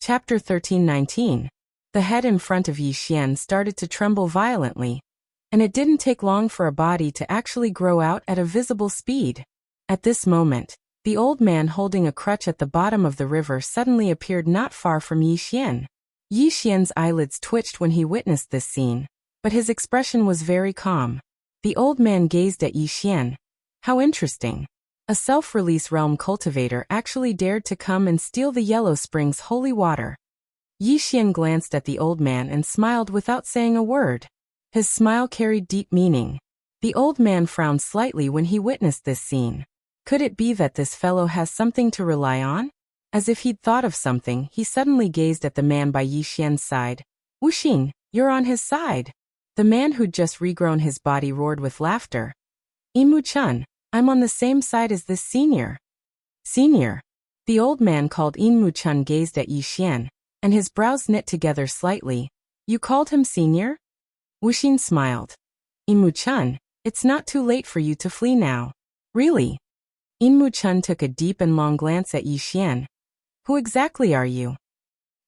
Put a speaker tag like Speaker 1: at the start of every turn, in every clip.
Speaker 1: Chapter 1319. The head in front of Yi Xian started to tremble violently, and it didn't take long for a body to actually grow out at a visible speed. At this moment, the old man holding a crutch at the bottom of the river suddenly appeared not far from Yi Xian. Yi Xian's eyelids twitched when he witnessed this scene, but his expression was very calm. The old man gazed at Yi Xian. How interesting. A self-release realm cultivator actually dared to come and steal the Yellow Spring's holy water. Yi Xian glanced at the old man and smiled without saying a word. His smile carried deep meaning. The old man frowned slightly when he witnessed this scene. Could it be that this fellow has something to rely on? As if he'd thought of something, he suddenly gazed at the man by Yi Xian's side. Wuxin, you're on his side. The man who'd just regrown his body roared with laughter. Imu-chun, I'm on the same side as this senior. Senior. The old man called Imu-chun gazed at Yi Xian, and his brows knit together slightly. You called him senior? Wuxin smiled. Imu-chun, it's not too late for you to flee now. Really? Imu-chun took a deep and long glance at Yi Xian. Who exactly are you?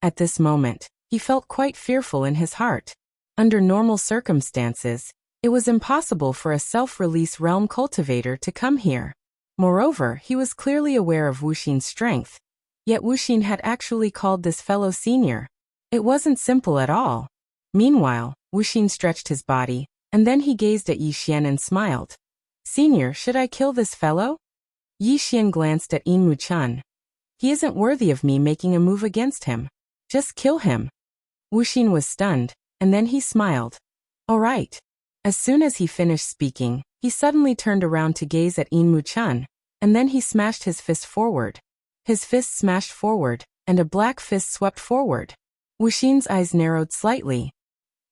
Speaker 1: At this moment, he felt quite fearful in his heart. Under normal circumstances, it was impossible for a self-release realm cultivator to come here. Moreover, he was clearly aware of Wuxin's strength. Yet Wuxin had actually called this fellow senior. It wasn't simple at all. Meanwhile, Wuxin stretched his body, and then he gazed at Yi Xian and smiled. Senior, should I kill this fellow? Yi Xian glanced at Imu-chun. He isn't worthy of me making a move against him. Just kill him. Wuxin was stunned, and then he smiled. All right. As soon as he finished speaking, he suddenly turned around to gaze at Imu-chun, and then he smashed his fist forward. His fist smashed forward, and a black fist swept forward. Wuxin's eyes narrowed slightly.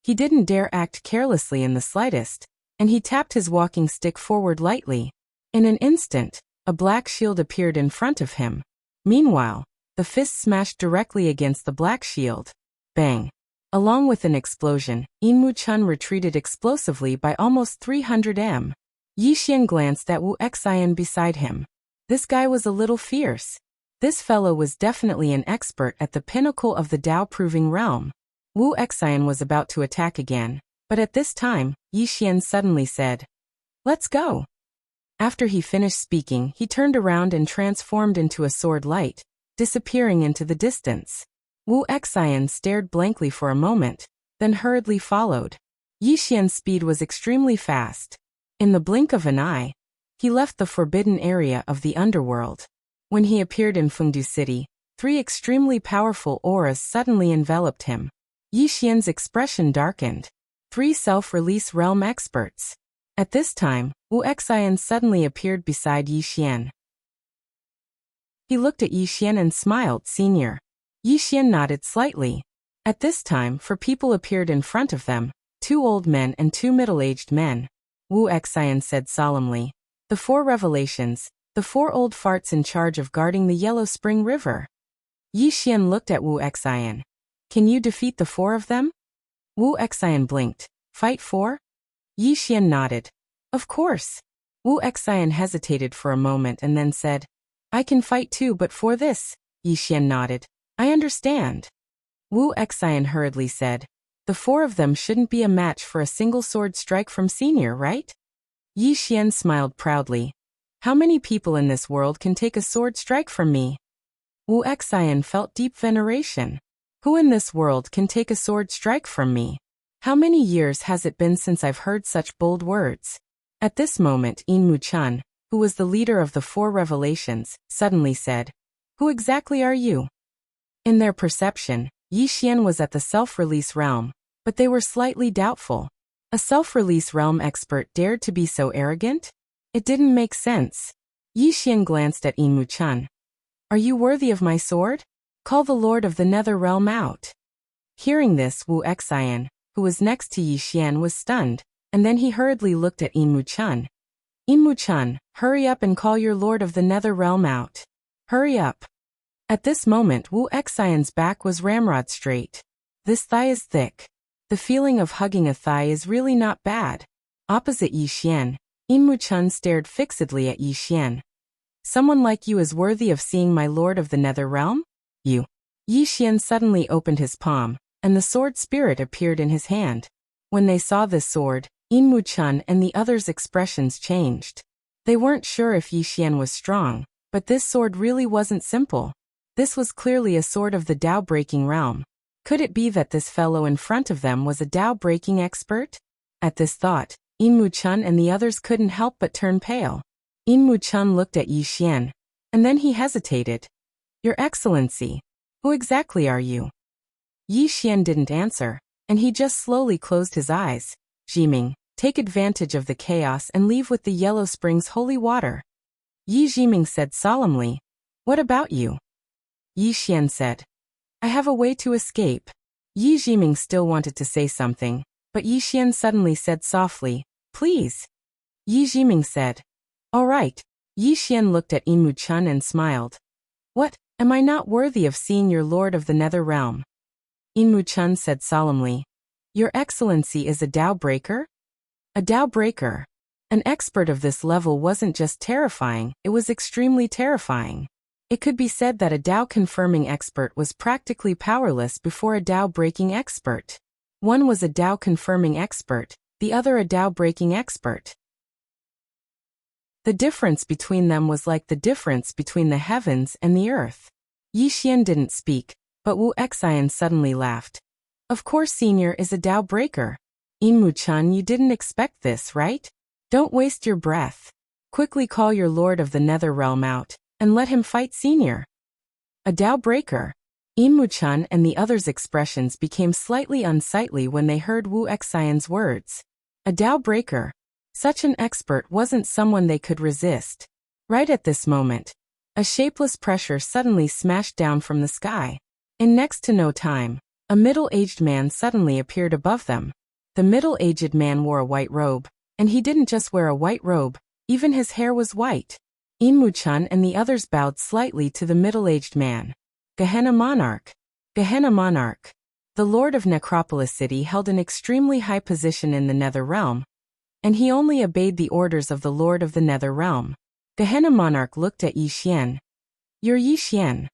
Speaker 1: He didn't dare act carelessly in the slightest, and he tapped his walking stick forward lightly. In an instant, a black shield appeared in front of him. Meanwhile, the fist smashed directly against the black shield. Bang! Along with an explosion, Imu-chun retreated explosively by almost 300 m. Yi Xian glanced at Wuxian beside him. This guy was a little fierce. This fellow was definitely an expert at the pinnacle of the Tao-proving realm. Wuxian was about to attack again, but at this time, Yi Xian suddenly said, "Let's go." After he finished speaking, he turned around and transformed into a sword light, disappearing into the distance. Wuxian stared blankly for a moment, then hurriedly followed. Yi Xian's speed was extremely fast. In the blink of an eye, he left the forbidden area of the underworld. When he appeared in Fengdu City, 3 extremely powerful auras suddenly enveloped him. Yi Xian's expression darkened. 3 self-release realm experts. At this time, Wuxian suddenly appeared beside Yi Xian. He looked at Yi Xian and smiled. Senior. Yi Xian nodded slightly. At this time, 4 people appeared in front of them, 2 old men and 2 middle-aged men. Wuxian said solemnly, "The 4 revelations, the 4 old farts in charge of guarding the Yellow Spring River." Yi Xian looked at Wuxian. "Can you defeat the 4 of them?" Wuxian blinked. "Fight 4? Yi Xian nodded. "Of course." Wuxian hesitated for a moment and then said, "I can fight too, but for this." Yi Xian nodded. "I understand." Wuxian hurriedly said, "The 4 of them shouldn't be a match for a single sword strike from senior, right?" Yi Xian smiled proudly. "How many people in this world can take a sword strike from me?" Wuxian felt deep veneration. "Who in this world can take a sword strike from me? How many years has it been since I've heard such bold words?" At this moment, Imu-chun, who was the leader of the 4 revelations, suddenly said, "Who exactly are you?" In their perception, Yi Xian was at the self-release realm, but they were slightly doubtful. A self-release realm expert dared to be so arrogant? It didn't make sense. Yi Xian glanced at Imu-chun. "Are you worthy of my sword? Call the Lord of the Nether Realm out." Hearing this, Wuxian, who was next to Yi Xian, was stunned, and then he hurriedly looked at Imu-chun. "Imu-chun, hurry up and call your Lord of the Nether Realm out. Hurry up." At this moment, Wuxian's back was ramrod straight. This thigh is thick. The feeling of hugging a thigh is really not bad. Opposite Yi Xian, Imu-chun stared fixedly at Yi Xian. "Someone like you is worthy of seeing my Lord of the Nether Realm? You." Yi Xian suddenly opened his palm, and the sword spirit appeared in his hand. When they saw this sword, Yin Mu-chun and the others' expressions changed. They weren't sure if Yi Xian was strong, but this sword really wasn't simple. This was clearly a sword of the Tao-breaking realm. Could it be that this fellow in front of them was a Tao-breaking expert? At this thought, Yin Mu-chun and the others couldn't help but turn pale. Yin Mu-chun looked at Yi Xian, and then he hesitated. Your Excellency, who exactly are you? Yi Xian didn't answer, and he just slowly closed his eyes. Jiming, take advantage of the chaos and leave with the Yellow Springs holy water. Yi Jiming said solemnly. What about you? Yi Xian said. I have a way to escape. Yi Jiming still wanted to say something, but Yi Xian suddenly said softly, please. Yi Jiming said. All right. Yi Xian looked at Yin Mu-chun and smiled. What, am I not worthy of seeing your Lord of the Nether Realm? Yin Mu-chun said solemnly. Your Excellency is a Tao breaker? A Tao breaker. An expert of this level wasn't just terrifying, it was extremely terrifying. It could be said that a Tao-confirming expert was practically powerless before a Tao-breaking expert. One was a Tao-confirming expert, the other a Tao-breaking expert. The difference between them was like the difference between the heavens and the earth. Yi Xian didn't speak, but Wu Xian suddenly laughed. Of course Senior is a Tao breaker. Yin Mu-chun, you didn't expect this, right? Don't waste your breath. Quickly call your Lord of the Nether Realm out, and let him fight Senior. A Tao breaker. Yin Mu-chun and the others' expressions became slightly unsightly when they heard Wu Xian's words. A Tao breaker. Such an expert wasn't someone they could resist. Right at this moment, a shapeless pressure suddenly smashed down from the sky. In next to no time, a middle-aged man suddenly appeared above them. The middle-aged man wore a white robe, and he didn't just wear a white robe, even his hair was white. Yin Mu-chun and the others bowed slightly to the middle-aged man. Gehenna Monarch. Gehenna Monarch. The Lord of Necropolis City held an extremely high position in the Nether Realm, and he only obeyed the orders of the Lord of the Nether Realm. Gehenna Monarch looked at Yi Xian. You're Yi Xian.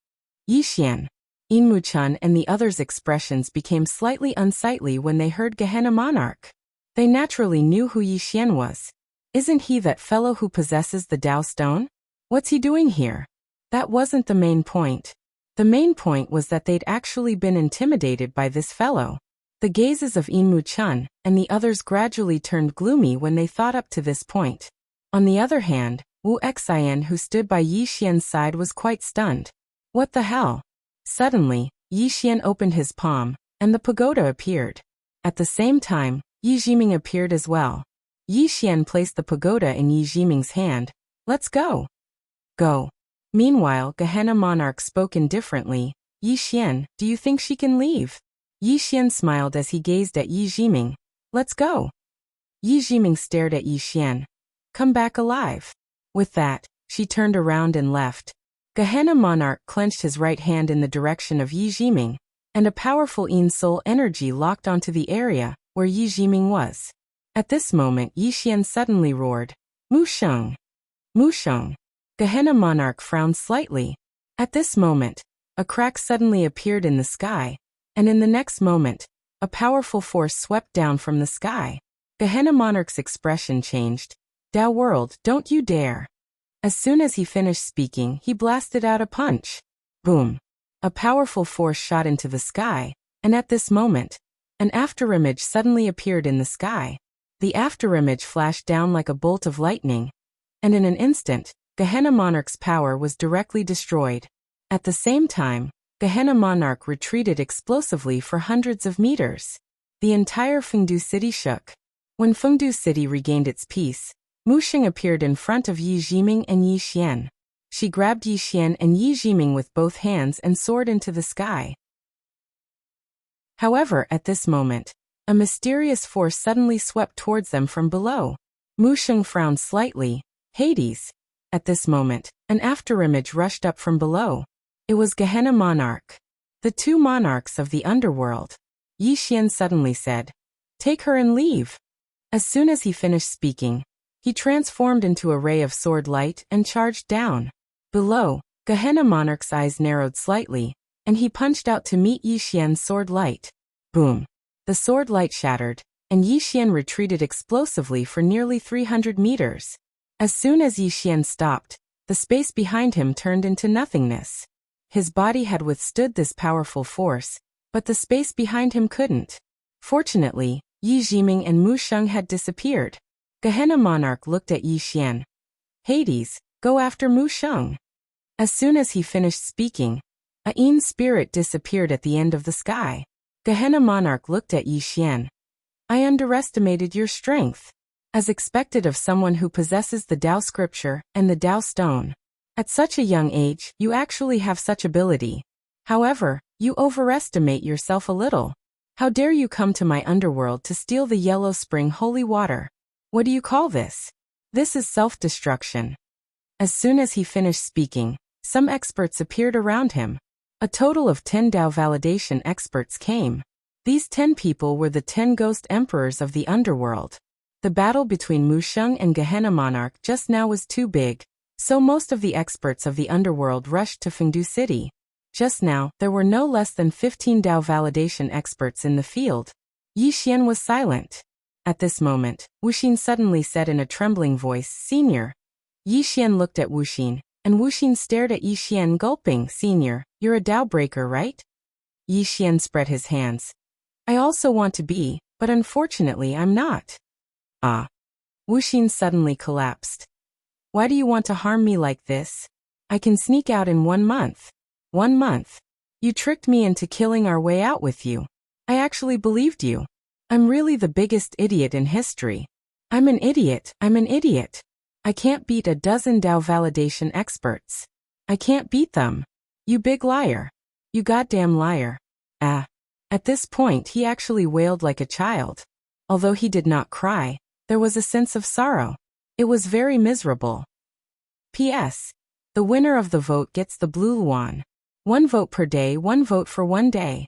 Speaker 1: Yi Xian. Yin Mu-chun and the others' expressions became slightly unsightly when they heard Gehenna Monarch. They naturally knew who Yi Xian was. Isn't he that fellow who possesses the Tao Stone? What's he doing here? That wasn't the main point. The main point was that they'd actually been intimidated by this fellow. The gazes of Yin Mu-chun and the others gradually turned gloomy when they thought up to this point. On the other hand, Wu Xian, who stood by Yi Xian's side, was quite stunned. What the hell? Suddenly, Yi Xian opened his palm, and the pagoda appeared. At the same time, Yi Jiming appeared as well. Yi Xian placed the pagoda in Yi Jiming's hand. Let's go. Go. Meanwhile, Gehenna Monarch spoke indifferently. Yi Xian, do you think she can leave? Yi Xian smiled as he gazed at Yi Jiming. Let's go. Yi Jiming stared at Yi Xian. Come back alive. With that, she turned around and left. Gehenna Monarch clenched his right hand in the direction of Yi Jiming, and a powerful Yin soul energy locked onto the area where Yi Jiming was. At this moment, Yi Xian suddenly roared, Mu Sheng! Mu Sheng! Gehenna Monarch frowned slightly. At this moment, a crack suddenly appeared in the sky, and in the next moment, a powerful force swept down from the sky. Gehenna Monarch's expression changed. Tao world, don't you dare! As soon as he finished speaking, he blasted out a punch. Boom! A powerful force shot into the sky, and at this moment, an afterimage suddenly appeared in the sky. The afterimage flashed down like a bolt of lightning, and in an instant, Gehenna Monarch's power was directly destroyed. At the same time, Gehenna Monarch retreated explosively for hundreds of meters. The entire Fengdu city shook. When Fengdu city regained its peace, Mu Sheng appeared in front of Yi Jiming and Yi Xian. She grabbed Yi Xian and Yi Jiming with both hands and soared into the sky. However, at this moment, a mysterious force suddenly swept towards them from below. Mu Sheng frowned slightly. Hades! At this moment, an afterimage rushed up from below. It was Gehenna Monarch. The two monarchs of the underworld. Yi Xian suddenly said, Take her and leave. As soon as he finished speaking, he transformed into a ray of sword light and charged down. Below, Gehenna Monarch's eyes narrowed slightly. and he punched out to meet Yi Xian's sword light. Boom! The sword light shattered, and Yi Xian retreated explosively for nearly 300 meters. As soon as Yi Xian stopped, the space behind him turned into nothingness. His body had withstood this powerful force, but the space behind him couldn't. Fortunately, Yi Jiming and Mu Sheng had disappeared. Gehenna Monarch looked at Yi Xian. Hades, go after Mu Sheng. As soon as he finished speaking, a Yin spirit disappeared at the end of the sky. Gehenna Monarch looked at Yi Xian. I underestimated your strength. As expected of someone who possesses the Tao scripture and the Tao stone. At such a young age, you actually have such ability. However, you overestimate yourself a little. How dare you come to my underworld to steal the Yellow Spring holy water? What do you call this? This is self-destruction. As soon as he finished speaking, some experts appeared around him. A total of 10 Tao validation experts came. These 10 people were the 10 ghost emperors of the underworld. The battle between Mu Sheng and Gehenna Monarch just now was too big, so most of the experts of the underworld rushed to Fengdu City. Just now, there were no less than 15 Tao validation experts in the field. Yi Xian was silent. At this moment, Wuxin suddenly said in a trembling voice, Senior. Yi Xian looked at Wuxin, and Wuxin stared at Yi Xian gulping, Senior, you're a Tao breaker, right? Yi Xian spread his hands. I also want to be, but unfortunately I'm not. Ah. Wuxin suddenly collapsed. Why do you want to harm me like this? I can sneak out in 1 month. 1 month. You tricked me into killing our way out with you. I actually believed you. I'm really the biggest idiot in history. I'm an idiot. I can't beat a dozen Tao validation experts. I can't beat them. You big liar. You goddamn liar. Ah. At this point he actually wailed like a child. Although he did not cry, there was a sense of sorrow. It was very miserable. P.S. The winner of the vote gets the blue Luan. 1 vote per day, 1 vote for 1 day.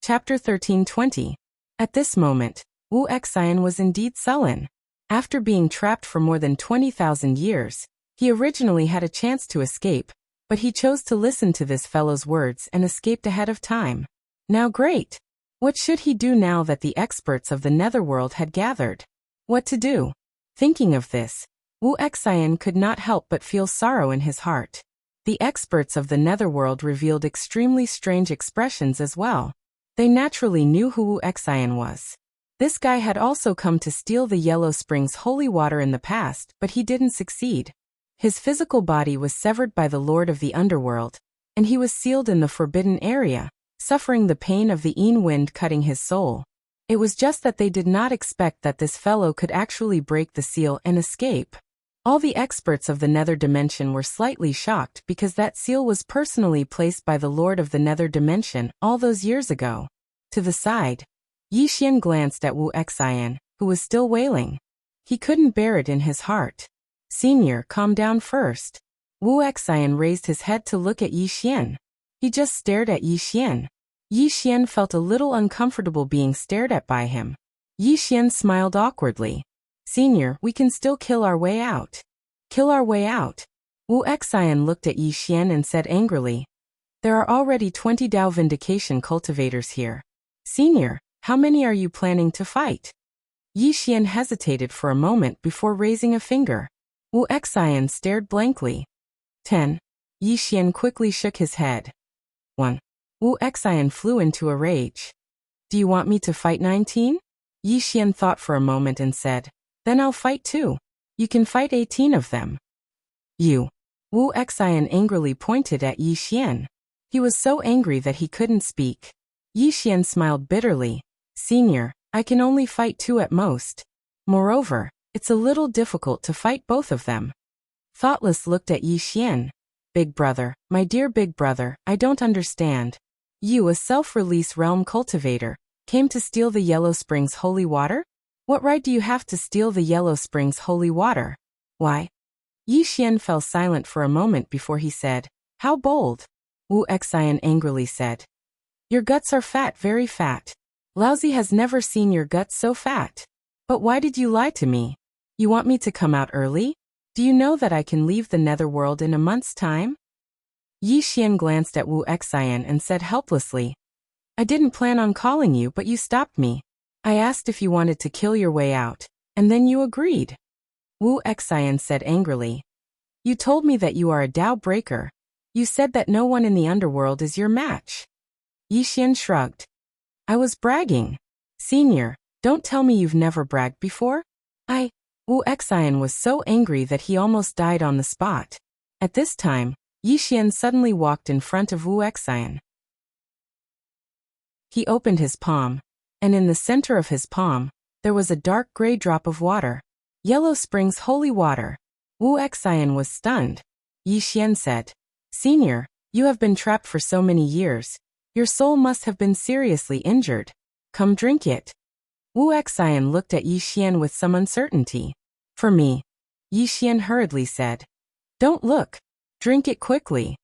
Speaker 1: Chapter 1320. At this moment, Wu Xian was indeed sullen. After being trapped for more than 20,000 years, he originally had a chance to escape, but he chose to listen to this fellow's words and escaped ahead of time. Now great! What should he do now that the experts of the netherworld had gathered? What to do? Thinking of this, Wu Xian could not help but feel sorrow in his heart. The experts of the netherworld revealed extremely strange expressions as well. They naturally knew who Wu Xian was. This guy had also come to steal the Yellow Springs holy water in the past, but he didn't succeed. His physical body was severed by the Lord of the Underworld, and he was sealed in the forbidden area, suffering the pain of the Yin wind cutting his soul. It was just that they did not expect that this fellow could actually break the seal and escape. All the experts of the nether dimension were slightly shocked because that seal was personally placed by the Lord of the Nether Dimension all those years ago. To the side, Yi Xian glanced at Wu Xian, who was still wailing. He couldn't bear it in his heart. Senior, calm down first. Wu Xian raised his head to look at Yi Xian. He just stared at Yi Xian. Yi Xian felt a little uncomfortable being stared at by him. Yi Xian smiled awkwardly. Senior, we can still kill our way out. Kill our way out. Wu Xian looked at Yi Xian and said angrily. There are already 20 Tao Vindication cultivators here. Senior, how many are you planning to fight? Yi Xian hesitated for a moment before raising a finger. Wu Xian stared blankly. 10. Yi Xian quickly shook his head. 1. Wu Xian flew into a rage. Do you want me to fight 19? Yi Xian thought for a moment and said, then I'll fight 2. You can fight 18 of them. You. Wu Xian angrily pointed at Yi Xian. He was so angry that he couldn't speak. Yi Xian smiled bitterly. Senior, I can only fight 2 at most. Moreover, it's a little difficult to fight both of them. Thoughtless looked at Yi Xian. Big brother, my dear big brother, I don't understand. You, a self-release realm cultivator, came to steal the Yellow Springs holy water? What right do you have to steal the Yellow Springs holy water? Why? Yi Xian fell silent for a moment before he said, how bold? Wu Xian angrily said. Your guts are fat, very fat. Laozi has never seen your guts so fat. But why did you lie to me? You want me to come out early? Do you know that I can leave the netherworld in a month's time? Yi Xian glanced at Wu Xian and said helplessly, I didn't plan on calling you, but you stopped me. I asked if you wanted to kill your way out, and then you agreed. Wu Xian said angrily, You told me that you are a Dao breaker. You said that no one in the underworld is your match. Yi Xian shrugged. I was bragging. Senior, don't tell me you've never bragged before. Wu Xian was so angry that he almost died on the spot. At this time, Yi Xian suddenly walked in front of Wu Xian. He opened his palm, and in the center of his palm, there was a dark gray drop of water. Yellow Springs holy water. Wu Xian was stunned. Yi Xian said, Senior, you have been trapped for so many years. Your soul must have been seriously injured. Come drink it. Wu Xian looked at Yi Xian with some uncertainty. For me. Yi Xian hurriedly said. Don't look. Drink it quickly.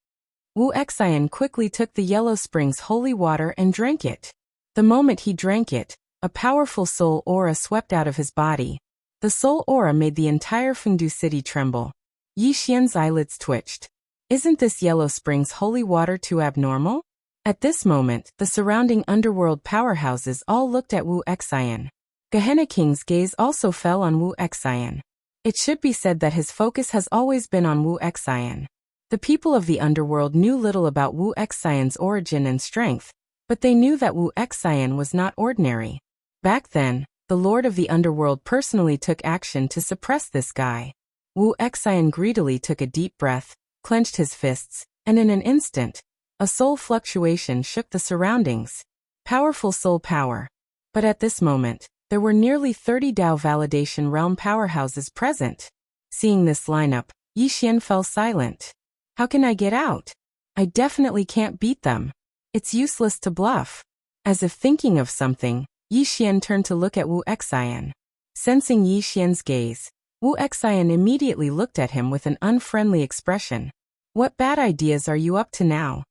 Speaker 1: Wu Xian quickly took the Yellow Springs holy water and drank it. The moment he drank it, a powerful soul aura swept out of his body. The soul aura made the entire Fengdu city tremble. Yi Xian's eyelids twitched. Isn't this Yellow Springs holy water too abnormal? At this moment, the surrounding underworld powerhouses all looked at Wu Xian. Gehenna King's gaze also fell on Wu Xian. It should be said that his focus has always been on Wu Xian. The people of the underworld knew little about Wu Xian's origin and strength, but they knew that Wu Xian was not ordinary. Back then, the Lord of the Underworld personally took action to suppress this guy. Wu Xian greedily took a deep breath, clenched his fists, and in an instant, a soul fluctuation shook the surroundings. Powerful soul power. But at this moment, there were nearly 30 Dao Validation Realm powerhouses present. Seeing this lineup, Yi Xian fell silent. How can I get out? I definitely can't beat them. It's useless to bluff. As if thinking of something, Yi Xian turned to look at Wu Xian. Sensing Yi Xian's gaze, Wu Xian immediately looked at him with an unfriendly expression. What bad ideas are you up to now?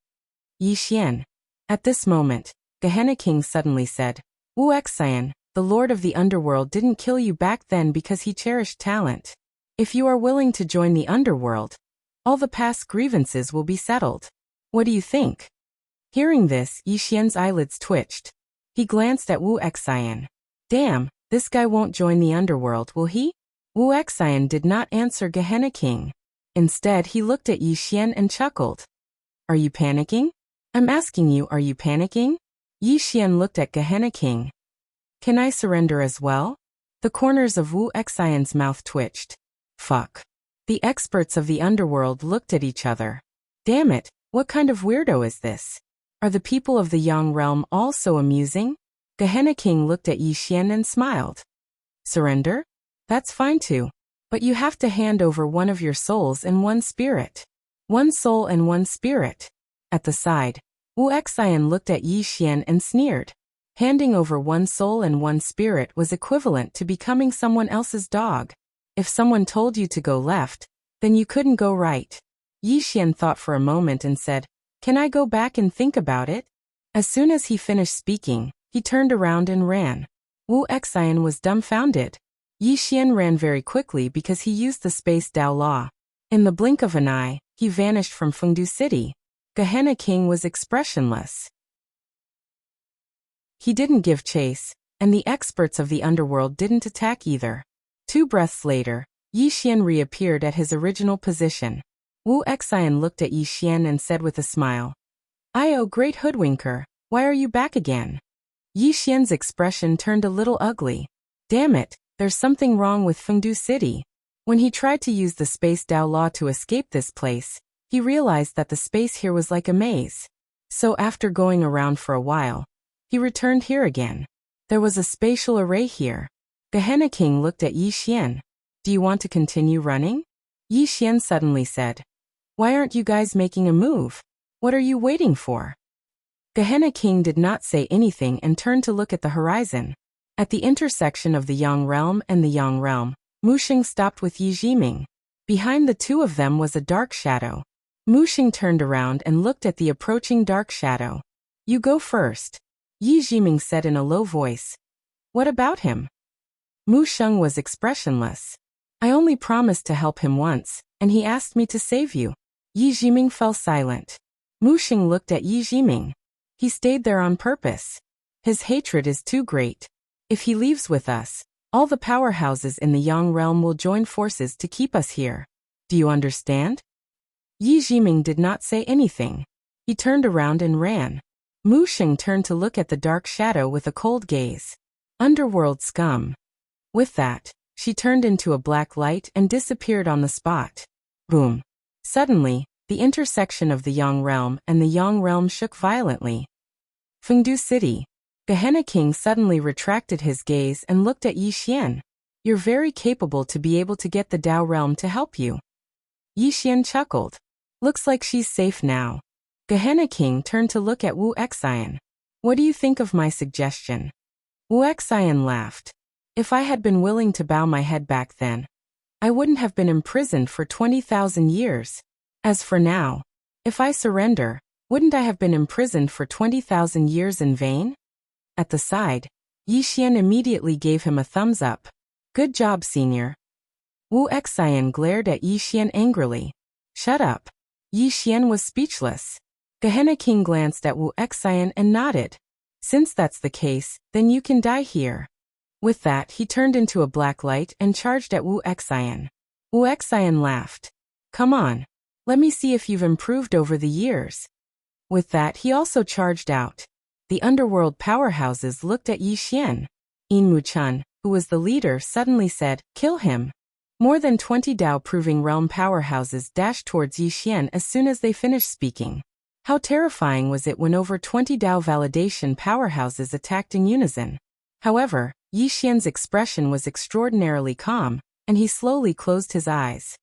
Speaker 1: Yi Xian. At this moment, Gehenna King suddenly said, Wu Xian, the Lord of the Underworld didn't kill you back then because he cherished talent. If you are willing to join the Underworld, all the past grievances will be settled. What do you think? Hearing this, Yi Xian's eyelids twitched. He glanced at Wu Xian. Damn, this guy won't join the Underworld, will he? Wu Xian did not answer Gehenna King. Instead, he looked at Yi Xian and chuckled. Are you panicking? I'm asking you, are you panicking? Yi Xian looked at Gehenna King. Can I surrender as well? The corners of Wu Xian's mouth twitched. Fuck. The experts of the underworld looked at each other. Damn it, what kind of weirdo is this? Are the people of the Yang realm all so amusing? Gehenna King looked at Yi Xian and smiled. Surrender? That's fine too. But you have to hand over one of your souls and one spirit. One soul and one spirit. At the side, Wu Xian looked at Yi Xian and sneered. Handing over one soul and one spirit was equivalent to becoming someone else's dog. If someone told you to go left, then you couldn't go right. Yi Xian thought for a moment and said, Can I go back and think about it? As soon as he finished speaking, he turned around and ran. Wu Xian was dumbfounded. Yi Xian ran very quickly because he used the Space Dao Law. In the blink of an eye, he vanished from Fengdu City. Gehenna King was expressionless. He didn't give chase, and the experts of the underworld didn't attack either. 2 breaths later, Yi Xian reappeared at his original position. Wu Xian looked at Yi Xian and said with a smile, "Oh, great hoodwinker, why are you back again?" Yi Xian's expression turned a little ugly. Damn it, there's something wrong with Fengdu City. When he tried to use the Space Dao Law to escape this place, he realized that the space here was like a maze. So after going around for a while, he returned here again. There was a spatial array here. Gehenna King looked at Yi Xian. Do you want to continue running? Yi Xian suddenly said. Why aren't you guys making a move? What are you waiting for? Gehenna King did not say anything and turned to look at the horizon. At the intersection of the Yang realm and the Yang realm, Muxing stopped with Yi Jiming. Behind the two of them was a dark shadow. Muxing turned around and looked at the approaching dark shadow. You go first. Yi Jiming said in a low voice. What about him? Muxing was expressionless. I only promised to help him once, and he asked me to save you. Yi Jiming fell silent. Mu Xing looked at Yi Jiming. He stayed there on purpose. His hatred is too great. If he leaves with us, all the powerhouses in the Yang realm will join forces to keep us here. Do you understand? Yi Jiming did not say anything. He turned around and ran. Mu Xing turned to look at the dark shadow with a cold gaze. Underworld scum. With that, she turned into a black light and disappeared on the spot. Boom. Suddenly, the intersection of the Yang realm and the Yang realm shook violently. Fengdu City. Gehenna King suddenly retracted his gaze and looked at Yi Xian. You're very capable to be able to get the Dao realm to help you. Yi Xian chuckled. Looks like she's safe now. Gehenna King turned to look at Wu Xian. What do you think of my suggestion? Wu Xian laughed. If I had been willing to bow my head back then, I wouldn't have been imprisoned for 20,000 years. As for now, if I surrender, wouldn't I have been imprisoned for 20,000 years in vain? At the side, Yi Xian immediately gave him a thumbs up. Good job, senior. Wu Xian glared at Yi Xian angrily. Shut up. Yi Xian was speechless. Gehenna King glanced at Wu Xian and nodded. Since that's the case, then you can die here. With that, he turned into a black light and charged at Wu Xian. Wu Xian laughed. Come on. Let me see if you've improved over the years. With that, he also charged out. The underworld powerhouses looked at Yi Xian. Yin Muchun, who was the leader, suddenly said, Kill him. More than 20 Dao-proving realm powerhouses dashed towards Yi Xian as soon as they finished speaking. How terrifying was it when over 20 Dao validation powerhouses attacked in unison. However, Yi Xian's expression was extraordinarily calm, and he slowly closed his eyes.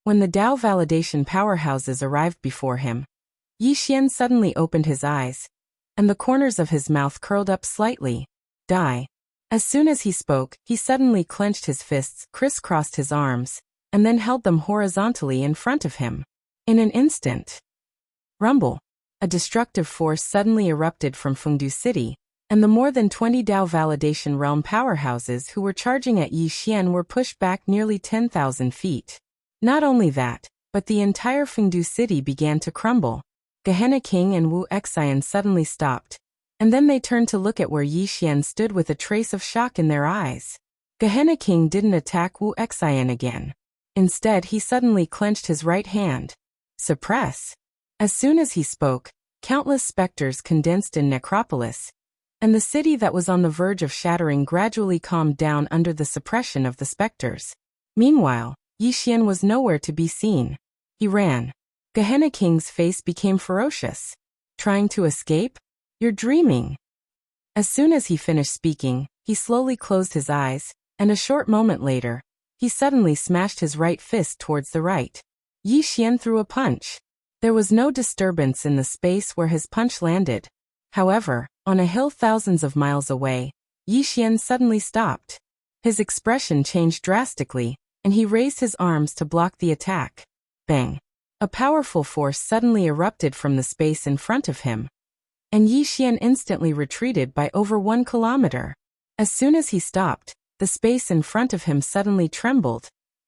Speaker 1: When the Dao validation powerhouses arrived before him, Yi Xian suddenly opened his eyes, and the corners of his mouth curled up slightly. Die. As soon as he spoke, he suddenly clenched his fists, crisscrossed his arms, and then held them horizontally in front of him. In an instant, rumble. A destructive force suddenly erupted from Fengdu City, and the more than 20 Dao validation realm powerhouses who were charging at Yi Xian were pushed back nearly 10,000 feet. Not only that, but the entire Fengdu City began to crumble. Gehenna King and Wu Xian suddenly stopped, and then they turned to look at where Yi Xian stood with a trace of shock in their eyes. Gehenna King didn't attack Wu Xian again. Instead, he suddenly clenched his right hand. Suppress. As soon as he spoke, countless specters condensed in Necropolis, and the city that was on the verge of shattering gradually calmed down under the suppression of the specters. Meanwhile, Yi Xian was nowhere to be seen. He ran. Gehenna King's face became ferocious. Trying to escape? You're dreaming. As soon as he finished speaking, he slowly closed his eyes, and a short moment later, he suddenly smashed his right fist towards the right. Yi Xian threw a punch. There was no disturbance in the space where his punch landed. However, on a hill thousands of miles away, Yi Xian suddenly stopped. His expression changed drastically, and he raised his arms to block the attack. Bang! A powerful force suddenly erupted from the space in front of him, and Yi Xian instantly retreated by over 1 kilometer. As soon as he stopped, the space in front of him suddenly trembled,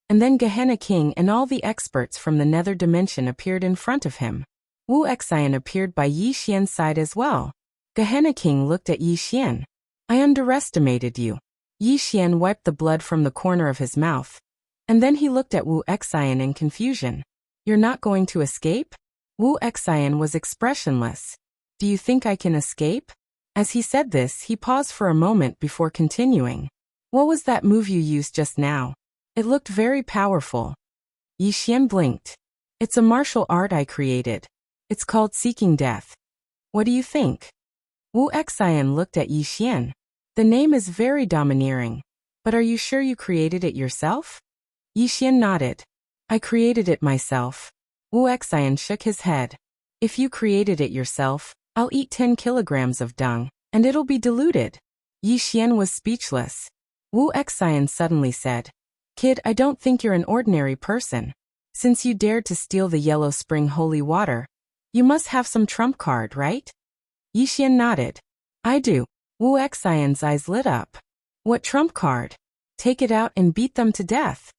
Speaker 1: and then Gehenna King and all the experts from the nether dimension appeared in front of him. Wu Xian appeared by Yi Xian's side as well. Gehenna King looked at Yi Xian. I underestimated you. Yi Xian wiped the blood from the corner of his mouth, and then he looked at Wu Xian in confusion. You're not going to escape? Wu Xian was expressionless. Do you think I can escape? As he said this, he paused for a moment before continuing. What was that move you used just now? It looked very powerful. Yi Xian blinked. It's a martial art I created. It's called Seeking Death. What do you think? Wu Xian looked at Yi Xian. The name is very domineering, but are you sure you created it yourself? Yi Xian nodded. I created it myself. Wu Xian shook his head. If you created it yourself, I'll eat 10 kilograms of dung, and it'll be diluted. Yi Xian was speechless. Wu Xian suddenly said, Kid, I don't think you're an ordinary person. Since you dared to steal the Yellow Spring holy water, you must have some trump card, right? Yi Xian nodded. I do. Wu Xian's eyes lit up. What trump card? Take it out and beat them to death.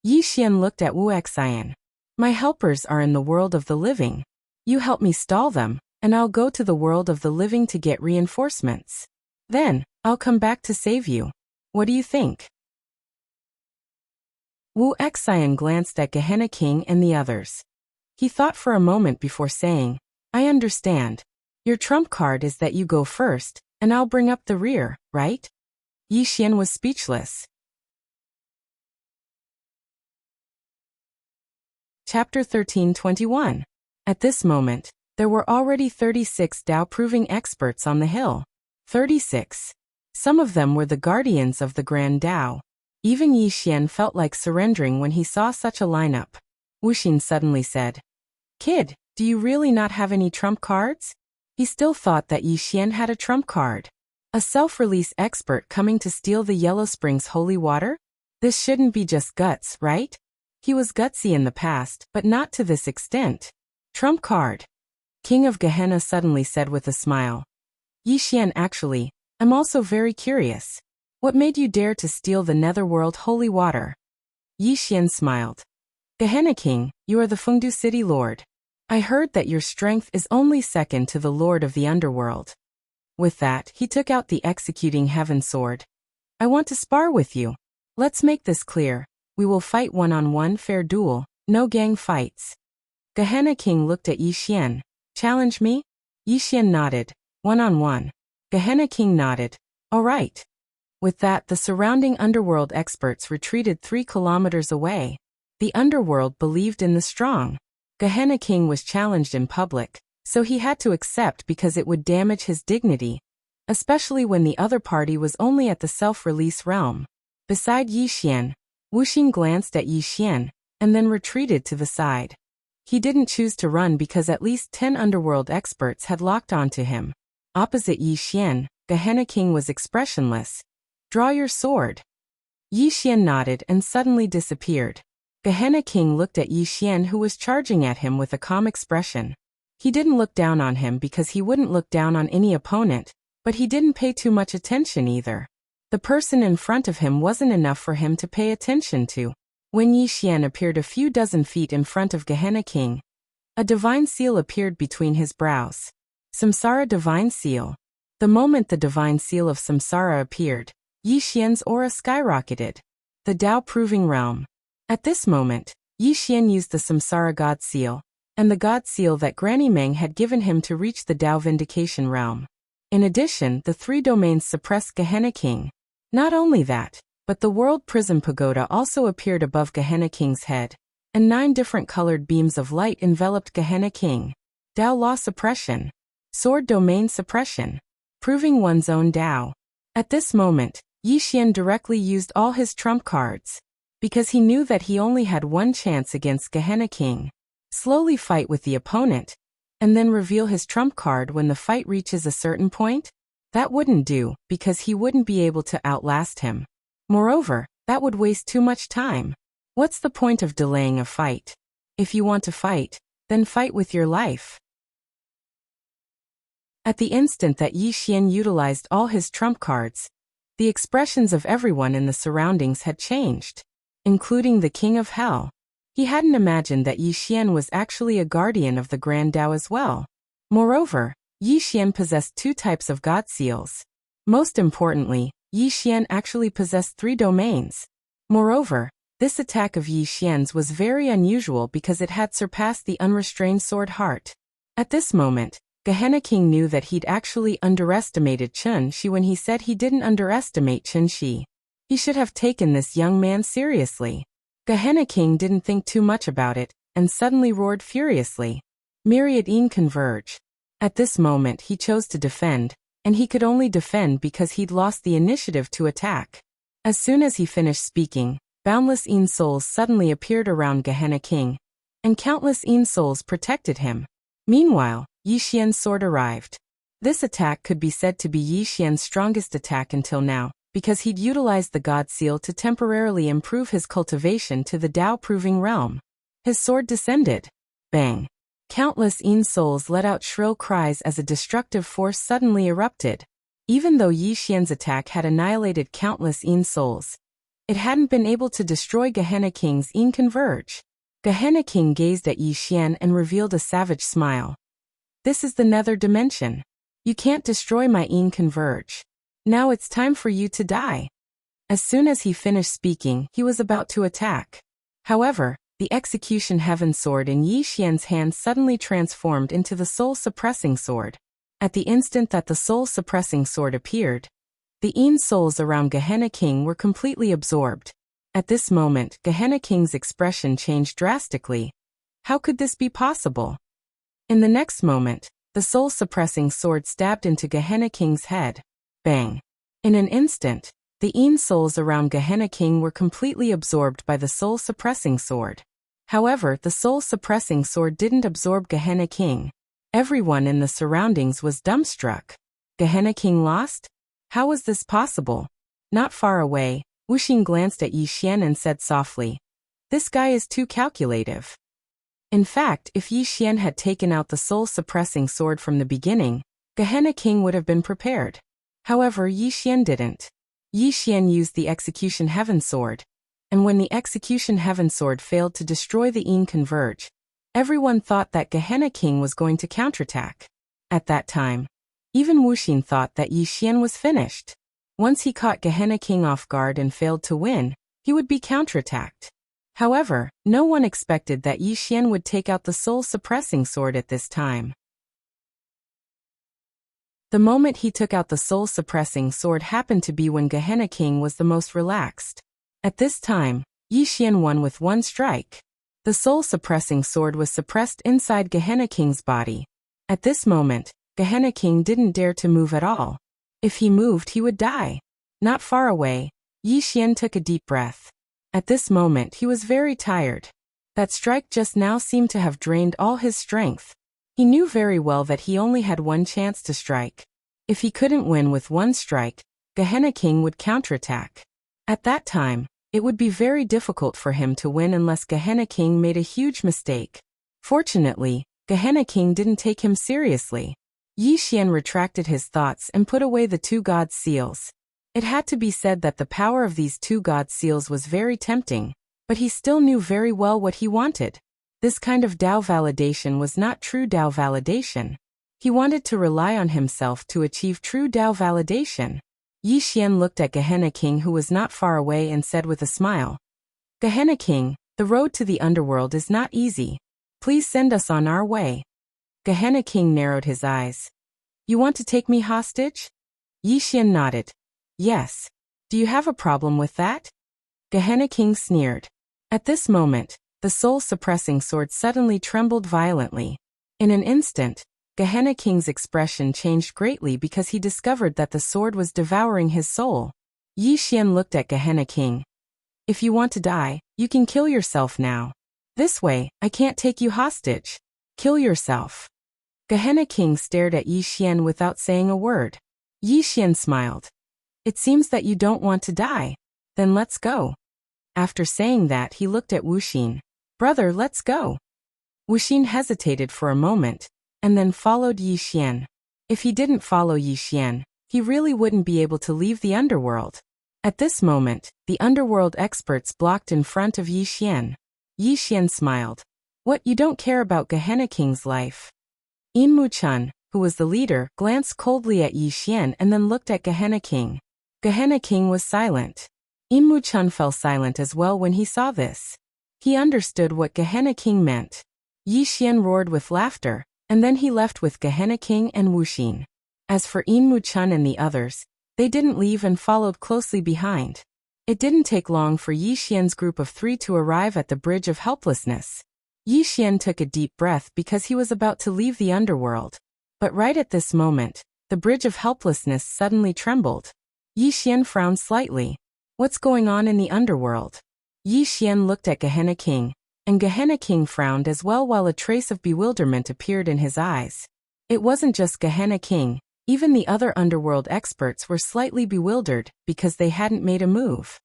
Speaker 1: Yi Xian looked at Wu Xian. My helpers are in the world of the living. You help me stall them, and I'll go to the world of the living to get reinforcements. Then, I'll come back to save you. What do you think? Wuxia glanced at Gehenna King and the others. He thought for a moment before saying, I understand. Your trump card is that you go first, and I'll bring up the rear, right? Yi Xian was speechless. Chapter 13:21. At this moment, there were already 36 Dao-proving experts on the hill. 36. Some of them were the guardians of the Grand Dao. Even Yi Xian felt like surrendering when he saw such a lineup. Wuxia suddenly said, Kid, do you really not have any trump cards? He still thought that Yi Xian had a trump card. A self-release expert coming to steal the Yellow Springs holy water? This shouldn't be just guts, right? He was gutsy in the past, but not to this extent. Trump card. King of Gehenna suddenly said with a smile. Yi Xian, actually, I'm also very curious. What made you dare to steal the Netherworld holy water? Yi Xian smiled. Gehenna King, you are the Fengdu City Lord. I heard that your strength is only second to the Lord of the Underworld. With that, he took out the executing heaven sword. I want to spar with you. Let's make this clear. We will fight one-on-one fair duel, no gang fights. Gehenna King looked at Yi Xian. Challenge me? Yi Xian nodded. One-on-one. Gehenna King nodded. All right. With that, the surrounding underworld experts retreated 3 kilometers away. The underworld believed in the strong. Gehenna King was challenged in public, so he had to accept because it would damage his dignity, especially when the other party was only at the self-release realm. Beside Yi Xian, Wuxia glanced at Yi Xian, and then retreated to the side. He didn't choose to run because at least 10 underworld experts had locked onto him. Opposite Yi Xian, Gehenna King was expressionless. Draw your sword. Yi Xian nodded and suddenly disappeared. Gehenna King looked at Yi Xian, who was charging at him with a calm expression. He didn't look down on him because he wouldn't look down on any opponent, but he didn't pay too much attention either. The person in front of him wasn't enough for him to pay attention to. When Yi Xian appeared a few dozen feet in front of Gehenna King, a divine seal appeared between his brows. Samsara divine seal. The moment the divine seal of Samsara appeared, Yi Xian's aura skyrocketed. The Dao proving realm. At this moment, Yi Xian used the Samsara God seal, and the God seal that Granny Meng had given him to reach the Dao vindication realm. In addition, the 3 domains suppressed Gehenna King. Not only that, but the World Prism Pagoda also appeared above Gehenna King's head, and 9 different colored beams of light enveloped Gehenna King. Dao Law Suppression. Sword Domain Suppression. Proving one's own Dao. At this moment, Yi Xian directly used all his trump cards, because he knew that he only had one chance against Gehenna King. Slowly fight with the opponent, and then reveal his trump card when the fight reaches a certain point? That wouldn't do, because he wouldn't be able to outlast him. Moreover, that would waste too much time. What's the point of delaying a fight? If you want to fight, then fight with your life. At the instant that Yi Xian utilized all his trump cards, the expressions of everyone in the surroundings had changed, including the King of Hell. He hadn't imagined that Yi Xian was actually a guardian of the Grand Dao as well. Moreover, Yi Xian possessed 2 types of God seals. Most importantly, Yi Xian actually possessed 3 domains. Moreover, this attack of Yi Xian's was very unusual because it had surpassed the unrestrained sword heart. At this moment, Gehenna King knew that he'd actually underestimated Chen Shi when he said he didn't underestimate Chen Shi. He should have taken this young man seriously. Gehenna King didn't think too much about it, and suddenly roared furiously. Myriad Een converge. At this moment he chose to defend, and he could only defend because he'd lost the initiative to attack. As soon as he finished speaking, boundless Een souls suddenly appeared around Gehenna King, and countless Een souls protected him. Meanwhile, Yi Xian's sword arrived. This attack could be said to be Yi Xian's strongest attack until now, because he'd utilized the God Seal to temporarily improve his cultivation to the Dao-proving realm. His sword descended. Bang! Countless Een souls let out shrill cries as a destructive force suddenly erupted. Even though Yi Xian's attack had annihilated countless Een souls, it hadn't been able to destroy Gehenna King's Een converge. Gehenna King gazed at Yi Xian and revealed a savage smile. This is the nether dimension. You can't destroy my Yin Converge. Now it's time for you to die. As soon as he finished speaking, he was about to attack. However, the execution heaven sword in Yi Xian's hand suddenly transformed into the soul-suppressing sword. At the instant that the soul-suppressing sword appeared, the Yin souls around Gehenna King were completely absorbed. At this moment, Gehenna King's expression changed drastically. How could this be possible? In the next moment, the soul-suppressing sword stabbed into Gehenna King's head. Bang! In an instant, the Yin souls around Gehenna King were completely absorbed by the soul-suppressing sword. However, the soul-suppressing sword didn't absorb Gehenna King. Everyone in the surroundings was dumbstruck. Gehenna King lost? How was this possible? Not far away, Wuxia glanced at Yi Xian and said softly, "This guy is too calculative." In fact, if Yi Xian had taken out the soul-suppressing sword from the beginning, Gehenna King would have been prepared. However, Yi Xian didn't. Yi Xian used the Execution Heaven Sword, and when the Execution Heaven Sword failed to destroy the Yin Converge, everyone thought that Gehenna King was going to counterattack. At that time, even Wuxia thought that Yi Xian was finished. Once he caught Gehenna King off guard and failed to win, he would be counterattacked. However, no one expected that Yi Xian would take out the soul-suppressing sword at this time. The moment he took out the soul-suppressing sword happened to be when Gehenna King was the most relaxed. At this time, Yi Xian won with one strike. The soul-suppressing sword was suppressed inside Gehenna King's body. At this moment, Gehenna King didn't dare to move at all. If he moved, he would die. Not far away, Yi Xian took a deep breath. At this moment, he was very tired. That strike just now seemed to have drained all his strength. He knew very well that he only had one chance to strike. If he couldn't win with one strike, Gehenna King would counterattack. At that time, it would be very difficult for him to win unless Gehenna King made a huge mistake. Fortunately, Gehenna King didn't take him seriously. Yi Xian retracted his thoughts and put away the two god seals. It had to be said that the power of these two god seals was very tempting, but he still knew very well what he wanted. This kind of Dao validation was not true Dao validation. He wanted to rely on himself to achieve true Dao validation. Yi Xian looked at Gehenna King, who was not far away, and said with a smile, "Gehenna King, the road to the underworld is not easy. Please send us on our way." Gehenna King narrowed his eyes. "You want to take me hostage?" Yi Xian nodded. "Yes. Do you have a problem with that?" Gehenna King sneered. At this moment, the soul-suppressing sword suddenly trembled violently. In an instant, Gehenna King's expression changed greatly because he discovered that the sword was devouring his soul. Yi Xian looked at Gehenna King. "If you want to die, you can kill yourself now. This way, I can't take you hostage. Kill yourself." Gehenna King stared at Yi Xian without saying a word. Yi Xian smiled. "It seems that you don't want to die. Then let's go." After saying that, he looked at Wuxia. "Brother, let's go." Wuxia hesitated for a moment, and then followed Yi Xian. If he didn't follow Yi Xian, he really wouldn't be able to leave the underworld. At this moment, the underworld experts blocked in front of Yi Xian. Yi Xian smiled. "What, you don't care about Gehenna King's life?" Mu Chun, who was the leader, glanced coldly at Yi Xian and then looked at Gehenna King. Gehenna King was silent. Mu Chun fell silent as well when he saw this. He understood what Gehenna King meant. Yi Xian roared with laughter, and then he left with Gehenna King and Wuxia. As for Mu Chun and the others, they didn't leave and followed closely behind. It didn't take long for Yi Xian's group of 3 to arrive at the Bridge of Helplessness. Yi Xian took a deep breath because he was about to leave the underworld. But right at this moment, the Bridge of Helplessness suddenly trembled. Yi Xian frowned slightly. What's going on in the underworld? Yi Xian looked at Gehenna King, and Gehenna King frowned as well while a trace of bewilderment appeared in his eyes. It wasn't just Gehenna King, even the other underworld experts were slightly bewildered because they hadn't made a move.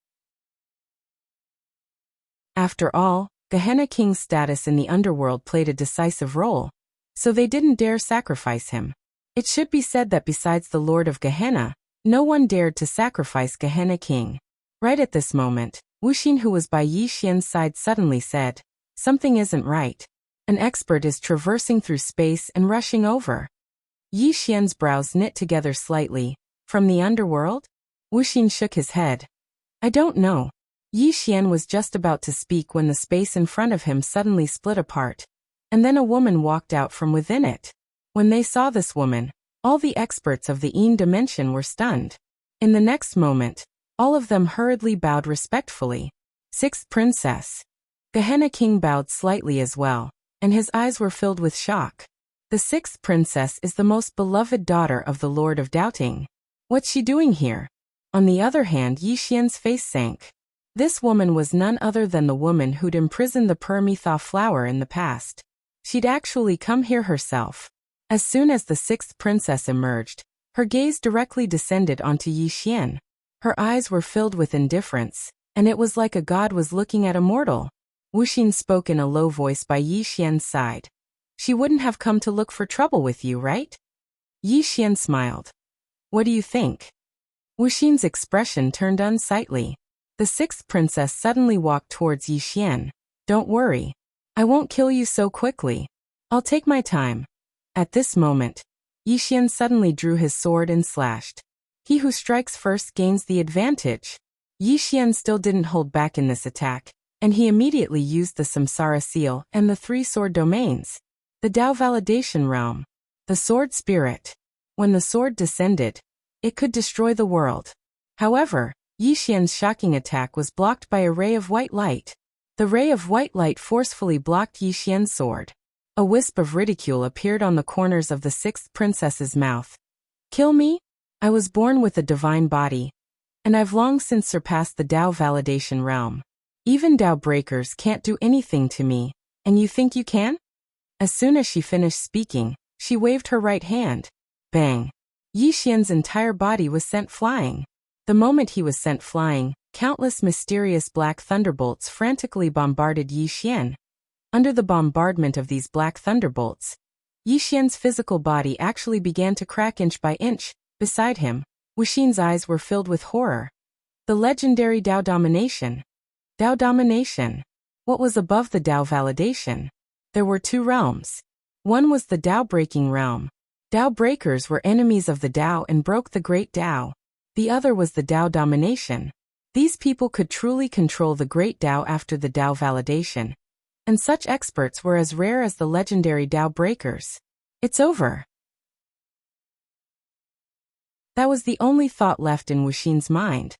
Speaker 1: After all, Gehenna King's status in the underworld played a decisive role, so they didn't dare sacrifice him. It should be said that besides the Lord of Gehenna, no one dared to sacrifice Gehenna King. Right at this moment, Wuxia, who was by Yi Xian's side, suddenly said, Something isn't right. An expert is traversing through space and rushing over. Yi Xian's brows knit together slightly. From the underworld? Wuxia shook his head. I don't know. Yi Xian was just about to speak when the space in front of him suddenly split apart. And then a woman walked out from within it. When they saw this woman, all the experts of the Yin dimension were stunned. In the next moment, all of them hurriedly bowed respectfully. Sixth Princess. Gehenna King bowed slightly as well, and his eyes were filled with shock. The sixth princess is the most beloved daughter of the Lord of Doubting. What's she doing here? On the other hand, Yi Xian's face sank. This woman was none other than the woman who'd imprisoned the Permetha flower in the past. She'd actually come here herself. As soon as the sixth princess emerged, her gaze directly descended onto Yi Xian. Her eyes were filled with indifference, and it was like a god was looking at a mortal. Wuxia spoke in a low voice by Yi Xian's side. She wouldn't have come to look for trouble with you, right? Yi Xian smiled. What do you think? Wuxia's expression turned unsightly. The sixth princess suddenly walked towards Yi Xian. Don't worry. I won't kill you so quickly. I'll take my time. At this moment, Yi Xian suddenly drew his sword and slashed. He who strikes first gains the advantage. Yi Xian still didn't hold back in this attack, and he immediately used the Samsara seal and the three sword domains. The Tao Validation Realm. The Sword Spirit. When the sword descended, it could destroy the world. However, Yi Xian's shocking attack was blocked by a ray of white light. The ray of white light forcefully blocked Yi Xian's sword. A wisp of ridicule appeared on the corners of the sixth princess's mouth. Kill me? I was born with a divine body, and I've long since surpassed the Tao Validation Realm. Even Tao breakers can't do anything to me, and you think you can? As soon as she finished speaking, she waved her right hand. Bang! Yi Xian's entire body was sent flying. The moment he was sent flying, countless mysterious black thunderbolts frantically bombarded Yi Xian. Under the bombardment of these black thunderbolts, Yi Xian's physical body actually began to crack inch by inch. Beside him, Wuxia's eyes were filled with horror. The legendary Tao Domination. Tao Domination. What was above the Tao Validation? There were two realms. One was the Tao Breaking Realm. Tao breakers were enemies of the Tao and broke the great Tao. The other was the Tao Domination. These people could truly control the great Tao after the Tao Validation. And such experts were as rare as the legendary Tao breakers. It's over. That was the only thought left in Wuxia's mind.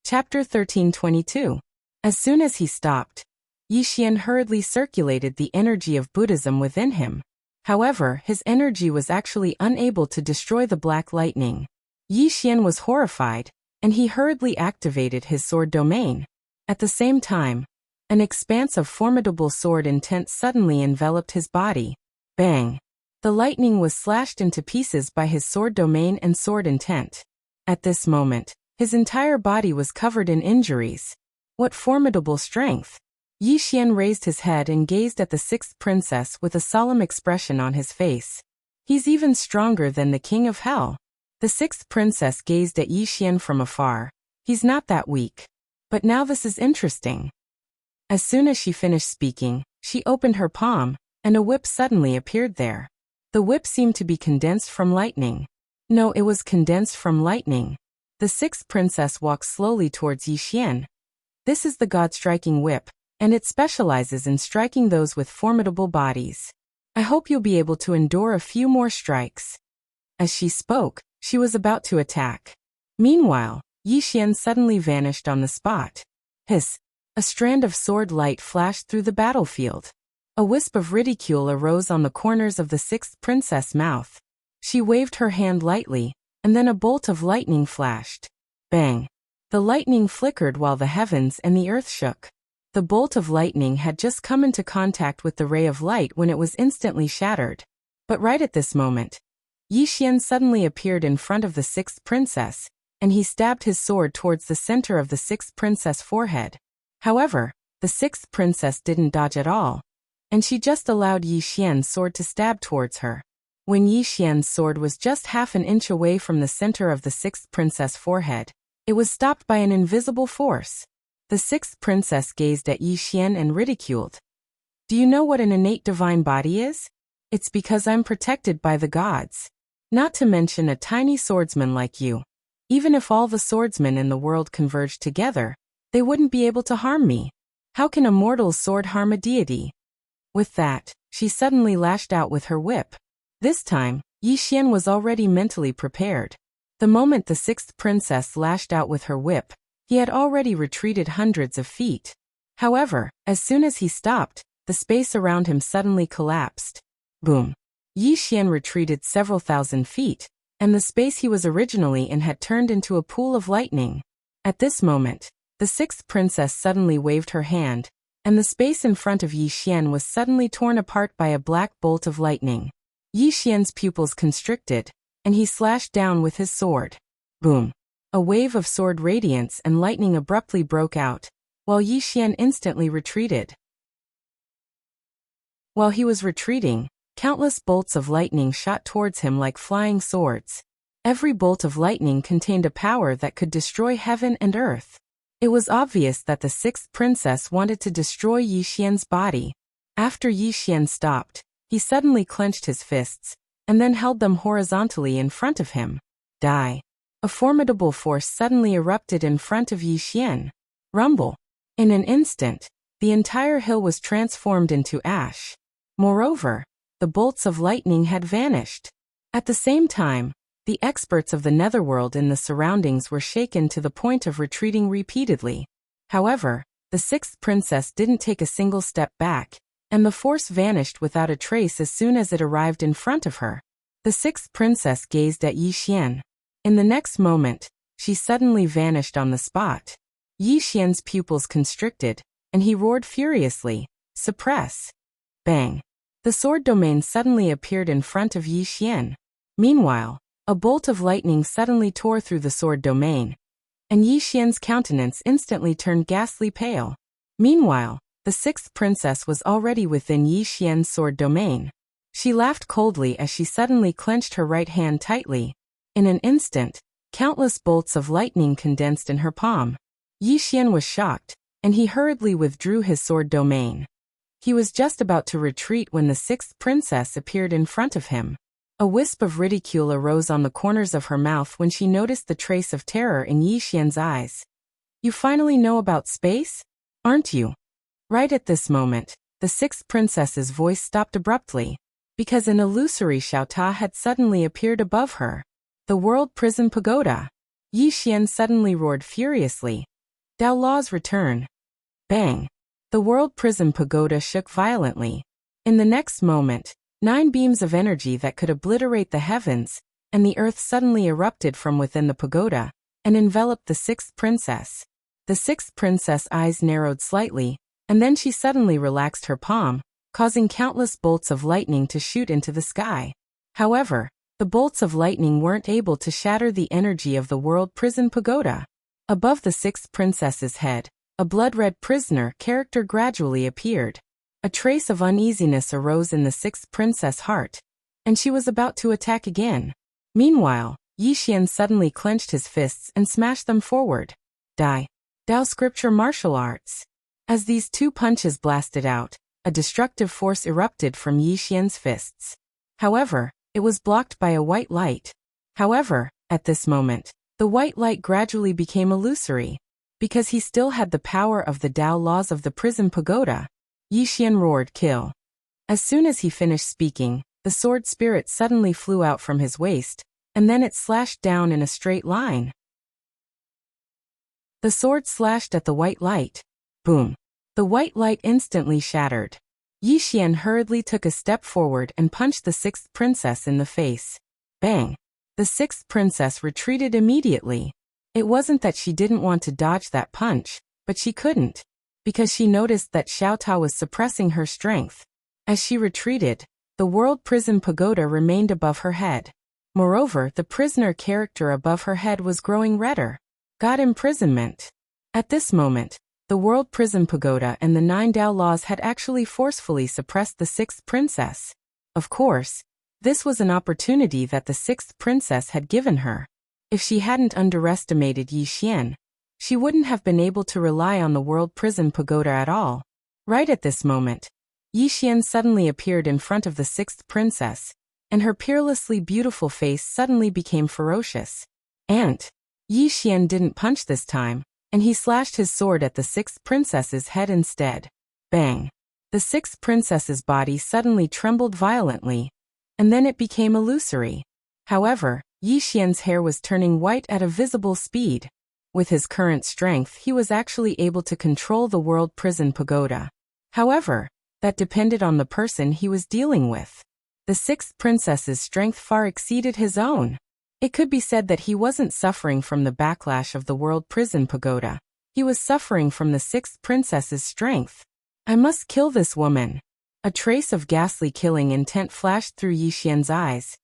Speaker 1: Chapter 1322. As soon as he stopped, Yi Xian hurriedly circulated the energy of Buddhism within him. However, his energy was actually unable to destroy the black lightning. Yi Xian was horrified, and he hurriedly activated his sword domain. At the same time, an expanse of formidable sword intent suddenly enveloped his body. Bang! The lightning was slashed into pieces by his sword domain and sword intent. At this moment, his entire body was covered in injuries. What formidable strength! Yi Xian raised his head and gazed at the sixth princess with a solemn expression on his face. He's even stronger than the king of hell. The sixth princess gazed at Yi Xian from afar. He's not that weak. But now this is interesting. As soon as she finished speaking, she opened her palm, and a whip suddenly appeared there. The whip seemed to be condensed from lightning. No, it was condensed from lightning. The sixth princess walked slowly towards Yi Xian. This is the God-striking whip, and it specializes in striking those with formidable bodies. I hope you'll be able to endure a few more strikes. As she spoke, she was about to attack. Meanwhile, Yi Xian suddenly vanished on the spot. Hiss! A strand of sword light flashed through the battlefield. A wisp of ridicule arose on the corners of the sixth princess' mouth. She waved her hand lightly, and then a bolt of lightning flashed. Bang! The lightning flickered while the heavens and the earth shook. The bolt of lightning had just come into contact with the ray of light when it was instantly shattered. But right at this moment, Yi Xian suddenly appeared in front of the sixth princess, and he stabbed his sword towards the center of the sixth princess' forehead. However, the sixth princess didn't dodge at all, and she just allowed Yi Xian's sword to stab towards her. When Yi Xian's sword was just half an inch away from the center of the sixth princess' forehead, it was stopped by an invisible force. The sixth princess gazed at Yi Xian and ridiculed. Do you know what an innate divine body is? It's because I'm protected by the gods. Not to mention a tiny swordsman like you. Even if all the swordsmen in the world converged together, they wouldn't be able to harm me. How can a mortal's sword harm a deity? With that, she suddenly lashed out with her whip. This time, Yi Xian was already mentally prepared. The moment the sixth princess lashed out with her whip, he had already retreated hundreds of feet. However, as soon as he stopped, the space around him suddenly collapsed. Boom! Yi Xian retreated several thousand feet, and the space he was originally in had turned into a pool of lightning. At this moment, the sixth princess suddenly waved her hand, and the space in front of Yi Xian was suddenly torn apart by a black bolt of lightning. Yi Xian's pupils constricted, and he slashed down with his sword. Boom! A wave of sword radiance and lightning abruptly broke out, while Yi Xian instantly retreated. While he was retreating, countless bolts of lightning shot towards him like flying swords. Every bolt of lightning contained a power that could destroy heaven and earth. It was obvious that the sixth princess wanted to destroy Yi Xian's body. After Yi Xian stopped, he suddenly clenched his fists, and then held them horizontally in front of him. Die! A formidable force suddenly erupted in front of Yi Xian. Rumble! In an instant, the entire hill was transformed into ash. Moreover, the bolts of lightning had vanished. At the same time, the experts of the netherworld in the surroundings were shaken to the point of retreating repeatedly. However, the sixth princess didn't take a single step back, and the force vanished without a trace as soon as it arrived in front of her. The sixth princess gazed at Yi Xian. In the next moment, she suddenly vanished on the spot. Yi Xian's pupils constricted, and he roared furiously, "Suppress!" Bang! The sword domain suddenly appeared in front of Yi Xian. Meanwhile, a bolt of lightning suddenly tore through the sword domain, and Yi Xian's countenance instantly turned ghastly pale. Meanwhile, the sixth princess was already within Yi Xian's sword domain. She laughed coldly as she suddenly clenched her right hand tightly. In an instant, countless bolts of lightning condensed in her palm. Yi Xian was shocked, and he hurriedly withdrew his sword domain. He was just about to retreat when the sixth princess appeared in front of him. A wisp of ridicule arose on the corners of her mouth when she noticed the trace of terror in Yi Xian's eyes. You finally know about space? Aren't you? Right at this moment, the sixth princess's voice stopped abruptly, because an illusory Xiaota had suddenly appeared above her. The World Prison Pagoda. Yi Xian suddenly roared furiously. Dao Law's return. Bang! The World Prison Pagoda shook violently. In the next moment, 9 beams of energy that could obliterate the heavens and the earth suddenly erupted from within the pagoda and enveloped the sixth princess. The sixth princess' eyes narrowed slightly, and then she suddenly relaxed her palm, causing countless bolts of lightning to shoot into the sky. However, the bolts of lightning weren't able to shatter the energy of the World Prison Pagoda. Above the sixth princess's head, a blood-red prisoner character gradually appeared. A trace of uneasiness arose in the sixth princess' heart, and she was about to attack again. Meanwhile, Yi Xian suddenly clenched his fists and smashed them forward. Die. Dao Scripture Martial Arts. As these 2 punches blasted out, a destructive force erupted from Yi Xian's fists. However, it was blocked by a white light. However, at this moment, the white light gradually became illusory. Because he still had the power of the Dao laws of the prison pagoda, Yi Xian roared, "Kill!" As soon as he finished speaking, the sword spirit suddenly flew out from his waist, and then it slashed down in a straight line. The sword slashed at the white light. Boom! The white light instantly shattered. Yi Xian hurriedly took a step forward and punched the sixth princess in the face. Bang! The sixth princess retreated immediately. It wasn't that she didn't want to dodge that punch, but she couldn't, because she noticed that Xiaota was suppressing her strength. As she retreated, the World Prison Pagoda remained above her head. Moreover, the prisoner character above her head was growing redder. God imprisonment. At this moment, the World Prison Pagoda and the 9 Dao laws had actually forcefully suppressed the sixth princess. Of course, this was an opportunity that the sixth princess had given her. If she hadn't underestimated Yi Xian, she wouldn't have been able to rely on the World Prison Pagoda at all. Right at this moment, Yi Xian suddenly appeared in front of the sixth princess, and her peerlessly beautiful face suddenly became ferocious. And Yi Xian didn't punch this time, and he slashed his sword at the sixth princess's head instead. Bang! The sixth princess's body suddenly trembled violently, and then it became illusory. However, Yi Xian's hair was turning white at a visible speed. With his current strength, he was actually able to control the World Prison Pagoda. However, that depended on the person he was dealing with. The sixth princess's strength far exceeded his own. It could be said that he wasn't suffering from the backlash of the World Prison Pagoda. He was suffering from the sixth princess's strength. I must kill this woman. A trace of ghastly killing intent flashed through Yi Xian's eyes.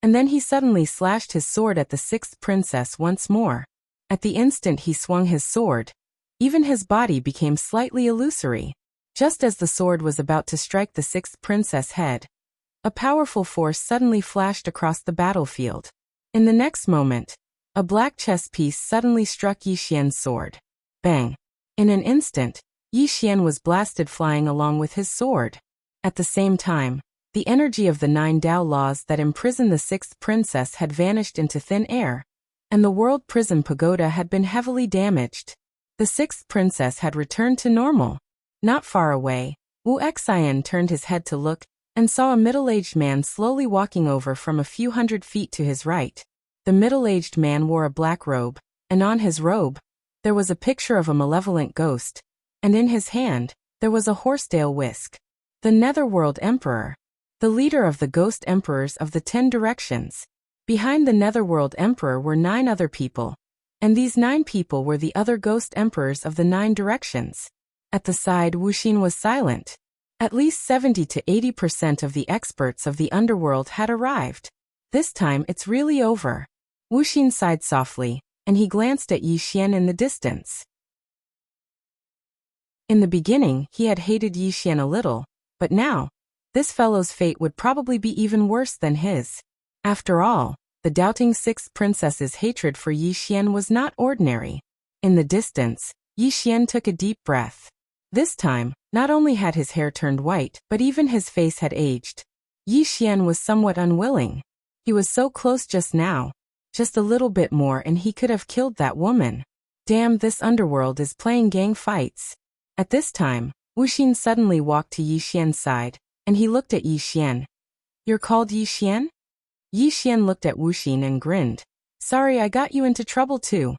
Speaker 1: And then he suddenly slashed his sword at the sixth princess once more. At the instant he swung his sword, even his body became slightly illusory. Just as the sword was about to strike the sixth princess' head, a powerful force suddenly flashed across the battlefield. In the next moment, a black chess piece suddenly struck Yi Xian's sword. Bang! In an instant, Yi Xian was blasted flying along with his sword. At the same time, the energy of the 9 Dao laws that imprison the sixth princess had vanished into thin air, and the World Prison Pagoda had been heavily damaged. The sixth princess had returned to normal. Not far away, Wuxia turned his head to look, and saw a middle-aged man slowly walking over from a few hundred feet to his right. The middle-aged man wore a black robe, and on his robe, there was a picture of a malevolent ghost, and in his hand, there was a horsetail whisk. The Netherworld Emperor. The leader of the Ghost Emperors of the 10 Directions. Behind the Netherworld Emperor were 9 other people, and these 9 people were the other Ghost Emperors of the 9 Directions. At the side, Wuxia was silent. At least 70 to 80% of the experts of the underworld had arrived. This time it's really over. Wuxia sighed softly, and he glanced at Yi Xian in the distance. In the beginning, he had hated Yi Xian a little, but now, this fellow's fate would probably be even worse than his. After all, the doubting sixth princess's hatred for Yi Xian was not ordinary. In the distance, Yi Xian took a deep breath. This time, not only had his hair turned white, but even his face had aged. Yi Xian was somewhat unwilling. He was so close just now. Just a little bit more and he could have killed that woman. Damn, this underworld is playing gang fights. At this time, Wuxia suddenly walked to Yi Xian's side, and he looked at Yi Xian. You're called Yi Xian? Yi Xian looked at Wuxia and grinned. Sorry, I got you into trouble too.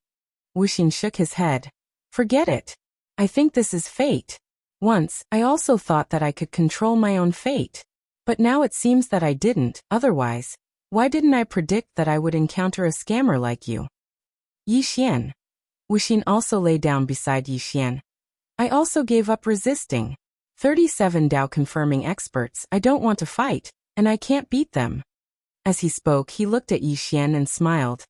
Speaker 1: Wuxia shook his head. Forget it. I think this is fate. Once, I also thought that I could control my own fate. But now it seems that I didn't. Otherwise, why didn't I predict that I would encounter a scammer like you? Yi Xian. Wuxia also lay down beside Yi Xian. I also gave up resisting. 37 Dao confirming experts. I don't want to fight, and I can't beat them. As he spoke, he looked at Yi Xian and smiled.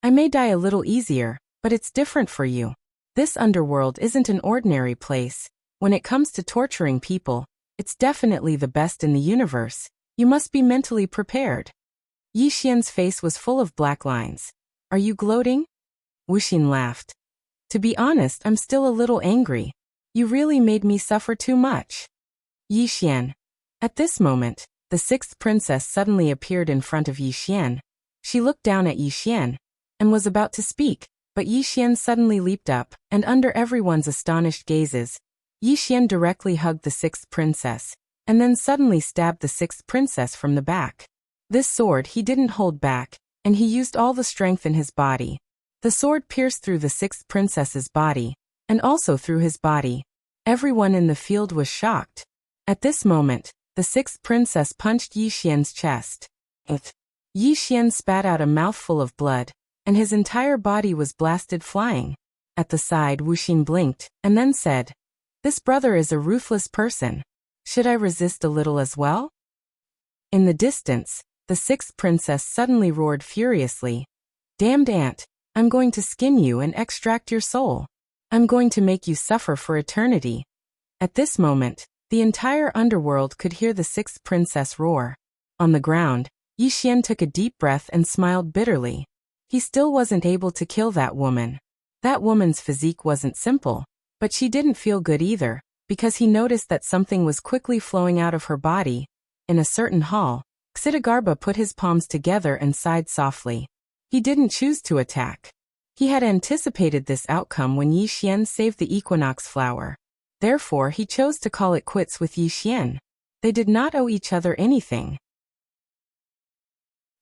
Speaker 1: I may die a little easier, but it's different for you. This underworld isn't an ordinary place. When it comes to torturing people, it's definitely the best in the universe. You must be mentally prepared. Yi Xian's face was full of black lines. Are you gloating? Wuxia laughed. To be honest, I'm still a little angry. You really made me suffer too much. Yi Xian. At this moment, the sixth princess suddenly appeared in front of Yi Xian. She looked down at Yi Xian and was about to speak, but Yi Xian suddenly leaped up, and under everyone's astonished gazes, Yi Xian directly hugged the sixth princess, and then suddenly stabbed the sixth princess from the back. This sword he didn't hold back, and he used all the strength in his body. The sword pierced through the sixth princess's body, and also through his body. Everyone in the field was shocked. At this moment, the sixth princess punched Yi Xian's chest. Yi Xian spat out a mouthful of blood, and his entire body was blasted flying. At the side, Wuxia blinked, and then said, This brother is a ruthless person. Should I resist a little as well? In the distance, the sixth princess suddenly roared furiously. Damned ant, I'm going to skin you and extract your soul. I'm going to make you suffer for eternity. At this moment, the entire underworld could hear the sixth princess roar. On the ground, Yi Xian took a deep breath and smiled bitterly. He still wasn't able to kill that woman. That woman's physique wasn't simple, but she didn't feel good either, because he noticed that something was quickly flowing out of her body. In a certain hall, Xidagarba put his palms together and sighed softly. He didn't choose to attack. He had anticipated this outcome when Yi Xian saved the equinox flower. Therefore, he chose to call it quits with Yi Xian. They did not owe each other anything.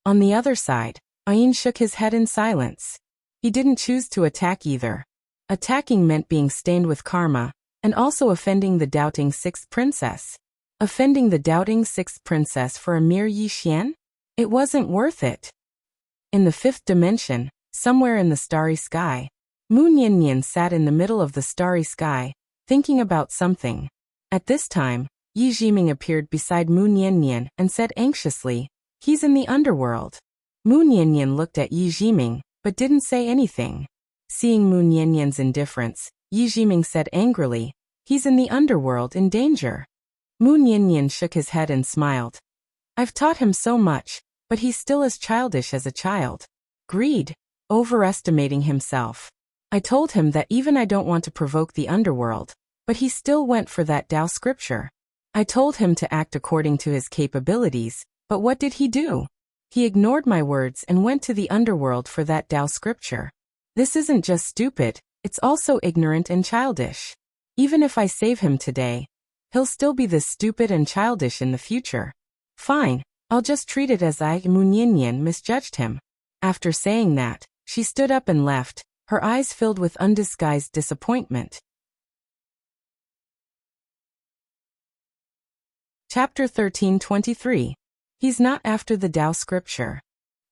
Speaker 1: On the other side, Ayin shook his head in silence. He didn't choose to attack either. Attacking meant being stained with karma, and also offending the doubting sixth princess. Offending the doubting sixth princess for a mere Yi Xian? It wasn't worth it. In the fifth dimension, somewhere in the starry sky, Mu Niannian sat in the middle of the starry sky, thinking about something. At this time, Yi Jiming appeared beside Mu Niannian and said anxiously, "He's in the underworld." Mu Niannian looked at Yi Jiming, but didn't say anything. Seeing Mu Niannian's indifference, Yi Jiming said angrily, "He's in the underworld in danger." Mu Niannian shook his head and smiled. "I've taught him so much, but he's still as childish as a child. Greed, overestimating himself. I told him that even I don't want to provoke the underworld, but he still went for that Tao scripture. I told him to act according to his capabilities, but what did he do? He ignored my words and went to the underworld for that Tao scripture. This isn't just stupid, it's also ignorant and childish. Even if I save him today, he'll still be this stupid and childish in the future. Fine, I'll just treat it as Mu Niannian misjudged him." After saying that, she stood up and left, her eyes filled with undisguised disappointment. Chapter 13:23. He's not after the Tao scripture.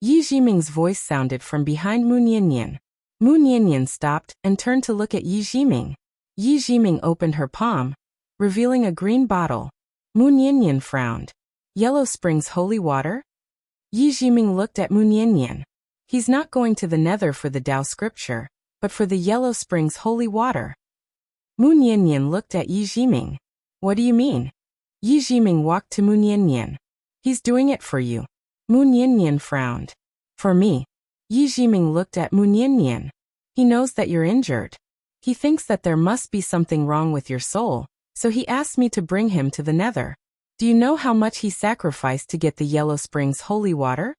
Speaker 1: Yi Jiming's voice sounded from behind Mu Niannian. Mu Niannian stopped and turned to look at Yi Jiming. Yi Jiming opened her palm, revealing a green bottle. Mu Niannian frowned. "Yellow Springs holy water?" Yi Jiming looked at Mu Niannian. "He's not going to the nether for the Tao scripture, but for the Yellow Springs holy water." Mu Niannian looked at Yi Jiming. "What do you mean?" Yi Jiming walked to Mu Niannian. "He's doing it for you." Mu Niannian frowned. "For me?" Yi Jiming looked at Mu Niannian. "He knows that you're injured. He thinks that there must be something wrong with your soul, so he asked me to bring him to the nether. Do you know how much he sacrificed to get the Yellow Springs holy water?"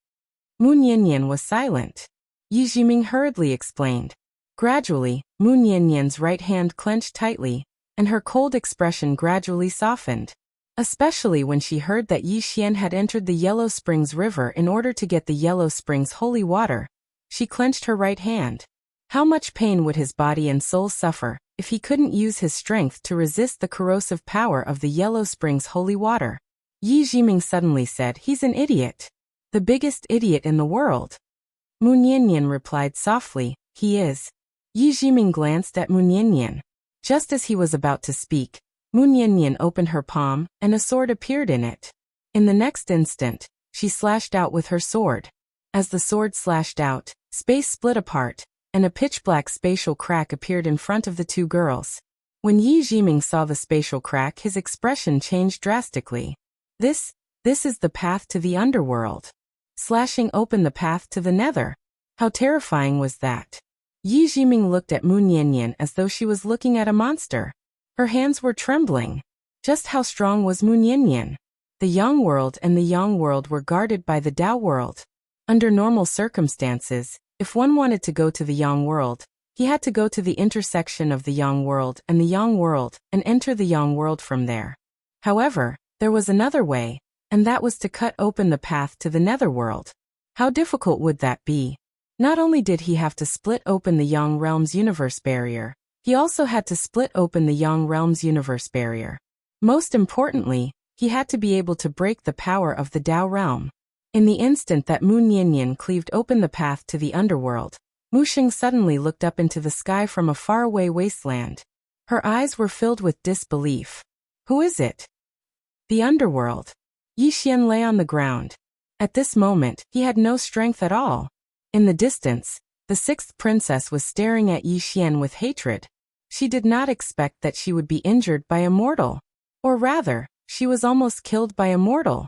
Speaker 1: Mu Niannian was silent. Yi Jiming hurriedly explained. Gradually, Mu Niannian's right hand clenched tightly, and her cold expression gradually softened. Especially when she heard that Yi Xian had entered the Yellow Springs River in order to get the Yellow Springs holy water, she clenched her right hand. How much pain would his body and soul suffer if he couldn't use his strength to resist the corrosive power of the Yellow Springs holy water? Yi Jiming suddenly said, "He's an idiot. The biggest idiot in the world." Mu Niannian replied softly, "He is." Yi Jiming glanced at Mu Niannian. Just as he was about to speak, Mu Niannian opened her palm, and a sword appeared in it. In the next instant, she slashed out with her sword. As the sword slashed out, space split apart, and a pitch-black spatial crack appeared in front of the two girls. When Yi Jiming saw the spatial crack, his expression changed drastically. This is the path to the underworld. Slashing open the path to the nether. How terrifying was that? Yi Jiming looked at Mu Niannian as though she was looking at a monster. Her hands were trembling. Just how strong was Mu Niannian? The Yang world and the Yang world were guarded by the Tao world. Under normal circumstances, if one wanted to go to the Yang world, he had to go to the intersection of the Yang world and the Yang world and enter the Yang world from there. However, there was another way, and that was to cut open the path to the netherworld. How difficult would that be? Not only did he have to split open the Yang realm's universe barrier, he also had to split open the Yang realm's universe barrier. Most importantly, he had to be able to break the power of the Tao realm. In the instant that Mu Niannian cleaved open the path to the underworld, Mu Xing suddenly looked up into the sky from a faraway wasteland. Her eyes were filled with disbelief. Who is it? The underworld. Yi Xian lay on the ground. At this moment, he had no strength at all. In the distance, the sixth princess was staring at Yi Xian with hatred. She did not expect that she would be injured by a mortal. Or rather, she was almost killed by a mortal.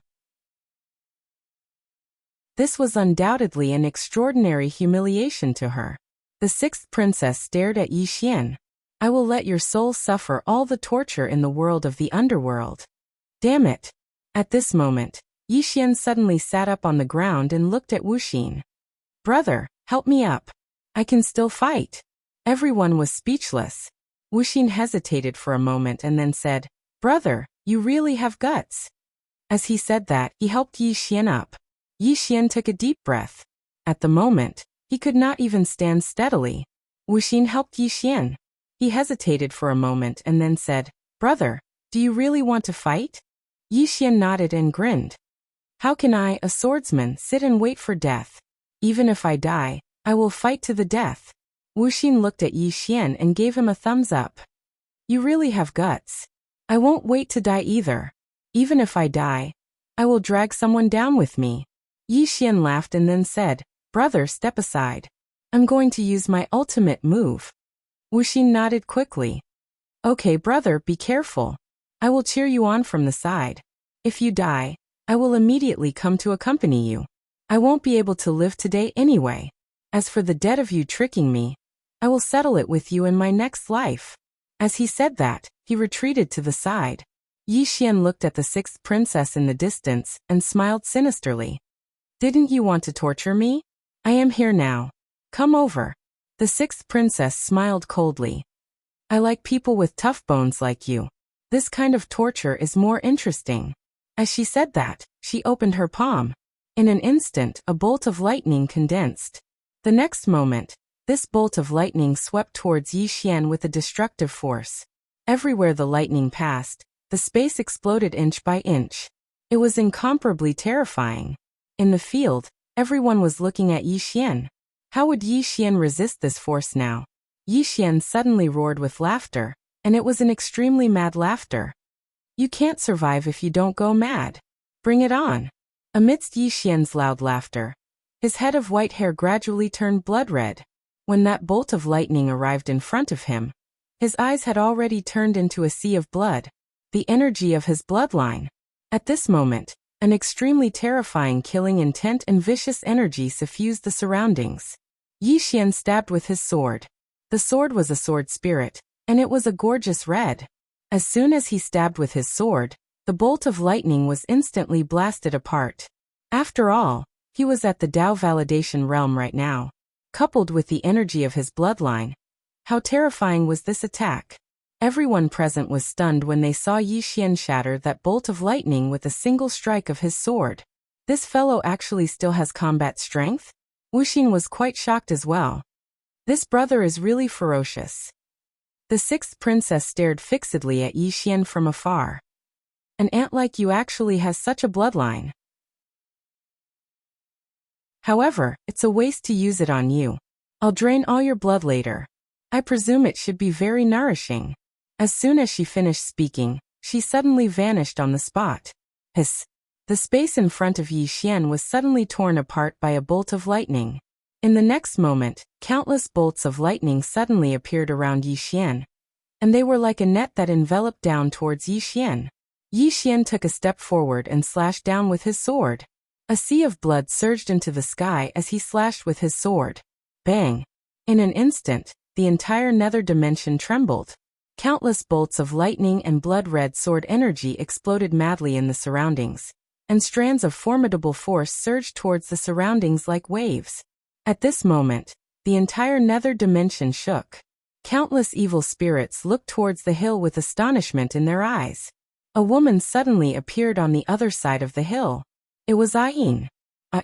Speaker 1: This was undoubtedly an extraordinary humiliation to her. The sixth princess stared at Yi Xian. I will let your soul suffer all the torture in the world of the underworld. Damn it. At this moment, Yi Xian suddenly sat up on the ground and looked at Wuxia. Brother, help me up. I can still fight. Everyone was speechless. Wuxia hesitated for a moment and then said, Brother, you really have guts. As he said that, he helped Yi Xian up. Yi Xian took a deep breath. At the moment, he could not even stand steadily. Wuxia helped Yi Xian. He hesitated for a moment and then said, Brother, do you really want to fight? Yi Xian nodded and grinned. How can I, a swordsman, sit and wait for death? Even if I die, I will fight to the death. Wuxia looked at Yi Xian and gave him a thumbs up. You really have guts. I won't wait to die either. Even if I die, I will drag someone down with me. Yi Xian laughed and then said, Brother, step aside. I'm going to use my ultimate move. Wuxia nodded quickly. Okay, brother, be careful. I will cheer you on from the side. If you die, I will immediately come to accompany you. I won't be able to live today anyway. As for the debt of you tricking me, I will settle it with you in my next life. As he said that, he retreated to the side. Yi Xian looked at the sixth princess in the distance and smiled sinisterly. Didn't you want to torture me? I am here now. Come over. The sixth princess smiled coldly. I like people with tough bones like you. This kind of torture is more interesting. As she said that, she opened her palm. In an instant, a bolt of lightning condensed. The next moment, this bolt of lightning swept towards Yi Xian with a destructive force. Everywhere the lightning passed, the space exploded inch by inch. It was incomparably terrifying. In the field, everyone was looking at Yi Xian. How would Yi Xian resist this force now? Yi Xian suddenly roared with laughter, and it was an extremely mad laughter. You can't survive if you don't go mad. Bring it on. Amidst Yi Xian's loud laughter, his head of white hair gradually turned blood red. When that bolt of lightning arrived in front of him, his eyes had already turned into a sea of blood, the energy of his bloodline. At this moment, an extremely terrifying killing intent and vicious energy suffused the surroundings. Yi Xian stabbed with his sword. The sword was a sword spirit, and it was a gorgeous red. As soon as he stabbed with his sword, the bolt of lightning was instantly blasted apart. After all, he was at the Dao validation realm right now. Coupled with the energy of his bloodline, how terrifying was this attack? Everyone present was stunned when they saw Yi Xian shatter that bolt of lightning with a single strike of his sword. This fellow actually still has combat strength? Wuxia was quite shocked as well. This brother is really ferocious. The sixth princess stared fixedly at Yi Xian from afar. An ant like you actually has such a bloodline. However, it's a waste to use it on you. I'll drain all your blood later. I presume it should be very nourishing. As soon as she finished speaking, she suddenly vanished on the spot. Hiss! The space in front of Yi Xian was suddenly torn apart by a bolt of lightning. In the next moment, countless bolts of lightning suddenly appeared around Yi Xian, and they were like a net that enveloped down towards Yi Xian. Yi Xian took a step forward and slashed down with his sword. A sea of blood surged into the sky as he slashed with his sword. Bang! In an instant, the entire nether dimension trembled. Countless bolts of lightning and blood-red sword energy exploded madly in the surroundings, and strands of formidable force surged towards the surroundings like waves. At this moment, the entire nether dimension shook. Countless evil spirits looked towards the hill with astonishment in their eyes. A woman suddenly appeared on the other side of the hill. It was Ain.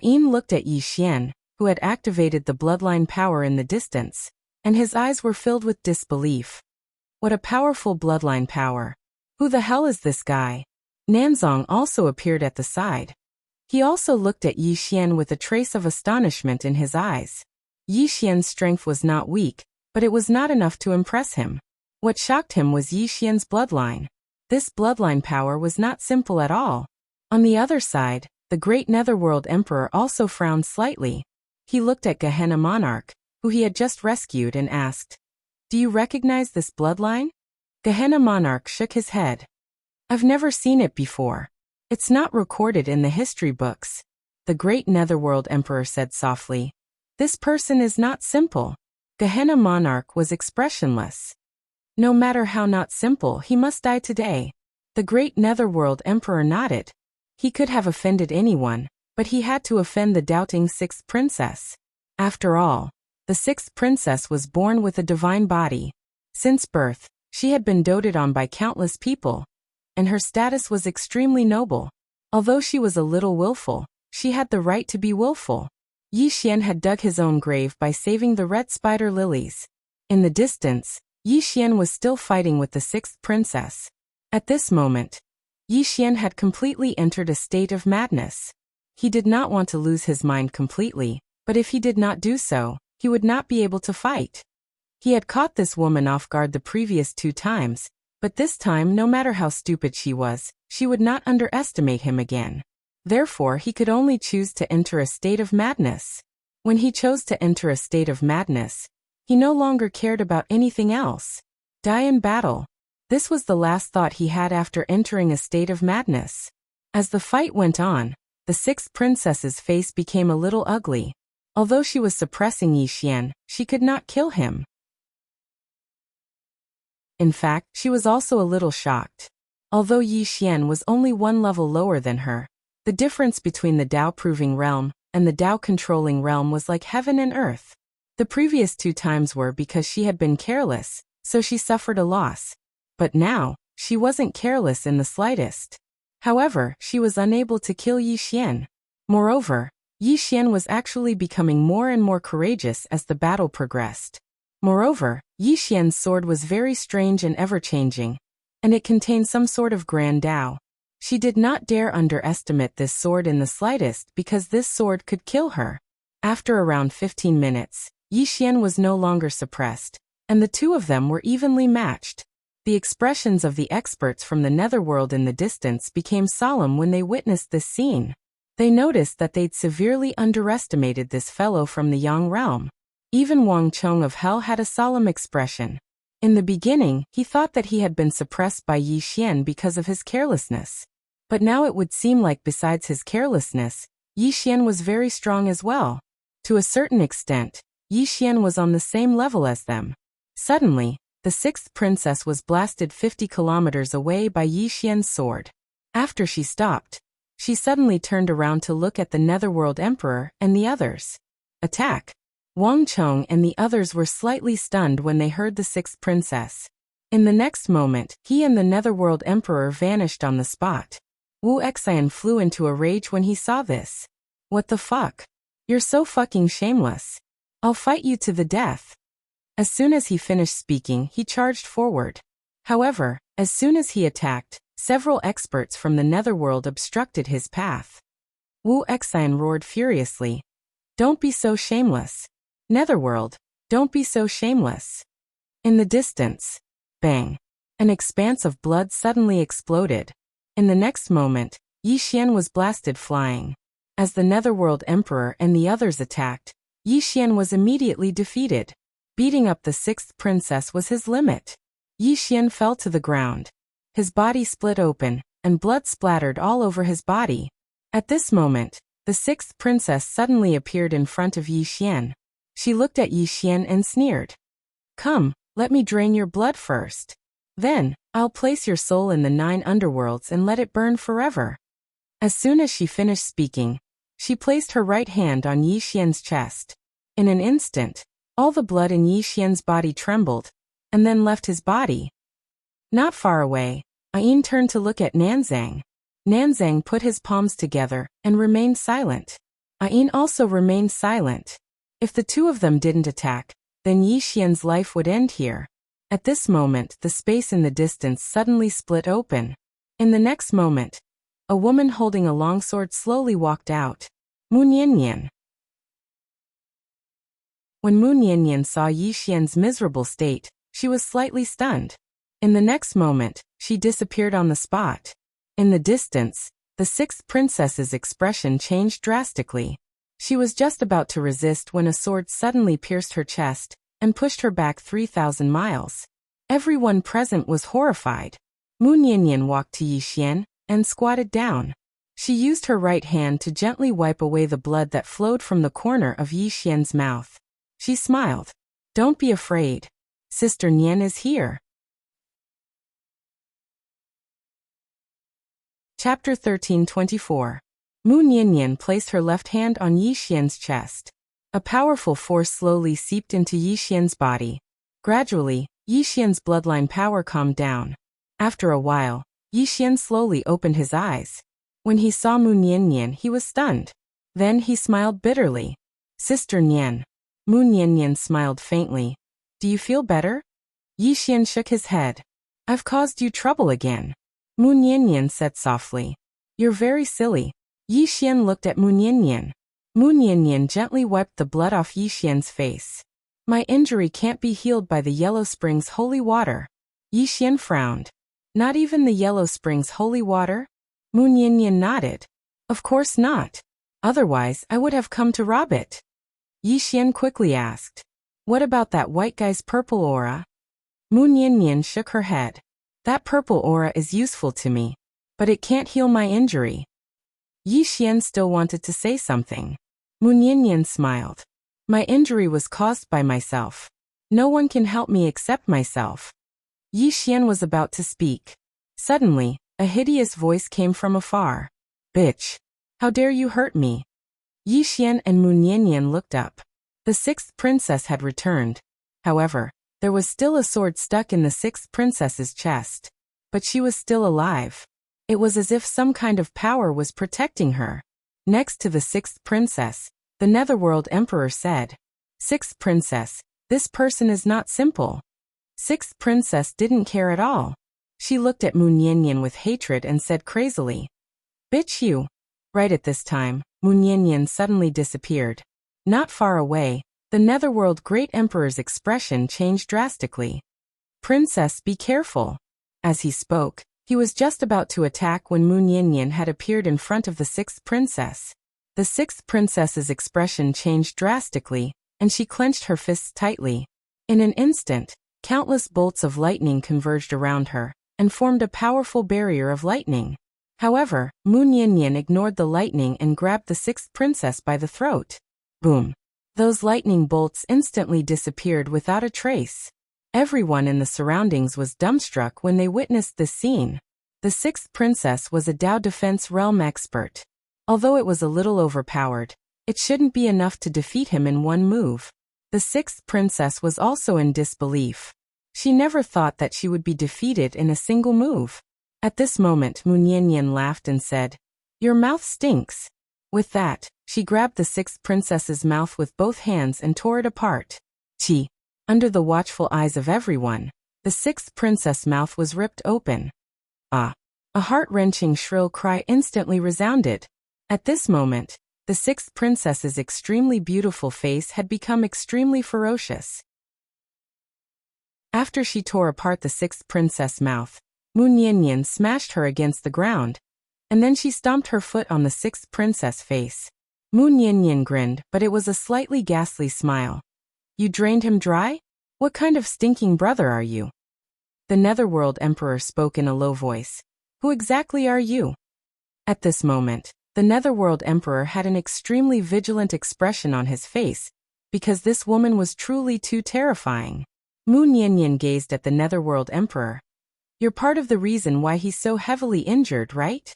Speaker 1: Ain looked at Yi Xian, who had activated the bloodline power in the distance, and his eyes were filled with disbelief. What a powerful bloodline power. Who the hell is this guy? Nanzong also appeared at the side. He also looked at Yi Xian with a trace of astonishment in his eyes. Yi Xian's strength was not weak, but it was not enough to impress him. What shocked him was Yi Xian's bloodline. This bloodline power was not simple at all. On the other side, the great Netherworld Emperor also frowned slightly. He looked at Gehenna Monarch, who he had just rescued, and asked, "Do you recognize this bloodline?" Gehenna Monarch shook his head. "I've never seen it before. It's not recorded in the history books." The great Netherworld Emperor said softly, "This person is not simple. Gehenna monarch was expressionless. No matter how not simple, he must die today. The great netherworld emperor nodded. He could have offended anyone, but he had to offend the doubting sixth princess. After all, the sixth princess was born with a divine body. Since birth, she had been doted on by countless people, and her status was extremely noble. Although she was a little willful, she had the right to be willful. Yi Xian had dug his own grave by saving the red spider lilies. In the distance, Yi Xian was still fighting with the sixth princess. At this moment, Yi Xian had completely entered a state of madness. He did not want to lose his mind completely, but if he did not do so, he would not be able to fight. He had caught this woman off guard the previous 2 times, but this time, no matter how stupid she was, she would not underestimate him again. Therefore, he could only choose to enter a state of madness. When he chose to enter a state of madness, he no longer cared about anything else. Die in battle. This was the last thought he had after entering a state of madness. As the fight went on, the sixth princess's face became a little ugly. Although she was suppressing Yi Xian, she could not kill him. In fact, she was also a little shocked. Although Yi Xian was only 1 level lower than her, the difference between the Tao-proving realm and the Tao-controlling realm was like heaven and earth. The previous 2 times were because she had been careless, so she suffered a loss. But now, she wasn't careless in the slightest. However, she was unable to kill Yi Xian. Moreover, Yi Xian was actually becoming more and more courageous as the battle progressed. Moreover, Yi Xian's sword was very strange and ever-changing, and it contained some sort of grand Tao. She did not dare underestimate this sword in the slightest because this sword could kill her. After around 15 minutes, Yi Xian was no longer suppressed, and the 2 of them were evenly matched. The expressions of the experts from the netherworld in the distance became solemn when they witnessed this scene. They noticed that they'd severely underestimated this fellow from the Yang realm. Even Wang Chong of Hell had a solemn expression. In the beginning, he thought that he had been suppressed by Yi Xian because of his carelessness. But now it would seem like besides his carelessness, Yi Xian was very strong as well. To a certain extent, Yi Xian was on the same level as them. Suddenly, the sixth princess was blasted 50 kilometers away by Yi Xian's sword. After she stopped, she suddenly turned around to look at the Netherworld Emperor and the others. Attack! Wang Chong and the others were slightly stunned when they heard the sixth princess. In the next moment, he and the Netherworld Emperor vanished on the spot. Wu Xian flew into a rage when he saw this. What the fuck? You're so fucking shameless. I'll fight you to the death. As soon as he finished speaking, he charged forward. However, as soon as he attacked, several experts from the Netherworld obstructed his path. Wu Xian roared furiously. Don't be so shameless. Netherworld, don't be so shameless. In the distance, bang, an expanse of blood suddenly exploded. In the next moment, Yi Xian was blasted flying. As the Netherworld Emperor and the others attacked, Yi Xian was immediately defeated. Beating up the sixth princess was his limit. Yi Xian fell to the ground. His body split open, and blood splattered all over his body. At this moment, the sixth princess suddenly appeared in front of Yi Xian. She looked at Yi Xian and sneered. Come, let me drain your blood first. Then, I'll place your soul in the 9 underworlds and let it burn forever. As soon as she finished speaking, she placed her right hand on Yi Xian's chest. In an instant, all the blood in Yi Xian's body trembled, and then left his body. Not far away, Ayin turned to look at Nanzang. Nanzang put his palms together and remained silent. Ayin also remained silent. If the 2 of them didn't attack, then Yi Xian's life would end here. At this moment, the space in the distance suddenly split open. In the next moment, a woman holding a longsword slowly walked out. Mu Niannian. When Mu Niannian saw Yi Xian's miserable state, she was slightly stunned. In the next moment, she disappeared on the spot. In the distance, the sixth princess's expression changed drastically. She was just about to resist when a sword suddenly pierced her chest and pushed her back 3,000 miles. Everyone present was horrified. Mu Niannian walked to Yi Xian and squatted down. She used her right hand to gently wipe away the blood that flowed from the corner of Yi Xian's mouth. She smiled. Don't be afraid. Sister Nian is here. Chapter 13:24. Mu Niannian placed her left hand on Yi Xian's chest. A powerful force slowly seeped into Yi Xian's body. Gradually, Yi Xian's bloodline power calmed down. After a while, Yi Xian slowly opened his eyes. When he saw Mu Niannian, he was stunned. Then he smiled bitterly. Sister Nian. Mu Niannian smiled faintly. Do you feel better? Yi Xian shook his head. I've caused you trouble again. Mu Niannian said softly. You're very silly. Yi Xian looked at Mu Niannian. Mu Niannian gently wiped the blood off Yi Xian's face. My injury can't be healed by the Yellow Springs holy water. Yi Xian frowned. Not even the Yellow Springs holy water? Mu Niannian nodded. Of course not. Otherwise, I would have come to rob it. Yi Xian quickly asked. What about that white guy's purple aura? Mu Niannian shook her head. That purple aura is useful to me, but it can't heal my injury. Yi Xian still wanted to say something. Mu Niannian smiled. My injury was caused by myself. No one can help me except myself. Yi Xian was about to speak. Suddenly, a hideous voice came from afar. Bitch! How dare you hurt me? Yi Xian and Mu Niannian looked up. The sixth princess had returned. However, there was still a sword stuck in the sixth princess's chest. But she was still alive. It was as if some kind of power was protecting her. Next to the sixth princess, the Netherworld Emperor said, Sixth princess, this person is not simple. Sixth princess didn't care at all. She looked at Mu Niannian with hatred and said crazily, Bitch you. Right at this time, Mu Niannian suddenly disappeared. Not far away, the Netherworld Great Emperor's expression changed drastically. Princess, be careful. As he spoke, he was just about to attack when Mu Niannian had appeared in front of the sixth princess. The sixth princess's expression changed drastically, and she clenched her fists tightly. In an instant, countless bolts of lightning converged around her, and formed a powerful barrier of lightning. However, Mu Niannian ignored the lightning and grabbed the sixth princess by the throat. Boom! Those lightning bolts instantly disappeared without a trace. Everyone in the surroundings was dumbstruck when they witnessed this scene. The sixth princess was a Dao Defense Realm expert. Although it was a little overpowered, it shouldn't be enough to defeat him in one move. The sixth princess was also in disbelief. She never thought that she would be defeated in a single move. At this moment, Mu Niannian laughed and said, Your mouth stinks. With that, she grabbed the sixth princess's mouth with both hands and tore it apart. Chi! Under the watchful eyes of everyone, the sixth princess' mouth was ripped open. Ah! A heart-wrenching shrill cry instantly resounded. At this moment, the sixth princess's extremely beautiful face had become extremely ferocious. After she tore apart the sixth princess' mouth, Mu Niannian smashed her against the ground, and then she stomped her foot on the sixth princess' face. Mu Niannian grinned, but it was a slightly ghastly smile. You drained him dry? What kind of stinking brother are you? The Netherworld Emperor spoke in a low voice. Who exactly are you? At this moment, the Netherworld Emperor had an extremely vigilant expression on his face, because this woman was truly too terrifying. Mu Niannian gazed at the Netherworld Emperor. You're part of the reason why he's so heavily injured, right?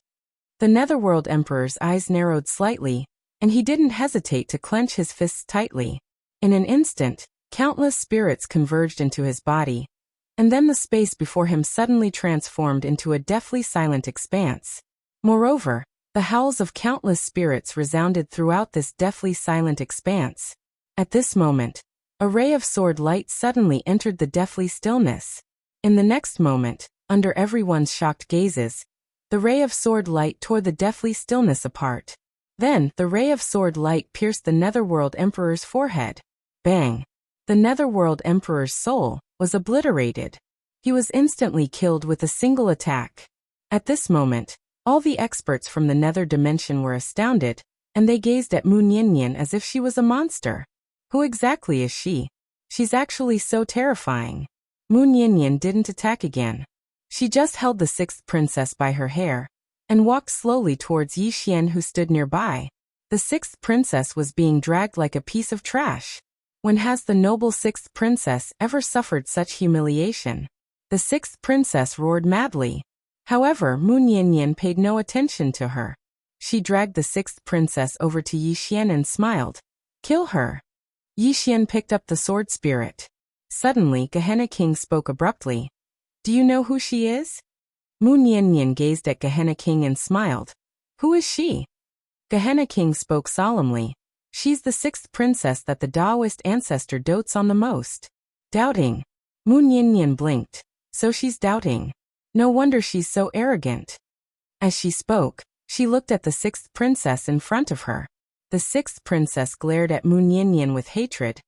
Speaker 1: The Netherworld Emperor's eyes narrowed slightly, and he didn't hesitate to clench his fists tightly. In an instant, countless spirits converged into his body, and then the space before him suddenly transformed into a deathly silent expanse. Moreover, the howls of countless spirits resounded throughout this deathly silent expanse. At this moment, a ray of sword light suddenly entered the deathly stillness. In the next moment, under everyone's shocked gazes, the ray of sword light tore the deathly stillness apart. Then, the ray of sword light pierced the Netherworld Emperor's forehead. Bang! The Netherworld Emperor's soul was obliterated. He was instantly killed with a single attack. At this moment, all the experts from the Nether Dimension were astounded, and they gazed at Mu Niannian as if she was a monster. Who exactly is she? She's actually so terrifying. Mu Niannian didn't attack again. She just held the sixth princess by her hair, and walked slowly towards Yi Xian who stood nearby. The sixth princess was being dragged like a piece of trash. When has the noble sixth princess ever suffered such humiliation? The sixth princess roared madly. However, Mu Niannian paid no attention to her. She dragged the sixth princess over to Yi Xian and smiled. Kill her. Yi Xian picked up the sword spirit. Suddenly, Gehenna King spoke abruptly. Do you know who she is? Mu Niannian gazed at Gehenna King and smiled. Who is she? Gehenna King spoke solemnly. She's the sixth princess that the Taoist ancestor dotes on the most. Doubting. Mu Niannian blinked. So she's doubting. No wonder she's so arrogant. As she spoke, she looked at the sixth princess in front of her. The sixth princess glared at Mu Niannian with hatred.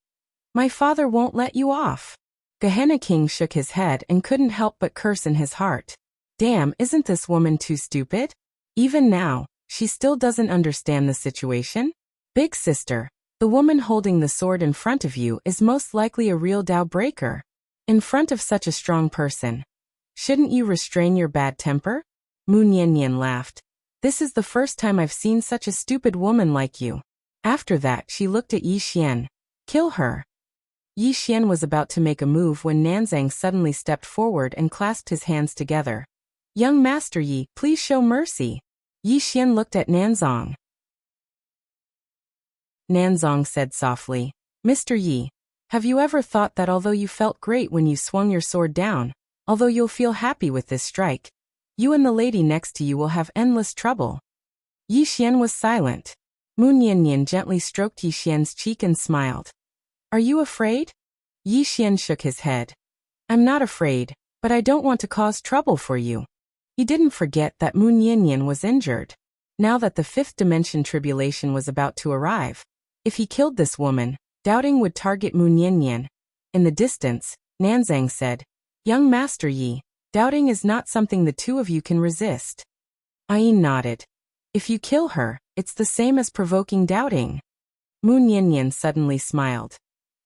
Speaker 1: My father won't let you off. Gehenna King shook his head and couldn't help but curse in his heart. Damn, isn't this woman too stupid? Even now, she still doesn't understand the situation? Big sister, the woman holding the sword in front of you is most likely a real Dao breaker. In front of such a strong person. Shouldn't you restrain your bad temper? Mu Niannian laughed. This is the first time I've seen such a stupid woman like you. After that, she looked at Yi Xian. Kill her. Yi Xian was about to make a move when Nanzang suddenly stepped forward and clasped his hands together. Young Master Yi, please show mercy. Yi Xian looked at Nanzang. Nanzang said softly, Mr. Yi, have you ever thought that although you felt great when you swung your sword down, although you'll feel happy with this strike, you and the lady next to you will have endless trouble? Yi Xian was silent. Mu Niannian gently stroked Yi Xian's cheek and smiled. Are you afraid? Yi Xian shook his head. I'm not afraid, but I don't want to cause trouble for you. He didn't forget that Mu Niannian was injured. Now that the fifth dimension tribulation was about to arrive, if he killed this woman, doubting would target Mu Niannian. In the distance, Nanzang said, Young Master Yi, doubting is not something the two of you can resist. Ayin nodded. If you kill her, it's the same as provoking doubting. Mu Niannian suddenly smiled.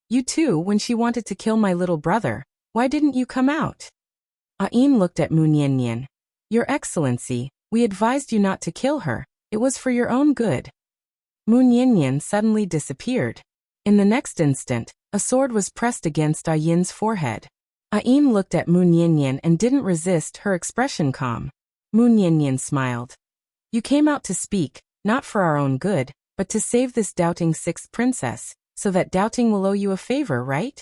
Speaker 1: You too, when she wanted to kill my little brother, why didn't you come out? Ayin looked at Mu Niannian. Your Excellency, we advised you not to kill her, it was for your own good. Mu Niannian suddenly disappeared. In the next instant, a sword was pressed against Ayin's forehead. Ayin looked at Mu Niannian and didn't resist her expression calm. Mu Niannian smiled. You came out to speak, not for our own good, but to save this doubting sixth princess, so that doubting will owe you a favor, right?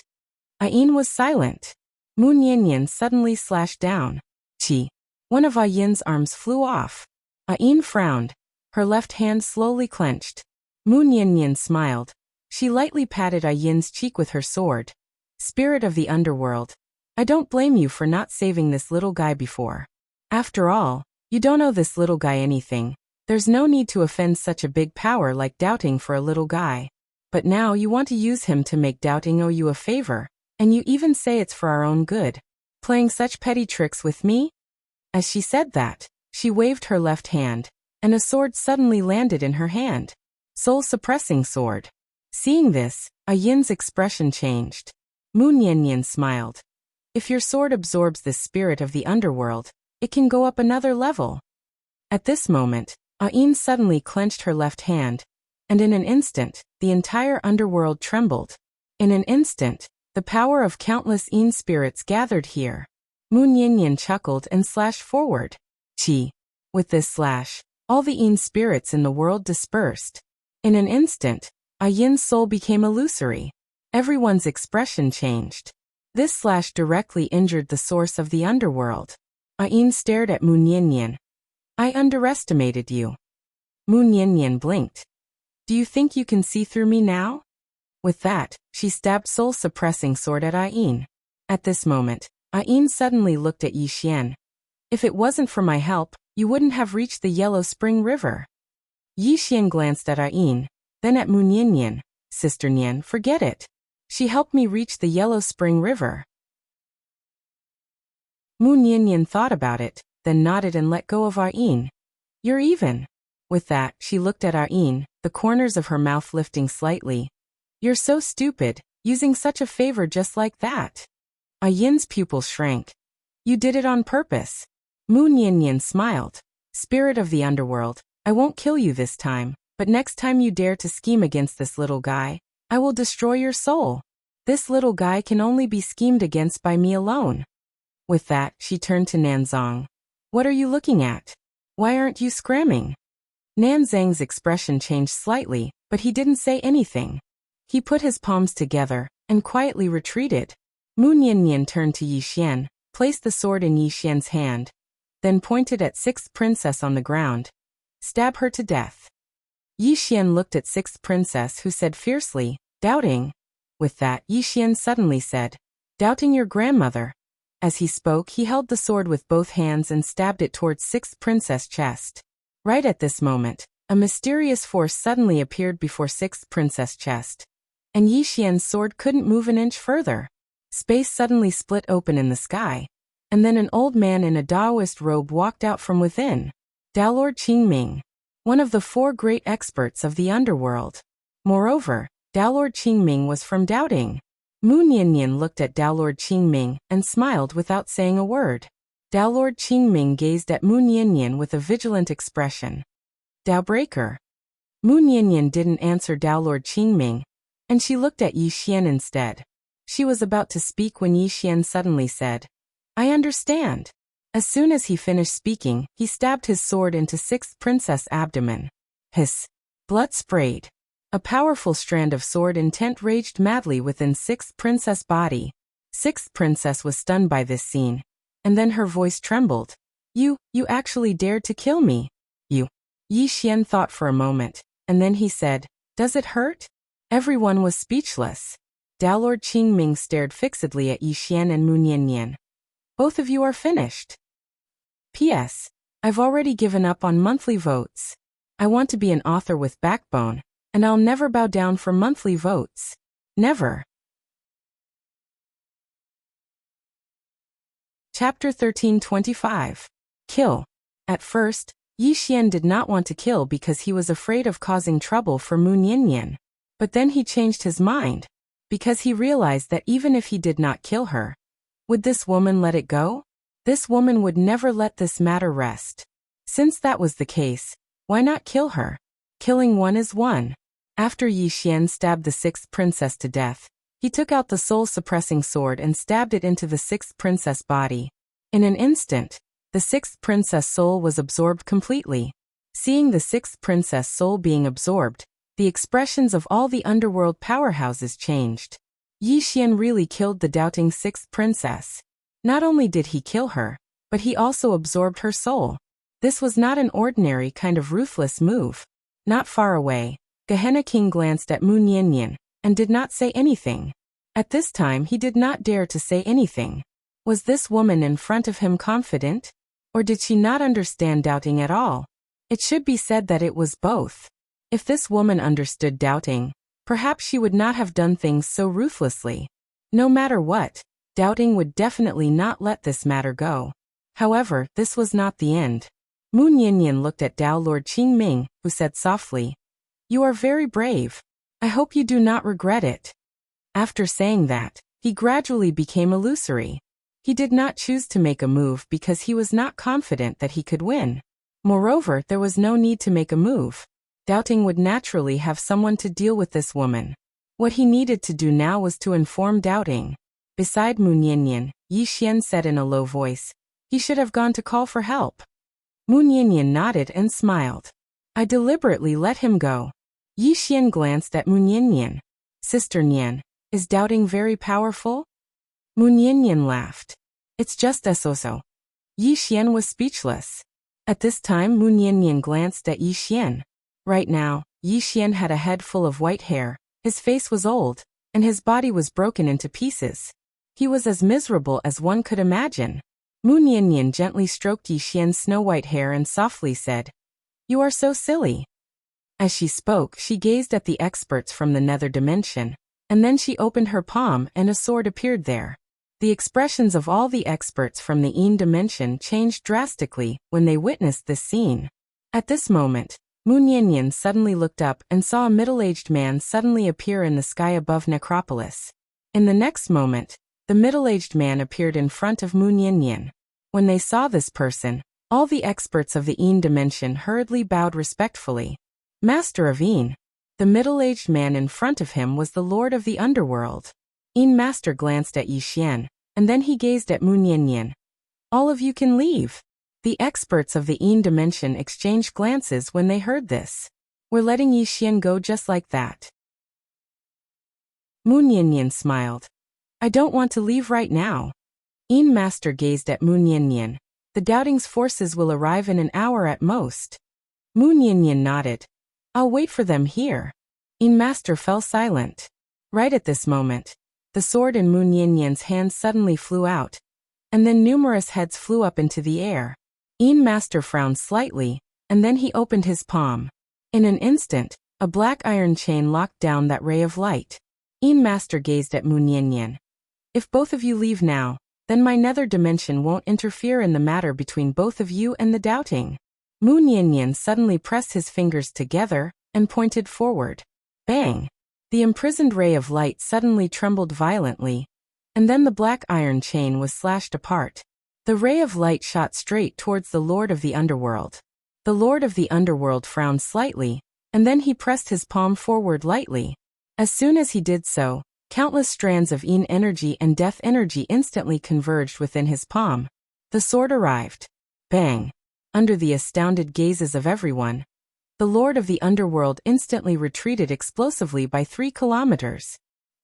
Speaker 1: Ayin was silent. Mu Niannian suddenly slashed down. Chi. One of Ayin's arms flew off. Ayin frowned. Her left hand slowly clenched. Mu Niannian smiled. She lightly patted Ayin's cheek with her sword. Spirit of the underworld, I don't blame you for not saving this little guy before. After all, you don't owe this little guy anything. There's no need to offend such a big power like doubting for a little guy. But now you want to use him to make doubting owe you a favor, and you even say it's for our own good. Playing such petty tricks with me? As she said that, she waved her left hand, and a sword suddenly landed in her hand. Soul-suppressing sword. Seeing this, Ayin's expression changed. Mu Niannian smiled. If your sword absorbs the spirit of the underworld, it can go up another level. At this moment, Ayin suddenly clenched her left hand, and in an instant, the entire underworld trembled. In an instant, the power of countless Yin spirits gathered here. Mu Niannian chuckled and slashed forward. Chi. With this slash, all the Yin spirits in the world dispersed. In an instant, Ayin's soul became illusory. Everyone's expression changed. This slash directly injured the source of the underworld. Ayin stared at Mu Niannian. I underestimated you. Mu Niannian blinked. Do you think you can see through me now? With that, she stabbed soul-suppressing sword at Ayin. At this moment, Ayin suddenly looked at Yi Xian. If it wasn't for my help, you wouldn't have reached the Yellow Spring River. Yi Xian glanced at Ayin, then at Mu Niannian. Sister Nian, forget it. She helped me reach the Yellow Spring River. Mu Niannian thought about it, then nodded and let go of Ayin. You're even. With that, she looked at Ayin, the corners of her mouth lifting slightly. You're so stupid, using such a favor just like that. Ayin's pupils shrank. You did it on purpose. Mu Niannian smiled. Spirit of the underworld, I won't kill you this time, but next time you dare to scheme against this little guy, I will destroy your soul. This little guy can only be schemed against by me alone. With that, she turned to Nanzang. What are you looking at? Why aren't you scramming? Nanzang's expression changed slightly, but he didn't say anything. He put his palms together and quietly retreated. Mu Niannian turned to Yi Xian, placed the sword in Yi Xian's hand, then pointed at Sixth Princess on the ground. Stab her to death. Yi Xian looked at Sixth Princess, who said fiercely, doubting. With that, Yi Xian suddenly said, doubting your grandmother. As he spoke, he held the sword with both hands and stabbed it towards Sixth Princess' chest. Right at this moment, a mysterious force suddenly appeared before Sixth Princess' chest, and Yi Xian's sword couldn't move an inch further. Space suddenly split open in the sky, and then an old man in a Taoist robe walked out from within. Daolord Qingming, one of the 4 great experts of the underworld. Moreover, Daolord Qingming was from Doubting. Mu Niannian looked at Daolord Qingming and smiled without saying a word. Daolord Qingming gazed at Mu Niannian with a vigilant expression. Daobreaker. Mu Niannian didn't answer Daolord Qingming, and she looked at Yi Xian instead. She was about to speak when Yi Xian suddenly said, I understand. As soon as he finished speaking, he stabbed his sword into Sixth Princess' abdomen. Hiss. Blood sprayed. A powerful strand of sword intent raged madly within Sixth Princess' body. Sixth Princess was stunned by this scene, and then her voice trembled. You actually dared to kill me. You. Yi Xian thought for a moment, and then he said, does it hurt? Everyone was speechless. Daolord Qingming stared fixedly at Yi Xian and Mu Niannian. Both of you are finished. P.S. I've already given up on monthly votes. I want to be an author with backbone, and I'll never bow down for monthly votes. Never. Chapter 1325. Kill. At first, Yi Xian did not want to kill because he was afraid of causing trouble for Mu Niannian. But then he changed his mind, because he realized that even if he did not kill her, would this woman let it go? This woman would never let this matter rest. Since that was the case, why not kill her? Killing one is one. After Yi Xian stabbed the Sixth Princess to death, he took out the soul-suppressing sword and stabbed it into the Sixth Princess' body. In an instant, the Sixth Princess' soul was absorbed completely. Seeing the Sixth Princess' soul being absorbed, the expressions of all the underworld powerhouses changed. Yi Xian really killed the doubting Sixth Princess. Not only did he kill her, but he also absorbed her soul. This was not an ordinary kind of ruthless move. Not far away, Gehenna King glanced at Mu Niannian and did not say anything. At this time he did not dare to say anything. Was this woman in front of him confident? Or did she not understand doubting at all? It should be said that it was both. If this woman understood doubting, perhaps she would not have done things so ruthlessly. No matter what, doubting would definitely not let this matter go. However, this was not the end. Mu Niannian looked at Daolord Qingming, who said softly, You are very brave. I hope you do not regret it. After saying that, he gradually became illusory. He did not choose to make a move because he was not confident that he could win. Moreover, there was no need to make a move. Doubting would naturally have someone to deal with this woman. What he needed to do now was to inform Doubting. Beside Mu Niannian, Yi Xian said in a low voice, He should have gone to call for help. Mu Niannian nodded and smiled. I deliberately let him go. Yi Xian glanced at Mu Niannian. Sister Nian, is Doubting very powerful? Mu Niannian laughed. It's just so. Yi Xian was speechless. At this time Mu Niannian glanced at Yi Xian. Right now, Yi Xian had a head full of white hair, his face was old, and his body was broken into pieces. He was as miserable as one could imagine. Mu Niannian gently stroked Yi Xian's snow-white hair and softly said, You are so silly. As she spoke, she gazed at the experts from the nether dimension, and then she opened her palm and a sword appeared there. The expressions of all the experts from the Yin dimension changed drastically when they witnessed this scene. At this moment, Mu Niannian suddenly looked up and saw a middle-aged man suddenly appear in the sky above Necropolis. In the next moment, the middle-aged man appeared in front of Mu Niannian. When they saw this person, all the experts of the Yin dimension hurriedly bowed respectfully. Master of Yin. The middle-aged man in front of him was the Lord of the Underworld. Master glanced at Yi Xian, and then he gazed at Mu Niannian. All of you can leave. The experts of the dimension exchanged glances when they heard this. We're letting Yi Xian go just like that. Mu Niannian smiled. I don't want to leave right now. Master gazed at Mu Niannian. The doubting's forces will arrive in an hour at most. Mu Niannian nodded. I'll wait for them here. Master fell silent. Right at this moment, the sword in Mu Niannian's hand suddenly flew out, and then numerous heads flew up into the air. Master frowned slightly, and then he opened his palm. In an instant, a black iron chain locked down that ray of light. Master gazed at Mu Niannian. If both of you leave now, then my nether dimension won't interfere in the matter between both of you and the doubting. Mu Niannian suddenly pressed his fingers together and pointed forward. Bang! The imprisoned ray of light suddenly trembled violently, and then the black iron chain was slashed apart. The ray of light shot straight towards the Lord of the Underworld. The Lord of the Underworld frowned slightly, and then he pressed his palm forward lightly. As soon as he did so, countless strands of Yin energy and death energy instantly converged within his palm. The sword arrived. Bang! Under the astounded gazes of everyone, the Lord of the Underworld instantly retreated explosively by 3 kilometers.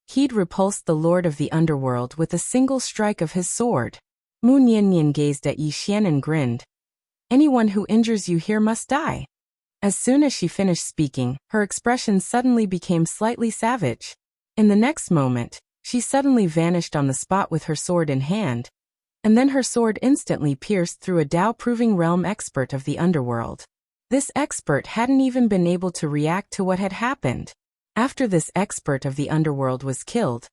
Speaker 1: He'd repulsed the Lord of the Underworld with a single strike of his sword. Mu Niannian gazed at Yi Xian and grinned. Anyone who injures you here must die. As soon as she finished speaking, her expression suddenly became slightly savage. In the next moment, she suddenly vanished on the spot with her sword in hand, and then her sword instantly pierced through a Dao-proving realm expert of the Underworld. This expert hadn't even been able to react to what had happened. After this expert of the Underworld was killed,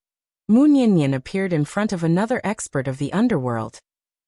Speaker 1: Mu Niannian appeared in front of another expert of the Underworld,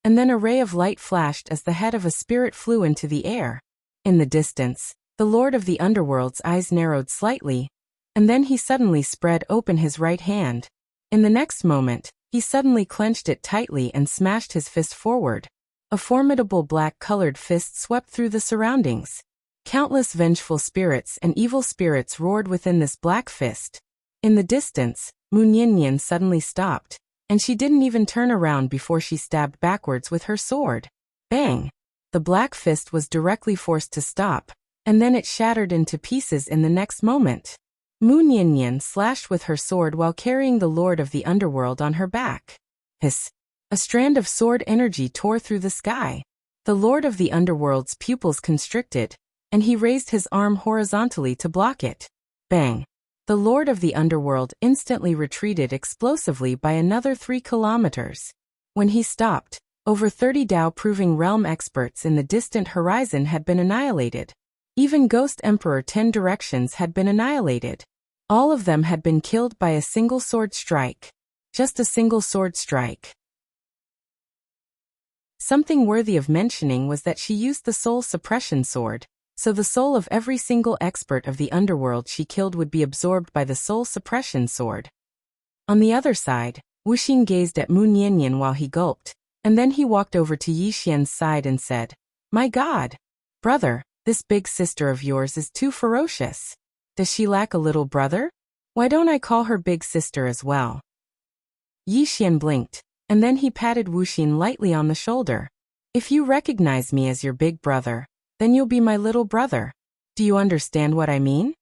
Speaker 1: and then a ray of light flashed as the head of a spirit flew into the air. In the distance, the Lord of the Underworld's eyes narrowed slightly, and then he suddenly spread open his right hand. In the next moment, he suddenly clenched it tightly and smashed his fist forward. A formidable black-colored fist swept through the surroundings. Countless vengeful spirits and evil spirits roared within this black fist. In the distance, Mu Niannian suddenly stopped, and she didn't even turn around before she stabbed backwards with her sword. Bang! The black fist was directly forced to stop, and then it shattered into pieces in the next moment. Mu Niannian slashed with her sword while carrying the Lord of the Underworld on her back. Hiss! A strand of sword energy tore through the sky. The Lord of the Underworld's pupils constricted, and he raised his arm horizontally to block it. Bang! The Lord of the Underworld instantly retreated explosively by another 3 kilometers. When he stopped, over 30 Dao-proving realm experts in the distant horizon had been annihilated. Even Ghost Emperor 10 Directions had been annihilated. All of them had been killed by a single sword strike. Just a single sword strike. Something worthy of mentioning was that she used the soul suppression sword, so the soul of every single expert of the Underworld she killed would be absorbed by the soul suppression sword. On the other side, Wuxia gazed at Mu Niannian while he gulped, and then he walked over to Yi Xian's side and said, "My God! Brother, this big sister of yours is too ferocious. Does she lack a little brother? Why don't I call her big sister as well?" Yi Xian blinked, and then he patted Wuxia lightly on the shoulder. "If you recognize me as your big brother, then you'll be my little brother. Do you understand what I mean?"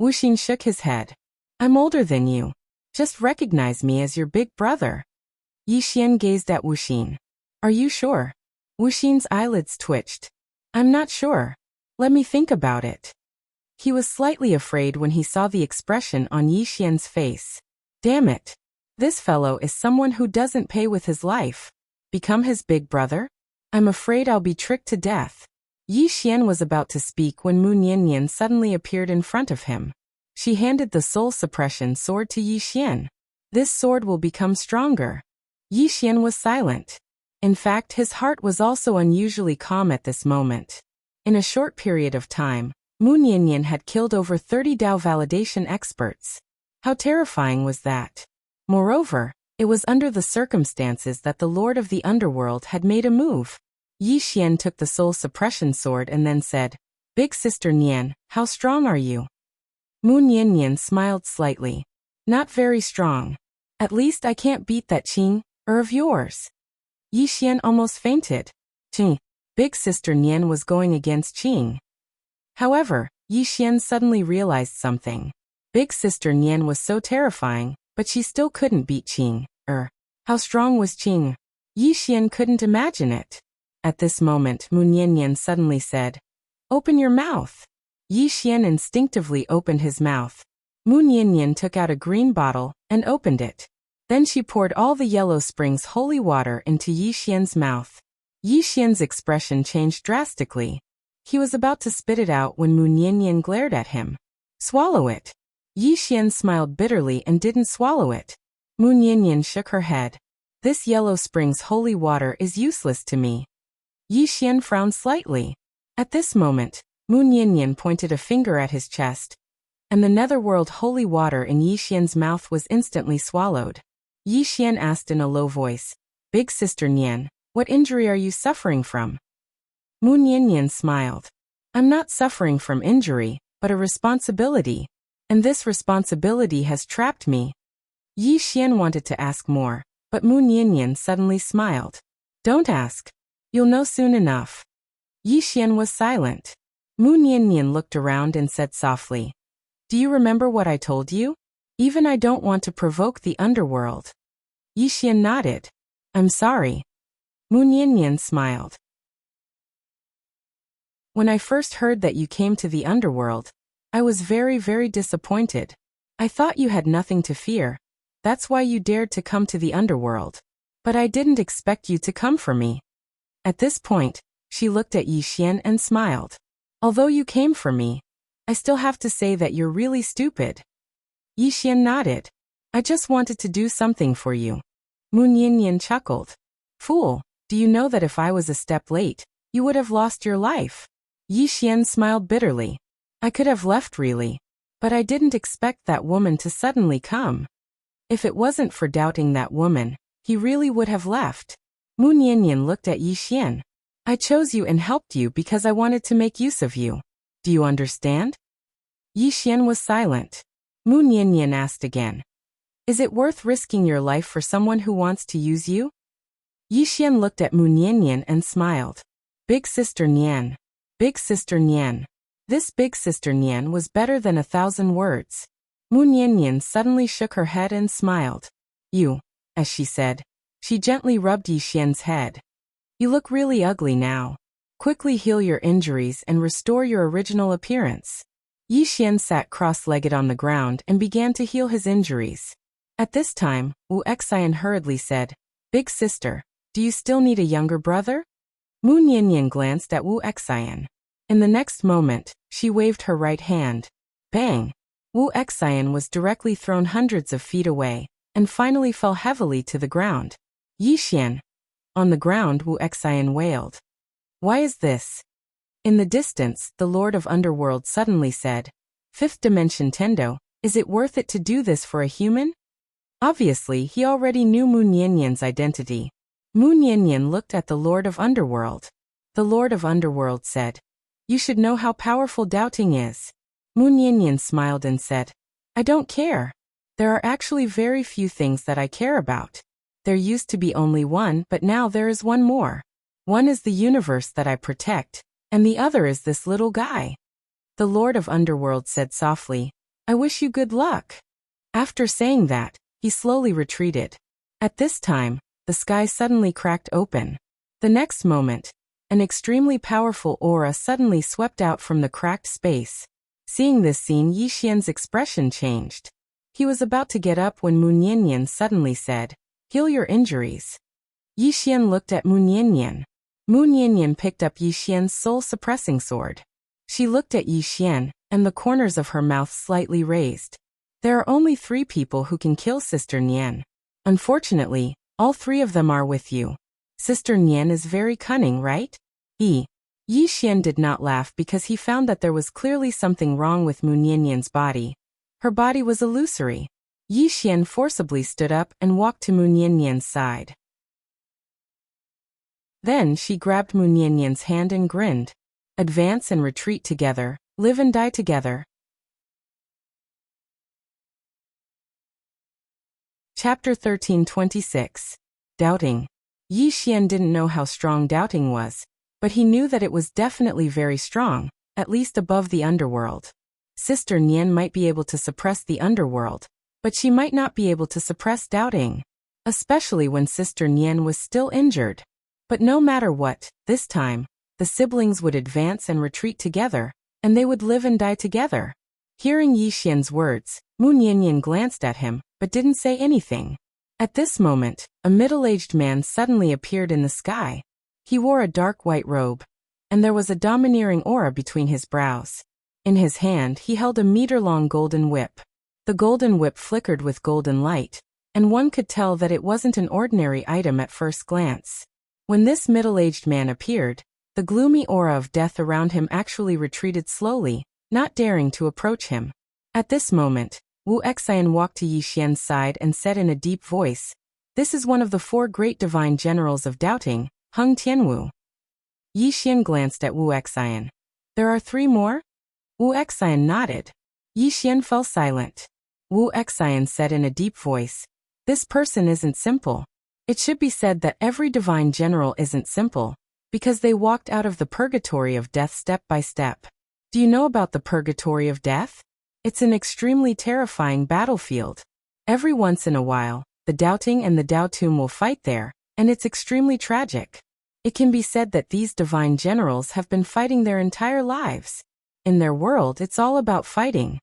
Speaker 1: Wuxia shook his head. "I'm older than you. Just recognize me as your big brother." Yi Xian gazed at Wuxia. "Are you sure?" Wuxian's eyelids twitched. "I'm not sure. Let me think about it." He was slightly afraid when he saw the expression on Yi Xian's face. Damn it. This fellow is someone who doesn't pay with his life. Become his big brother? I'm afraid I'll be tricked to death. Yi Xian was about to speak when Mu Niannian suddenly appeared in front of him. She handed the soul suppression sword to Yi Xian. "This sword will become stronger." Yi Xian was silent. In fact, his heart was also unusually calm at this moment. In a short period of time, Mu Niannian had killed over 30 Dao validation experts. How terrifying was that? Moreover, it was under the circumstances that the Lord of the Underworld had made a move. Yi Xian took the soul suppression sword and then said, "Big Sister Nian, how strong are you?" Mu Niannian smiled slightly. Not very strong. At least I can't beat that Qing, of yours. Yi Xian almost fainted. Qing. Big Sister Nian was going against Qing. However, Yi Xian suddenly realized something. Big Sister Nian was so terrifying, but she still couldn't beat Qing. How strong was Qing? Yi Xian couldn't imagine it. At this moment, Mu Niannian suddenly said, "Open your mouth." Yi Xian instinctively opened his mouth. Mu Niannian took out a green bottle and opened it. Then she poured all the Yellow Springs holy water into Yi Xian's mouth. Yi Xian's expression changed drastically. He was about to spit it out when Mu Niannian glared at him. "Swallow it." Yi Xian smiled bitterly and didn't swallow it. Mu Niannian shook her head. "This Yellow Springs holy water is useless to me." Yi Xian frowned slightly. At this moment, Mu Niannian pointed a finger at his chest, and the netherworld holy water in Yi Xian's mouth was instantly swallowed. Yi Xian asked in a low voice, "Big Sister Nian, what injury are you suffering from?" Mu Niannian smiled. "I'm not suffering from injury, but a responsibility. And this responsibility has trapped me." Yi Xian wanted to ask more, but Mu Niannian suddenly smiled. "Don't ask. You'll know soon enough." Yi Xian was silent. Mu Niannian looked around and said softly, "Do you remember what I told you? Even I don't want to provoke the underworld." Yi Xian nodded. "I'm sorry." Mu Niannian smiled. "When I first heard that you came to the underworld, I was very, very disappointed. I thought you had nothing to fear. That's why you dared to come to the underworld. But I didn't expect you to come for me." At this point, she looked at Yi Xian and smiled. "Although you came for me, I still have to say that you're really stupid." Yi Xian nodded. "I just wanted to do something for you." Mu Niannian chuckled. "Fool, do you know that if I was a step late, you would have lost your life?" Yi Xian smiled bitterly. "I could have left really. But I didn't expect that woman to suddenly come. If it wasn't for doubting that woman, he really would have left." Mu Niannian looked at Yi Xian. "I chose you and helped you because I wanted to make use of you. Do you understand?" Yi Xian was silent. Mu Niannian asked again, "Is it worth risking your life for someone who wants to use you?" Yi Xian looked at Mu Niannian and smiled. "Big Sister Nian. Big Sister Nian." This Big Sister Nian was better than 1,000 words. Mu Niannian suddenly shook her head and smiled. "You," as she said. She gently rubbed Yi Xian's head. "You look really ugly now. Quickly heal your injuries and restore your original appearance." Yi Xian sat cross-legged on the ground and began to heal his injuries. At this time, Wuxia hurriedly said, "Big Sister, do you still need a younger brother?" Mu Niannian glanced at Wuxia. In the next moment, she waved her right hand. Bang! Wuxia was directly thrown hundreds of feet away, and finally fell heavily to the ground. "Yi Xian." On the ground, Wuxia wailed. "Why is this?" In the distance, the Lord of Underworld suddenly said, "Fifth Dimension Tendo, is it worth it to do this for a human?" Obviously, he already knew Mu Niannian's identity. Mu Niannian looked at the Lord of Underworld. The Lord of Underworld said, "You should know how powerful doubting is." Mu Niannian smiled and said, "I don't care. There are actually very few things that I care about. There used to be only one, but now there is one more. One is the universe that I protect, and the other is this little guy." The Lord of Underworld said softly, "I wish you good luck." After saying that, he slowly retreated. At this time, the sky suddenly cracked open. The next moment, an extremely powerful aura suddenly swept out from the cracked space. Seeing this scene, Yi Xian's expression changed. He was about to get up when Mu Niannian suddenly said, "Heal your injuries." Yi Xian looked at Mu Niannian. Mu Niannian picked up Yi Xian's soul-suppressing sword. She looked at Yi Xian, and the corners of her mouth slightly raised. "There are only 3 people who can kill Sister Nian. Unfortunately, all 3 of them are with you. Sister Nian is very cunning, right?" Yi Xian did not laugh because he found that there was clearly something wrong with Mu Niannian's body. Her body was illusory. Yi Xian forcibly stood up and walked to Mu Niannian's side. Then she grabbed Mu Niannian's hand and grinned. "Advance and retreat together, live and die together." Chapter 1326. Doubting. Yi Xian didn't know how strong doubting was, but he knew that it was definitely very strong, at least above the underworld. Sister Nian might be able to suppress the underworld, but she might not be able to suppress doubting, especially when Sister Nian was still injured. But no matter what, this time, the siblings would advance and retreat together, and they would live and die together. Hearing Yi Xian's words, Mu Niannian glanced at him, but didn't say anything. At this moment, a middle-aged man suddenly appeared in the sky. He wore a dark white robe, and there was a domineering aura between his brows. In his hand he held a meter-long golden whip. The golden whip flickered with golden light, and one could tell that it wasn't an ordinary item at first glance. When this middle-aged man appeared, the gloomy aura of death around him actually retreated slowly, not daring to approach him. At this moment, Wuxia walked to Yi Xian's side and said in a deep voice, "This is one of the 4 great divine generals of doubting, Heng Tianwu." Yi Xian glanced at Wuxia. "There are 3 more?" Wuxia nodded. Yi Xian fell silent. Wuxia said in a deep voice, "This person isn't simple." It should be said that every divine general isn't simple, because they walked out of the purgatory of death step by step. Do you know about the purgatory of death? It's an extremely terrifying battlefield. Every once in a while, the doubting and the doubtum will fight there, and it's extremely tragic. It can be said that these divine generals have been fighting their entire lives. In their world, it's all about fighting.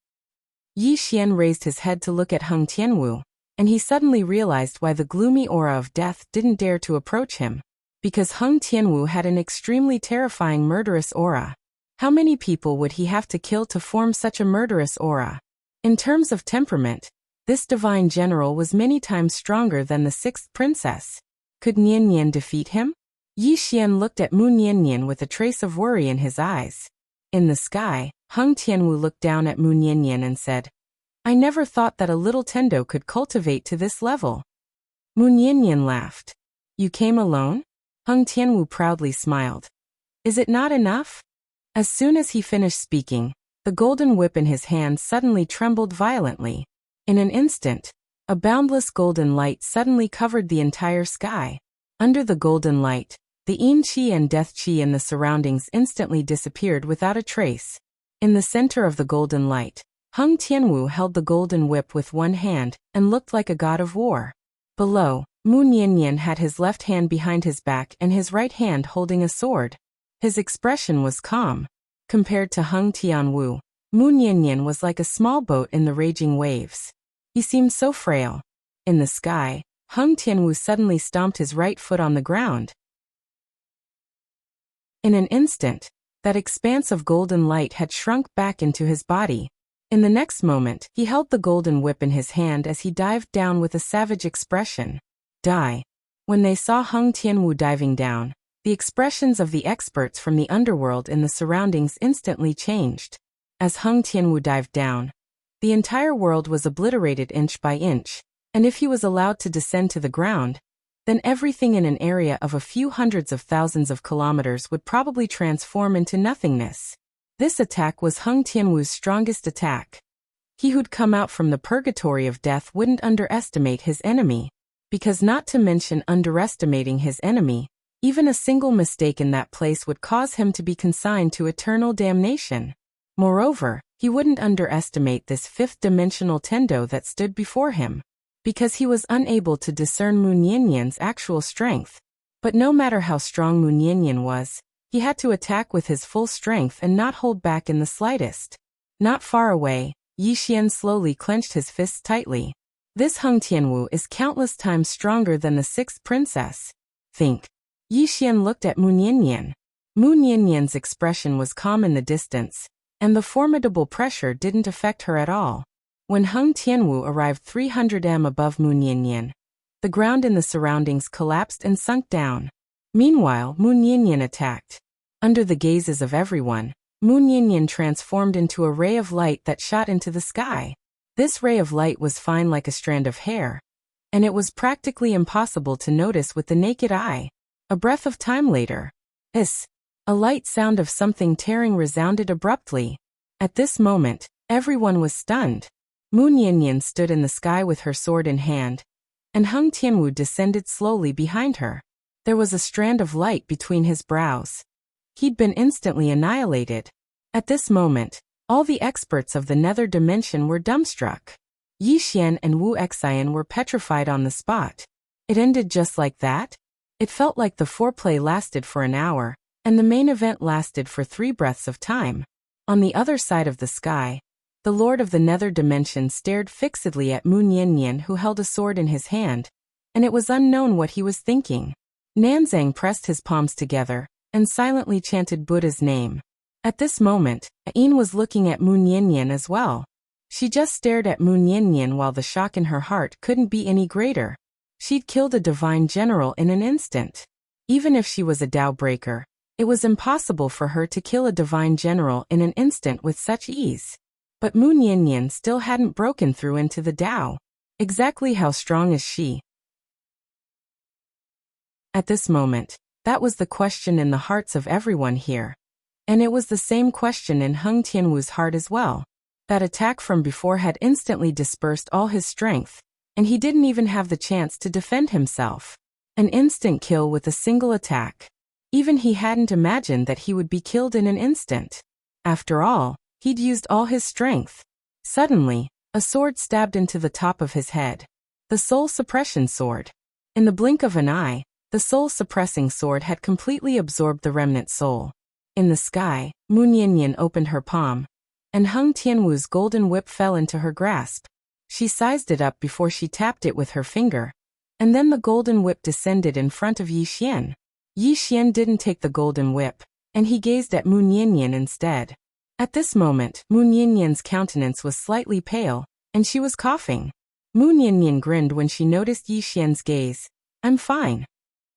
Speaker 1: Yi Xian raised his head to look at Heng Tianwu, and he suddenly realized why the gloomy aura of death didn't dare to approach him. Because Heng Tianwu had an extremely terrifying murderous aura. How many people would he have to kill to form such a murderous aura? In terms of temperament, this divine general was many times stronger than the 6th princess. Could Nian defeat him? Yi Xian looked at Mu Nian with a trace of worry in his eyes. In the sky, Heng Tianwu looked down at Mu Nian and said, "I never thought that a little Tendo could cultivate to this level." Mu Nian laughed. "You came alone?" Heng Tianwu proudly smiled. "Is it not enough?" As soon as he finished speaking, the golden whip in his hand suddenly trembled violently. In an instant, a boundless golden light suddenly covered the entire sky. Under the golden light, the Yin Qi and Death Qi in the surroundings instantly disappeared without a trace. In the center of the golden light, Heng Tianwu held the golden whip with one hand and looked like a god of war. Below, Mu Nian had his left hand behind his back and his right hand holding a sword. His expression was calm. Compared to Heng Tianwu, Mu Nian was like a small boat in the raging waves. He seemed so frail. In the sky, Heng Tianwu suddenly stomped his right foot on the ground. In an instant, that expanse of golden light had shrunk back into his body. In the next moment, he held the golden whip in his hand as he dived down with a savage expression. Die. When they saw Heng Tianwu diving down, the expressions of the experts from the underworld in the surroundings instantly changed. As Heng Tianwu dived down, the entire world was obliterated inch by inch, and if he was allowed to descend to the ground, then everything in an area of a few hundreds of thousands of kilometers would probably transform into nothingness. This attack was Heng Tianwu's strongest attack. He who'd come out from the purgatory of death wouldn't underestimate his enemy, because not to mention underestimating his enemy, even a single mistake in that place would cause him to be consigned to eternal damnation. Moreover, he wouldn't underestimate this 5th-dimensional Tendo that stood before him, because he was unable to discern Mu Nian's actual strength. But no matter how strong Mu Nian was, he had to attack with his full strength and not hold back in the slightest. Not far away, Yi Xian slowly clenched his fists tightly. This Heng Tianwu is countless times stronger than the 6th princess. Think. Yi Xian looked at Mu Nian. Mu Nian's expression was calm in the distance, and the formidable pressure didn't affect her at all. When Heng Tianwu arrived 300 m above Mu Nian, the ground in the surroundings collapsed and sunk down. Meanwhile, Mu Nian attacked. Under the gazes of everyone, Mu Nian transformed into a ray of light that shot into the sky. This ray of light was fine like a strand of hair, and it was practically impossible to notice with the naked eye. A breath of time later, a light sound of something tearing resounded abruptly. At this moment, everyone was stunned. Mu Nian stood in the sky with her sword in hand, and Hung Tianwu descended slowly behind her. There was a strand of light between his brows. He'd been instantly annihilated. At this moment, all the experts of the nether dimension were dumbstruck. Yi Xian and Wu Xian were petrified on the spot. It ended just like that? It felt like the foreplay lasted for an hour, and the main event lasted for 3 breaths of time. On the other side of the sky, the Lord of the Nether Dimension stared fixedly at Mu Niannian, who held a sword in his hand, and it was unknown what he was thinking. Nanzang pressed his palms together and silently chanted Buddha's name. At this moment, Ain was looking at Mu Niannian as well. She just stared at Mu Niannian while the shock in her heart couldn't be any greater. She'd killed a divine general in an instant. Even if she was a Dao breaker, it was impossible for her to kill a divine general in an instant with such ease. But Mu Niannian still hadn't broken through into the Dao. Exactly how strong is she? At this moment, that was the question in the hearts of everyone here. And it was the same question in Hung Tianwu's heart as well. That attack from before had instantly dispersed all his strength, and he didn't even have the chance to defend himself. An instant kill with a single attack. Even he hadn't imagined that he would be killed in an instant. After all, he'd used all his strength. Suddenly, a sword stabbed into the top of his head. The soul suppression sword. In the blink of an eye, the soul-suppressing sword had completely absorbed the remnant soul. In the sky, Mu Niannian opened her palm, and Hung Tianwu's golden whip fell into her grasp. She sized it up before she tapped it with her finger, and then the golden whip descended in front of Yi Xian. Yi Xian didn't take the golden whip, and he gazed at Mu Niannian instead. At this moment, Mu Niannian's countenance was slightly pale, and she was coughing. Mu Niannian grinned when she noticed Yi Xian's gaze. "I'm fine."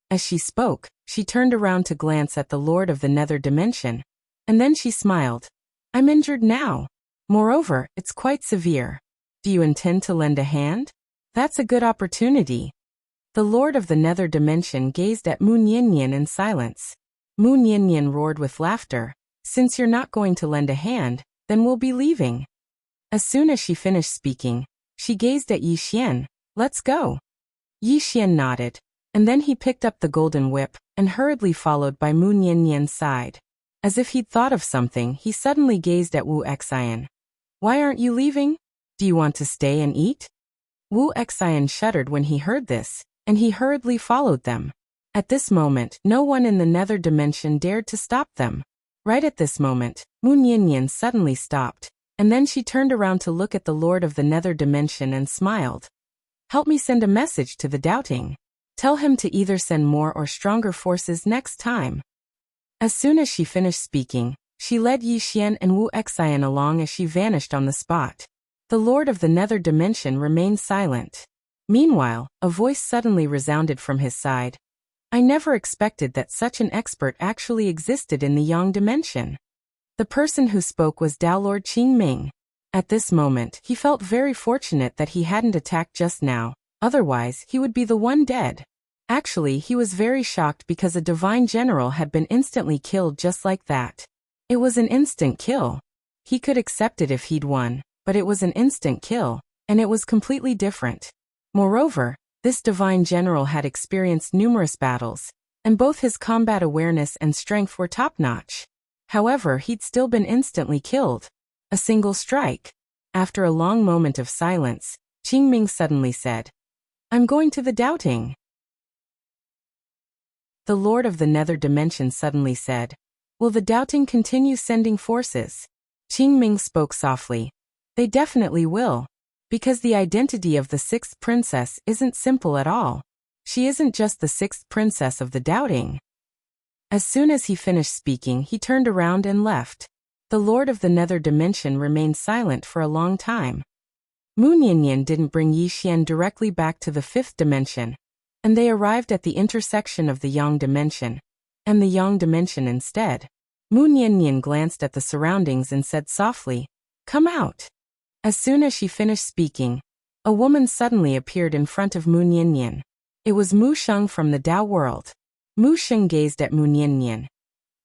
Speaker 1: As she spoke, she turned around to glance at the Lord of the Nether Dimension, and then she smiled. "I'm injured now. Moreover, it's quite severe. Do you intend to lend a hand? That's a good opportunity." The Lord of the Nether Dimension gazed at Mu Niannian in silence. Mu Niannian roared with laughter. "Since you're not going to lend a hand, then we'll be leaving." As soon as she finished speaking, she gazed at Yi Xian. "Let's go." Yi Xian nodded, and then he picked up the golden whip and hurriedly followed by Mu Niannian's side. As if he'd thought of something, he suddenly gazed at Wu Xian. "Why aren't you leaving? Do you want to stay and eat?" Wu Xian shuddered when he heard this, and he hurriedly followed them. At this moment, no one in the Nether Dimension dared to stop them. Right at this moment, Mu Niannian suddenly stopped, and then she turned around to look at the Lord of the Nether Dimension and smiled. "Help me send a message to the doubting. Tell him to either send more or stronger forces next time." As soon as she finished speaking, she led Yi Xian and Wu Xian along as she vanished on the spot. The Lord of the Nether Dimension remained silent. Meanwhile, a voice suddenly resounded from his side. "I never expected that such an expert actually existed in the Yang Dimension." The person who spoke was Dao Lord Qingming. At this moment, he felt very fortunate that he hadn't attacked just now. Otherwise, he would be the one dead. Actually, he was very shocked because a divine general had been instantly killed just like that. It was an instant kill. He could accept it if he'd won, but it was an instant kill, and it was completely different. Moreover, this divine general had experienced numerous battles, and both his combat awareness and strength were top-notch. However, he'd still been instantly killed. A single strike. After a long moment of silence, Qingming suddenly said, "I'm going to the doubting." The Lord of the Nether Dimension suddenly said, "Will the doubting continue sending forces?" Qingming spoke softly. "They definitely will. Because the identity of the 6th princess isn't simple at all. She isn't just the 6th princess of the doubting." As soon as he finished speaking, he turned around and left. The Lord of the Nether Dimension remained silent for a long time. Mu Niannian didn't bring Yi Xian directly back to the 5th dimension, and they arrived at the intersection of the Yang Dimension and the Yang Dimension instead. Mu Niannian glanced at the surroundings and said softly, "Come out." As soon as she finished speaking, a woman suddenly appeared in front of Mu Niannian. It was Mu Sheng from the Dao world. Mu Sheng gazed at Mu Niannian.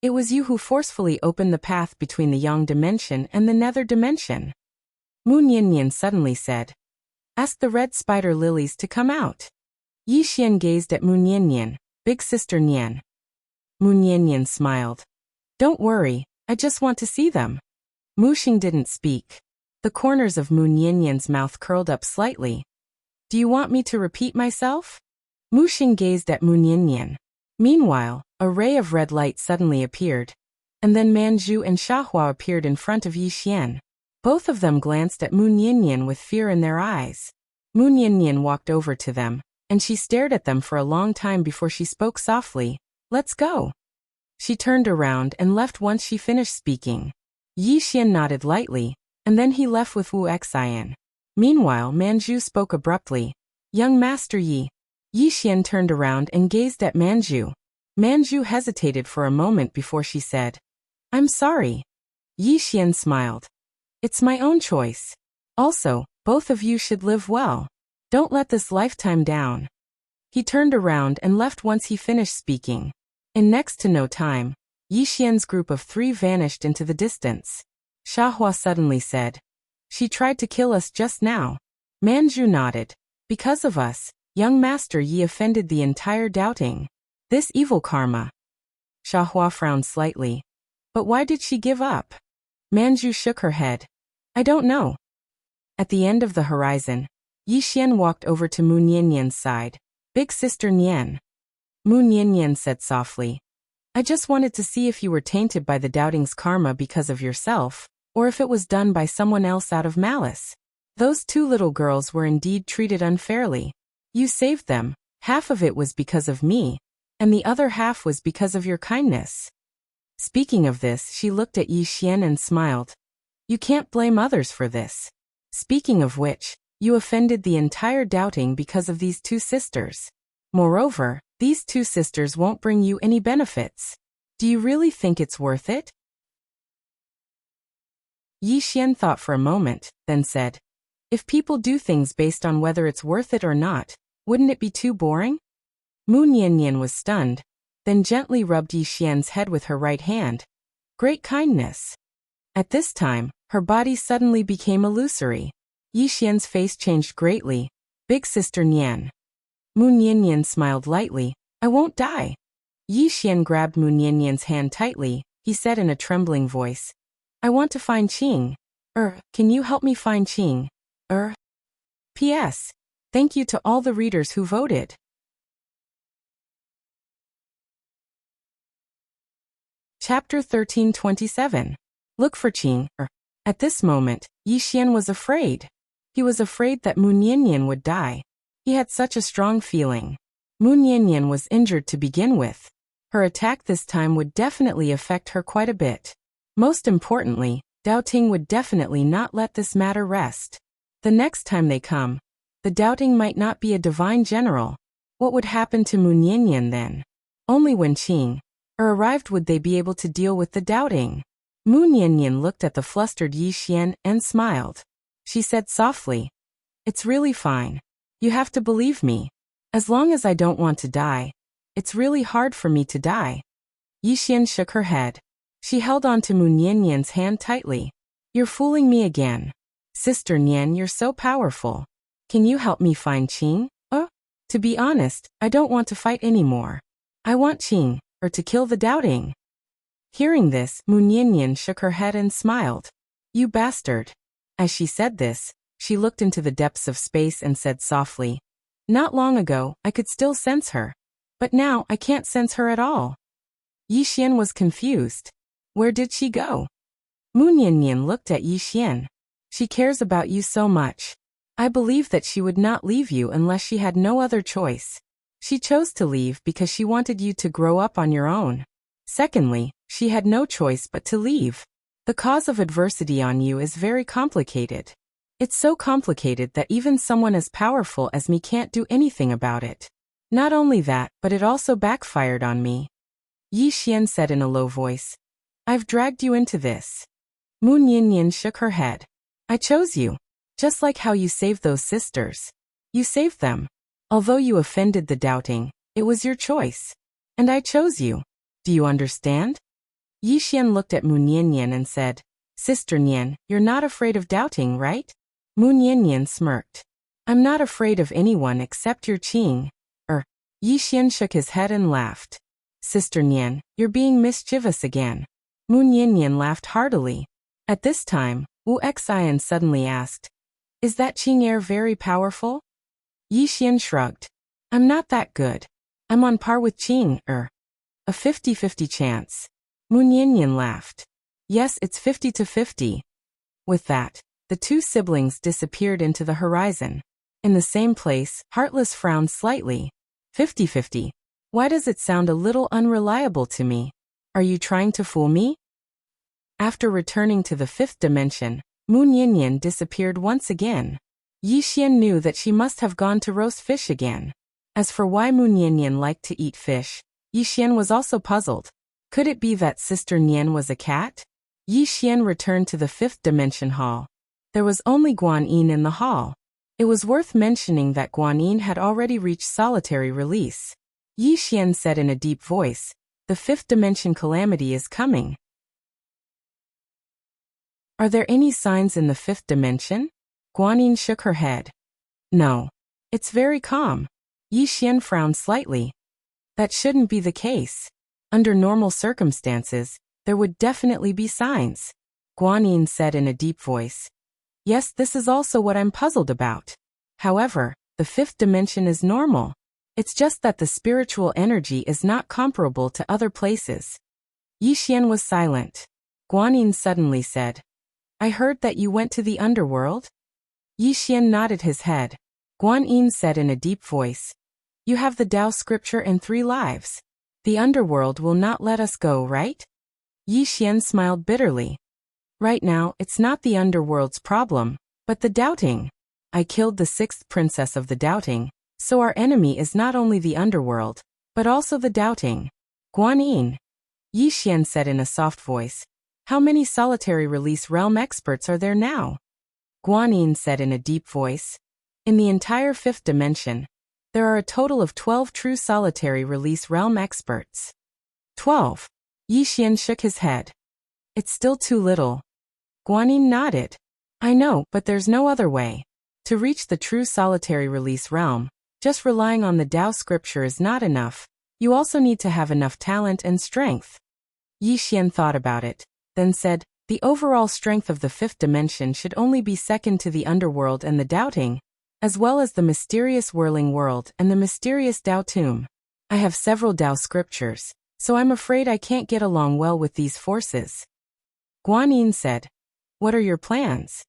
Speaker 1: "It was you who forcefully opened the path between the Yang Dimension and the Nether Dimension." Mu Niannian suddenly said, "Ask the red spider lilies to come out." Yi Xian gazed at Mu Niannian, big sister Nian. Mu Niannian smiled. Don't worry, I just want to see them. Mu Xing didn't speak. The corners of Mu Niannian's mouth curled up slightly. Do you want me to repeat myself? Mu Xing gazed at Mu Niannian. Meanwhile, a ray of red light suddenly appeared. And then Manju and Xiahua appeared in front of Yi Xian. Both of them glanced at Mu Niannian with fear in their eyes. Mu Niannian walked over to them, and she stared at them for a long time before she spoke softly. Let's go. She turned around and left once she finished speaking. Yi Xian nodded lightly, and then he left with Wu Xian. Meanwhile, Manju spoke abruptly. Young Master Yi. Yi Xian turned around and gazed at Manju. Manju hesitated for a moment before she said, I'm sorry. Yi Xian smiled. It's my own choice. Also, both of you should live well. Don't let this lifetime down. He turned around and left once he finished speaking. In next to no time, Yi Xian's group of 3 vanished into the distance. Xiahua suddenly said, She tried to kill us just now. Manju nodded. Because of us, young Master Yi offended the entire doubting. This evil karma. Xiahua frowned slightly. But why did she give up? Manju shook her head. I don't know. At the end of the horizon, Yi Xian walked over to Mu Niannian's side. Big sister Nian. Mu Niannian said softly. I just wanted to see if you were tainted by the doubting's karma because of yourself, or if it was done by someone else out of malice. Those 2 little girls were indeed treated unfairly. You saved them. Half of it was because of me, and the other half was because of your kindness. Speaking of this, she looked at Yi Xian and smiled. You can't blame others for this. Speaking of which, you offended the entire doubting because of these 2 sisters. Moreover, these 2 sisters won't bring you any benefits. Do you really think it's worth it? Yi Xian thought for a moment, then said, If people do things based on whether it's worth it or not, wouldn't it be too boring? Mu Niannian was stunned, then gently rubbed Yi Xian's head with her right hand. Great kindness. At this time, her body suddenly became illusory. Yi Xian's face changed greatly. Big sister Nian. Mu Niannian smiled lightly. I won't die. Yi Xian grabbed Mu Niannian's hand tightly. He said in a trembling voice, I want to find Qing. Can you help me find Qing? P.S. Thank you to all the readers who voted. Chapter 1327. Look for Qing. At this moment, Yi Xian was afraid. He was afraid that Mu Niannian would die. He had such a strong feeling. Mu Niannian was injured to begin with. Her attack this time would definitely affect her quite a bit. Most importantly, doubting would definitely not let this matter rest. The next time they come, the doubting might not be a divine general. What would happen to Mu Niannian then? Only when Qing arrived would they be able to deal with the doubting. Mu Niannian looked at the flustered Yi Xian and smiled. She said softly, It's really fine. You have to believe me. As long as I don't want to die, it's really hard for me to die. Yi Xian shook her head. She held on to Mu Niannian's hand tightly. You're fooling me again. Sister Nian, you're so powerful. Can you help me find Qing? To be honest, I don't want to fight anymore. I want Qing, or to kill the doubting. Hearing this, Mu Niannian shook her head and smiled. You bastard. As she said this, she looked into the depths of space and said softly, Not long ago, I could still sense her. But now, I can't sense her at all. Yi Xian was confused. Where did she go? Mu Niannian looked at Yi Xian. She cares about you so much. I believe that she would not leave you unless she had no other choice. She chose to leave because she wanted you to grow up on your own. Secondly, she had no choice but to leave. The cause of adversity on you is very complicated. It's so complicated that even someone as powerful as me can't do anything about it. Not only that, but it also backfired on me. Yi Xian said in a low voice, I've dragged you into this. Mu Niannian shook her head. I chose you. Just like how you saved those sisters. You saved them. Although you offended the doubting, it was your choice. And I chose you. Do you understand? Yi Xian looked at Mu Niannian and said, Sister Nian, you're not afraid of doubting, right? Mu Niannian smirked. I'm not afraid of anyone except your Qing. Yi Xian shook his head and laughed. Sister Nian, you're being mischievous again. Moon Yin laughed heartily. At this time, Wu Xian suddenly asked, is that Qing air very powerful? Yi Xian shrugged. I'm not that good. I'm on par with Qing, A 50-50 chance. Moon Yin laughed. Yes, it's 50-50. With that, the two siblings disappeared into the horizon. In the same place, Heartless frowned slightly. 50-50. Why does it sound a little unreliable to me? Are you trying to fool me? After returning to the fifth dimension, Moon Yin disappeared once again. Yi Xian knew that she must have gone to roast fish again. As for why Moon Yin liked to eat fish, Yi Xian was also puzzled. Could it be that Sister Nian was a cat? Yi Xian returned to the fifth dimension hall. There was only Guanyin in the hall. It was worth mentioning that Guanyin had already reached solitary release. Yi Xian said in a deep voice, the fifth dimension calamity is coming. Are there any signs in the fifth dimension? Guanyin shook her head. No. It's very calm. Yi Xian frowned slightly. That shouldn't be the case. Under normal circumstances, there would definitely be signs. Guanyin said in a deep voice. Yes, this is also what I'm puzzled about. However, the fifth dimension is normal. It's just that the spiritual energy is not comparable to other places. Yi Xian was silent. Guanyin suddenly said, I heard that you went to the underworld? Yi Xian nodded his head. Guanyin said in a deep voice, you have the Tao scripture and 3 lives. The underworld will not let us go, right? Yi Xian smiled bitterly. Right now, it's not the underworld's problem, but the doubting. I killed the 6th princess of the doubting, so our enemy is not only the underworld, but also the doubting. Guanyin. Yi Xian said in a soft voice. How many solitary release realm experts are there now? Guanyin said in a deep voice. In the entire fifth dimension, there are a total of 12 true solitary release realm experts. 12. Yi Xian shook his head. It's still too little. Guanyin nodded. I know, but there's no other way. To reach the true solitary release realm, just relying on the Tao scripture is not enough. You also need to have enough talent and strength. Yi Xian thought about it, then said, the overall strength of the fifth dimension should only be second to the underworld and the doubting, as well as the mysterious whirling world and the mysterious Tao tomb. I have several Tao scriptures, so I'm afraid I can't get along well with these forces. Guanyin said, what are your plans?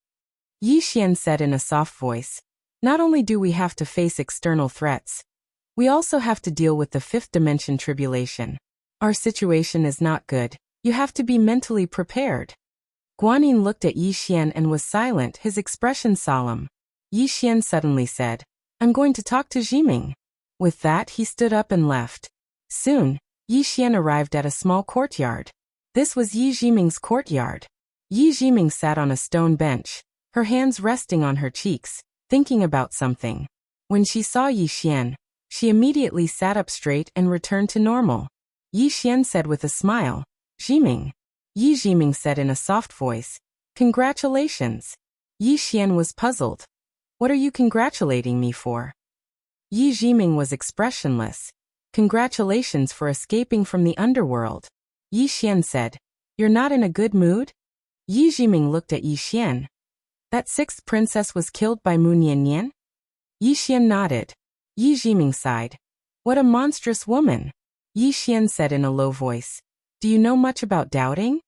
Speaker 1: Yi Xian said in a soft voice, not only do we have to face external threats, we also have to deal with the fifth dimension tribulation. Our situation is not good. You have to be mentally prepared. Guanyin looked at Yi Xian and was silent, his expression solemn. Yi Xian suddenly said, I'm going to talk to Jiming. With that, he stood up and left. Soon, Yi Xian arrived at a small courtyard. This was Yi Jiming's courtyard. Yi Jiming sat on a stone bench, her hands resting on her cheeks, thinking about something. When she saw Yi Xian, she immediately sat up straight and returned to normal. Yi Xian said with a smile, Jiming. Yi Jiming said in a soft voice, congratulations. Yi Xian was puzzled. What are you congratulating me for? Yi Jiming was expressionless. Congratulations for escaping from the underworld. Yi Xian said, you're not in a good mood? Yi Jiming looked at Yi Xian. That 6th princess was killed by Moon Yin? Yi Xian nodded. Yi Jiming sighed. What a monstrous woman. Yi Xian said in a low voice. Do you know much about doubting?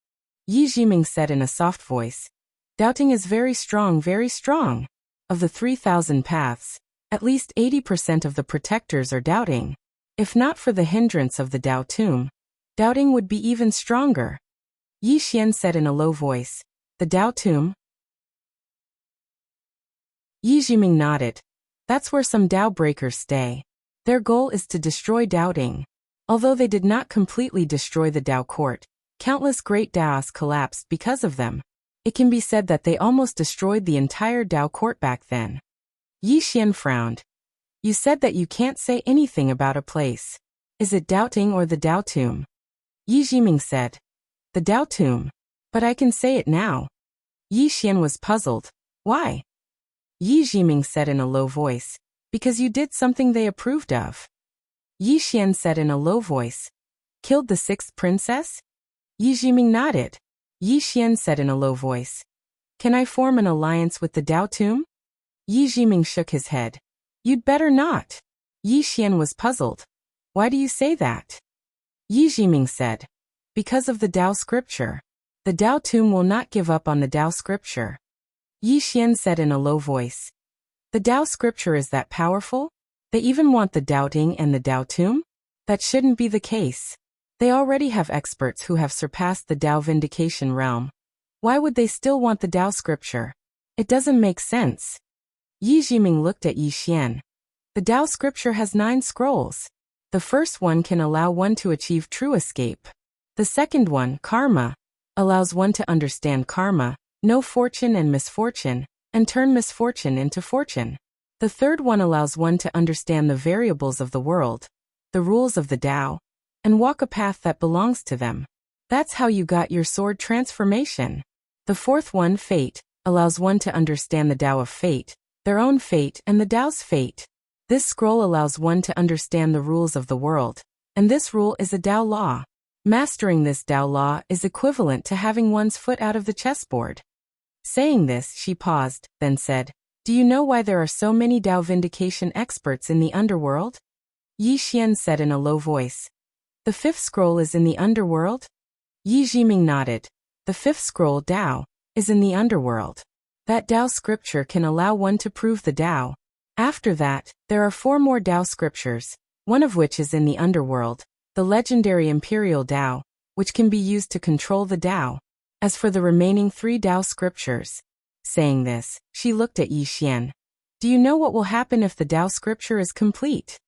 Speaker 1: Yi Jiming said in a soft voice. Doubting is very strong, very strong. Of the 3,000 paths, at least 80% of the protectors are doubting. If not for the hindrance of the Tao tomb, doubting would be even stronger. Yi Xian said in a low voice. The Tao tomb? Yi Jiming nodded. That's where some Tao breakers stay. Their goal is to destroy doubting. Although they did not completely destroy the Tao court, countless great Taos collapsed because of them. It can be said that they almost destroyed the entire Tao court back then. Yi Xian frowned. You said that you can't say anything about a place. Is it doubting or the Tao tomb? Yi Jiming said. The Tao tomb. But I can say it now. Yi Xian was puzzled. Why? Yi Jiming said in a low voice. Because you did something they approved of. Yi Xian said in a low voice. Killed the sixth princess? Yi Jiming nodded. Yi Xian said in a low voice. Can I form an alliance with the Dao Tomb? Yi Jiming shook his head. You'd better not. Yi Xian was puzzled. Why do you say that? Yi Jiming said. Because of the Dao scripture. The Dao Tomb will not give up on the Dao scripture. Yi Xian said in a low voice. The Dao scripture is that powerful? They even want the doubting and the Dao Tomb? That shouldn't be the case. They already have experts who have surpassed the Dao vindication realm. Why would they still want the Dao scripture? It doesn't make sense. Yi Jiming looked at Yi Xian. The Dao scripture has 9 scrolls. The first one can allow one to achieve true escape. The second one, karma, allows one to understand karma, know fortune and misfortune, and turn misfortune into fortune. The third one allows one to understand the variables of the world, the rules of the Dao, and walk a path that belongs to them. That's how you got your sword transformation. The fourth one, fate, allows one to understand the Dao of fate, their own fate and the Dao's fate. This scroll allows one to understand the rules of the world, and this rule is a Dao law. Mastering this Dao law is equivalent to having one's foot out of the chessboard. Saying this, she paused, then said, Do you know why there are so many Dao vindication experts in the underworld? Yi Xian said in a low voice. The fifth scroll is in the underworld? Yi Jiming nodded. The fifth scroll, Dao, is in the underworld. That Dao scripture can allow one to prove the Dao. After that, there are 4 more Dao scriptures, one of which is in the underworld, the legendary Imperial Dao, which can be used to control the Dao. As for the remaining 3 Dao scriptures. Saying this, she looked at Yi Xian. Do you know what will happen if the Dao scripture is complete?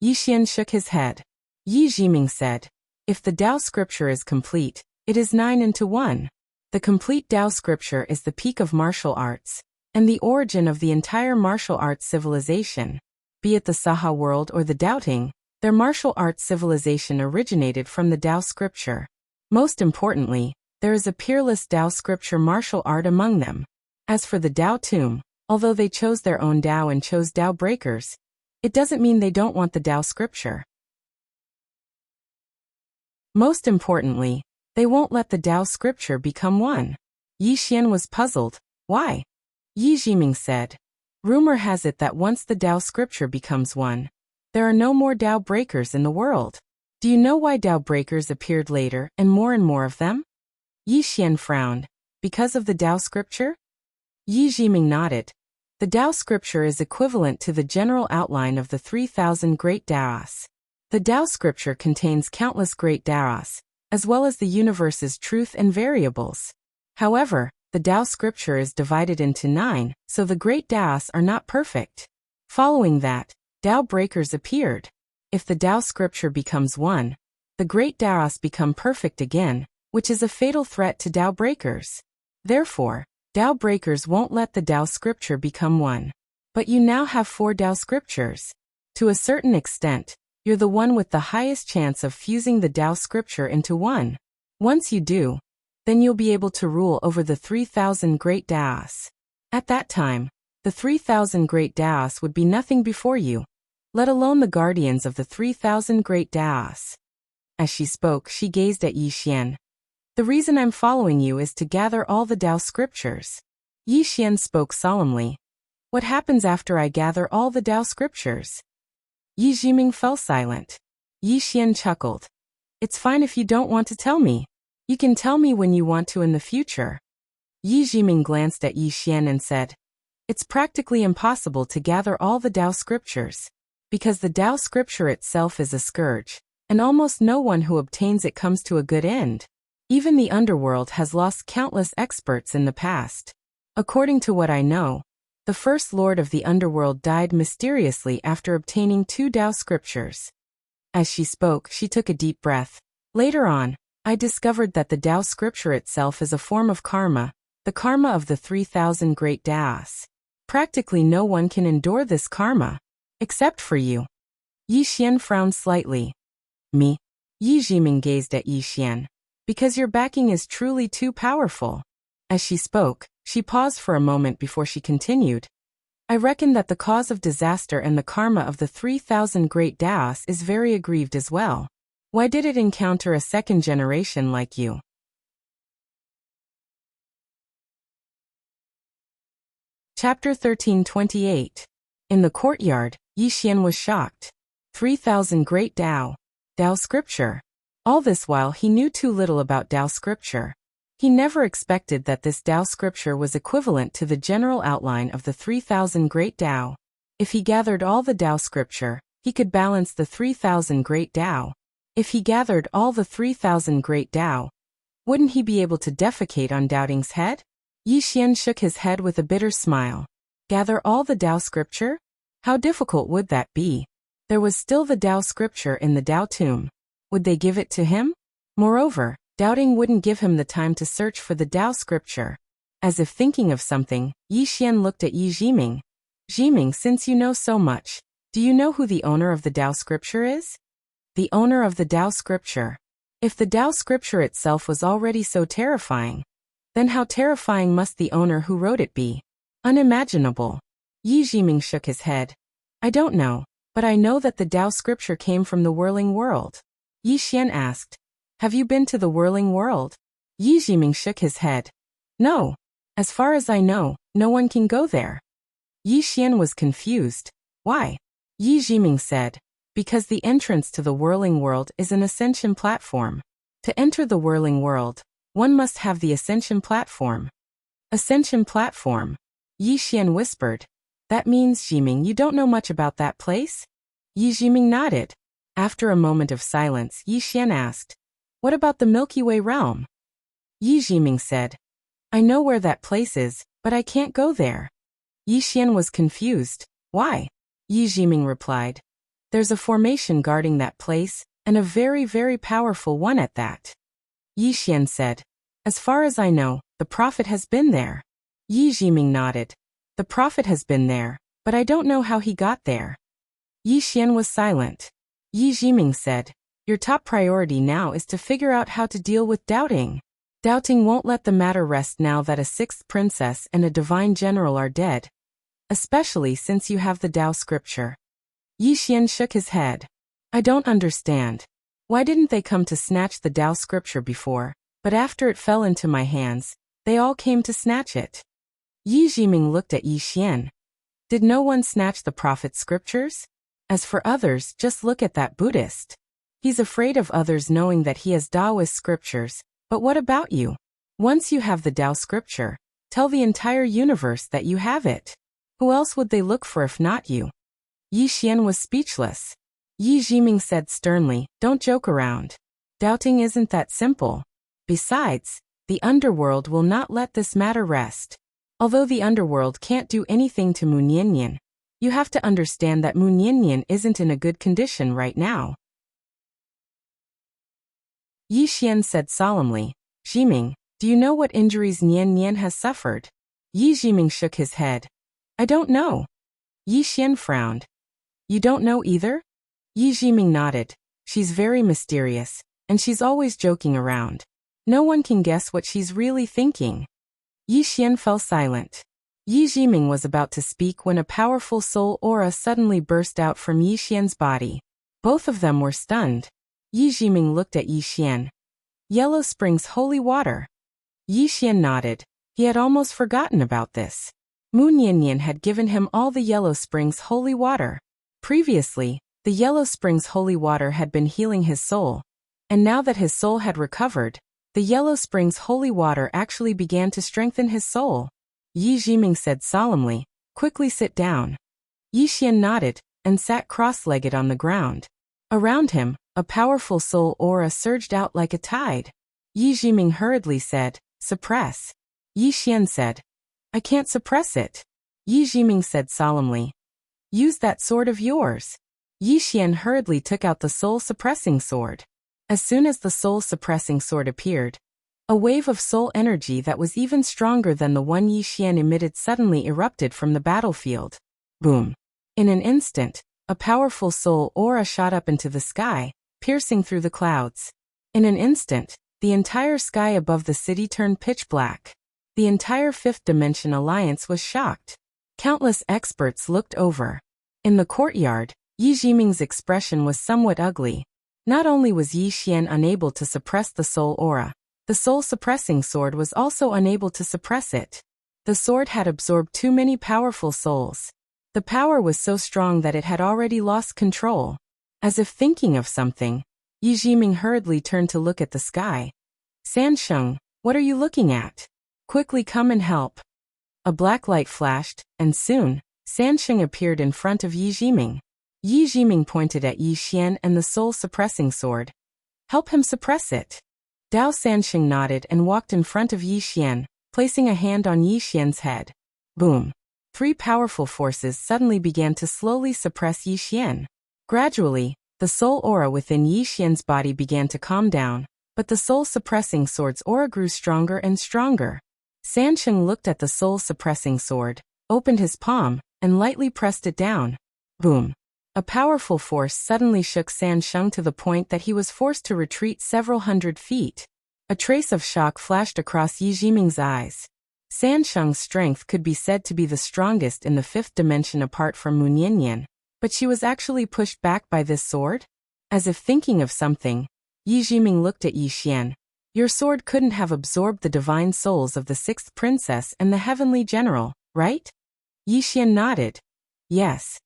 Speaker 1: Yi Xian shook his head. Yi Jiming said, If the Dao scripture is complete, it is 9 into 1. The complete Dao scripture is the peak of martial arts, and the origin of the entire martial arts civilization. Be it the Saha world or the Doubting, their martial arts civilization originated from the Dao scripture. Most importantly, there is a peerless Dao scripture martial art among them. As for the Dao Tomb, although they chose their own Dao and chose Dao breakers, it doesn't mean they don't want the Dao scripture. Most importantly, they won't let the Dao scripture become one. Yi Xian was puzzled. Why? Yi Jiming said, Rumor has it that once the Dao scripture becomes one, there are no more Dao breakers in the world. Do you know why Dao breakers appeared later and more of them? Yi Xian frowned. Because of the Dao scripture? Yi Jiming nodded. The Dao scripture is equivalent to the general outline of the 3,000 great Daos. The Dao scripture contains countless great Daos, as well as the universe's truth and variables. However, the Dao scripture is divided into 9, so the great Daos are not perfect. Following that, Dao breakers appeared. If the Dao scripture becomes one, the great Daos become perfect again, which is a fatal threat to Dao breakers. Therefore, Dao breakers won't let the Dao scripture become one. But you now have 4 Dao scriptures. To a certain extent, you're the one with the highest chance of fusing the Dao scripture into one. Once you do, then you'll be able to rule over the 3,000 great Daos. At that time, the 3,000 great Daos would be nothing before you, let alone the guardians of the 3,000 great Daos. As she spoke, she gazed at Yi Xian. The reason I'm following you is to gather all the Dao scriptures. Yi Xian spoke solemnly. What happens after I gather all the Dao scriptures? Yi Jiming fell silent. Yi Xian chuckled. It's fine if you don't want to tell me. You can tell me when you want to in the future. Yi Jiming glanced at Yi Xian and said, It's practically impossible to gather all the Dao scriptures, because the Dao scripture itself is a scourge, and almost no one who obtains it comes to a good end. Even the underworld has lost countless experts in the past. According to what I know, the first lord of the underworld died mysteriously after obtaining 2 Dao scriptures. As she spoke, she took a deep breath. Later on, I discovered that the Dao scripture itself is a form of karma, the karma of the 3,000 great Daos. Practically no one can endure this karma, except for you. Yi Xian frowned slightly. Me? Yi Jiming gazed at Yi Xian. Because your backing is truly too powerful. As she spoke, she paused for a moment before she continued. I I reckon that the cause of disaster and the karma of the 3,000 great Daos is very aggrieved as well. Why did it encounter a second generation like you? Chapter 1328. In the courtyard, Yi Xian was shocked. 3,000 great Dao. Dao scripture. All this while he knew too little about Dao scripture. He never expected that this Dao scripture was equivalent to the general outline of the 3,000 great Dao. If he gathered all the Dao scripture, he could balance the 3,000 great Dao. If he gathered all the 3,000 great Dao, wouldn't he be able to defecate on Doubting's head? Yi Xian shook his head with a bitter smile. Gather all the Dao scripture? How difficult would that be? There was still the Dao scripture in the Dao tomb. Would they give it to him? Moreover, Doubting wouldn't give him the time to search for the Dao scripture. As if thinking of something, Yi Xian looked at Yi Jiming. Jiming, since you know so much, do you know who the owner of the Dao scripture is? The owner of the Dao scripture. If the Dao scripture itself was already so terrifying, then how terrifying must the owner who wrote it be? Unimaginable. Yi Jiming shook his head. I don't know, but I know that the Dao scripture came from the whirling world. Yi Xian asked. Have you been to the whirling world? Yi Jiming shook his head. No. As far as I know, no one can go there. Yi Xian was confused. Why? Yi Jiming said. Because the entrance to the whirling world is an ascension platform. To enter the whirling world, one must have the ascension platform. Ascension platform. Yi Xian whispered. That means, Jiming, you don't know much about that place? Yi Jiming nodded. After a moment of silence, Yi Xian asked. What about the Milky Way realm? Yi Jiming said. I know where that place is, but I can't go there. Yi Xian was confused. Why? Yi Jiming replied. There's a formation guarding that place, and a very, very powerful one at that. Yi Xian said. As far as I know, the Prophet has been there. Yi Jiming nodded. The Prophet has been there, but I don't know how he got there. Yi Xian was silent. Yi Jiming said. Your top priority now is to figure out how to deal with Doubting. Doubting won't let the matter rest now that a sixth princess and a divine general are dead. Especially since you have the Dao scripture. Yi Xian shook his head. I don't understand. Why didn't they come to snatch the Dao scripture before, but after it fell into my hands, they all came to snatch it? Yi Jiming looked at Yi Xian. Did no one snatch the Prophet's scriptures? As for others, just look at that Buddhist. He's afraid of others knowing that he has Taoist scriptures, but what about you? Once you have the Dao scripture, tell the entire universe that you have it. Who else would they look for if not you? Yi Xian was speechless. Yi Jiming said sternly, don't joke around. Doubting isn't that simple. Besides, the underworld will not let this matter rest. Although the underworld can't do anything to Mu Niannian, you have to understand that Mu Niannian isn't in a good condition right now. Yi Xian said solemnly, Jiming, do you know what injuries Nian Nian has suffered? Yi Jiming shook his head. I don't know. Yi Xian frowned. You don't know either? Yi Jiming nodded. She's very mysterious, and she's always joking around. No one can guess what she's really thinking. Yi Xian fell silent. Yi Jiming was about to speak when a powerful soul aura suddenly burst out from Yi Xian's body. Both of them were stunned. Yi Jiming looked at Yi Xian. Yellow Springs holy water. Yi Xian nodded. He had almost forgotten about this. Mu Niannian had given him all the Yellow Springs holy water. Previously, the Yellow Springs holy water had been healing his soul. And now that his soul had recovered, the Yellow Springs holy water actually began to strengthen his soul. Yi Jiming said solemnly, quickly sit down. Yi Xian nodded, and sat cross-legged on the ground. Around him, a powerful soul aura surged out like a tide. Yi Jiming hurriedly said, suppress. Yi Xian said, I can't suppress it. Yi Jiming said solemnly, use that sword of yours. Yi Xian hurriedly took out the soul-suppressing sword. As soon as the soul-suppressing sword appeared, a wave of soul energy that was even stronger than the one Yi Xian emitted suddenly erupted from the battlefield. Boom. In an instant, a powerful soul aura shot up into the sky, piercing through the clouds. In an instant, the entire sky above the city turned pitch black. The entire Fifth Dimension Alliance was shocked. Countless experts looked over. In the courtyard, Yi Jiming's expression was somewhat ugly. Not only was Yi Xian unable to suppress the soul aura, the soul-suppressing sword was also unable to suppress it. The sword had absorbed too many powerful souls. The power was so strong that it had already lost control. As if thinking of something, Yi Jiming hurriedly turned to look at the sky. Sansheng, what are you looking at? Quickly come and help. A black light flashed, and soon, Sansheng appeared in front of Yi Jiming. Yi Jiming pointed at Yi Xian and the soul-suppressing sword. Help him suppress it. Dao Sansheng nodded and walked in front of Yi Xian, placing a hand on Yi Xian's head. Boom. 3 powerful forces suddenly began to slowly suppress Yi Xian. Gradually, the soul aura within Yi Xian's body began to calm down, but the soul-suppressing sword's aura grew stronger and stronger. Sansheng looked at the soul-suppressing sword, opened his palm, and lightly pressed it down. Boom. A powerful force suddenly shook Sansheng to the point that he was forced to retreat several hundred feet. A trace of shock flashed across Yi Jiming's eyes. Sansheng's strength could be said to be the strongest in the 5th dimension apart from Munyanyan, but she was actually pushed back by this sword? As if thinking of something, Yi Jiming looked at Yi Xian. Your sword couldn't have absorbed the divine souls of the 6th princess and the heavenly general, right? Yi Xian nodded. Yes.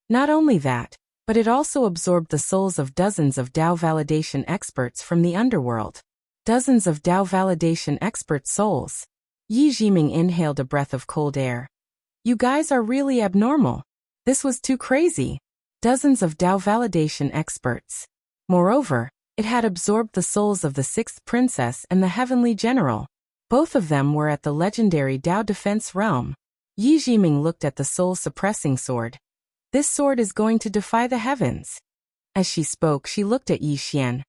Speaker 1: Not only that, but it also absorbed the souls of dozens of Dao validation experts from the underworld. Dozens of Dao validation expert souls. Yi Jiming inhaled a breath of cold air. You guys are really abnormal. This was too crazy. Dozens of Dao validation experts. Moreover, it had absorbed the souls of the 6th princess and the heavenly general. Both of them were at the legendary Dao defense realm. Yi Jiming looked at the soul-suppressing sword. This sword is going to defy the heavens. As she spoke, she looked at Yi Xian.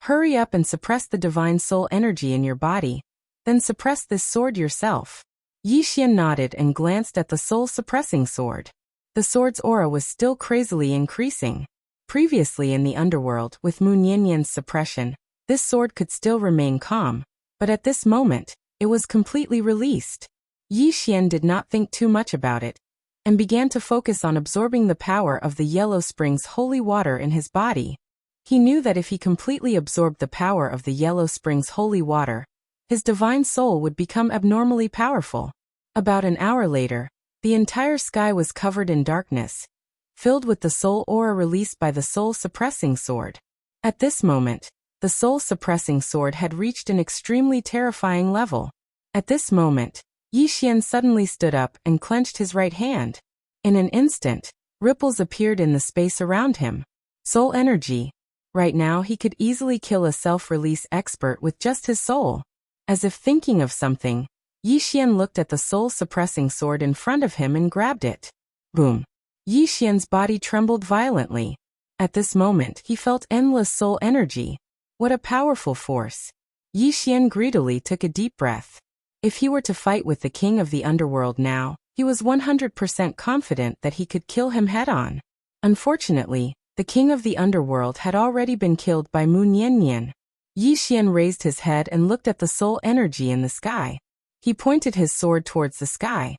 Speaker 1: Hurry up and suppress the divine soul energy in your body. Then suppress this sword yourself. Yi Xian nodded and glanced at the soul-suppressing sword. The sword's aura was still crazily increasing. Previously in the underworld, with Munyanyan's suppression, this sword could still remain calm, but at this moment, it was completely released. Yi Xian did not think too much about it, and began to focus on absorbing the power of the Yellow Spring's holy water in his body. He knew that if he completely absorbed the power of the Yellow Spring's holy water, his divine soul would become abnormally powerful. About an hour later, the entire sky was covered in darkness, filled with the soul aura released by the soul-suppressing sword. At this moment, the soul-suppressing sword had reached an extremely terrifying level. At this moment, Yi Xian suddenly stood up and clenched his right hand. In an instant, ripples appeared in the space around him. Soul energy. Right now he could easily kill a self-release expert with just his soul. As if thinking of something, Yi Xian looked at the soul-suppressing sword in front of him and grabbed it. Boom. Yi Xian's body trembled violently. At this moment he felt endless soul energy. What a powerful force. Yi Xian greedily took a deep breath. If he were to fight with the king of the underworld now, he was 100% confident that he could kill him head-on. Unfortunately, the king of the underworld had already been killed by Munyanyan. Yi Xian raised his head and looked at the soul energy in the sky. He pointed his sword towards the sky.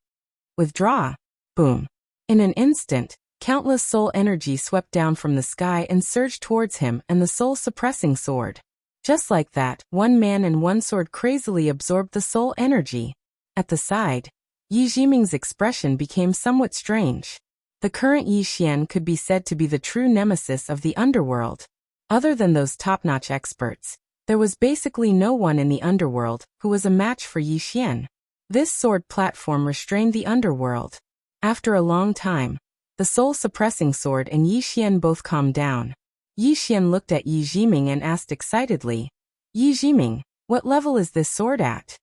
Speaker 1: Withdraw. Boom. In an instant, countless soul energy swept down from the sky and surged towards him and the soul-suppressing sword. Just like that, one man and one sword crazily absorbed the soul energy. At the side, Yi Jiming's expression became somewhat strange. The current Yi Xian could be said to be the true nemesis of the underworld. Other than those top-notch experts, there was basically no one in the underworld who was a match for Yi Xian. This sword platform restrained the underworld. After a long time, the soul-suppressing sword and Yi Xian both calmed down. Yi Xian looked at Yi Jiming and asked excitedly, Yi Jiming, what level is this sword at?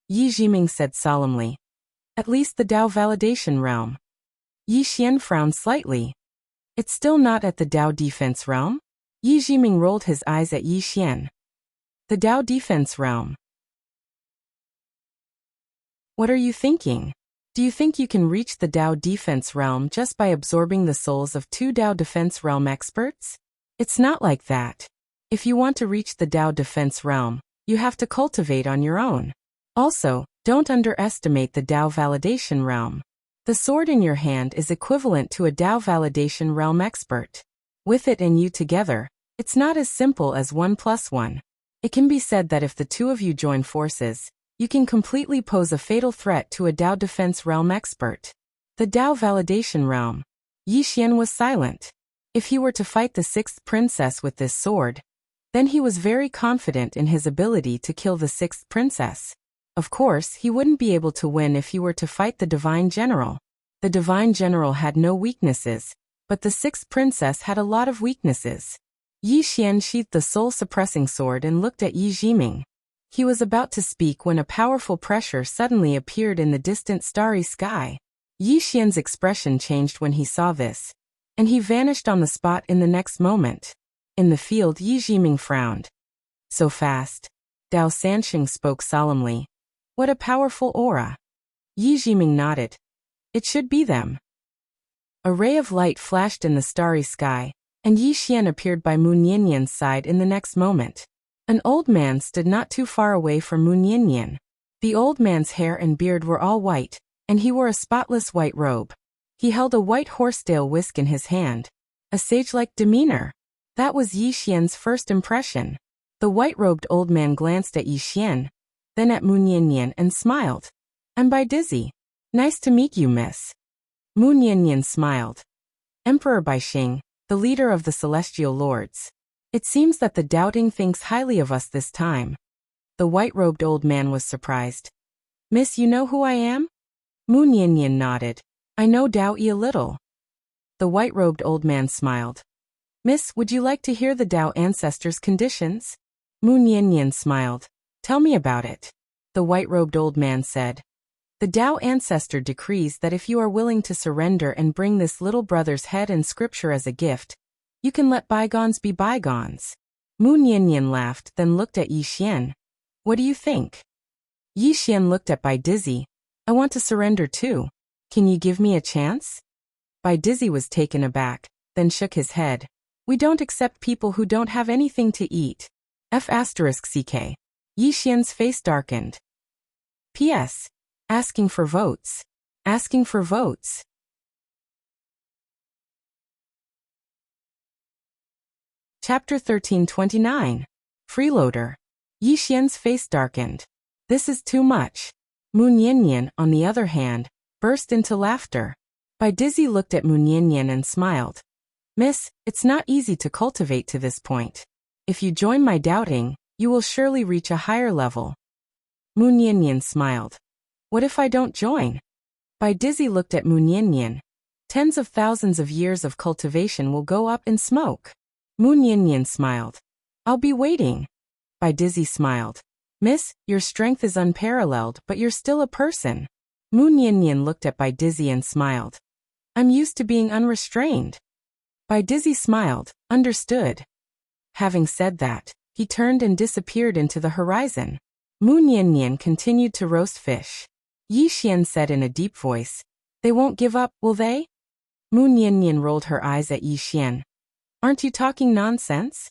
Speaker 1: Yi Jiming said solemnly, at least the Dao validation realm. Yi Xian frowned slightly. It's still not at the Dao defense realm? Yi Jiming rolled his eyes at Yi Xian. The Dao defense realm. What are you thinking? Do you think you can reach the Dao defense realm just by absorbing the souls of 2 Dao defense realm experts? It's not like that. If you want to reach the Dao defense realm, you have to cultivate on your own. Also, Don't underestimate the Dao validation realm. The sword in your hand is equivalent to a Dao validation realm expert. With it and you together, it's not as simple as 1 plus 1. It can be said that if the two of you join forces, you can completely pose a fatal threat to a Dao defense realm expert. The Dao validation realm. Yi Xian was silent. If he were to fight the 6th princess with this sword, then he was very confident in his ability to kill the 6th princess. Of course, he wouldn't be able to win if he were to fight the divine general. The divine general had no weaknesses, but the 6th princess had a lot of weaknesses. Yi Xian sheathed the soul-suppressing sword and looked at Yi Jiming. He was about to speak when a powerful pressure suddenly appeared in the distant starry sky. Yi Xian's expression changed when he saw this, and he vanished on the spot in the next moment. In the field, Yi Jiming frowned. So fast. Dao Sanxing spoke solemnly. What a powerful aura. Yi Jiming nodded. It should be them. A ray of light flashed in the starry sky, and Yi Xian appeared by Mu Nianyan's side in the next moment. An old man stood not too far away from Mu Nianyan. The old man's hair and beard were all white, and he wore a spotless white robe. He held a white horsetail whisk in his hand. A sage-like demeanor. That was Yi Xian's first impression. The white-robed old man glanced at Yi Xian, then at Mu Nianyan and smiled. I'm Bai Dizzy. Nice to meet you, miss. Mu Nianyan smiled. Emperor Baixing, the leader of the Celestial Lords. It seems that the doubting thinks highly of us this time. The white-robed old man was surprised. Miss, you know who I am? Mu Nianyan nodded. I know Dao Yi a little. The white-robed old man smiled. Miss, would you like to hear the Dao ancestors' conditions? Mu Nianyan smiled. Tell me about it. The white-robed old man said. The Dao ancestor decrees that if you are willing to surrender and bring this little brother's head and scripture as a gift, you can let bygones be bygones. Mu Nianyan laughed, then looked at Yi Xian. What do you think? Yi Xian looked at Bai Dizzy. I want to surrender too. Can you give me a chance? Bai Dizzy was taken aback, then shook his head. We don't accept people who don't have anything to eat. F***CK. Yi Xian's face darkened. P.S. Asking for votes. Asking for votes. Chapter 1329. Freeloader. Yi Xian's face darkened. This is too much. Mu Nianyan, on the other hand, burst into laughter. Bai Dizzy looked at Mu Nianyan and smiled. Miss, it's not easy to cultivate to this point. If you join my doubting, you will surely reach a higher level. Mu Nianyan smiled. What if I don't join? Bai Dizzy looked at Mu Nianyan. Tens of thousands of years of cultivation will go up in smoke. Mu Nianyan smiled. I'll be waiting. Bai Dizzy smiled. Miss, your strength is unparalleled, but you're still a person. Mu Nianyan looked at Bai Dizzy and smiled. I'm used to being unrestrained. Bai Dizzy smiled. Understood. Having said that, he turned and disappeared into the horizon. Mu Nianyan continued to roast fish. Yi Xian said in a deep voice, They won't give up, will they? Mu Nianyan rolled her eyes at Yi Xian. Aren't you talking nonsense?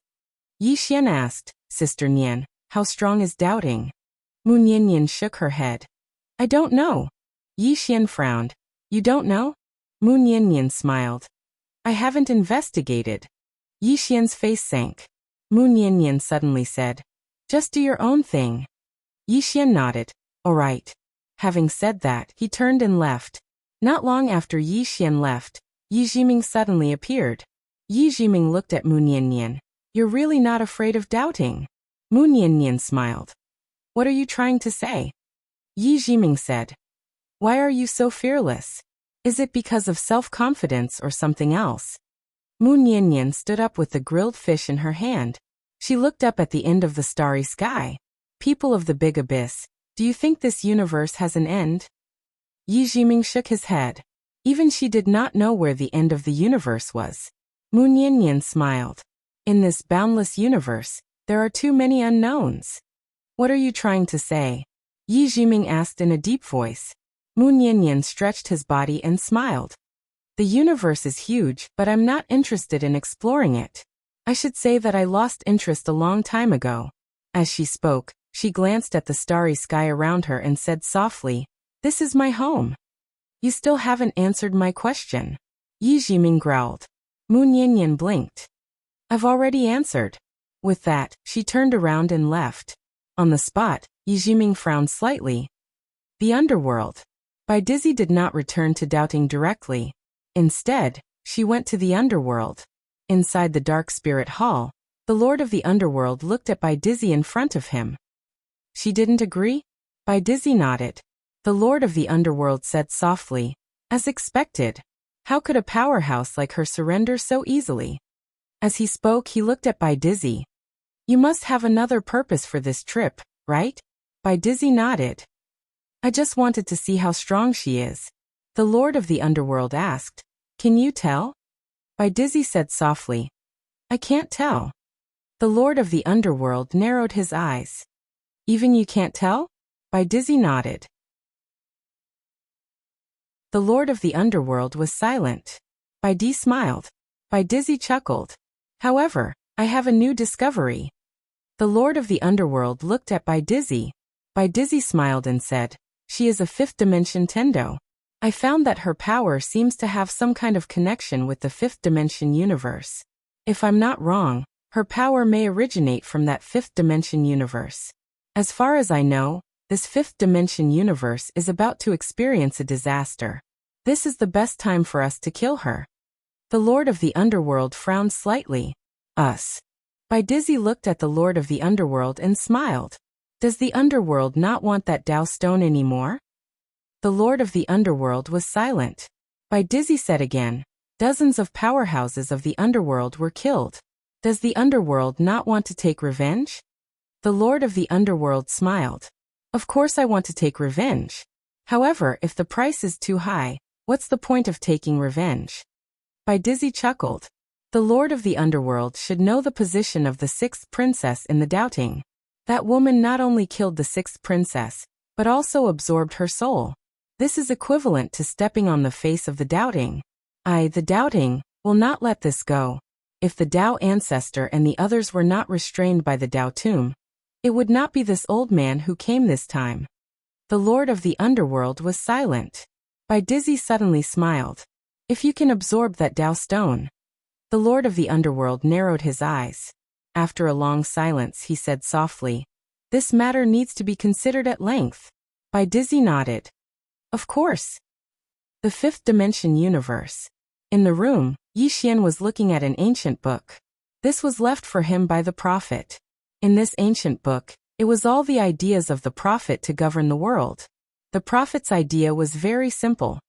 Speaker 1: Yi Xian asked, Sister Nian, how strong is doubting? Mu Nianyan shook her head. I don't know. Yi Xian frowned. You don't know? Mu Nianyan smiled. I haven't investigated. Yi Xian's face sank. Mu Nianyan suddenly said, Just do your own thing. Yi Xian nodded. All right. Having said that, he turned and left. Not long after Yi Xian left, Yi Jiming suddenly appeared. Yi Jiming looked at Mu Nianyan. You're really not afraid of doubting? Mu Nianyan smiled. What are you trying to say? Yi Jiming said. Why are you so fearless? Is it because of self-confidence or something else? Mu Nianyan stood up with the grilled fish in her hand. She looked up at the end of the starry sky. People of the big abyss, do you think this universe has an end? Yi Jiming shook his head. Even she did not know where the end of the universe was. Mu Nianyan smiled. In this boundless universe, there are too many unknowns. What are you trying to say? Yi Jiming asked in a deep voice. Mu Nianyan stretched his body and smiled. The universe is huge, but I'm not interested in exploring it. I should say that I lost interest a long time ago. As she spoke, She glanced at the starry sky around her and said softly, "This is my home." "You still haven't answered my question." Yi Jiming growled. Mu Nianyan blinked. "I've already answered." With that, she turned around and left. On the spot, Yi Jiming frowned slightly. The underworld. Bai Dizzy did not return to doubting directly. Instead, she went to the underworld. Inside the dark spirit hall, the Lord of the Underworld looked at Bai Dizzy in front of him. She didn't agree? Bai Dizzy nodded. The Lord of the Underworld said softly, "As expected. How could a powerhouse like her surrender so easily?" As he spoke, he looked at Bai Dizzy. "You must have another purpose for this trip, right?" Bai Dizzy nodded. "I just wanted to see how strong she is." The Lord of the Underworld asked, "Can you tell?" Bai Dizzy said softly, "I can't tell." The Lord of the Underworld narrowed his eyes. "Even you can't tell?" Bai Dizzy nodded. The Lord of the Underworld was silent. Bai Di smiled. Bai Dizzy chuckled. "However, I have a new discovery." The Lord of the Underworld looked at Bai Dizzy. Bai Dizzy smiled and said, "She is a fifth dimension Tendo. I found that her power seems to have some kind of connection with the fifth dimension universe. If I'm not wrong, her power may originate from that fifth dimension universe. As far as I know, this fifth dimension universe is about to experience a disaster. This is the best time for us to kill her." The Lord of the Underworld frowned slightly. "Us." Bai Dizzy looked at the Lord of the Underworld and smiled. "Does the Underworld not want that Dao stone anymore?" The Lord of the Underworld was silent. Bai Dizzy said again, "Dozens of powerhouses of the Underworld were killed. Does the Underworld not want to take revenge?" The Lord of the Underworld smiled. "Of course I want to take revenge. However, if the price is too high, what's the point of taking revenge?" Bai Dizzy chuckled. The Lord of the Underworld should know the position of the sixth princess in the doubting. That woman not only killed the sixth princess, but also absorbed her soul. This is equivalent to stepping on the face of the doubting. The doubting, will not let this go. If the Dao ancestor and the others were not restrained by the Dao tomb, it would not be this old man who came this time. The Lord of the Underworld was silent. Bai Dizzy suddenly smiled. "If you can absorb that Dao stone." The Lord of the Underworld narrowed his eyes. After a long silence, he said softly, "This matter needs to be considered at length." Bai Dizzy nodded. "Of course." The fifth dimension universe. In the room, Yi Xian was looking at an ancient book. This was left for him by the prophet. In this ancient book, it was all the ideas of the prophet to govern the world. The prophet's idea was very simple.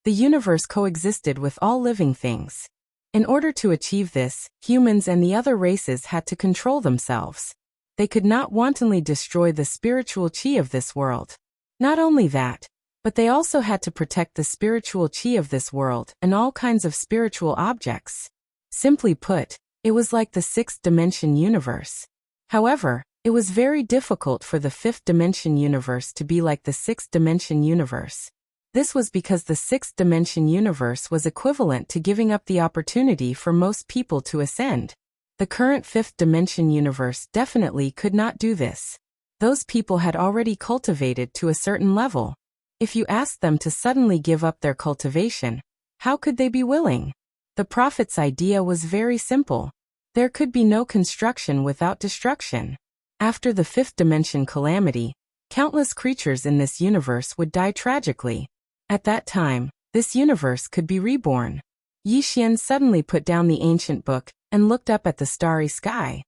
Speaker 1: The universe coexisted with all living things. In order to achieve this, humans and the other races had to control themselves. They could not wantonly destroy the spiritual chi of this world. Not only that, but they also had to protect the spiritual chi of this world and all kinds of spiritual objects. Simply put, it was like the sixth dimension universe. However, it was very difficult for the fifth dimension universe to be like the sixth dimension universe. This was because the sixth dimension universe was equivalent to giving up the opportunity for most people to ascend. The current fifth dimension universe definitely could not do this. Those people had already cultivated to a certain level. If you asked them to suddenly give up their cultivation, how could they be willing? The prophet's idea was very simple. There could be no construction without destruction. After the fifth dimension calamity, countless creatures in this universe would die tragically. At that time, this universe could be reborn. Yi Xian suddenly put down the ancient book and looked up at the starry sky.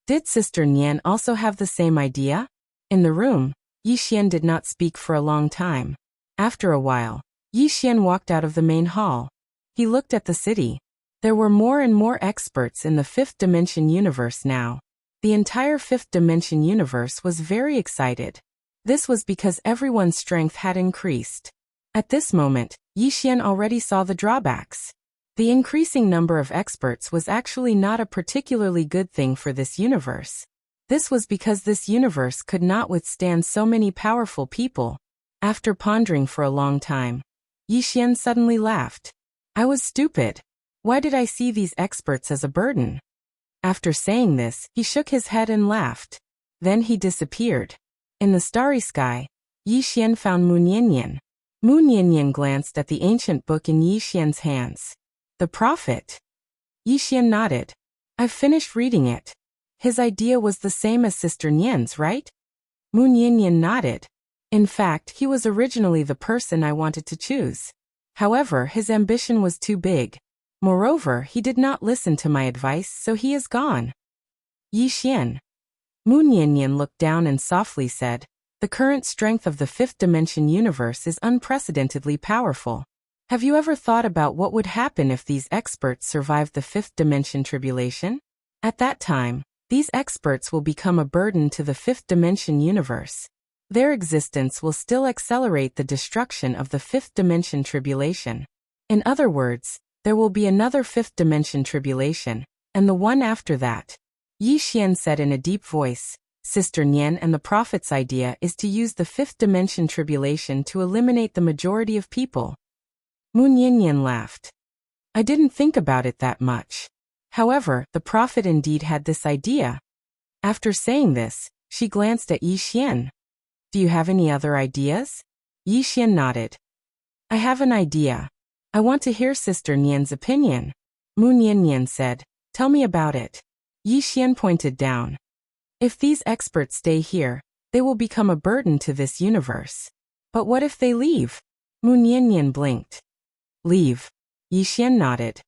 Speaker 1: Did Sister Nian also have the same idea? In the room, Yi Xian did not speak for a long time. After a while, Yi Xian walked out of the main hall. He looked at the city. There were more and more experts in the fifth dimension universe now. The entire fifth dimension universe was very excited. This was because everyone's strength had increased. At this moment, Yi Xian already saw the drawbacks. The increasing number of experts was actually not a particularly good thing for this universe. This was because this universe could not withstand so many powerful people. After pondering for a long time, Yi Xian suddenly laughed. I was stupid. Why did I see these experts as a burden? After saying this, he shook his head and laughed. Then he disappeared. In the starry sky, Yi Xian found Mu Niannian. Mu Niannian glanced at the ancient book in Yi Xian's hands. The prophet? Yi Xian nodded. I've finished reading it. His idea was the same as Sister Nian's, right? Mu Niannian nodded. In fact, he was originally the person I wanted to choose. However, his ambition was too big. Moreover, he did not listen to my advice, so he is gone. Yi Xian. Mu Niannian looked down and softly said, the current strength of the fifth dimension universe is unprecedentedly powerful. Have you ever thought about what would happen if these experts survived the fifth dimension tribulation? At that time, these experts will become a burden to the fifth dimension universe. Their existence will still accelerate the destruction of the fifth dimension tribulation. In other words, there will be another fifth dimension tribulation, and the one after that. Yi Xian said in a deep voice, Sister Nian and the prophet's idea is to use the fifth dimension tribulation to eliminate the majority of people. Mu Niannian laughed. I didn't think about it that much. However, the prophet indeed had this idea. After saying this, she glanced at Yi Xian. Do you have any other ideas? Yi Xian nodded. I have an idea. I want to hear Sister Nian's opinion. Mu Niannian said, tell me about it. Yi Xian pointed down. If these experts stay here, they will become a burden to this universe. But what if they leave? Mu Niannian blinked. Leave. Yi Xian nodded.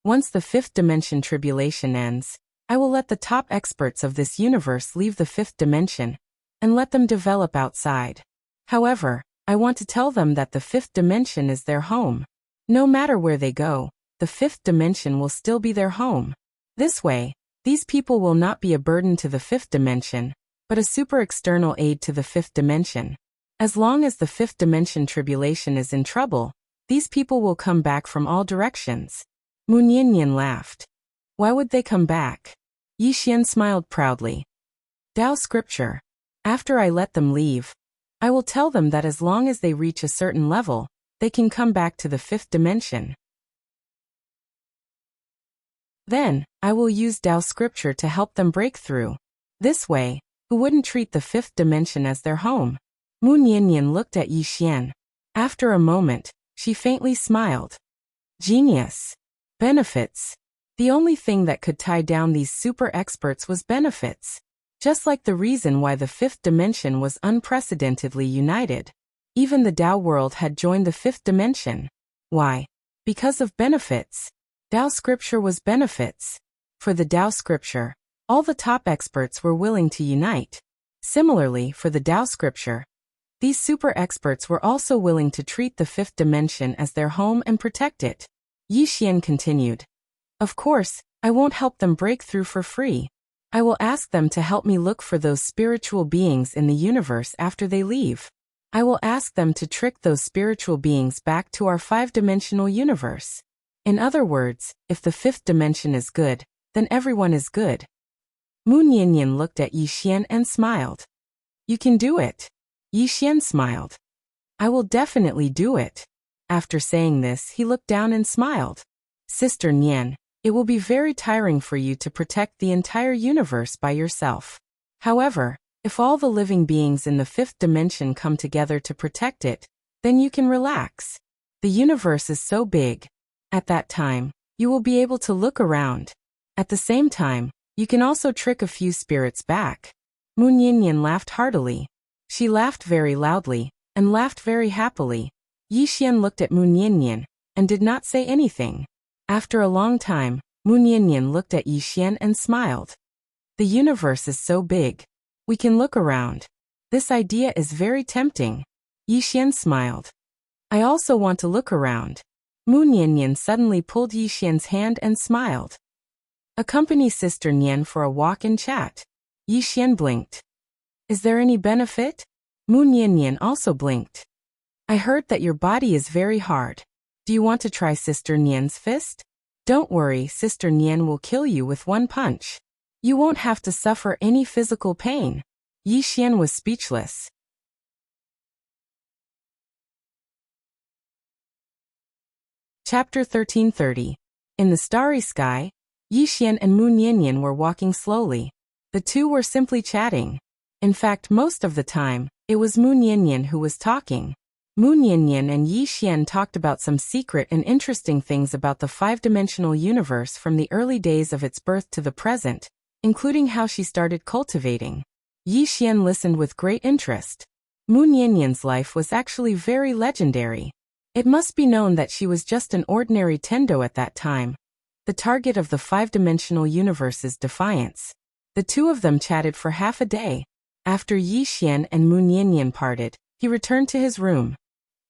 Speaker 1: Once the fifth dimension tribulation ends, I will let the top experts of this universe leave the fifth dimension, and let them develop outside. However, I want to tell them that the fifth dimension is their home. No matter where they go, the fifth dimension will still be their home. This way, these people will not be a burden to the fifth dimension, but a super external aid to the fifth dimension. As long as the fifth dimension tribulation is in trouble, these people will come back from all directions. Mu Niannian laughed. Why would they come back? Yi Xian smiled proudly. Tao scripture. After I let them leave, I will tell them that as long as they reach a certain level, they can come back to the fifth dimension. Then, I will use Tao scripture to help them break through. This way, who wouldn't treat the fifth dimension as their home? Mu Niannian looked at Yi Xian. After a moment, she faintly smiled. Genius. Benefits. The only thing that could tie down these super experts was benefits. Just like the reason why the fifth dimension was unprecedentedly united. Even the Tao world had joined the fifth dimension. Why? Because of benefits. Tao scripture was benefits. For the Tao scripture, all the top experts were willing to unite. Similarly, for the Tao scripture, these super experts were also willing to treat the fifth dimension as their home and protect it. Yi Xian continued. Of course, I won't help them break through for free. I will ask them to help me look for those spiritual beings in the universe after they leave. I will ask them to trick those spiritual beings back to our five-dimensional universe. In other words, if the fifth dimension is good, then everyone is good. Mu Niannian looked at Yi Xian and smiled. You can do it. Yi Xian smiled. I will definitely do it. After saying this, he looked down and smiled. Sister Nian, it will be very tiring for you to protect the entire universe by yourself. However, if all the living beings in the fifth dimension come together to protect it, then you can relax. The universe is so big. At that time, you will be able to look around. At the same time, you can also trick a few spirits back. Mu Niannian laughed heartily. She laughed very loudly, and laughed very happily. Yi Xian looked at Mu Niannian, and did not say anything. After a long time, Mu Niannian looked at Yi Xian and smiled. The universe is so big. We can look around. This idea is very tempting. Yi Xian smiled. I also want to look around. Mu Niannian suddenly pulled Yi Xian's hand and smiled. Accompany Sister Nian for a walk and chat. Yi Xian blinked. Is there any benefit? Mu Niannian also blinked. I heard that your body is very hard. Do you want to try Sister Nian's fist? Don't worry, Sister Nian will kill you with one punch. You won't have to suffer any physical pain. Yi Xian was speechless. Chapter 1330. In the starry sky, Yixian and Mu Nianyan were walking slowly. The two were simply chatting. In fact, most of the time, it was Mu Nianyan who was talking. Mu Nianyan and Yixian talked about some secret and interesting things about the five-dimensional universe from the early days of its birth to the present, including how she started cultivating. Yixian listened with great interest. Mu Nianyan's life was actually very legendary. It must be known that she was just an ordinary Tendo at that time, the target of the five-dimensional universe's defiance. The two of them chatted for half a day. After Yixian and Mu Nianyan parted, he returned to his room.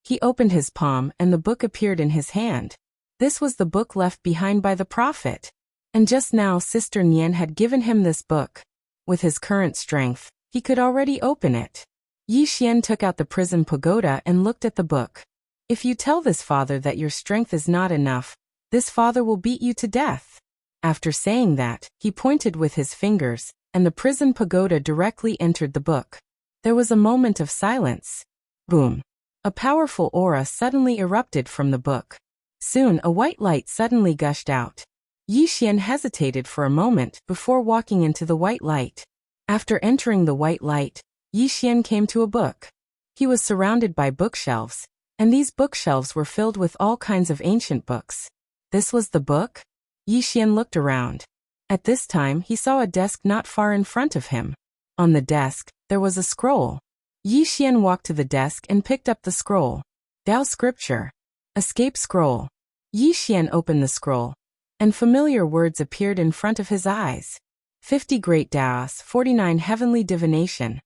Speaker 1: He opened his palm and the book appeared in his hand. This was the book left behind by the prophet. And just now Sister Nian had given him this book. With his current strength, he could already open it. Yixian took out the prison pagoda and looked at the book. If you tell this father that your strength is not enough, this father will beat you to death. After saying that, he pointed with his fingers, and the prison pagoda directly entered the book. There was a moment of silence. Boom. A powerful aura suddenly erupted from the book. Soon a white light suddenly gushed out. Yixian hesitated for a moment before walking into the white light. After entering the white light, Yixian came to a book. He was surrounded by bookshelves, and these bookshelves were filled with all kinds of ancient books. This was the book? Yixian looked around. At this time he saw a desk not far in front of him. On the desk, there was a scroll. Yixian walked to the desk and picked up the scroll. Dao Scripture. Escape Scroll. Yixian opened the scroll, and familiar words appeared in front of his eyes. 50 Great Daos, 49 Heavenly Divination.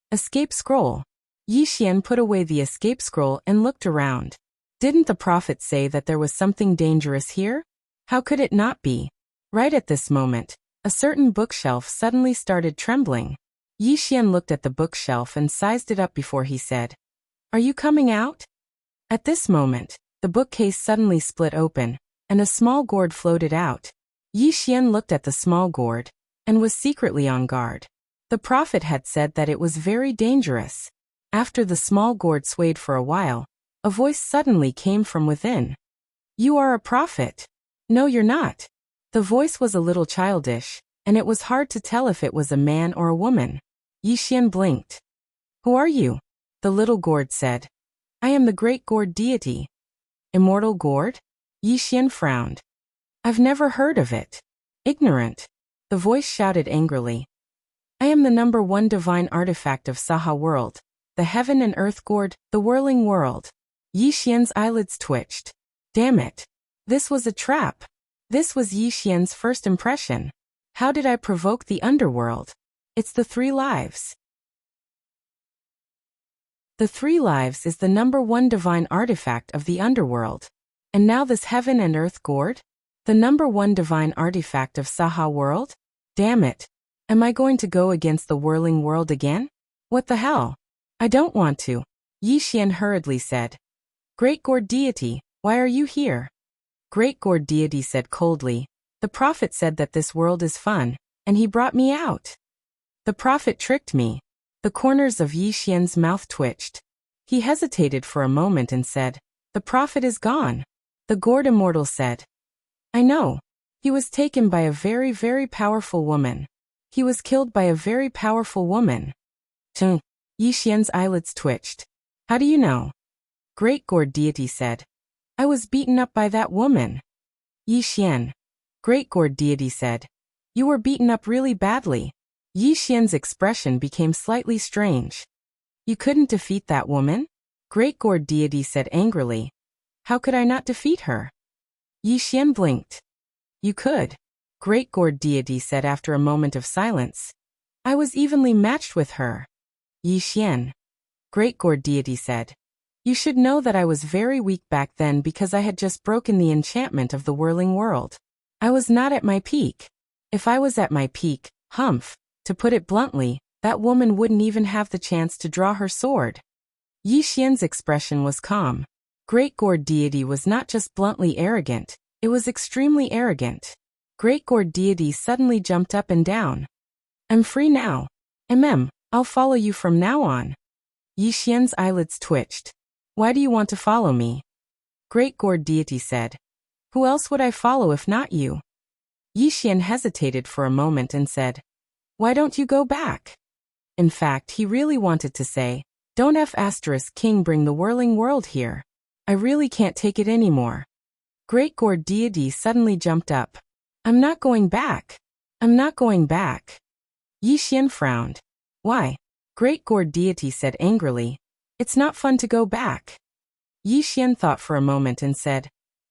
Speaker 1: Escape Scroll. Yixian put away the escape scroll and looked around. Didn't the prophet say that there was something dangerous here? How could it not be? Right at this moment, a certain bookshelf suddenly started trembling. Yixian looked at the bookshelf and sized it up before he said, "Are you coming out?" At this moment, the bookcase suddenly split open, and a small gourd floated out. Yixian looked at the small gourd, and was secretly on guard. The prophet had said that it was very dangerous. After the small gourd swayed for a while, a voice suddenly came from within. "You are a prophet." "No, you're not." The voice was a little childish, and it was hard to tell if it was a man or a woman. Yixian blinked. "Who are you?" The little gourd said. "I am the great gourd deity." "Immortal gourd?" Yixian frowned. "I've never heard of it." "Ignorant." The voice shouted angrily. "I am the #1 divine artifact of Saha world, the heaven and earth gourd, the whirling world." Yixian's eyelids twitched. Damn it. This was a trap. This was Yixian's first impression. How did I provoke the underworld? It's the 3 lives. The 3 lives is the #1 divine artifact of the underworld. And now this heaven and earth gourd? The #1 divine artifact of Saha world? Damn it. Am I going to go against the whirling world again? What the hell? I don't want to. Yixian hurriedly said. Great gourd deity, why are you here? Great gourd deity said coldly. The prophet said that this world is fun, and he brought me out. The prophet tricked me. The corners of Yixian's mouth twitched. He hesitated for a moment and said, The prophet is gone. The gourd immortal said, I know. He was taken by a very, very powerful woman. He was killed by a very powerful woman. Yixian's eyelids twitched. How do you know? Great gourd deity said, I was beaten up by that woman. Yixian. Great gourd deity said, You were beaten up really badly. Yixian's expression became slightly strange. You couldn't defeat that woman? Great gourd deity said angrily. How could I not defeat her? Yixian blinked. You could. Great gourd deity said after a moment of silence. I was evenly matched with her. Yixian. Great gourd deity said. You should know that I was very weak back then because I had just broken the enchantment of the whirling world. I was not at my peak. If I was at my peak, humph, to put it bluntly, that woman wouldn't even have the chance to draw her sword. Yixian's expression was calm. Great gourd deity was not just bluntly arrogant, it was extremely arrogant. Great gourd deity suddenly jumped up and down. I'm free now. I'll follow you from now on. Yixian's eyelids twitched. Why do you want to follow me? Great gourd deity said. Who else would I follow if not you? Yi Xian hesitated for a moment and said, "Why don't you go back?" In fact, he really wanted to say, "Don't King bring the whirling world here. I really can't take it anymore." Great Gourd Deity suddenly jumped up. "I'm not going back. I'm not going back." Yi Xian frowned. "Why?" Great Gourd Deity said angrily. "It's not fun to go back." Yi Xian thought for a moment and said,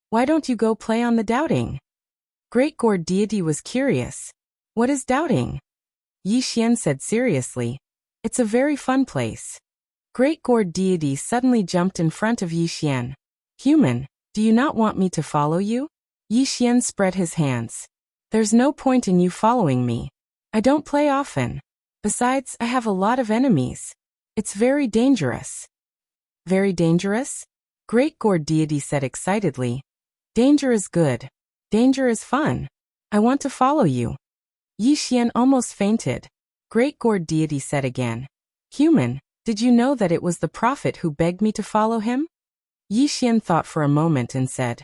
Speaker 1: "Why don't you go play on the doubting?" Great Gourd Deity was curious. "What is doubting?" Yi Xian said seriously, "It's a very fun place." Great Gourd Deity suddenly jumped in front of Yi Xian. "Human, do you not want me to follow you?" Yi Xian spread his hands. "There's no point in you following me. I don't play often. Besides, I have a lot of enemies. It's very dangerous." "Very dangerous?" Great Gourd Deity said excitedly. "Danger is good. Danger is fun. I want to follow you." Yi Xian almost fainted. Great Gourd Deity said again, "Human, did you know that it was the prophet who begged me to follow him?" Yi Xian thought for a moment and said,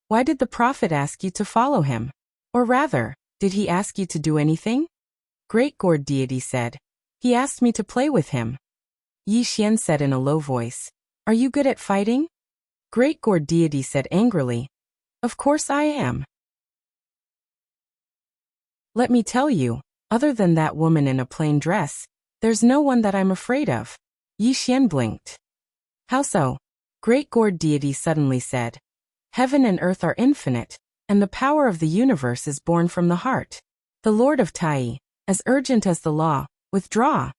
Speaker 1: "Why did the prophet ask you to follow him? Or rather, did he ask you to do anything?" Great Gourd Deity said, "He asked me to play with him." Yi Xian said in a low voice, "Are you good at fighting?" Great Gourd Deity said angrily, "Of course I am. Let me tell you, other than that woman in a plain dress, there's no one that I'm afraid of." Yi Xian blinked. "How so?" Great Gourd Deity suddenly said, "Heaven and earth are infinite, and the power of the universe is born from the heart. The Lord of Tai, as urgent as the law, withdraw."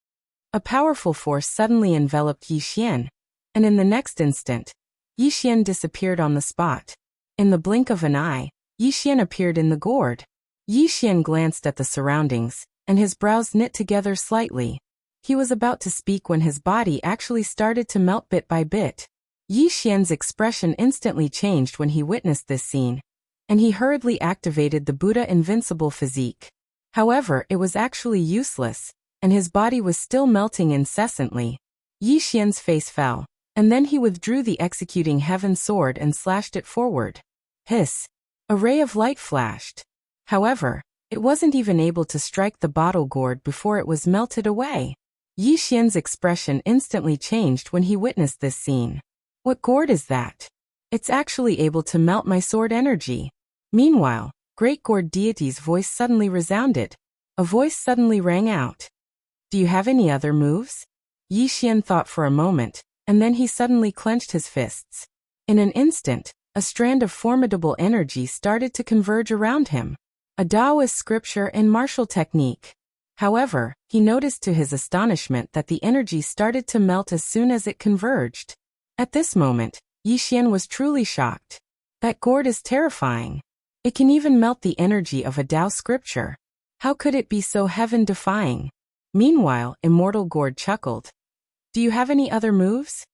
Speaker 1: A powerful force suddenly enveloped Yi Xian, and in the next instant, Yi Xian disappeared on the spot. In the blink of an eye, Yi Xian appeared in the gourd. Yi Xian glanced at the surroundings, and his brows knit together slightly. He was about to speak when his body actually started to melt bit by bit. Yi Xian's expression instantly changed when he witnessed this scene, and he hurriedly activated the Buddha invincible physique. However, it was actually useless, and his body was still melting incessantly. Yi Xian's face fell, and then he withdrew the executing heaven sword and slashed it forward. Hiss! A ray of light flashed. However, it wasn't even able to strike the bottle gourd before it was melted away. Yi Xian's expression instantly changed when he witnessed this scene. "What gourd is that? It's actually able to melt my sword energy." Meanwhile, Great Gourd Deity's voice suddenly resounded. A voice suddenly rang out. "Do you have any other moves?" Yi Xian thought for a moment, and then he suddenly clenched his fists. In an instant, a strand of formidable energy started to converge around him. A Taoist scripture and martial technique. However, he noticed to his astonishment that the energy started to melt as soon as it converged. At this moment, Yi Xian was truly shocked. That gourd is terrifying. It can even melt the energy of a Tao scripture. How could it be so heaven-defying? Meanwhile, Immortal Gourd chuckled. "Do you have any other moves?"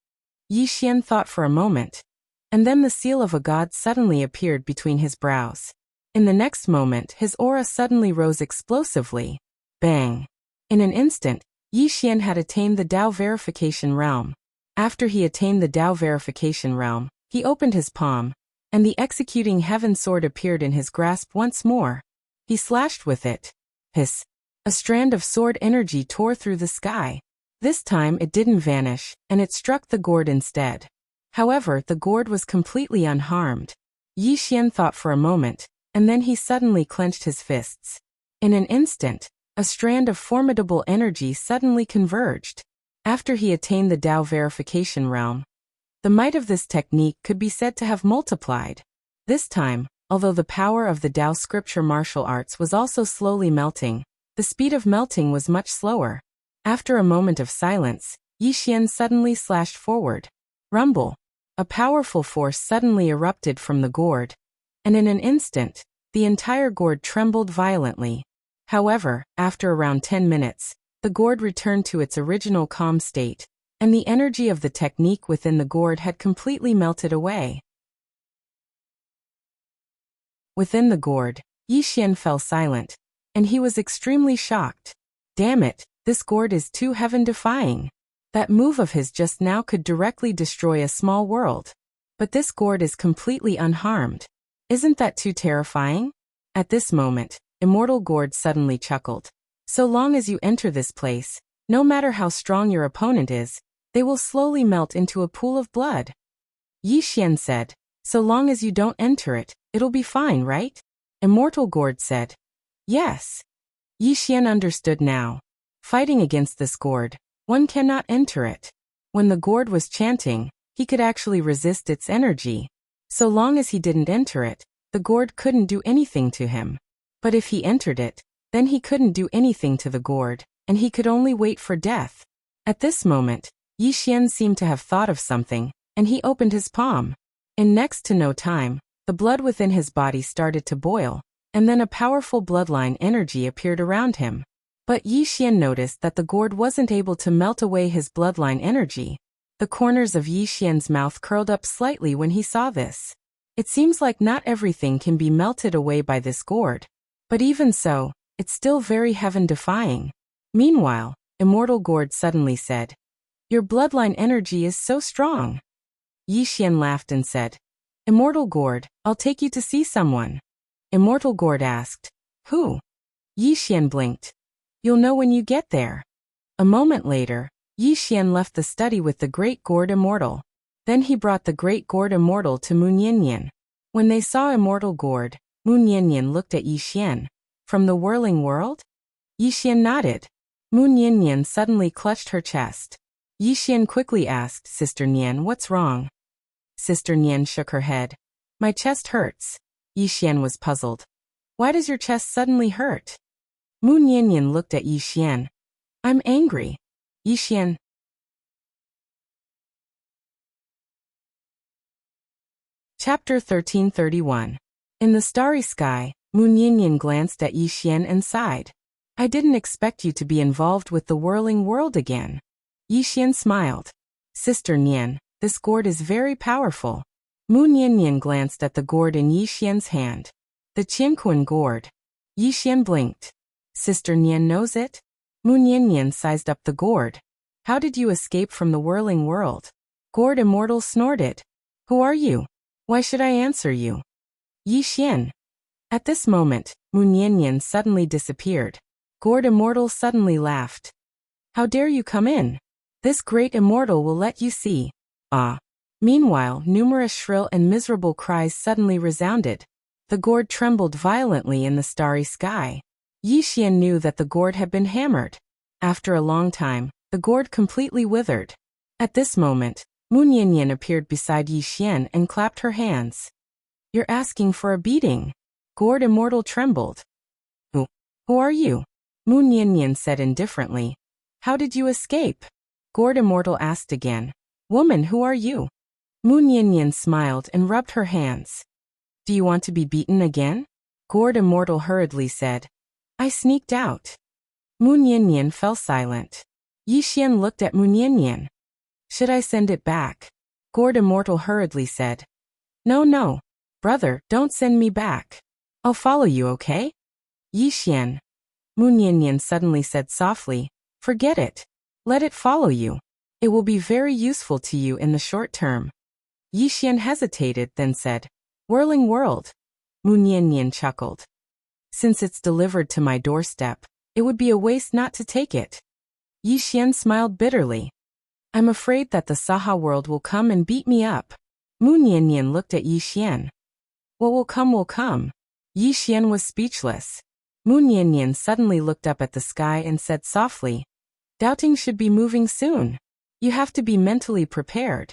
Speaker 1: Yi Xian thought for a moment, and then the seal of a god suddenly appeared between his brows. In the next moment, his aura suddenly rose explosively. Bang! In an instant, Yi Xian had attained the Tao verification realm. After he attained the Tao verification realm, he opened his palm, and the executing heaven sword appeared in his grasp once more. He slashed with it. Hiss! A strand of sword energy tore through the sky. This time it didn't vanish, and it struck the gourd instead. However, the gourd was completely unharmed. Yi Xian thought for a moment, and then he suddenly clenched his fists. In an instant, a strand of formidable energy suddenly converged. After he attained the Tao verification realm, the might of this technique could be said to have multiplied. This time, although the power of the Tao scripture martial arts was also slowly melting, the speed of melting was much slower. After a moment of silence, Yi Xian suddenly slashed forward. Rumble! A powerful force suddenly erupted from the gourd, and in an instant, the entire gourd trembled violently. However, after around 10 minutes, the gourd returned to its original calm state, and the energy of the technique within the gourd had completely melted away. Within the gourd, Yi Xian fell silent, and he was extremely shocked. Damn it, this gourd is too heaven-defying. That move of his just now could directly destroy a small world. But this gourd is completely unharmed. Isn't that too terrifying? At this moment, Immortal Gord suddenly chuckled. So long as you enter this place, no matter how strong your opponent is, they will slowly melt into a pool of blood. Yi Xian said, so long as you don't enter it, it'll be fine, right? Immortal Gord said, yes. Yi Xian understood now. Fighting against this gourd, one cannot enter it. When the gourd was chanting, he could actually resist its energy. So long as he didn't enter it, the gourd couldn't do anything to him. But if he entered it, then he couldn't do anything to the gourd, and he could only wait for death. At this moment, Yi Xian seemed to have thought of something, and he opened his palm. In next to no time, the blood within his body started to boil, and then a powerful bloodline energy appeared around him. But Yi Xian noticed that the gourd wasn't able to melt away his bloodline energy. The corners of Yi Xian's mouth curled up slightly when he saw this. It seems like not everything can be melted away by this gourd. But even so, it's still very heaven-defying. Meanwhile, Immortal Gord suddenly said, your bloodline energy is so strong. Yi Xian laughed and said, Immortal Gord, I'll take you to see someone. Immortal Gord asked, who? Yi Xian blinked. You'll know when you get there. A moment later, Yi Xian left the study with the Great Gourd Immortal. Then he brought the Great Gourd Immortal to Mu Niannian. When they saw Immortal Gord, Mu Niannian looked at Yi Xian. From the whirling world? Yi Xian nodded. Mu Niannian suddenly clutched her chest. Yi Xian quickly asked, Sister Nian, what's wrong? Sister Nian shook her head. My chest hurts. Yi Xian was puzzled. Why does your chest suddenly hurt? Mu Niannian looked at Yi Xian. I'm angry. Yi Xian. Chapter 1331. In the starry sky, Mu Niannian glanced at Yi Xian and sighed. I didn't expect you to be involved with the whirling world again. Yi Xian smiled. Sister Nian, this gourd is very powerful. Mu Niannian glanced at the gourd in Yi Xian's hand. The Qianquan gourd. Yi Xian blinked. Sister Nian knows it? Mu Niannian sized up the gourd. How did you escape from the whirling world? Gourd Immortal snorted. Who are you? Why should I answer you? Yi Xian. At this moment, Mu Niannian suddenly disappeared. Gourd Immortal suddenly laughed. How dare you come in? This great immortal will let you see. Ah. Meanwhile, numerous shrill and miserable cries suddenly resounded. The gourd trembled violently in the starry sky. Yi Xian knew that the gourd had been hammered. After a long time, the gourd completely withered. At this moment, Mu Niannian appeared beside Yi Xian and clapped her hands. You're asking for a beating. Gourd Immortal trembled. Who are you? Mu Niannian said indifferently. How did you escape? Gourd Immortal asked again. Woman, who are you? Mu Niannian smiled and rubbed her hands. Do you want to be beaten again? Gourd Immortal hurriedly said. I sneaked out. Mu Niannian fell silent. Yi Xian looked at Mu Niannian. Should I send it back? Gourd Immortal hurriedly said. No. Brother, don't send me back. I'll follow you, okay? Yi Xian. Mu Niannian suddenly said softly. Forget it. Let it follow you. It will be very useful to you in the short term. Yi Xian hesitated, then said, Whirling world. Mu Niannian chuckled. Since it's delivered to my doorstep, it would be a waste not to take it. Yi Xian smiled bitterly. I'm afraid that the Saha world will come and beat me up. Mu Niannian looked at Yi Xian. What will come will come. Yi Xian was speechless. Mu Niannian suddenly looked up at the sky and said softly, Doubting should be moving soon. You have to be mentally prepared.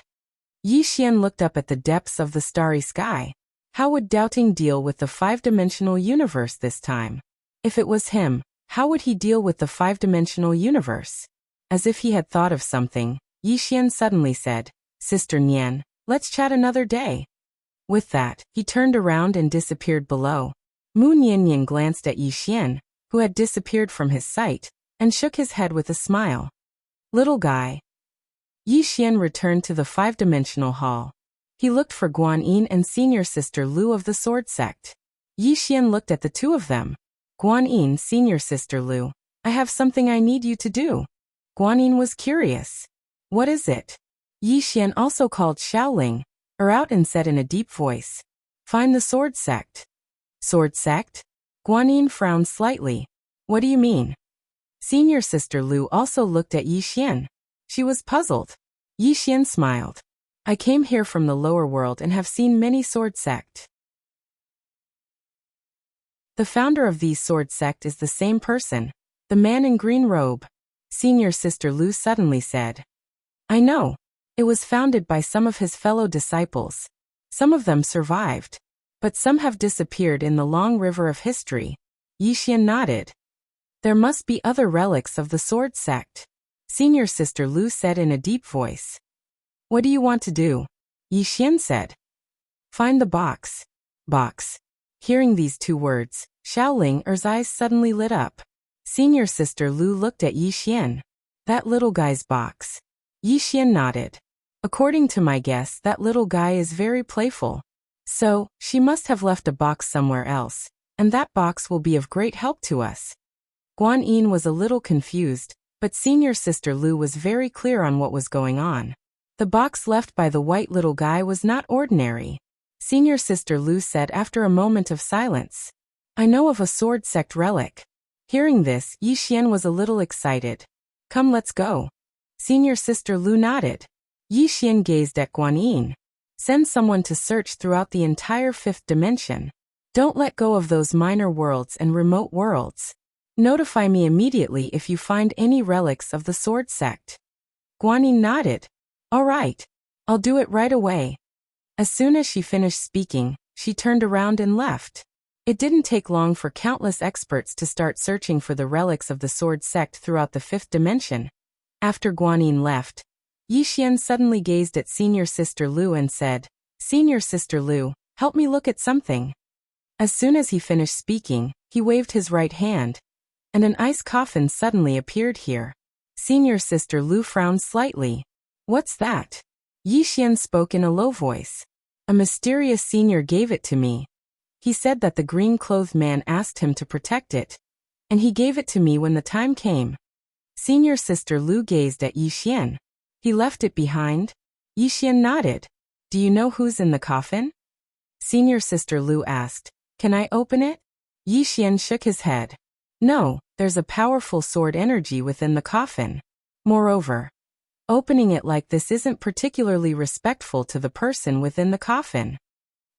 Speaker 1: Yi Xian looked up at the depths of the starry sky. How would Doubting deal with the five-dimensional universe this time? If it was him, how would he deal with the five-dimensional universe? As if he had thought of something, Yi Xian suddenly said, Sister Nian, let's chat another day. With that, he turned around and disappeared below. Mu Niannian glanced at Yi Xian, who had disappeared from his sight, and shook his head with a smile. Little guy. Yi Xian returned to the five-dimensional hall. He looked for Guan Yin and senior sister Lu of the Sword Sect. Yi Xian looked at the two of them. Guan Yin, senior sister Lu, I have something I need you to do. Guan Yin was curious. What is it? Yi Xian, also called Shaoling, out and said in a deep voice. Find the Sword Sect. Sword Sect? Guanyin frowned slightly. What do you mean? Senior sister Lu also looked at Yi Xian. She was puzzled. Yi Xian smiled. I came here from the lower world and have seen many sword sect. The founder of these sword sect is the same person, the man in green robe. Senior sister Lu suddenly said. I know. It was founded by some of his fellow disciples. Some of them survived, but some have disappeared in the long river of history. Yi Xian nodded. There must be other relics of the sword sect. Senior sister Lu said in a deep voice. What do you want to do? Yi Xian said. Find the box. Box. Hearing these two words, Xiaoling Er's eyes suddenly lit up. Senior sister Lu looked at Yi Xian. That little guy's box. Yi Xian nodded. According to my guess, that little guy is very playful. So, she must have left a box somewhere else, and that box will be of great help to us. Guanyin was a little confused, but senior sister Lu was very clear on what was going on. The box left by the white little guy was not ordinary. Senior sister Lu said after a moment of silence. I know of a sword sect relic. Hearing this, Yi Xian was a little excited. Come, let's go. Senior sister Lu nodded. Yi Xian gazed at Guanyin. Send someone to search throughout the entire fifth dimension. Don't let go of those minor worlds and remote worlds. Notify me immediately if you find any relics of the sword sect. Guanyin nodded. All right. I'll do it right away. As soon as she finished speaking, she turned around and left. It didn't take long for countless experts to start searching for the relics of the sword sect throughout the fifth dimension. After Guanyin left, Yi Xian suddenly gazed at senior sister Lu and said, Senior sister Lu, help me look at something. As soon as he finished speaking, he waved his right hand, and an ice coffin suddenly appeared here. Senior sister Lu frowned slightly. What's that? Yi Xian spoke in a low voice. A mysterious senior gave it to me. He said that the green-clothed man asked him to protect it, and he gave it to me when the time came. Senior sister Lu gazed at Yi Xian. He left it behind? Yi Xian nodded. Do you know who's in the coffin? Senior sister Lu asked. Can I open it? Yi Xian shook his head. No, there's a powerful sword energy within the coffin. Moreover, opening it like this isn't particularly respectful to the person within the coffin.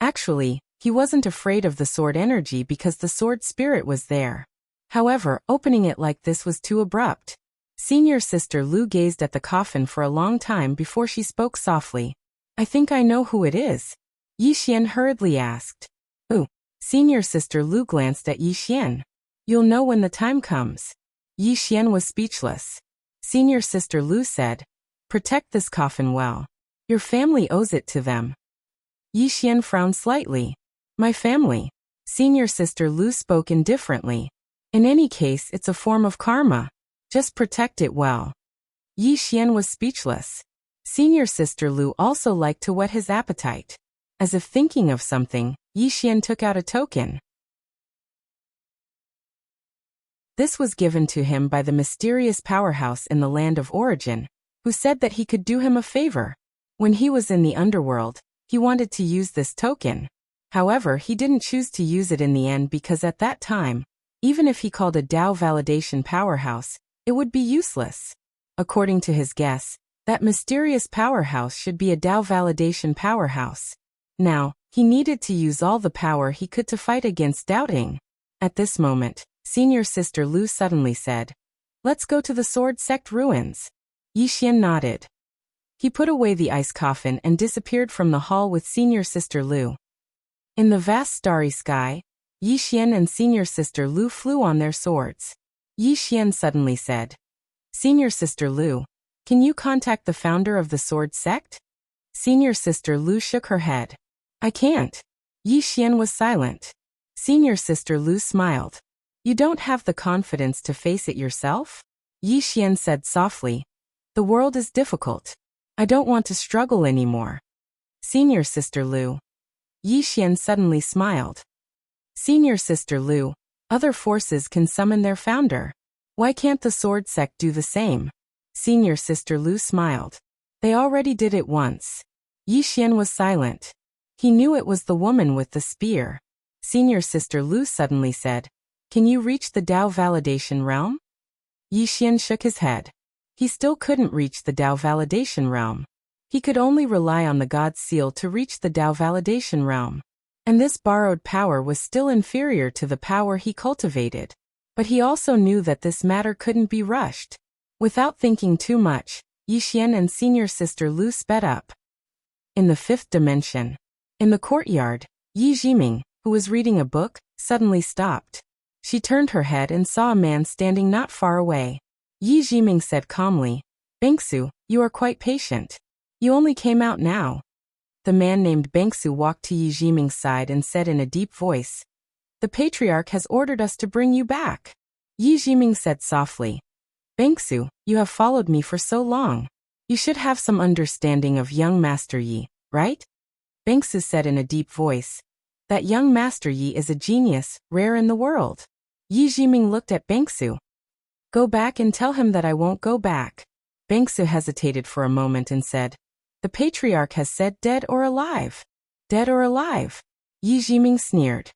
Speaker 1: Actually, he wasn't afraid of the sword energy because the sword spirit was there. However, opening it like this was too abrupt. Senior sister Lu gazed at the coffin for a long time before she spoke softly. I think I know who it is. Yi Xian hurriedly asked. Ooh. Senior sister Lu glanced at Yi Xian. You'll know when the time comes. Yi Xian was speechless. Senior sister Lu said, Protect this coffin well. Your family owes it to them. Yi Xian frowned slightly. My family. Senior sister Lu spoke indifferently. In any case, it's a form of karma. Just protect it well. Yi Xian was speechless. Senior sister Lu also liked to whet his appetite. As if thinking of something, Yi Xian took out a token. This was given to him by the mysterious powerhouse in the land of origin, who said that he could do him a favor. When he was in the underworld, he wanted to use this token. However, he didn't choose to use it in the end because at that time, even if he called a Dao validation powerhouse, it would be useless. According to his guess, that mysterious powerhouse should be a Dao validation powerhouse. Now, he needed to use all the power he could to fight against doubting. At this moment, senior sister Lu suddenly said, Let's go to the sword sect ruins. Yi Xian nodded. He put away the ice coffin and disappeared from the hall with senior sister Lu. In the vast starry sky, Yi Xian and senior sister Lu flew on their swords. Yi Xian suddenly said, Senior sister Lu, can you contact the founder of the sword sect? Senior sister Lu shook her head. I can't. Yi Xian was silent. Senior sister Lu smiled. You don't have the confidence to face it yourself? Yi Xian said softly. The world is difficult. I don't want to struggle anymore. Senior sister Lu. Yi Xian suddenly smiled. Senior sister Lu, other forces can summon their founder. Why can't the sword sect do the same? Senior sister Lu smiled. They already did it once. Yi Xian was silent. He knew it was the woman with the spear. Senior sister Lu suddenly said, Can you reach the Dao validation realm? Yi Xian shook his head. He still couldn't reach the Dao validation realm. He could only rely on the God's seal to reach the Dao validation realm. And this borrowed power was still inferior to the power he cultivated. But he also knew that this matter couldn't be rushed. Without thinking too much, Yi Xian and senior sister Lu sped up. In the fifth dimension. In the courtyard, Yi Jiming, who was reading a book, suddenly stopped. She turned her head and saw a man standing not far away. Yi Jiming said calmly, "Bengsu, you are quite patient. You only came out now." The man named Bengsu walked to Yi Jiming's side and said in a deep voice, "The patriarch has ordered us to bring you back." Yi Jiming said softly, "Bengsu, you have followed me for so long. You should have some understanding of young Master Yi, right?" Bengsu said in a deep voice, "That young Master Yi is a genius, rare in the world." Yi Jiming looked at Bengsu. "Go back and tell him that I won't go back." Bengsu hesitated for a moment and said, "The patriarch has said dead or alive." "Dead or alive?" Yi Jiming sneered.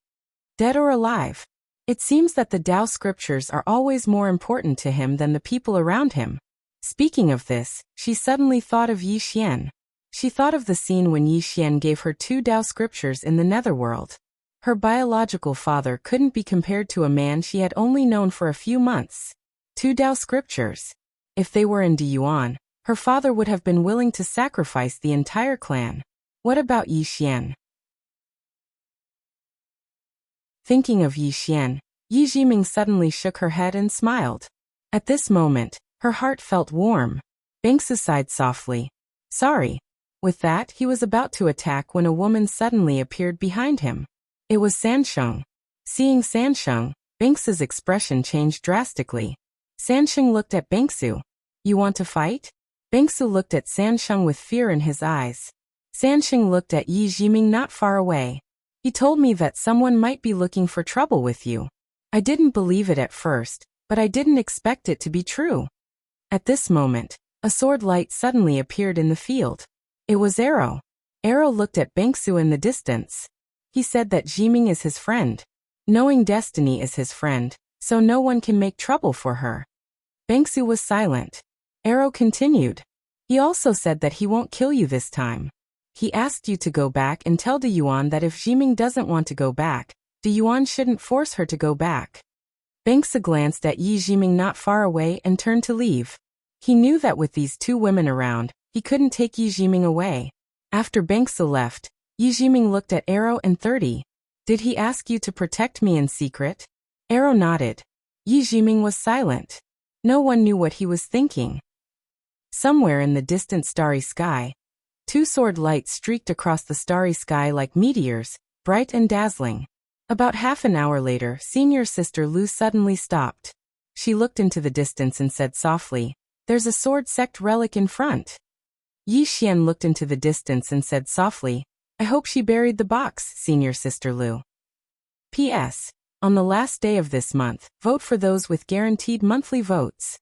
Speaker 1: "Dead or alive? It seems that the Tao scriptures are always more important to him than the people around him." Speaking of this, she suddenly thought of Yi Xian. She thought of the scene when Yi Xian gave her 2 Tao scriptures in the netherworld. Her biological father couldn't be compared to a man she had only known for a few months. 2 Tao scriptures. If they were in Diyuan, her father would have been willing to sacrifice the entire clan. What about Yi Xian? Thinking of Yi Xian, Yi Jiming suddenly shook her head and smiled. At this moment, her heart felt warm. Bengsu sighed softly. "Sorry." With that, he was about to attack when a woman suddenly appeared behind him. It was Sansheng. Seeing Sansheng, Bengsu's expression changed drastically. Sansheng looked at Bengsu. "You want to fight?" Bengsu looked at Sansheng with fear in his eyes. Sansheng looked at Yi Jiming not far away. "He told me that someone might be looking for trouble with you. I didn't believe it at first, but I didn't expect it to be true." At this moment, a sword light suddenly appeared in the field. It was Arrow. Arrow looked at Bengsu in the distance. He said that Jiming is his friend. Knowing destiny is his friend, so no one can make trouble for her. Bengsu was silent. Arrow continued. "He also said that he won't kill you this time. He asked you to go back and tell De Yuan that if Jiming doesn't want to go back, De Yuan shouldn't force her to go back." Bengsu glanced at Yi Jiming not far away and turned to leave. He knew that with these 2 women around, he couldn't take Yi Jiming away. After Bengsu left, Yi Jiming looked at Arrow and 30. "Did he ask you to protect me in secret?" Arrow nodded. Yi Jiming was silent. No one knew what he was thinking. Somewhere in the distant starry sky, 2 sword lights streaked across the starry sky like meteors, bright and dazzling. About half an hour later, senior sister Lu suddenly stopped. She looked into the distance and said softly, "There's a sword sect relic in front." Yi Xian looked into the distance and said softly, "I hope she buried the box, senior sister Lu." P.S. On the last day of this month, vote for those with guaranteed monthly votes.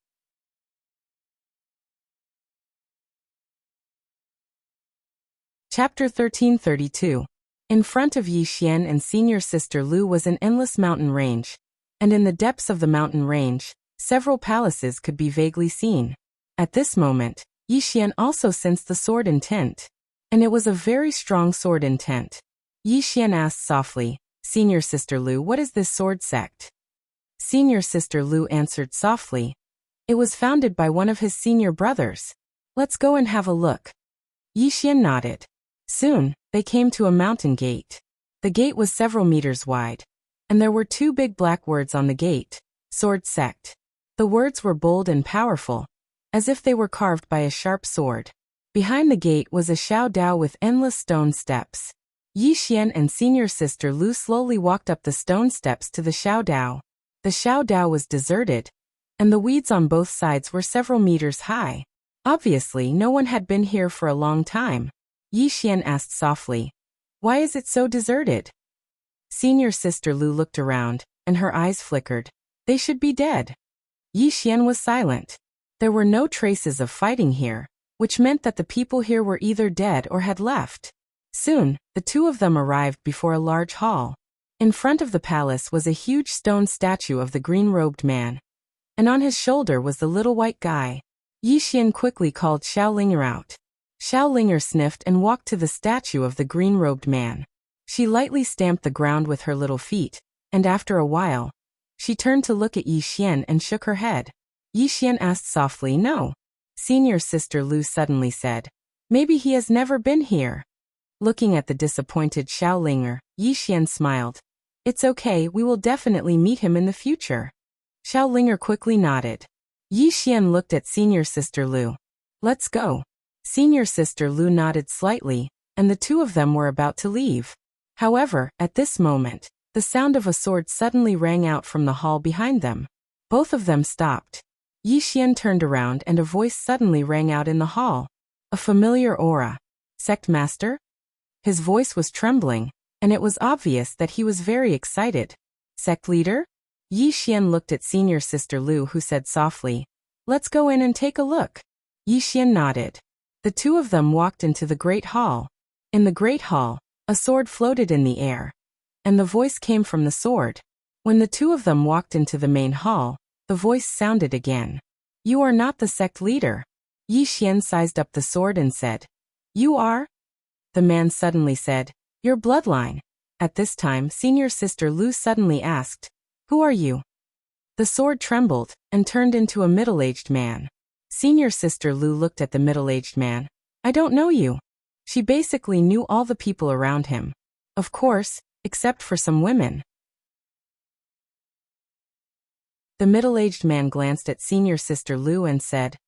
Speaker 1: Chapter 1332. In front of Yi Xian and senior sister Lu was an endless mountain range, and in the depths of the mountain range, several palaces could be vaguely seen. At this moment, Yi Xian also sensed the sword intent, and it was a very strong sword intent. Yi Xian asked softly, "Senior sister Lu, what is this sword sect?" Senior sister Lu answered softly, "It was founded by one of his senior brothers. Let's go and have a look." Yi Xian nodded. Soon, they came to a mountain gate. The gate was several meters wide, and there were 2 big black words on the gate, Sword Sect. The words were bold and powerful, as if they were carved by a sharp sword. Behind the gate was a Xiao Dao with endless stone steps. Yi Xian and senior sister Lu slowly walked up the stone steps to the Xiao Dao. The Xiao Dao was deserted, and the weeds on both sides were several meters high. Obviously, no one had been here for a long time. Yi Xian asked softly, "Why is it so deserted?" Senior sister Lu looked around, and her eyes flickered. They should be dead. Yi Xian was silent. There were no traces of fighting here, which meant that the people here were either dead or had left. Soon, the 2 of them arrived before a large hall. In front of the palace was a huge stone statue of the green-robed man, and on his shoulder was the little white guy. Yi Xian quickly called Xiaolinger out. Xiaolinger sniffed and walked to the statue of the green-robed man. She lightly stamped the ground with her little feet, and after a while, she turned to look at Yi Xian and shook her head. Yi Xian asked softly, "No." Senior sister Lu suddenly said, "Maybe he has never been here." Looking at the disappointed Xiaolinger, Yi Xian smiled. "It's okay, we will definitely meet him in the future." Xiaolinger quickly nodded. Yi Xian looked at senior sister Lu. "Let's go." Senior sister Lu nodded slightly, and the two of them were about to leave. However, at this moment, the sound of a sword suddenly rang out from the hall behind them. Both of them stopped. Yi Xian turned around and a voice suddenly rang out in the hall. A familiar aura. "Sect Master?" His voice was trembling, and it was obvious that he was very excited. "Sect Leader?" Yi Xian looked at senior sister Lu, who said softly, "Let's go in and take a look." Yi Xian nodded. The two of them walked into the great hall. In the great hall, a sword floated in the air, and the voice came from the sword. When the two of them walked into the main hall, the voice sounded again. "You are not the sect leader." Yi Xian sized up the sword and said, "You are?" The man suddenly said, "Your bloodline." At this time, senior sister Lu suddenly asked, "Who are you?" The sword trembled and turned into a middle-aged man. Senior sister Lu looked at the middle-aged man. "I don't know you." She basically knew all the people around him. Of course, except for some women. The middle-aged man glanced at senior sister Lu and said,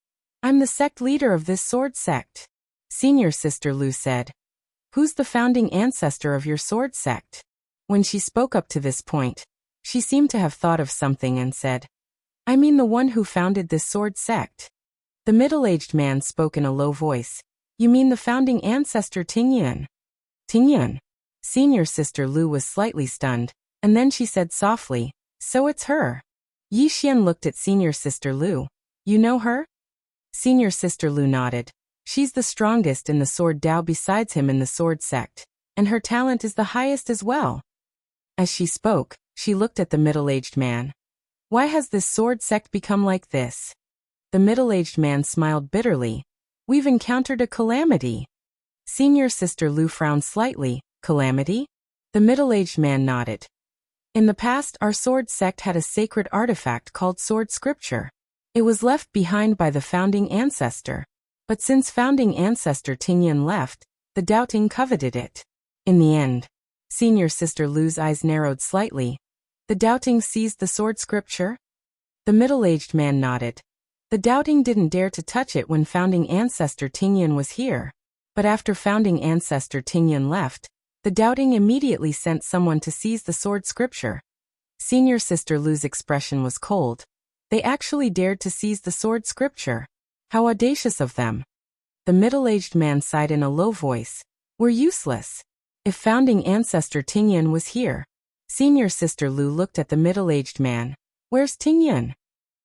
Speaker 1: "I'm the sect leader of this sword sect." Senior sister Lu said, "Who's the founding ancestor of your sword sect?" When she spoke up to this point, she seemed to have thought of something and said, "I mean the one who founded this sword sect." The middle-aged man spoke in a low voice. "You mean the founding ancestor Tingyun?" "Tingyun?" Senior sister Lu was slightly stunned, and then she said softly, "So it's her." Yi Xian looked at senior sister Lu. "You know her?" Senior sister Lu nodded. "She's the strongest in the sword Dao besides him in the sword sect, and her talent is the highest as well." As she spoke, she looked at the middle-aged man. "Why has this sword sect become like this?" The middle-aged man smiled bitterly. "We've encountered a calamity." Senior sister Lu frowned slightly. "Calamity?" The middle-aged man nodded. "In the past, our sword sect had a sacred artifact called sword scripture. It was left behind by the founding ancestor. But since founding ancestor Tingyun left, the doubting coveted it. In the end," senior sister Lu's eyes narrowed slightly. "The doubting seized the sword scripture?" The middle-aged man nodded. "The doubting didn't dare to touch it when founding ancestor Tingyun was here. But after founding ancestor Tingyun left, the doubting immediately sent someone to seize the sword scripture." Senior sister Lu's expression was cold. "They actually dared to seize the sword scripture. How audacious of them." The middle-aged man sighed in a low voice. "We're useless. If founding ancestor Tingyun was here." Senior sister Lu looked at the middle-aged man. "Where's Tingyun?"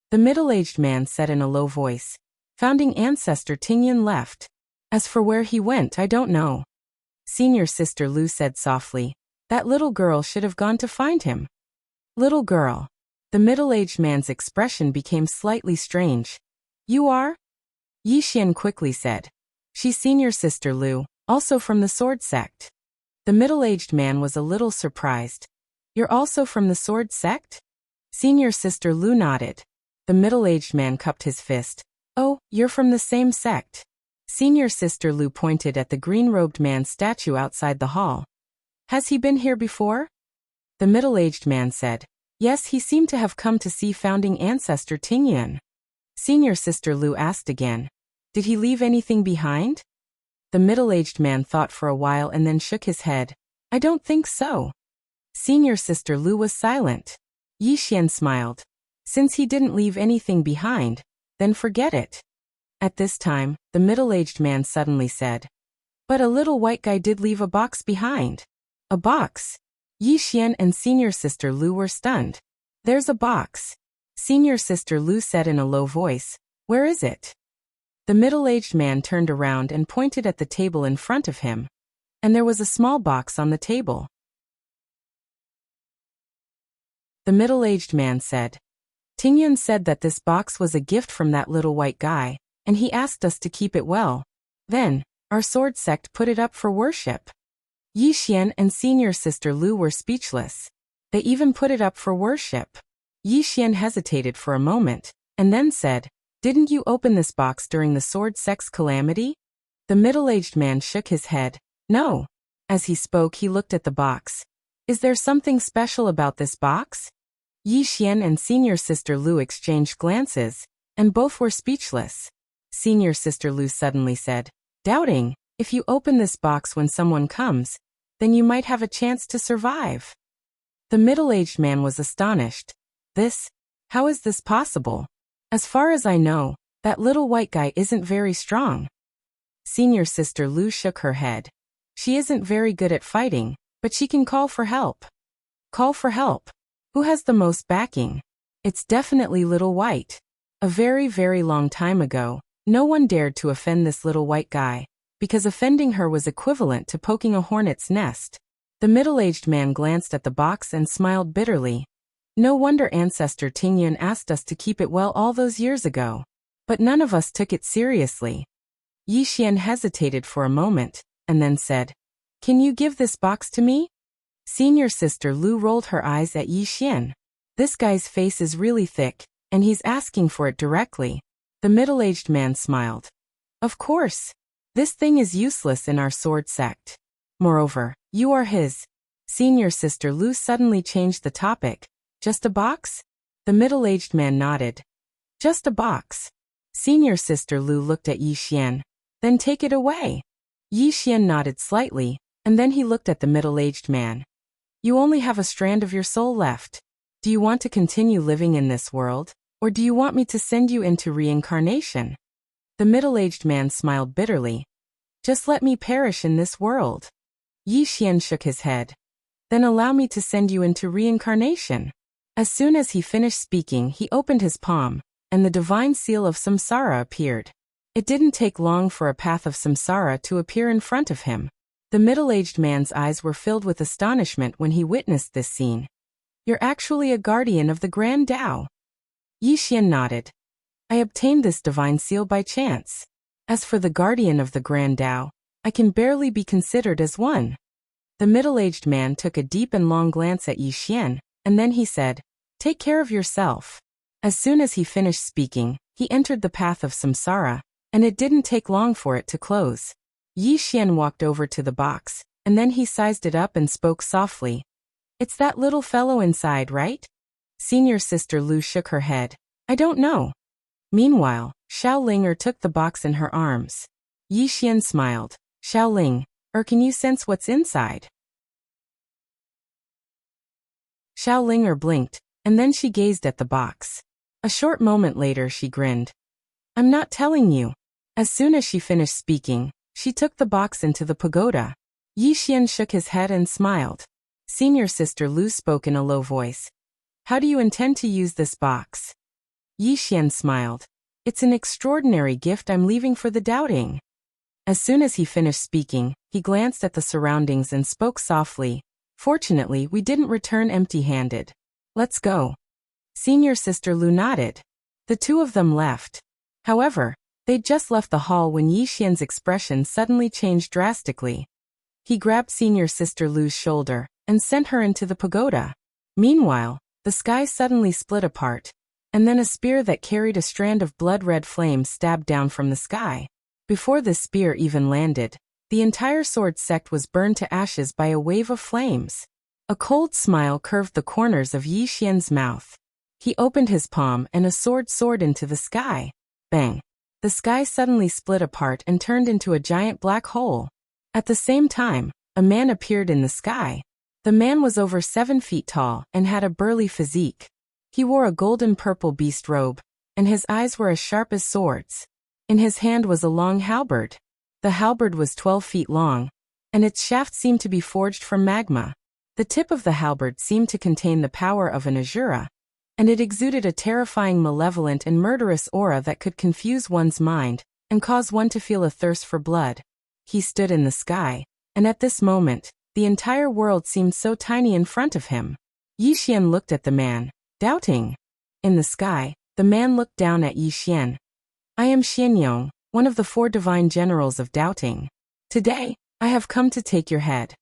Speaker 1: The middle-aged man said in a low voice. "Founding ancestor Tingyun left. As for where he went, I don't know." Senior sister Lu said softly, "That little girl should have gone to find him." "Little girl." The middle-aged man's expression became slightly strange. "You are?" Yi Xian quickly said. "She's senior sister Lu, also from the sword sect." The middle-aged man was a little surprised. "You're also from the sword sect?" Senior sister Lu nodded. The middle-aged man cupped his fist. "Oh, you're from the same sect." Senior sister Lu pointed at the green-robed man's statue outside the hall. "Has he been here before?" The middle-aged man said, "Yes, he seemed to have come to see founding ancestor Tingyun." Senior sister Lu asked again, "Did he leave anything behind?" The middle-aged man thought for a while and then shook his head. "I don't think so." Senior sister Lu was silent. Yi Xian smiled. "Since he didn't leave anything behind, then forget it." At this time, the middle-aged man suddenly said, "But a little white guy did leave a box behind." "A box?" Yi Xian and senior sister Lu were stunned. "There's a box." Senior sister Lu said in a low voice, "Where is it?" The middle-aged man turned around and pointed at the table in front of him. And there was a small box on the table. The middle-aged man said. Tingyun said that this box was a gift from that little white guy, and he asked us to keep it well. Then, our sword sect put it up for worship. Yi Xian and senior sister Lu were speechless. They even put it up for worship. Yi Xian hesitated for a moment, and then said, Didn't you open this box during the sword sect's calamity? The middle-aged man shook his head. No. As he spoke, he looked at the box. Is there something special about this box? Yi Xian and senior sister Lu exchanged glances, and both were speechless. Senior sister Lu suddenly said, Doubting, if you open this box when someone comes, then you might have a chance to survive. The middle-aged man was astonished. How is this possible? As far as I know, that little white guy isn't very strong. Senior sister Lu shook her head. She isn't very good at fighting, but she can call for help. Call for help? Who has the most backing? It's definitely Little White. A very, very long time ago, no one dared to offend this little white guy, because offending her was equivalent to poking a hornet's nest. The middle-aged man glanced at the box and smiled bitterly. No wonder Ancestor Tingyun asked us to keep it well all those years ago. But none of us took it seriously. Yi Xian hesitated for a moment, and then said, Can you give this box to me? Senior sister Lu rolled her eyes at Yi Xian. This guy's face is really thick, and he's asking for it directly. The middle-aged man smiled. Of course. This thing is useless in our sword sect. Moreover, you are his. Senior sister Lu suddenly changed the topic. Just a box? The middle-aged man nodded. Just a box. Senior sister Lu looked at Yi Xian. Then take it away. Yi Xian nodded slightly, and then he looked at the middle-aged man. You only have a strand of your soul left. Do you want to continue living in this world, or do you want me to send you into reincarnation? The middle-aged man smiled bitterly. Just let me perish in this world. Yi Xian shook his head. Then allow me to send you into reincarnation. As soon as he finished speaking, he opened his palm, and the divine seal of samsara appeared. It didn't take long for a path of samsara to appear in front of him. The middle-aged man's eyes were filled with astonishment when he witnessed this scene. You're actually a guardian of the Grand Tao. Yi Xian nodded. I obtained this divine seal by chance. As for the guardian of the Grand Tao, I can barely be considered as one. The middle-aged man took a deep and long glance at Yi Xian, and then he said, Take care of yourself. As soon as he finished speaking, he entered the path of samsara, and it didn't take long for it to close. Yi Xian walked over to the box, and then he sized it up and spoke softly. It's that little fellow inside, right? Senior sister Lu shook her head. I don't know. Meanwhile, Xiao Linger took the box in her arms. Yi Xian smiled. Xiao Ling, can you sense what's inside? Xiao Linger blinked, and then she gazed at the box. A short moment later she grinned. I'm not telling you. As soon as she finished speaking, she took the box into the pagoda. Yi Xian shook his head and smiled. Senior sister Lu spoke in a low voice. How do you intend to use this box? Yi Xian smiled. It's an extraordinary gift I'm leaving for the doubting. As soon as he finished speaking, he glanced at the surroundings and spoke softly. Fortunately, we didn't return empty-handed. Let's go. Senior sister Lu nodded. The two of them left. However, they'd just left the hall when Yi Xian's expression suddenly changed drastically. He grabbed senior sister Lu's shoulder and sent her into the pagoda. Meanwhile, the sky suddenly split apart, and then a spear that carried a strand of blood-red flame stabbed down from the sky. Before the spear even landed, the entire sword sect was burned to ashes by a wave of flames. A cold smile curved the corners of Yi Xian's mouth. He opened his palm and a sword soared into the sky. Bang! The sky suddenly split apart and turned into a giant black hole. At the same time, a man appeared in the sky. The man was over 7 feet tall and had a burly physique. He wore a golden-purple beast robe, and his eyes were as sharp as swords. In his hand was a long halberd. The halberd was 12 feet long, and its shaft seemed to be forged from magma. The tip of the halberd seemed to contain the power of an Azura, and it exuded a terrifying, malevolent and murderous aura that could confuse one's mind and cause one to feel a thirst for blood. He stood in the sky, and at this moment, the entire world seemed so tiny in front of him. Yi Xian looked at the man, doubting. In the sky, the man looked down at Yi Xian. I am Xianyong, one of the 4 divine generals of doubting. Today, I have come to take your head.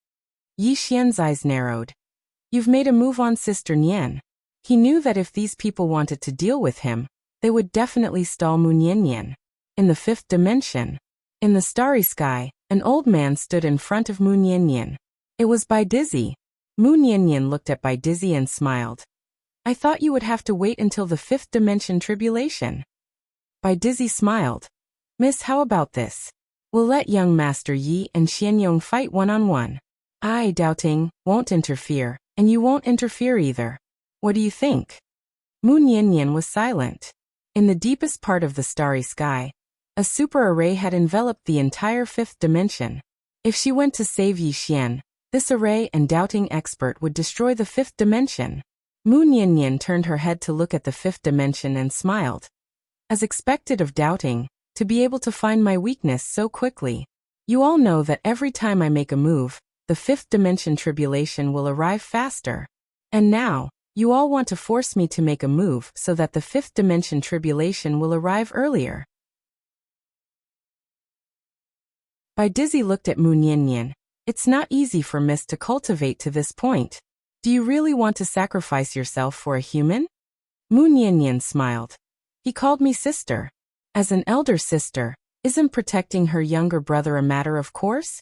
Speaker 1: Yi Xian's eyes narrowed. You've made a move on Sister Nian. He knew that if these people wanted to deal with him, they would definitely stall Mu Nian. In the 5th dimension, in the starry sky, an old man stood in front of Mu Nian. It was Bai Dizzy. Mu Nian looked at Bai Dizzy and smiled. I thought you would have to wait until the 5th dimension tribulation. Bai Dizzy smiled. Miss, how about this? We'll let young Master Yi and Xianyong fight one-on-one. I, doubting, won't interfere, and you won't interfere either. What do you think? Mu Nian was silent. In the deepest part of the starry sky, a super array had enveloped the entire 5th dimension. If she went to save Yi Xian, this array and doubting expert would destroy the 5th dimension. Mu Nian turned her head to look at the 5th dimension and smiled. As expected of doubting, to be able to find my weakness so quickly. You all know that every time I make a move, the 5th dimension tribulation will arrive faster. And now, you all want to force me to make a move so that the 5th dimension tribulation will arrive earlier. Bai Dizzy looked at Mu Nian. It's not easy for Miss to cultivate to this point. Do you really want to sacrifice yourself for a human? Mu Nian smiled. He called me sister. As an elder sister, isn't protecting her younger brother a matter of course?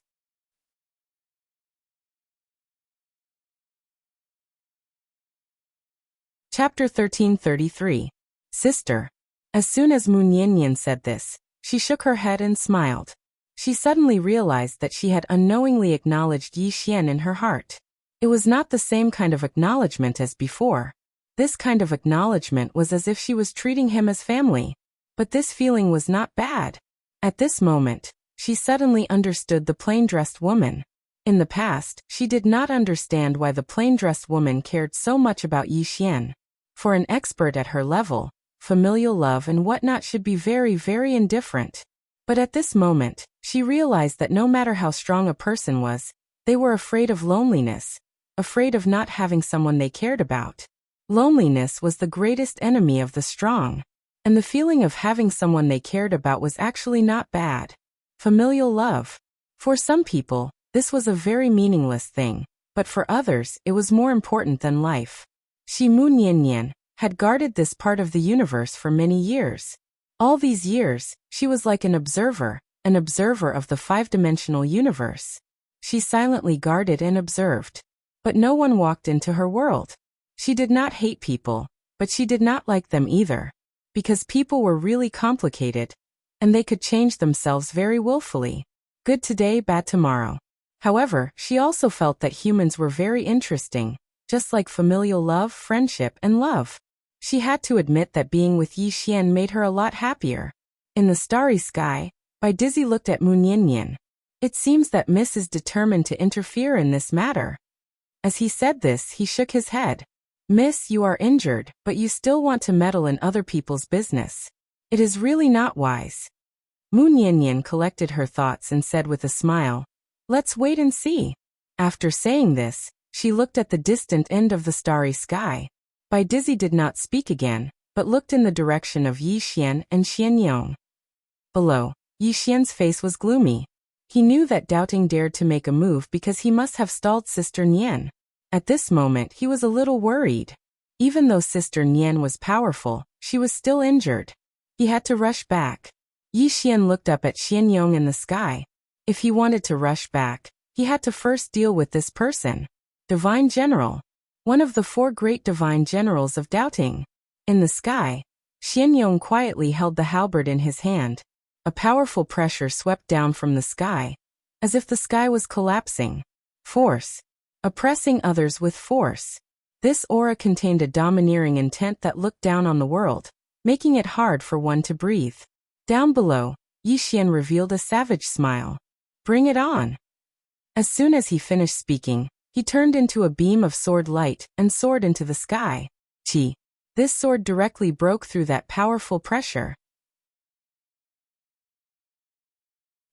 Speaker 1: Chapter 1333. Sister. As soon as Mu Nian said this, she shook her head and smiled. She suddenly realized that she had unknowingly acknowledged Yi Xian in her heart. It was not the same kind of acknowledgement as before. This kind of acknowledgement was as if she was treating him as family. But this feeling was not bad. At this moment, she suddenly understood the plain-dressed woman. In the past, she did not understand why the plain-dressed woman cared so much about Yi Xian. For an expert at her level, familial love and whatnot should be very, very indifferent. But at this moment, she realized that no matter how strong a person was, they were afraid of loneliness, afraid of not having someone they cared about. Loneliness was the greatest enemy of the strong. And the feeling of having someone they cared about was actually not bad. Familial love. For some people, this was a very meaningless thing, but for others, it was more important than life. Mu Nian had guarded this part of the universe for many years. All these years, she was like an observer of the 5-dimensional universe. She silently guarded and observed. But no one walked into her world. She did not hate people, but she did not like them either. Because people were really complicated, and they could change themselves very willfully. Good today, bad tomorrow. However, she also felt that humans were very interesting, just like familial love, friendship, and love. She had to admit that being with Yi Xian made her a lot happier. In the starry sky, Bai Dizzy looked at Mu Nian. It seems that Miss is determined to interfere in this matter. As he said this, he shook his head. Miss, you are injured, but you still want to meddle in other people's business. It is really not wise. Mu Nian collected her thoughts and said with a smile, let's wait and see. After saying this, she looked at the distant end of the starry sky. Bai Dizzy did not speak again, but looked in the direction of Yi Xian and Xianyong. Below, Yi Xian's face was gloomy. He knew that doubting dared to make a move because he must have stalled Sister Nian. At this moment he was a little worried. Even though Sister Nian was powerful, she was still injured. He had to rush back. Yi Xian looked up at Xianyong in the sky. If he wanted to rush back, he had to first deal with this person. Divine General. One of the 4 great divine generals of doubting. In the sky, Xianyong quietly held the halberd in his hand. A powerful pressure swept down from the sky, as if the sky was collapsing. Force. Oppressing others with force. This aura contained a domineering intent that looked down on the world, making it hard for one to breathe. Down below, Yi Xian revealed a savage smile. Bring it on. As soon as he finished speaking, he turned into a beam of sword light and soared into the sky. Chi. This sword directly broke through that powerful pressure.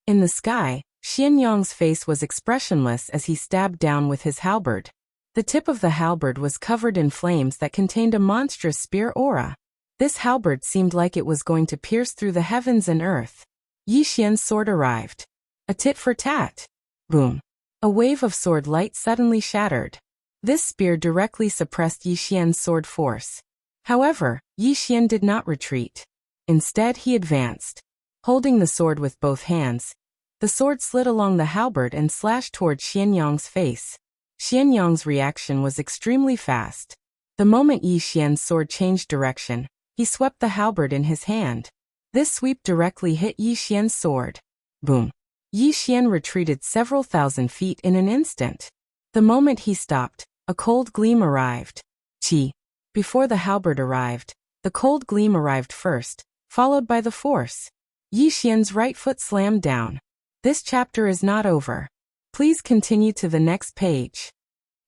Speaker 1: In the sky, Xianyong's face was expressionless as he stabbed down with his halberd. The tip of the halberd was covered in flames that contained a monstrous spear aura. This halberd seemed like it was going to pierce through the heavens and earth. Yi Xian's sword arrived. A tit for tat. Boom. A wave of sword light suddenly shattered. This spear directly suppressed Yi Xian's sword force. However, Yi Xian did not retreat. Instead, he advanced. Holding the sword with both hands, the sword slid along the halberd and slashed toward Xianyang's face. Xianyang's reaction was extremely fast. The moment Yi Xian's sword changed direction, he swept the halberd in his hand. This sweep directly hit Yi Xian's sword. Boom. Yi Xian retreated several thousand feet in an instant. The moment he stopped, a cold gleam arrived. Chi. Before the halberd arrived, the cold gleam arrived first, followed by the force. Yi Xian's right foot slammed down. This chapter is not over. Please continue to the next page.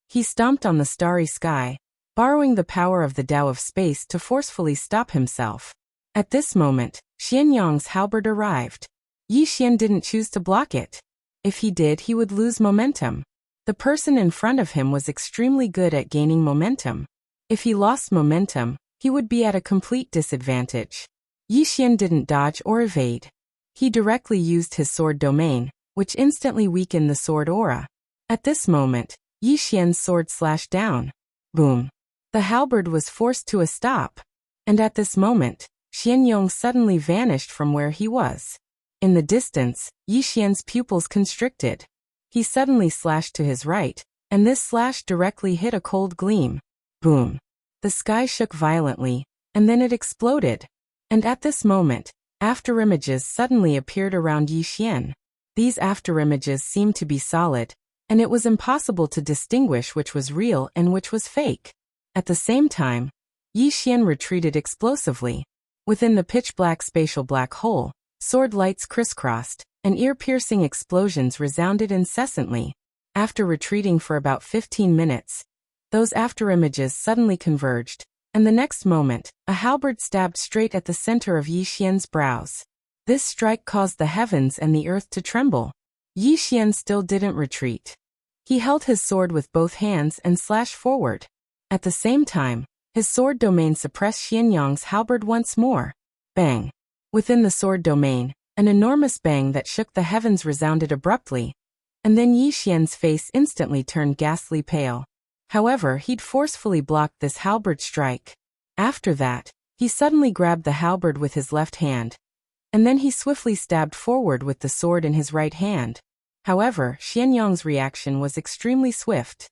Speaker 1: He stomped on the starry sky, borrowing the power of the Tao of space to forcefully stop himself. At this moment, Xianyang's halberd arrived. Yi Xian didn't choose to block it. If he did, he would lose momentum. The person in front of him was extremely good at gaining momentum. If he lost momentum, he would be at a complete disadvantage. Yi Xian didn't dodge or evade. He directly used his sword domain, which instantly weakened the sword aura. At this moment, Yi Xian's sword slashed down. Boom. The halberd was forced to a stop. And at this moment, Xianyang suddenly vanished from where he was. In the distance, Yi Xian's pupils constricted. He suddenly slashed to his right, and this slash directly hit a cold gleam. Boom. The sky shook violently, and then it exploded. And at this moment, afterimages suddenly appeared around Yi Xian. These afterimages seemed to be solid, and it was impossible to distinguish which was real and which was fake. At the same time, Yi Xian retreated explosively. Within the pitch-black spatial black hole, sword lights crisscrossed, and ear-piercing explosions resounded incessantly. After retreating for about 15 minutes, those afterimages suddenly converged, and the next moment, a halberd stabbed straight at the center of Yi Xian's brows. This strike caused the heavens and the earth to tremble. Yi Xian still didn't retreat. He held his sword with both hands and slashed forward. At the same time, his sword domain suppressed Xianyang's halberd once more. Bang! Within the sword domain, an enormous bang that shook the heavens resounded abruptly, and then Yi Xian's face instantly turned ghastly pale. However, he'd forcefully blocked this halberd strike. After that, he suddenly grabbed the halberd with his left hand, and then he swiftly stabbed forward with the sword in his right hand. However, Xianyang's reaction was extremely swift.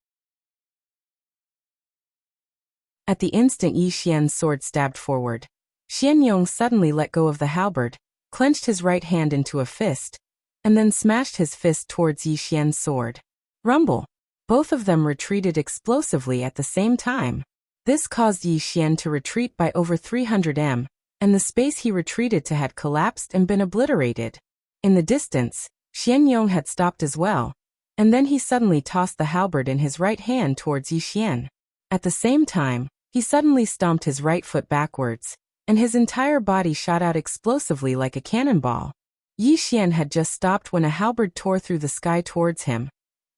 Speaker 1: At the instant Yi Xian's sword stabbed forward, Xianyang suddenly let go of the halberd, clenched his right hand into a fist, and then smashed his fist towards Yi Xian's sword. Rumble! Both of them retreated explosively at the same time. This caused Yi Xian to retreat by over 300 m, and the space he retreated to had collapsed and been obliterated. In the distance, Xianyang had stopped as well, and then he suddenly tossed the halberd in his right hand towards Yi Xian. At the same time, he suddenly stomped his right foot backwards, and his entire body shot out explosively like a cannonball. Yi Xian had just stopped when a halberd tore through the sky towards him,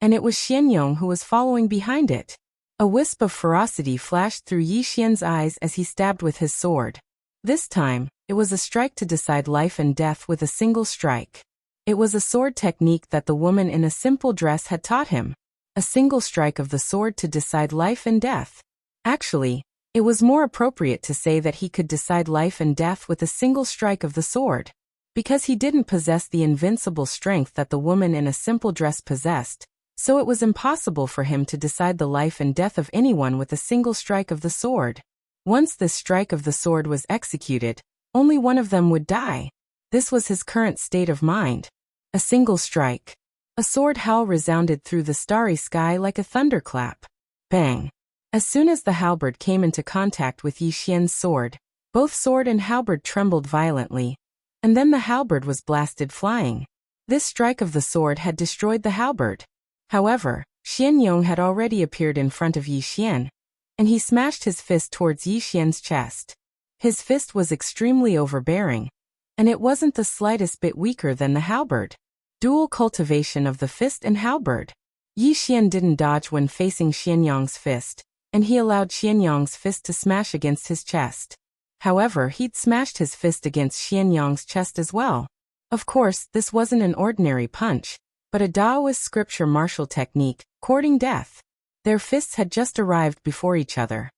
Speaker 1: and it was Xianyang who was following behind it. A wisp of ferocity flashed through Yi Xian's eyes as he stabbed with his sword. This time, it was a strike to decide life and death with a single strike. It was a sword technique that the woman in a simple dress had taught him. A single strike of the sword to decide life and death. Actually, it was more appropriate to say that he could decide life and death with a single strike of the sword. Because he didn't possess the invincible strength that the woman in a simple dress possessed, so it was impossible for him to decide the life and death of anyone with a single strike of the sword. Once this strike of the sword was executed, only one of them would die. This was his current state of mind. A single strike. A sword howl resounded through the starry sky like a thunderclap. Bang! As soon as the halberd came into contact with Yi Xian's sword, both sword and halberd trembled violently, and then the halberd was blasted flying. This strike of the sword had destroyed the halberd. However, Xianyang had already appeared in front of Yi Xian, and he smashed his fist towards Yi Xian's chest. His fist was extremely overbearing, and it wasn't the slightest bit weaker than the halberd. Dual cultivation of the fist and halberd. Yi Xian didn't dodge when facing Xianyang's fist, and he allowed Xianyang's fist to smash against his chest. However, he'd smashed his fist against Xianyang's chest as well. Of course, this wasn't an ordinary punch, but a Taoist scripture martial technique, courting death. Their fists had just arrived before each other.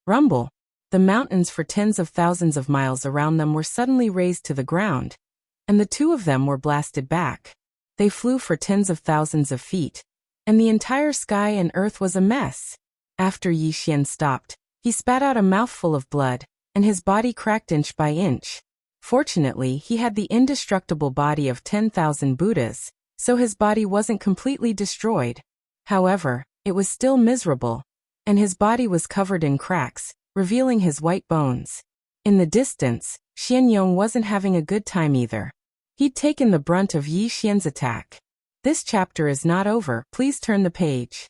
Speaker 1: Rumble. The mountains for tens of thousands of miles around them were suddenly razed to the ground, and the two of them were blasted back. They flew for tens of thousands of feet, and the entire sky and earth was a mess. After Yi Xian stopped, he spat out a mouthful of blood, and his body cracked inch by inch. Fortunately, he had the indestructible body of 10,000 Buddhas, so his body wasn't completely destroyed. However, it was still miserable, and his body was covered in cracks, revealing his white bones. In the distance, Xianyang wasn't having a good time either. He'd taken the brunt of Yi Xian's attack. This chapter is not over, please turn the page.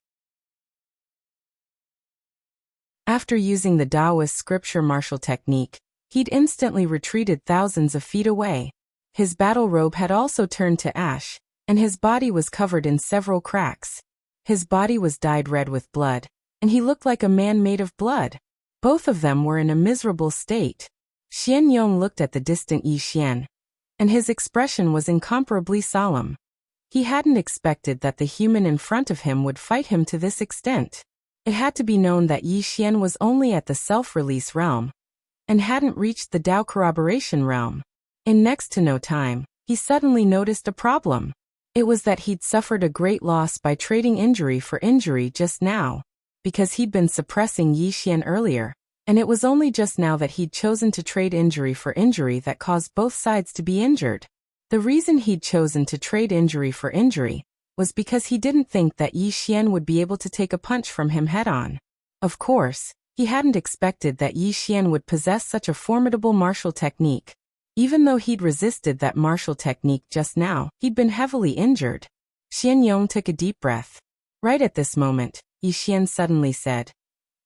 Speaker 1: After using the Taoist scripture martial technique, he'd instantly retreated thousands of feet away. His battle robe had also turned to ash, and his body was covered in several cracks. His body was dyed red with blood, and he looked like a man made of blood. Both of them were in a miserable state. Xianyang looked at the distant Yi Xian, and his expression was incomparably solemn. He hadn't expected that the human in front of him would fight him to this extent. It had to be known that Yi Xian was only at the self-release realm, and hadn't reached the Tao corroboration realm. In next to no time, he suddenly noticed a problem. It was that he'd suffered a great loss by trading injury for injury just now, because he'd been suppressing Yi Xian earlier, and it was only just now that he'd chosen to trade injury for injury that caused both sides to be injured. The reason he'd chosen to trade injury for injury was because he didn't think that Yi Xian would be able to take a punch from him head-on. Of course, he hadn't expected that Yi Xian would possess such a formidable martial technique. Even though he'd resisted that martial technique just now, he'd been heavily injured. Xianyang took a deep breath. Right at this moment, Yi Xian suddenly said,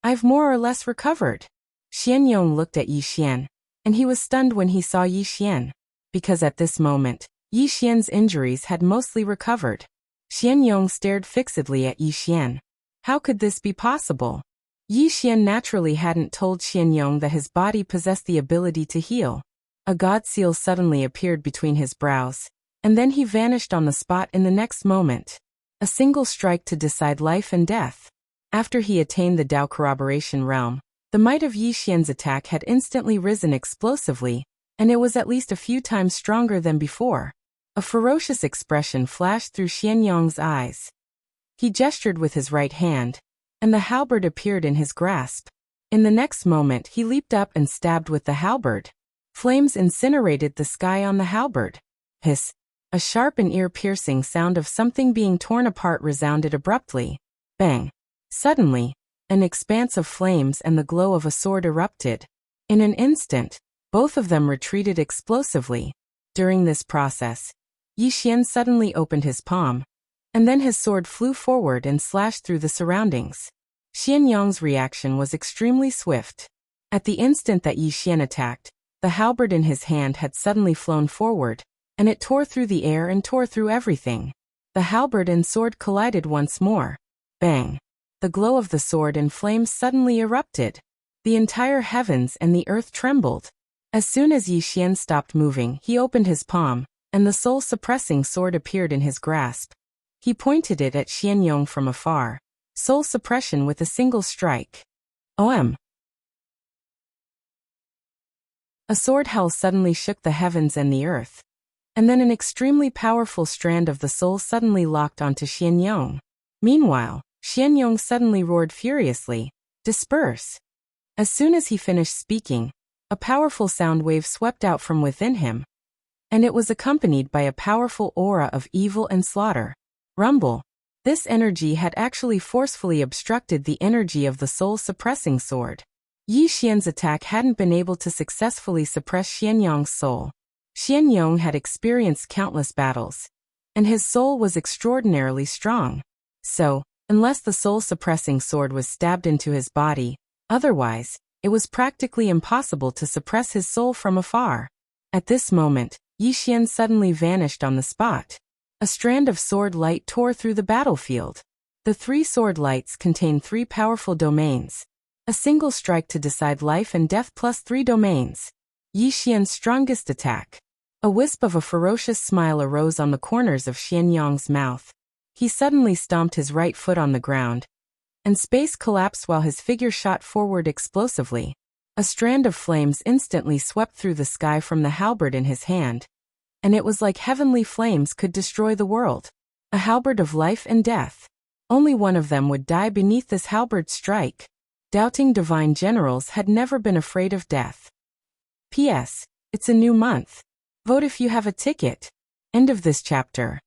Speaker 1: "I've more or less recovered." Xianyang looked at Yi Xian, and he was stunned when he saw Yi Xian, because at this moment, Yi Xian's injuries had mostly recovered. Xianyang stared fixedly at Yi Xian. How could this be possible? Yi Xian naturally hadn't told Xianyang that his body possessed the ability to heal. A god seal suddenly appeared between his brows, and then he vanished on the spot in the next moment. A single strike to decide life and death. After he attained the Tao corroboration realm, the might of Yi Xian's attack had instantly risen explosively, and it was at least a few times stronger than before. A ferocious expression flashed through Xianyang's eyes. He gestured with his right hand, and the halberd appeared in his grasp. In the next moment he leaped up and stabbed with the halberd. Flames incinerated the sky on the halberd. Hiss! A sharp and ear-piercing sound of something being torn apart resounded abruptly. Bang! Suddenly, an expanse of flames and the glow of a sword erupted. In an instant, both of them retreated explosively. During this process, Yi Xian suddenly opened his palm, and then his sword flew forward and slashed through the surroundings. Xianyang's reaction was extremely swift. At the instant that Yi Xian attacked, the halberd in his hand had suddenly flown forward, and it tore through the air and tore through everything. The halberd and sword collided once more. Bang! The glow of the sword and flames suddenly erupted. The entire heavens and the earth trembled. As soon as Yi Xian stopped moving, he opened his palm, and the soul-suppressing sword appeared in his grasp. He pointed it at Xianyang from afar. Soul suppression with a single strike. OM! A sword hell suddenly shook the heavens and the earth. And then an extremely powerful strand of the soul suddenly locked onto Xianyang. Meanwhile, Xianyang suddenly roared furiously, "Disperse!" As soon as he finished speaking, a powerful sound wave swept out from within him, and it was accompanied by a powerful aura of evil and slaughter. Rumble! This energy had actually forcefully obstructed the energy of the soul-suppressing sword. Yi Xian's attack hadn't been able to successfully suppress Xianyang's soul. Xianyang had experienced countless battles, and his soul was extraordinarily strong. So, unless the soul-suppressing sword was stabbed into his body, otherwise, it was practically impossible to suppress his soul from afar. At this moment, Yi Xian suddenly vanished on the spot. A strand of sword light tore through the battlefield. The 3 sword lights contain 3 powerful domains. A single strike to decide life and death plus 3 domains. Yi Xian's strongest attack. A wisp of a ferocious smile arose on the corners of Xianyong's mouth. He suddenly stomped his right foot on the ground, and space collapsed while his figure shot forward explosively. A strand of flames instantly swept through the sky from the halberd in his hand, and it was like heavenly flames could destroy the world. A halberd of life and death. Only one of them would die beneath this halberd strike. Doubting divine generals had never been afraid of death. P.S. It's a new month. Vote if you have a ticket. End of this chapter.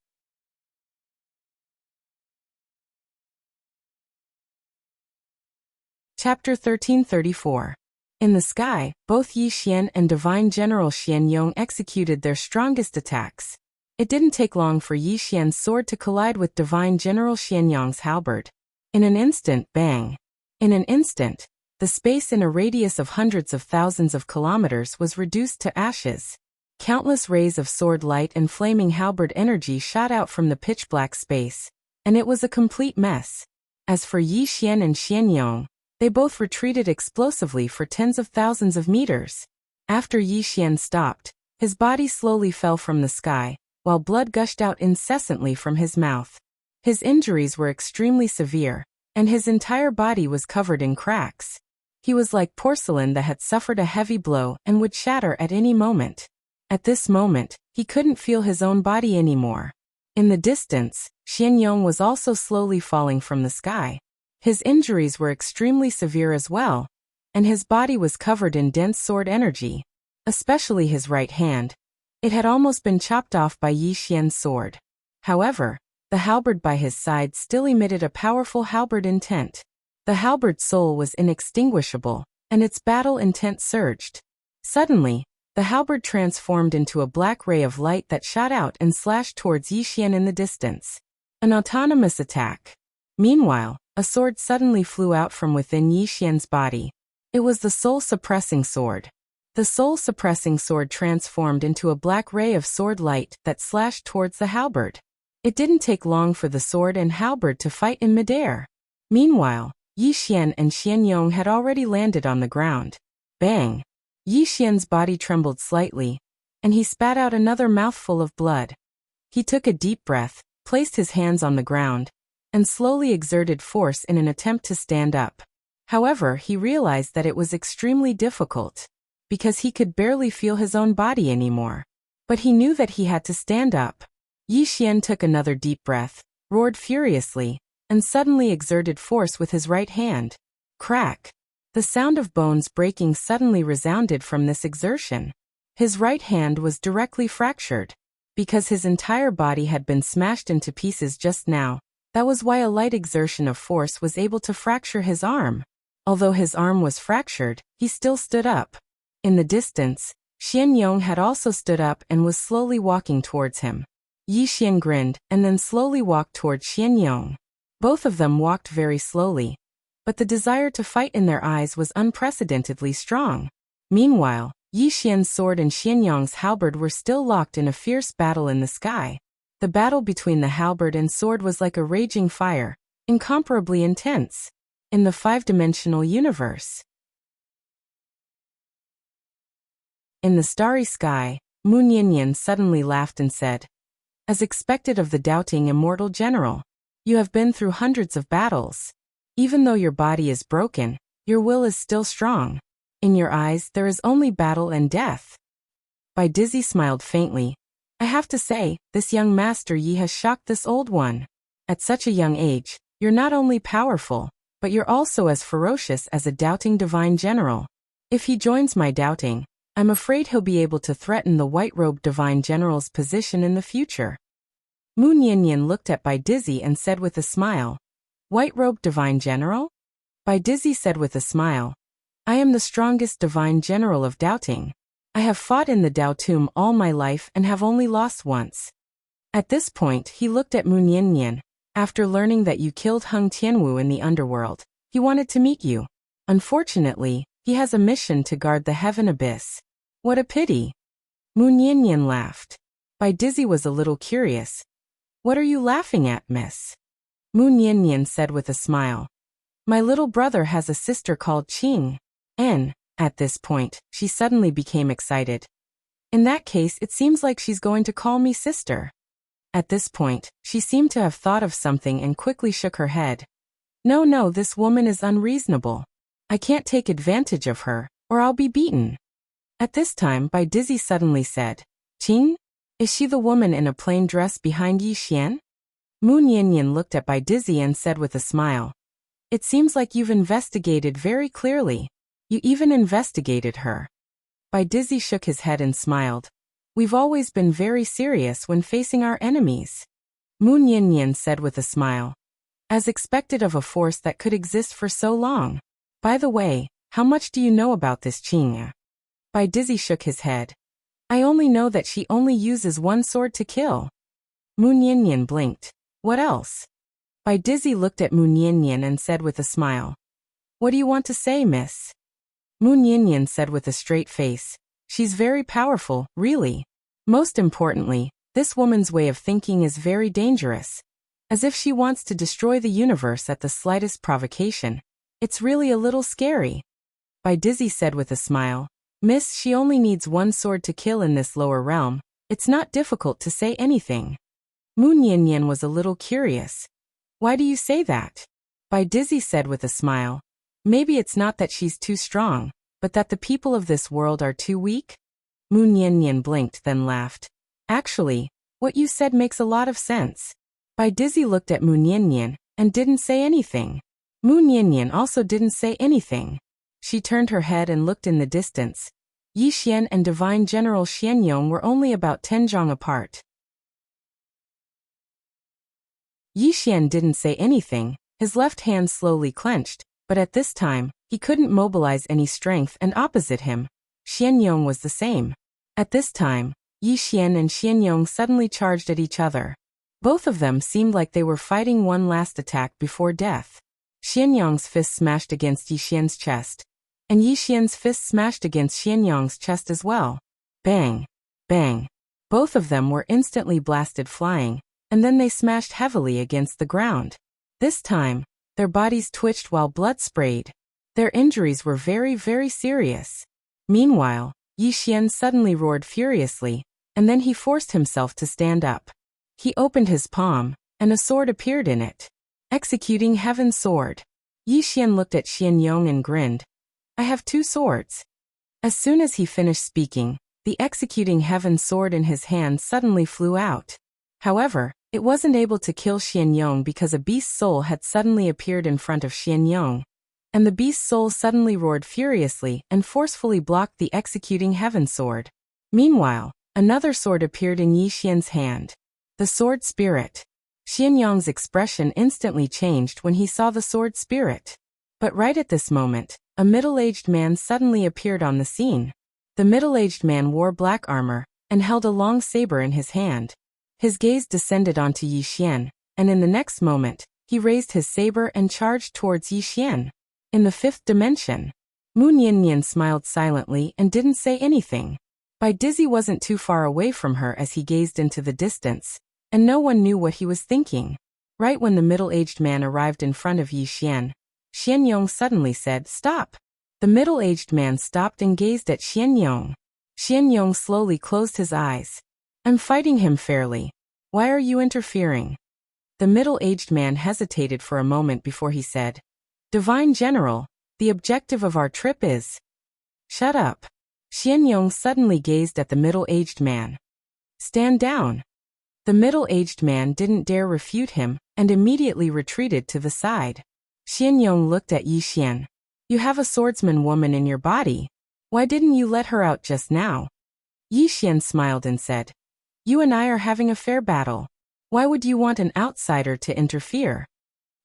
Speaker 1: Chapter 1334. In the sky, both Yi Xian and Divine General Xianyong executed their strongest attacks. It didn't take long for Yi Xian's sword to collide with Divine General Xianyong's halberd. In an instant, bang. In an instant, the space in a radius of hundreds of thousands of kilometers was reduced to ashes. Countless rays of sword light and flaming halberd energy shot out from the pitch-black space, and it was a complete mess. As for Yi Xian and Xianyong, they both retreated explosively for tens of thousands of meters. After Yi Xian stopped, his body slowly fell from the sky, while blood gushed out incessantly from his mouth. His injuries were extremely severe, and his entire body was covered in cracks. He was like porcelain that had suffered a heavy blow and would shatter at any moment. At this moment, he couldn't feel his own body anymore. In the distance, Xianyong was also slowly falling from the sky. His injuries were extremely severe as well, and his body was covered in dense sword energy, especially his right hand. It had almost been chopped off by Yi Xian's sword. However, the halberd by his side still emitted a powerful halberd intent. The halberd's soul was inextinguishable, and its battle intent surged. Suddenly, the halberd transformed into a black ray of light that shot out and slashed towards Yi Xian in the distance. An autonomous attack. Meanwhile, a sword suddenly flew out from within Yi Xian's body. It was the soul-suppressing sword. The soul-suppressing sword transformed into a black ray of sword light that slashed towards the halberd. It didn't take long for the sword and halberd to fight in midair. Meanwhile, Yi Xian and Xianyong had already landed on the ground. Bang! Yi Xian's body trembled slightly, and he spat out another mouthful of blood. He took a deep breath, placed his hands on the ground, and slowly exerted force in an attempt to stand up. However, he realized that it was extremely difficult, because he could barely feel his own body anymore. But he knew that he had to stand up. Yi Xian took another deep breath, roared furiously, and suddenly exerted force with his right hand. Crack! The sound of bones breaking suddenly resounded from this exertion. His right hand was directly fractured. Because his entire body had been smashed into pieces just now, that was why a light exertion of force was able to fracture his arm. Although his arm was fractured, he still stood up. In the distance, Xianyong had also stood up and was slowly walking towards him. Yi Xian grinned and then slowly walked towards Xianyong. Both of them walked very slowly, but the desire to fight in their eyes was unprecedentedly strong. Meanwhile, Yi Xian's sword and Xianyong's halberd were still locked in a fierce battle in the sky. The battle between the halberd and sword was like a raging fire, incomparably intense. In the 5-dimensional universe. In the starry sky, Moon Yinyan suddenly laughed and said, "As expected of the doubting immortal general, you have been through hundreds of battles. Even though your body is broken, your will is still strong. In your eyes there is only battle and death." Bai Dizzy smiled faintly. "I have to say, this young Master Yi has shocked this old one. At such a young age, you're not only powerful, but you're also as ferocious as a doubting divine general. If he joins my doubting, I'm afraid he'll be able to threaten the white-robed divine general's position in the future." Moon Yinyan looked at Bai Dizzy and said with a smile, "White-robed divine general?" Bai Dizzy said with a smile, "I am the strongest divine general of doubting. I have fought in the Dao Tomb all my life and have only lost once." At this point he looked at Moon Yinyan. "After learning that you killed Heng Tianwu in the underworld, he wanted to meet you. Unfortunately, he has a mission to guard the heaven abyss." "What a pity." Moon Yinyan laughed. Bai Dizzy was a little curious. What are you laughing at, miss? Mu Niannian said with a smile. My little brother has a sister called Qing. And, at this point, she suddenly became excited. In that case, it seems like she's going to call me sister. At this point, she seemed to have thought of something and quickly shook her head. No, this woman is unreasonable. I can't take advantage of her, or I'll be beaten. At this time, Bai Dizzy suddenly said, Qing? Is she the woman in a plain dress behind Yi Xian? Mu Niannian looked at Bai Dizzy and said with a smile. It seems like you've investigated very clearly. You even investigated her. Bai Dizzy shook his head and smiled. We've always been very serious when facing our enemies. Mu Niannian said with a smile. As expected of a force that could exist for so long. By the way, how much do you know about this Qing? Bai Dizzy shook his head. I only know that she only uses one sword to kill. Mu Niannian blinked. What else? Bai Dizzy looked at Mu Niannian and said with a smile. What do you want to say, miss? Mu Niannian said with a straight face. She's very powerful, really. Most importantly, this woman's way of thinking is very dangerous. As if she wants to destroy the universe at the slightest provocation. It's really a little scary. Bai Dizzy said with a smile. Miss, she only needs one sword to kill in this lower realm. It's not difficult to say anything. Mu Niannian was a little curious. Why do you say that? Bai Dizzy said with a smile. Maybe it's not that she's too strong, but that the people of this world are too weak? Mu Niannian blinked then laughed. Actually, what you said makes a lot of sense. Bai Dizzy looked at Mu Niannian and didn't say anything. Mu Niannian also didn't say anything. She turned her head and looked in the distance. Yi Xian and Divine General Xianyong were only about 10 zhang apart. Yi Xian didn't say anything, his left hand slowly clenched, but at this time, he couldn't mobilize any strength, and opposite him, Xianyong was the same. At this time, Yi Xian and Xianyong suddenly charged at each other. Both of them seemed like they were fighting one last attack before death. Xianyong's fist smashed against Yi Xian's chest, and Yi Xian's fist smashed against Xianyong's chest as well. Bang! Bang! Both of them were instantly blasted flying, and then they smashed heavily against the ground. This time, their bodies twitched while blood sprayed. Their injuries were very, very serious. Meanwhile, Yi Xian suddenly roared furiously, and then he forced himself to stand up. He opened his palm, and a sword appeared in it. Executing Heaven's Sword. Yi Xian looked at Xianyong and grinned. I have 2 swords. As soon as he finished speaking, the Executing Heaven's Sword in his hand suddenly flew out. However, it wasn't able to kill Xianyong because a beast's soul had suddenly appeared in front of Xianyong. And the beast's soul suddenly roared furiously and forcefully blocked the Executing Heaven's Sword. Meanwhile, another sword appeared in Yi Xian's hand. The Sword Spirit. Xianyong's expression instantly changed when he saw the Sword Spirit. But right at this moment, a middle-aged man suddenly appeared on the scene. The middle-aged man wore black armor and held a long saber in his hand. His gaze descended onto Yi Xian, and in the next moment, he raised his saber and charged towards Yi Xian. In the 5th dimension, Mu Niannian smiled silently and didn't say anything. Bai Dizzy wasn't too far away from her as he gazed into the distance, and no one knew what he was thinking. Right when the middle-aged man arrived in front of Yi Xian, Xianyong suddenly said, Stop! The middle-aged man stopped and gazed at Xianyong. Xianyong slowly closed his eyes. I'm fighting him fairly. Why are you interfering? The middle-aged man hesitated for a moment before he said, Divine General, the objective of our trip is... Shut up. Xianyong suddenly gazed at the middle-aged man. Stand down. The middle-aged man didn't dare refute him and immediately retreated to the side. Xianyong looked at Yi Xian. You have a swordsman woman in your body. Why didn't you let her out just now? Yi Xian smiled and said, You and I are having a fair battle. Why would you want an outsider to interfere?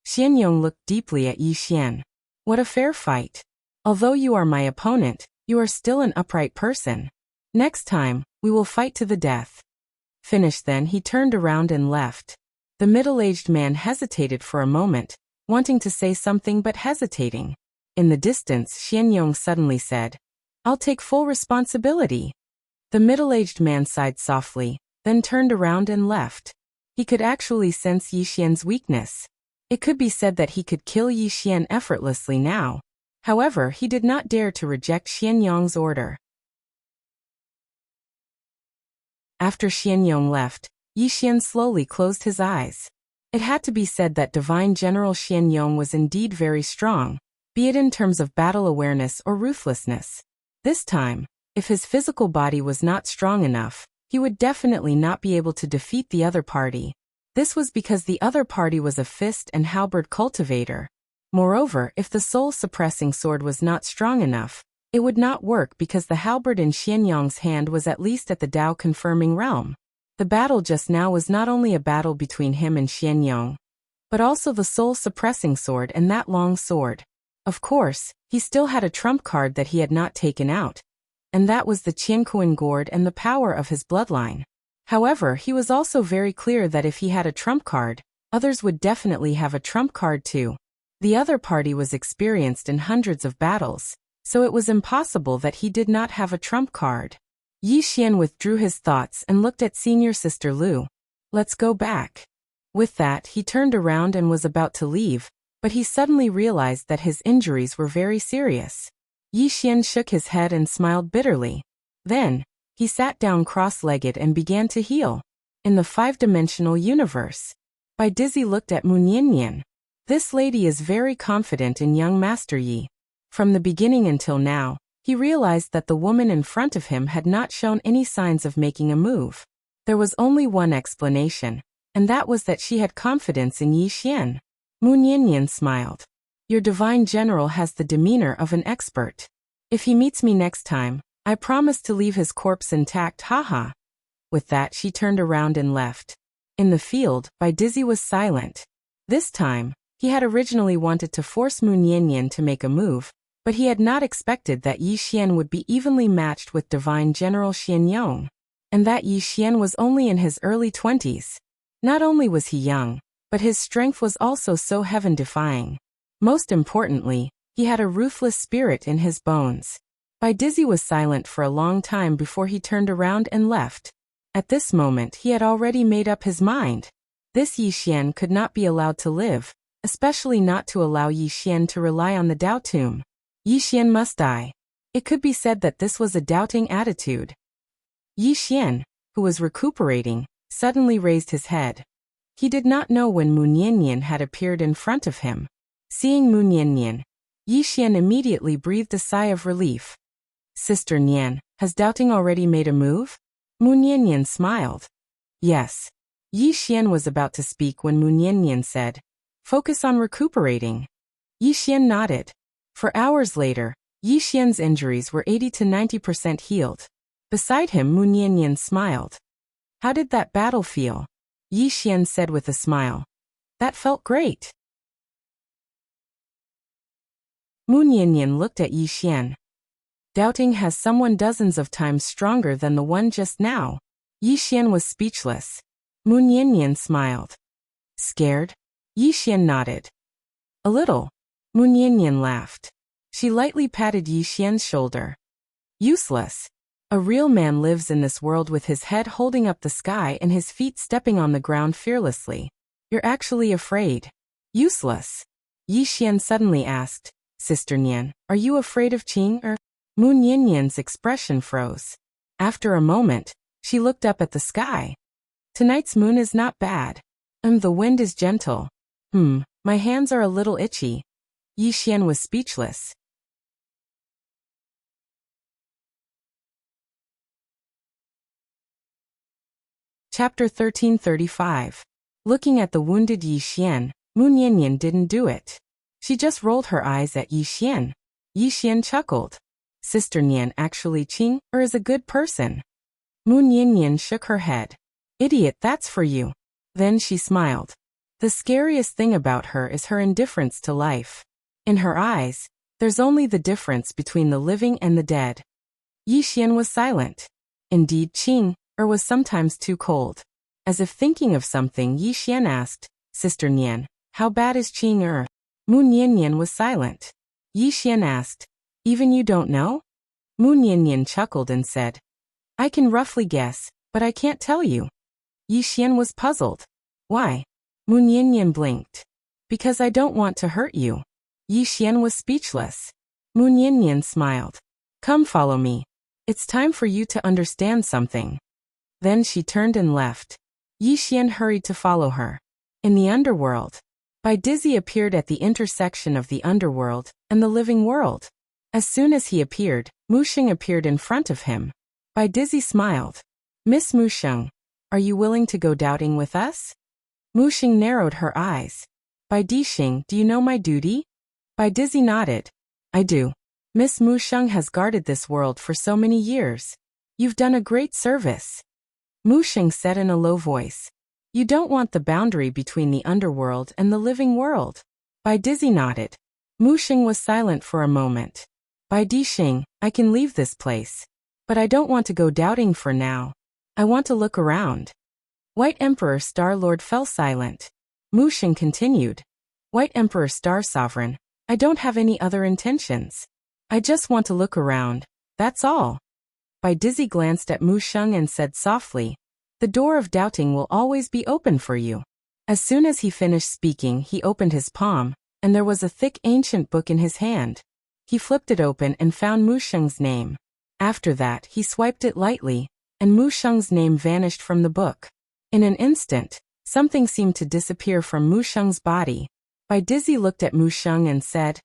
Speaker 1: Xianyong looked deeply at Yi Xian. What a fair fight. Although you are my opponent, you are still an upright person. Next time, we will fight to the death. Finished then he turned around and left. The middle-aged man hesitated for a moment, wanting to say something but hesitating. In the distance Xianyong suddenly said, I'll take full responsibility. The middle-aged man sighed softly, then turned around and left. He could actually sense Yixian's weakness. It could be said that he could kill Yixian effortlessly now. However, he did not dare to reject Xianyong's order. After Xianyong left, Yixian slowly closed his eyes. It had to be said that Divine General Xianyong was indeed very strong, be it in terms of battle awareness or ruthlessness. This time, if his physical body was not strong enough, he would definitely not be able to defeat the other party. This was because the other party was a fist and halberd cultivator. Moreover, if the soul-suppressing sword was not strong enough, it would not work because the halberd in Xianyong's hand was at least at the Dao-confirming realm. The battle just now was not only a battle between him and Xianyong, but also the soul-suppressing sword and that long sword. Of course, he still had a trump card that he had not taken out, and that was the Qiankuan gourd and the power of his bloodline. However, he was also very clear that if he had a trump card, others would definitely have a trump card too. The other party was experienced in hundreds of battles, so it was impossible that he did not have a trump card. Yixian withdrew his thoughts and looked at senior sister Lu. Let's go back. With that, he turned around and was about to leave, but he suddenly realized that his injuries were very serious. Yixian shook his head and smiled bitterly. Then, he sat down cross-legged and began to heal. In the five-dimensional universe. Bai Dizzy looked at Mu Niannian. This lady is very confident in young Master Yi. From the beginning until now, he realized that the woman in front of him had not shown any signs of making a move. There was only one explanation, and that was that she had confidence in Yixian. Mu Niannian smiled. Your divine general has the demeanor of an expert. If he meets me next time, I promise to leave his corpse intact, haha. With that, she turned around and left. In the field, Bai Dizzy was silent. This time, he had originally wanted to force Mu Niannian to make a move, but he had not expected that Yixian would be evenly matched with Divine General Xianyong, and that Yixian was only in his early 20s. Not only was he young, but his strength was also so heaven-defying. Most importantly, he had a ruthless spirit in his bones. Bai Dizzy was silent for a long time before he turned around and left. At this moment, he had already made up his mind. This Yixian could not be allowed to live, especially not to allow Yixian to rely on the Dao tomb. Yixian must die. It could be said that this was a doubting attitude. Yixian, who was recuperating, suddenly raised his head. He did not know when Mu Niannian had appeared in front of him. Seeing Mu Niannian, Yixian immediately breathed a sigh of relief. Sister Nian, has doubting already made a move? Mu Niannian smiled. Yes. Yixian was about to speak when Mu Niannian said, focus on recuperating. Yixian nodded. For hours later, Yixian's injuries were 80 to 90% healed. Beside him, Mu Niannian smiled. How did that battle feel? Yixian said with a smile. That felt great. Mu Niannian looked at Yixian. Doubting has someone dozens of times stronger than the one just now. Yixian was speechless. Mu Niannian smiled. Scared? Yixian nodded. A little. Mu Niannian laughed. She lightly patted Yixian's shoulder. Useless. A real man lives in this world with his head holding up the sky and his feet stepping on the ground fearlessly. You're actually afraid. Useless. Yixian suddenly asked, Sister Nian, are you afraid of Qing or? Mu Niannian's expression froze. After a moment, she looked up at the sky. Tonight's moon is not bad. The wind is gentle. My hands are a little itchy. Yixian was speechless. Chapter 1335. Looking at the wounded Yixian, Mu Niannian didn't do it. She just rolled her eyes at Yixian. Yixian chuckled. Sister Nian actually Qing or is a good person? Mu Niannian shook her head. Idiot, that's for you. Then she smiled. The scariest thing about her is her indifference to life. In her eyes, there's only the difference between the living and the dead. Yixian was silent. Indeed, Qing was sometimes too cold. As if thinking of something, Yixian asked, Sister Nian, how bad is Qing? Mu Niannian was silent. Yixian asked, even you don't know? Mu Niannian chuckled and said, I can roughly guess, but I can't tell you. Yixian was puzzled. Why? Mu Niannian blinked. Because I don't want to hurt you. Yi Xian was speechless. Mu Niannian smiled. Come follow me. It's time for you to understand something. Then she turned and left. Yi Xian hurried to follow her. In the underworld, Bai Dizzy appeared at the intersection of the underworld and the living world. As soon as he appeared, Mu Sheng appeared in front of him. Bai Dizzy smiled. Miss Mu Sheng, are you willing to go doubting with us? Mu Sheng narrowed her eyes. Bai Dixing, do you know my duty? Bai Dizzy nodded. I do. Miss Mu Sheng has guarded this world for so many years. You've done a great service. Mu Sheng said in a low voice. You don't want the boundary between the underworld and the living world. Bai Dizzy nodded. Mu Sheng was silent for a moment. Bai Dixing, I can leave this place. But I don't want to go doubting for now. I want to look around. White Emperor Star-Lord fell silent. Mu Sheng continued. White Emperor Star Sovereign, I don't have any other intentions. I just want to look around, that's all. Bai Dizzy glanced at Mu Sheng and said softly, the door of doubting will always be open for you. As soon as he finished speaking, he opened his palm, and there was a thick ancient book in his hand. He flipped it open and found Mu Sheng's name. After that, he swiped it lightly, and Mu Sheng's name vanished from the book. In an instant, something seemed to disappear from Mu Sheng's body. Bai Dizzy looked at Mu Sheng and said,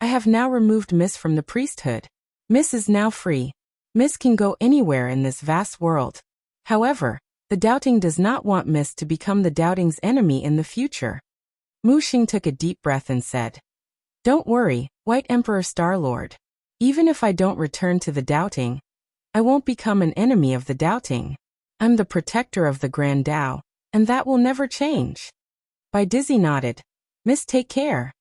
Speaker 1: I have now removed Miss from the priesthood. Miss is now free. Miss can go anywhere in this vast world. However, the doubting does not want Miss to become the doubting's enemy in the future. Mu Sheng took a deep breath and said, Don't worry, White Emperor Star-Lord. Even if I don't return to the doubting, I won't become an enemy of the doubting. I'm the protector of the Grand Tao, and that will never change. Bai Dizzy nodded. Miss, take care.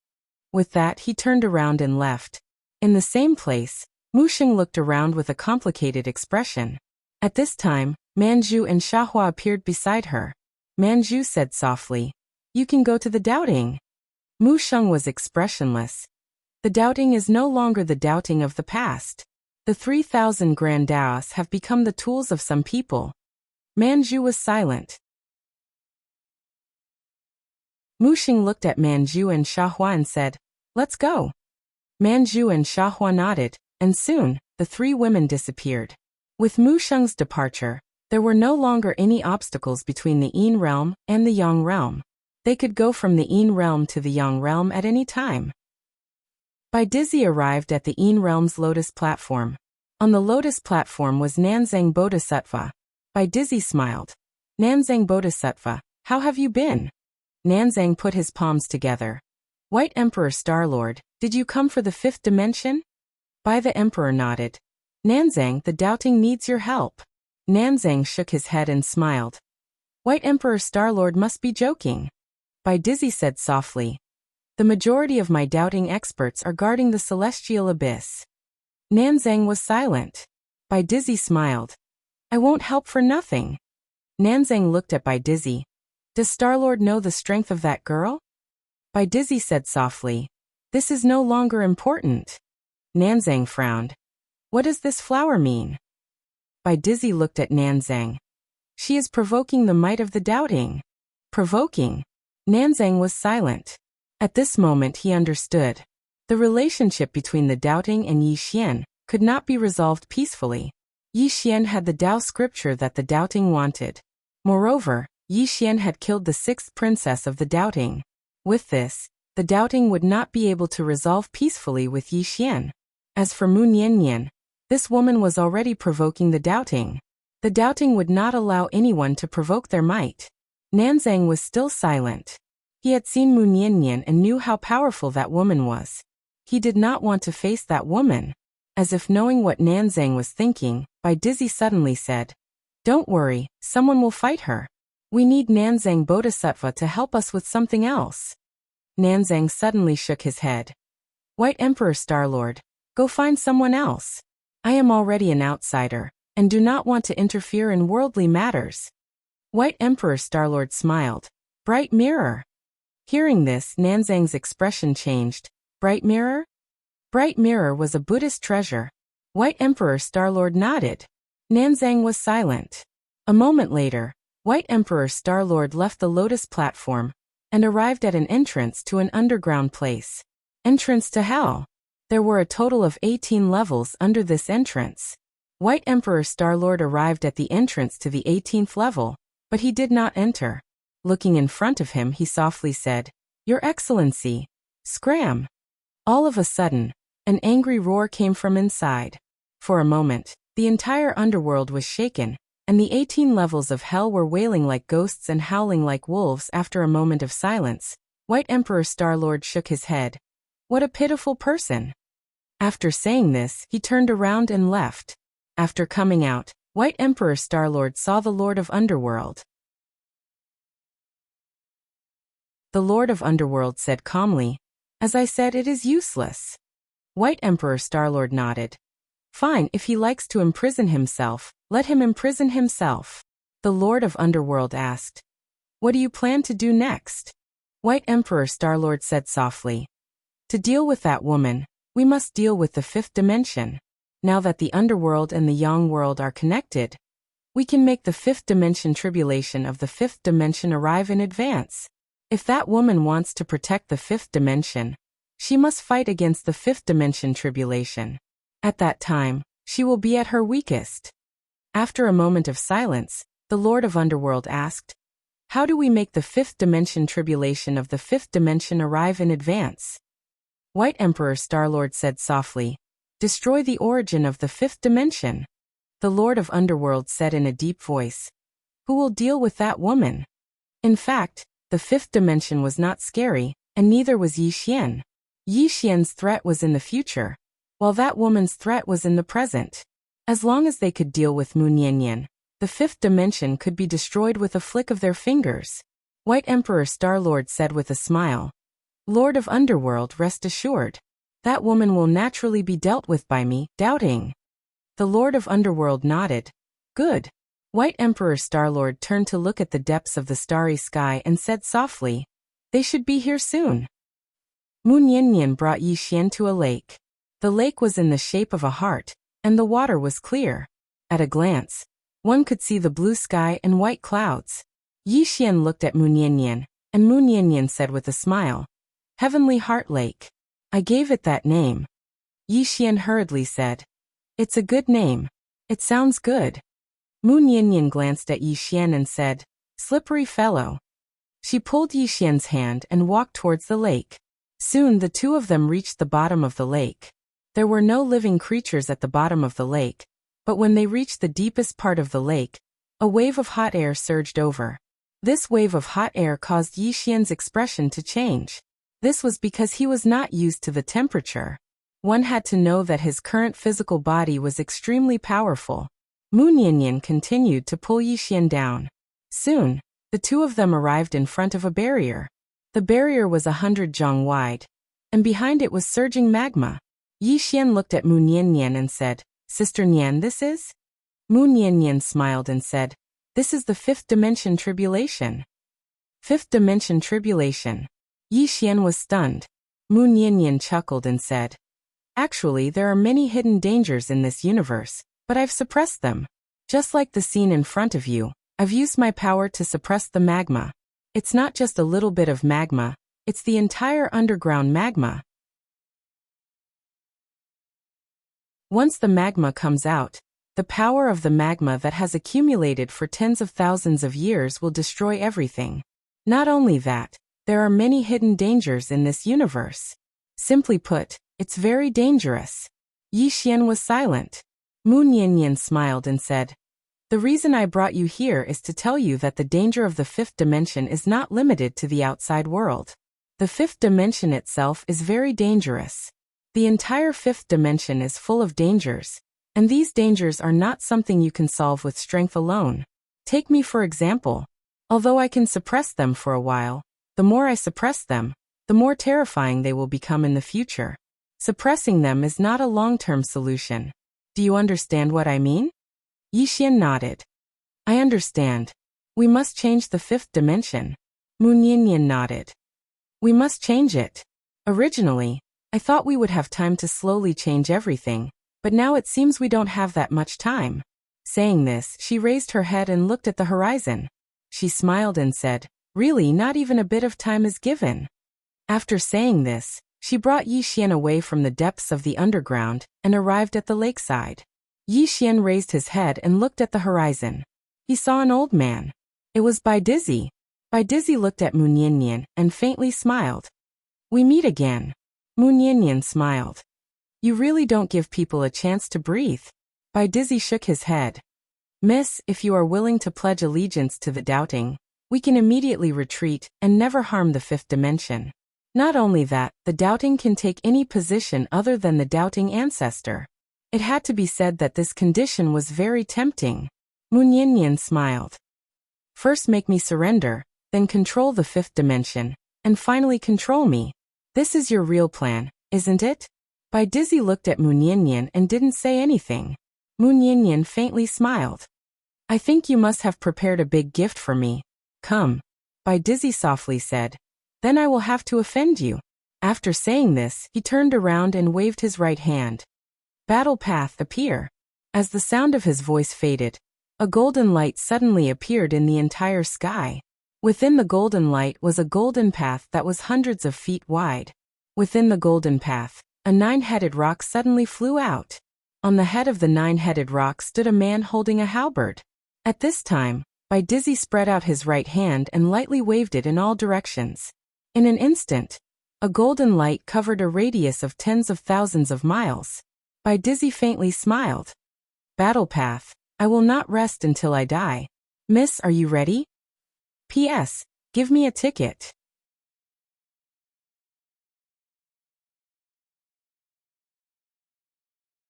Speaker 1: With that, he turned around and left. In the same place, Mu Sheng looked around with a complicated expression. At this time, Manju and Xiahua appeared beside her. Manju said softly, You can go to the doubting. Mu Sheng was expressionless. The doubting is no longer the doubting of the past. The 3,000 Grand Taos have become the tools of some people. Manju was silent. Mu Sheng looked at Manju and Xiahua and said, Let's go. Manju and Xiahua nodded, and soon, the three women disappeared. With Mu Sheng's departure, there were no longer any obstacles between the Yin realm and the Yang realm. They could go from the Yin realm to the Yang realm at any time. Bai Dizzy arrived at the Yin realm's lotus platform. On the lotus platform was Nanzang Bodhisattva. Bai Dizzy smiled. Nanzang Bodhisattva, how have you been? Nanzang put his palms together. White Emperor Star-Lord, did you come for the 5th dimension? Bai the Emperor nodded. Nanzang, the doubting needs your help. Nanzang shook his head and smiled. White Emperor Star-Lord must be joking. Bai Dizzy said softly. The majority of my doubting experts are guarding the celestial abyss. Nanzang was silent. Bai Dizzy smiled. I won't help for nothing. Nanzang looked at Bai Dizzy. Does Star-Lord know the strength of that girl? Bai Dizzy said softly. This is no longer important. Nanzang frowned. What does this flower mean? Bai Dizzy looked at Nanzang. She is provoking the might of the doubting. Provoking? Nanzang was silent. At this moment he understood. The relationship between the doubting and Yi Xian could not be resolved peacefully. Yi Xian had the Tao scripture that the doubting wanted. Moreover, Yi Xian had killed the 6th princess of the doubting. With this, the doubting would not be able to resolve peacefully with Yi Xian. As for Mu Niannian, this woman was already provoking the doubting. The doubting would not allow anyone to provoke their might. Nanzang was still silent. He had seen Mu Niannian and knew how powerful that woman was. He did not want to face that woman. As if knowing what Nanzang was thinking, Bai Dizzy suddenly said, Don't worry, someone will fight her. We need Nanzang Bodhisattva to help us with something else. Nanzang suddenly shook his head. White Emperor Star-Lord, go find someone else. I am already an outsider, and do not want to interfere in worldly matters. White Emperor Star-Lord smiled. Bright mirror. Hearing this, Nanzang's expression changed. Bright mirror? Bright mirror was a Buddhist treasure. White Emperor Star-Lord nodded. Nanzang was silent. A moment later, White Emperor Star-Lord left the Lotus platform and arrived at an entrance to an underground place. Entrance to Hell. There were a total of 18 levels under this entrance. White Emperor Star-Lord arrived at the entrance to the 18th level, but he did not enter. Looking in front of him, he softly said, "Your Excellency." Scram! All of a sudden, an angry roar came from inside. For a moment, the entire underworld was shaken, and the 18 levels of hell were wailing like ghosts and howling like wolves. After a moment of silence, White Emperor Star-Lord shook his head. What a pitiful person! After saying this, he turned around and left. After coming out, White Emperor Star-Lord saw the Lord of Underworld. The Lord of Underworld said calmly, "As I said, it is useless." White Emperor Star-Lord nodded. "Fine, if he likes to imprison himself, let him imprison himself." The Lord of Underworld asked, "What do you plan to do next?" White Emperor Star-Lord said softly, "To deal with that woman, we must deal with the 5th dimension. Now that the underworld and the yang world are connected, we can make the 5th dimension tribulation of the 5th dimension arrive in advance. If that woman wants to protect the 5th dimension, she must fight against the 5th dimension tribulation. At that time, she will be at her weakest." After a moment of silence, the Lord of Underworld asked, "How do we make the 5th dimension tribulation of the 5th dimension arrive in advance?" White Emperor Star-Lord said softly, "Destroy the origin of the 5th dimension." The Lord of Underworld said in a deep voice, "Who will deal with that woman?" In fact, the 5th dimension was not scary, and neither was Yi Xian. Yi Xian's threat was in the future, while that woman's threat was in the present. As long as they could deal with Mu Niannian, the 5th dimension could be destroyed with a flick of their fingers. White Emperor Star-Lord said with a smile, "Lord of Underworld, rest assured. That woman will naturally be dealt with by me." Doubting. The Lord of Underworld nodded. "Good." White Emperor Star-Lord turned to look at the depths of the starry sky and said softly, "They should be here soon." Mu Niannian brought Yi Xian to a lake. The lake was in the shape of a heart, and the water was clear. At a glance, one could see the blue sky and white clouds. Yi Xian looked at Mu Niannian, and Mu Niannian said with a smile, "Heavenly Heart Lake. I gave it that name." Yi Xian hurriedly said, "It's a good name. It sounds good." Mu Niannian glanced at Yi Xian and said, "Slippery fellow." She pulled Yi Xian's hand and walked towards the lake. Soon the two of them reached the bottom of the lake. There were no living creatures at the bottom of the lake, but when they reached the deepest part of the lake, a wave of hot air surged over. This wave of hot air caused Yi Xian's expression to change. This was because he was not used to the temperature. One had to know that his current physical body was extremely powerful. Mu Niannian continued to pull Yi Xian down. Soon, the two of them arrived in front of a barrier. The barrier was 100 zhang wide, and behind it was surging magma. Yi Xian looked at Mu Niannian and said, "Sister Nian, this is?" Mu Niannian smiled and said, "This is the 5th dimension tribulation." 5th dimension tribulation. Yi Xian was stunned. Mu Niannian chuckled and said, "Actually, there are many hidden dangers in this universe, but I've suppressed them. Just like the scene in front of you, I've used my power to suppress the magma. It's not just a little bit of magma, it's the entire underground magma. Once the magma comes out, the power of the magma that has accumulated for tens of thousands of years will destroy everything. Not only that, there are many hidden dangers in this universe. Simply put, it's very dangerous." Yi Xian was silent. Mu Niannian smiled and said, "The reason I brought you here is to tell you that the danger of the 5th dimension is not limited to the outside world. The 5th dimension itself is very dangerous. The entire 5th dimension is full of dangers, and these dangers are not something you can solve with strength alone. Take me for example. Although I can suppress them for a while, the more I suppress them, the more terrifying they will become in the future. Suppressing them is not a long-term solution. Do you understand what I mean?" Yi Xian nodded. "I understand. We must change the 5th dimension." Mu Niannian nodded. "We must change it. Originally, I thought we would have time to slowly change everything, but now it seems we don't have that much time." Saying this, she raised her head and looked at the horizon. She smiled and said, "Really, not even a bit of time is given." After saying this, she brought Yi Xian away from the depths of the underground and arrived at the lakeside. Yi Xian raised his head and looked at the horizon. He saw an old man. It was Bai Dizzy. Bai Dizzy looked at Mu Niannian and faintly smiled. "We meet again." Mu Niannian smiled. "You really don't give people a chance to breathe." Bai Dizzy shook his head. "Miss, if you are willing to pledge allegiance to the doubting, we can immediately retreat and never harm the fifth dimension. Not only that, the doubting can take any position other than the doubting ancestor." It had to be said that this condition was very tempting. Mu Niannian smiled. "First make me surrender, then control the fifth dimension, and finally control me. This is your real plan, isn't it?" Bai Dizzy looked at Mu Niannian and didn't say anything. Mu Niannian faintly smiled. "I think you must have prepared a big gift for me. Come," Bai Dizzy softly said. "Then I will have to offend you." After saying this, he turned around and waved his right hand. "Battle path, appear." As the sound of his voice faded, a golden light suddenly appeared in the entire sky. Within the golden light was a golden path that was hundreds of feet wide. Within the golden path, a 9-headed rock suddenly flew out. On the head of the 9-headed rock stood a man holding a halberd. At this time, Bai Dizzy spread out his right hand and lightly waved it in all directions. In an instant, a golden light covered a radius of tens of thousands of miles. Bai Dizzy faintly smiled. "Battle path, I will not rest until I die. Miss, are you ready? P.S. Give me a ticket."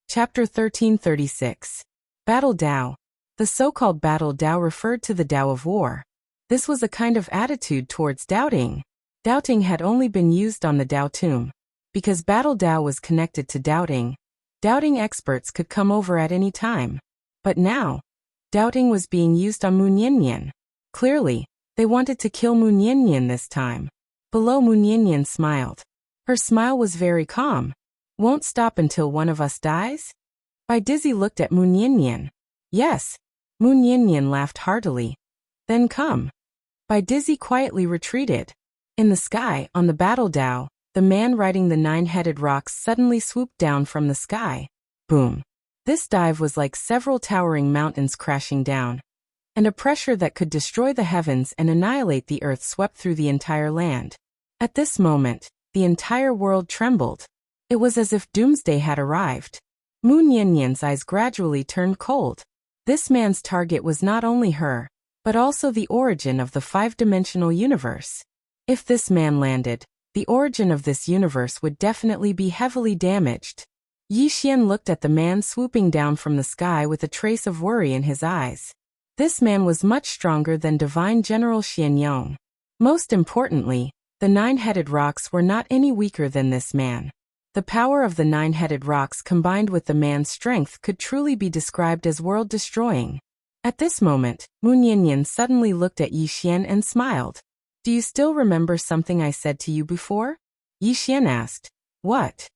Speaker 1: Chapter 1336. Battle Dao. The so-called Battle Dao referred to the Dao of war. This was a kind of attitude towards doubting. Doubting had only been used on the Dao tomb. Because Battle Dao was connected to doubting, doubting experts could come over at any time. But now, doubting was being used on Mu Niannian. Clearly, they wanted to kill Mu Niannian this time. Below, Mu Niannian smiled. Her smile was very calm. "Won't stop until one of us dies?" Bai Dizzy looked at Mu Niannian. "Yes." Mu Niannian laughed heartily. "Then come." Bai Dizzy quietly retreated. In the sky, on the Battle Dao, the man riding the 9-headed rocks suddenly swooped down from the sky. Boom. This dive was like several towering mountains crashing down, and a pressure that could destroy the heavens and annihilate the earth swept through the entire land. At this moment, the entire world trembled. It was as if doomsday had arrived. Mu Niannian's eyes gradually turned cold. This man's target was not only her, but also the origin of the 5-dimensional universe. If this man landed, the origin of this universe would definitely be heavily damaged. Yi Xian looked at the man swooping down from the sky with a trace of worry in his eyes. This man was much stronger than Divine General Xianyong. Most importantly, the 9-headed rocks were not any weaker than this man. The power of the 9-headed rocks combined with the man's strength could truly be described as world-destroying. At this moment, Mu Niannian suddenly looked at Yi Xian and smiled. "Do you still remember something I said to you before?" Yi Xian asked. "What?"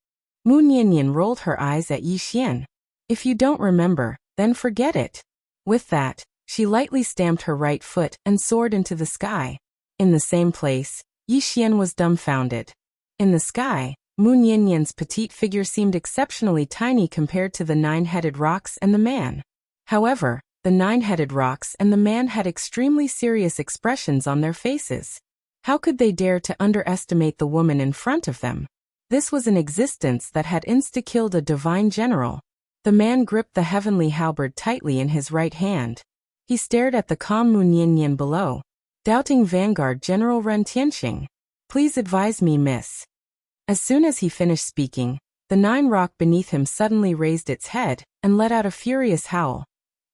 Speaker 1: Mu Niannian rolled her eyes at Yi Xian. "If you don't remember, then forget it." With that, she lightly stamped her right foot and soared into the sky. In the same place, Yi Xian was dumbfounded. In the sky, Mu Niannian's petite figure seemed exceptionally tiny compared to the 9-headed rocks and the man. However, the 9-headed rocks and the man had extremely serious expressions on their faces. How could they dare to underestimate the woman in front of them? This was an existence that had insta-killed a divine general. The man gripped the heavenly halberd tightly in his right hand. He stared at the calm Mu Niannian below. "Doubting Vanguard General Ren Tianxing. Please advise me, miss." As soon as he finished speaking, the 9 rock beneath him suddenly raised its head and let out a furious howl.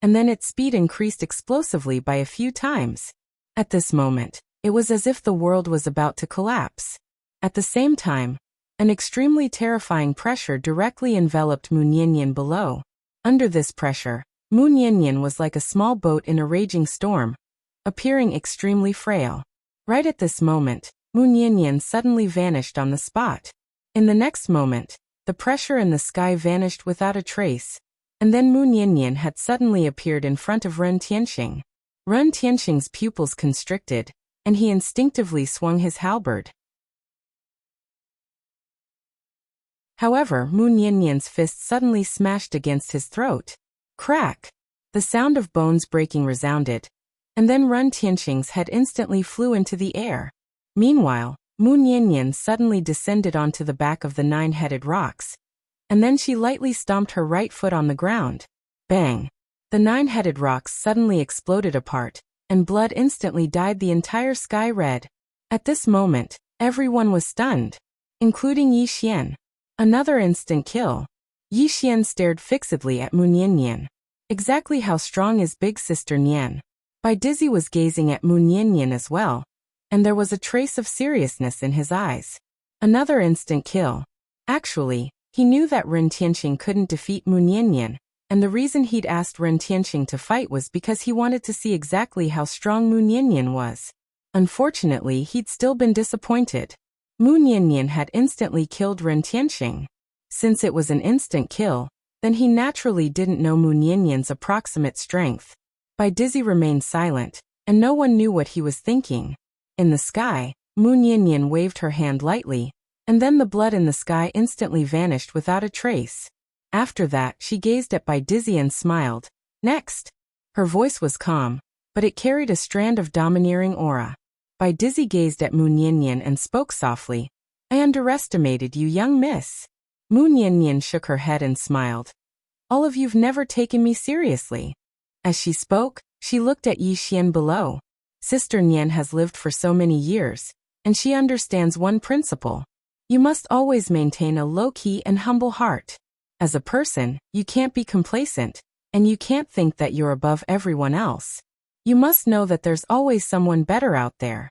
Speaker 1: And then its speed increased explosively by a few times. At this moment, it was as if the world was about to collapse. At the same time, an extremely terrifying pressure directly enveloped Mu Niannian below. Under this pressure, Mu Niannian was like a small boat in a raging storm, appearing extremely frail. Right at this moment, Mu Niannian suddenly vanished on the spot. In the next moment, the pressure in the sky vanished without a trace, and then Mu Niannian had suddenly appeared in front of Ren Tianxing. Ren Tianxing's pupils constricted, and he instinctively swung his halberd. However, Mu Niannian's fist suddenly smashed against his throat. Crack! The sound of bones breaking resounded, and then Ren Tianxing's head instantly flew into the air. Meanwhile, Mu Niannian suddenly descended onto the back of the 9-headed rocks, and then she lightly stomped her right foot on the ground. Bang! The 9-headed rocks suddenly exploded apart, and blood instantly dyed the entire sky red. At this moment, everyone was stunned, including Yi Xian. Another instant kill. Yi Xian stared fixedly at Mu Niannian. Exactly how strong is big sister Nian? Bai Dizzy was gazing at Mu Niannian as well, and there was a trace of seriousness in his eyes. Another instant kill. Actually, he knew that Ren Tianxing couldn't defeat Mu Niannian, and the reason he'd asked Ren Tianxing to fight was because he wanted to see exactly how strong Mu Niannian was. Unfortunately, he'd still been disappointed. Mu Niannian had instantly killed Ren Tianxing. Since it was an instant kill, then he naturally didn't know Mu Niannian's approximate strength. Bai Dizzy remained silent, and no one knew what he was thinking. In the sky, Mu Niannian waved her hand lightly, and then the blood in the sky instantly vanished without a trace. After that, she gazed at Bai Dizzy and smiled. Next! Her voice was calm, but it carried a strand of domineering aura. Bai Dizzy gazed at Mu Niannian and spoke softly. I underestimated you, young miss. Mu Niannian shook her head and smiled. All of you've never taken me seriously. As she spoke, she looked at Yi Xian below. Sister Nian has lived for so many years, and she understands one principle. You must always maintain a low-key and humble heart. As a person, you can't be complacent, and you can't think that you're above everyone else. You must know that there's always someone better out there.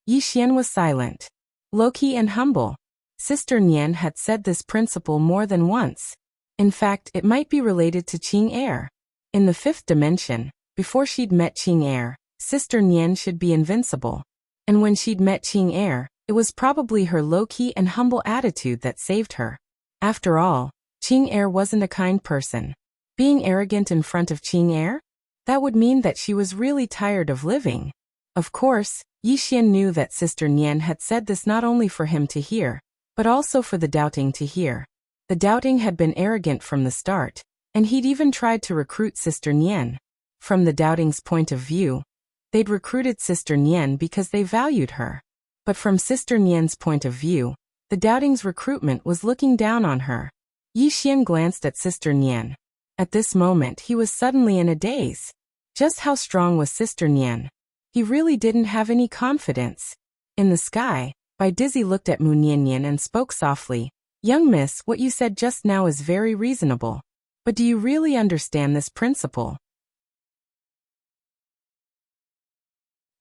Speaker 1: Yi Xian was silent. Low-key and humble. Sister Nian had said this principle more than once. In fact, it might be related to Qing Air. In the 5th dimension, before she'd met Qing Air, Sister Nian should be invincible. And when she'd met Qing Air, it was probably her low-key and humble attitude that saved her. After all, Qing Air wasn't a kind person. Being arrogant in front of Qing Air? That would mean that she was really tired of living. Of course, Yi Xian knew that Sister Nian had said this not only for him to hear, but also for the doubting to hear. The doubting had been arrogant from the start, and he'd even tried to recruit Sister Nian. From the doubting's point of view, they'd recruited Sister Nian because they valued her. But from Sister Nian's point of view, the doubting's recruitment was looking down on her. Yi Xian glanced at Sister Nian. At this moment, he was suddenly in a daze. Just how strong was Sister Nian? He really didn't have any confidence. In the sky, Bai Dizzy looked at Mu Niannian and spoke softly. Young miss, what you said just now is very reasonable. But do you really understand this principle?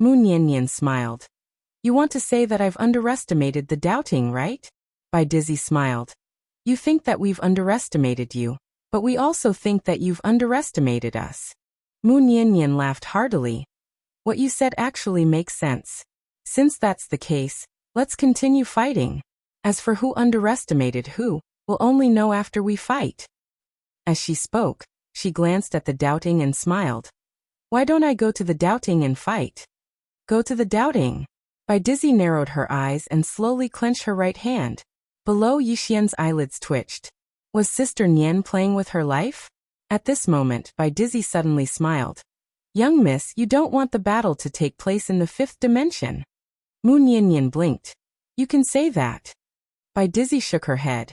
Speaker 1: Mu Niannian smiled. You want to say that I've underestimated the doubting, right? Bai Dizzy smiled. You think that we've underestimated you, but we also think that you've underestimated us. Mu Niannian laughed heartily. What you said actually makes sense. Since that's the case, let's continue fighting. As for who underestimated who, we'll only know after we fight. As she spoke, she glanced at the doubting and smiled. Why don't I go to the doubting and fight? Go to the doubting. Bai Dizzy narrowed her eyes and slowly clenched her right hand. Below, Yi Xian's eyelids twitched. Was Sister Nian playing with her life? At this moment, Bai Dizzy suddenly smiled. Young miss, you don't want the battle to take place in the 5th dimension. Mu Niannian blinked. You can say that. Bai Dizzy shook her head.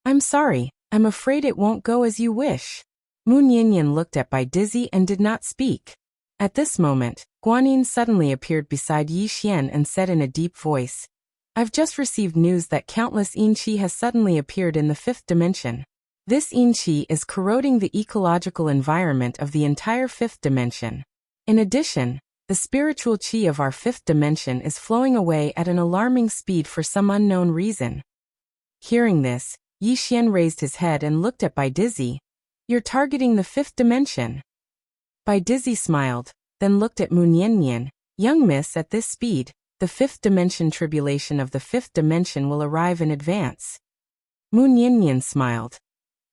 Speaker 1: I'm sorry, I'm afraid it won't go as you wish. Mu Niannian looked at Bai Dizzy and did not speak. At this moment, Guanyin suddenly appeared beside Yi Xian and said in a deep voice, I've just received news that countless yin qi has suddenly appeared in the 5th dimension. This yin qi is corroding the ecological environment of the entire 5th dimension. In addition, the spiritual qi of our 5th dimension is flowing away at an alarming speed for some unknown reason. Hearing this, Yi Xian raised his head and looked at Bai Dizzy. You're targeting the 5th dimension. Bai Dizzy smiled, then looked at Mu Niannian. Young miss, at this speed, the 5th dimension tribulation of the 5th dimension will arrive in advance. Mu Niannian smiled.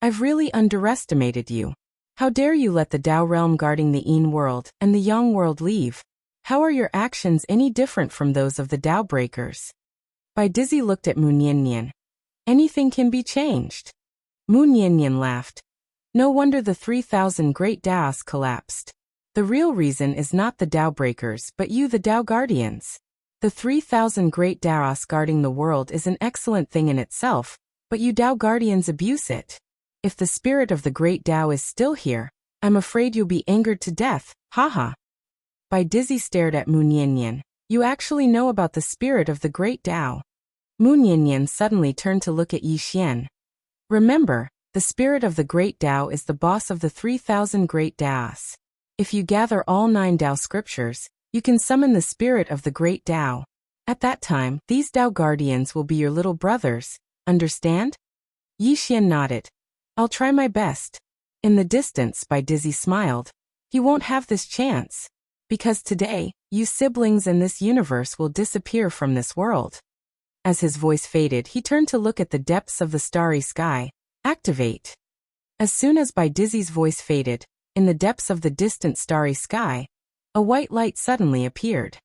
Speaker 1: I've really underestimated you. How dare you let the Tao realm guarding the Yin world and the Yang world leave? How are your actions any different from those of the Tao breakers? Bai Dizzy looked at Mu Niannian. Anything can be changed. Mu Niannian laughed. No wonder the 3,000 great Taos collapsed. The real reason is not the Tao breakers but you, the Tao guardians. The 3,000 great Taos guarding the world is an excellent thing in itself, but you Tao guardians abuse it. If the spirit of the great Tao is still here, I'm afraid you'll be angered to death, haha. Bai Dizzy stared at Mu Niannian. You actually know about the spirit of the great Tao. Mu Niannian suddenly turned to look at Yi Xian. Remember, the spirit of the great Tao is the boss of the 3,000 great Taos. If you gather all 9 Tao scriptures, you can summon the spirit of the great Tao. At that time, these Tao guardians will be your little brothers, understand? Yi Xian nodded. I'll try my best. In the distance, Bai Dizzy smiled. You won't have this chance. Because today, you siblings and this universe will disappear from this world. As his voice faded, he turned to look at the depths of the starry sky. Activate. As soon as Bai Dizzy's voice faded, in the depths of the distant starry sky, a white light suddenly appeared.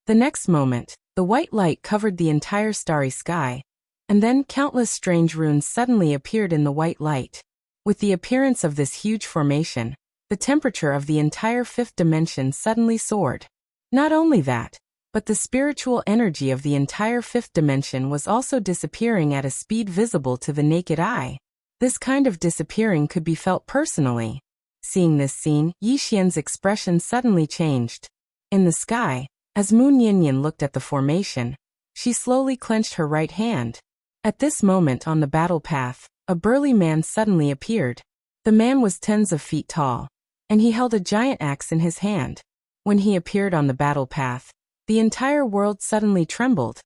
Speaker 1: The next moment, the white light covered the entire starry sky, and then countless strange runes suddenly appeared in the white light. With the appearance of this huge formation, the temperature of the entire 5th dimension suddenly soared. Not only that, but the spiritual energy of the entire 5th dimension was also disappearing at a speed visible to the naked eye. This kind of disappearing could be felt personally. Seeing this scene, Yi Xian's expression suddenly changed. In the sky, as Mu Niannian looked at the formation, she slowly clenched her right hand. At this moment on the battle path, a burly man suddenly appeared. The man was tens of feet tall, and he held a giant axe in his hand. When he appeared on the battle path, the entire world suddenly trembled,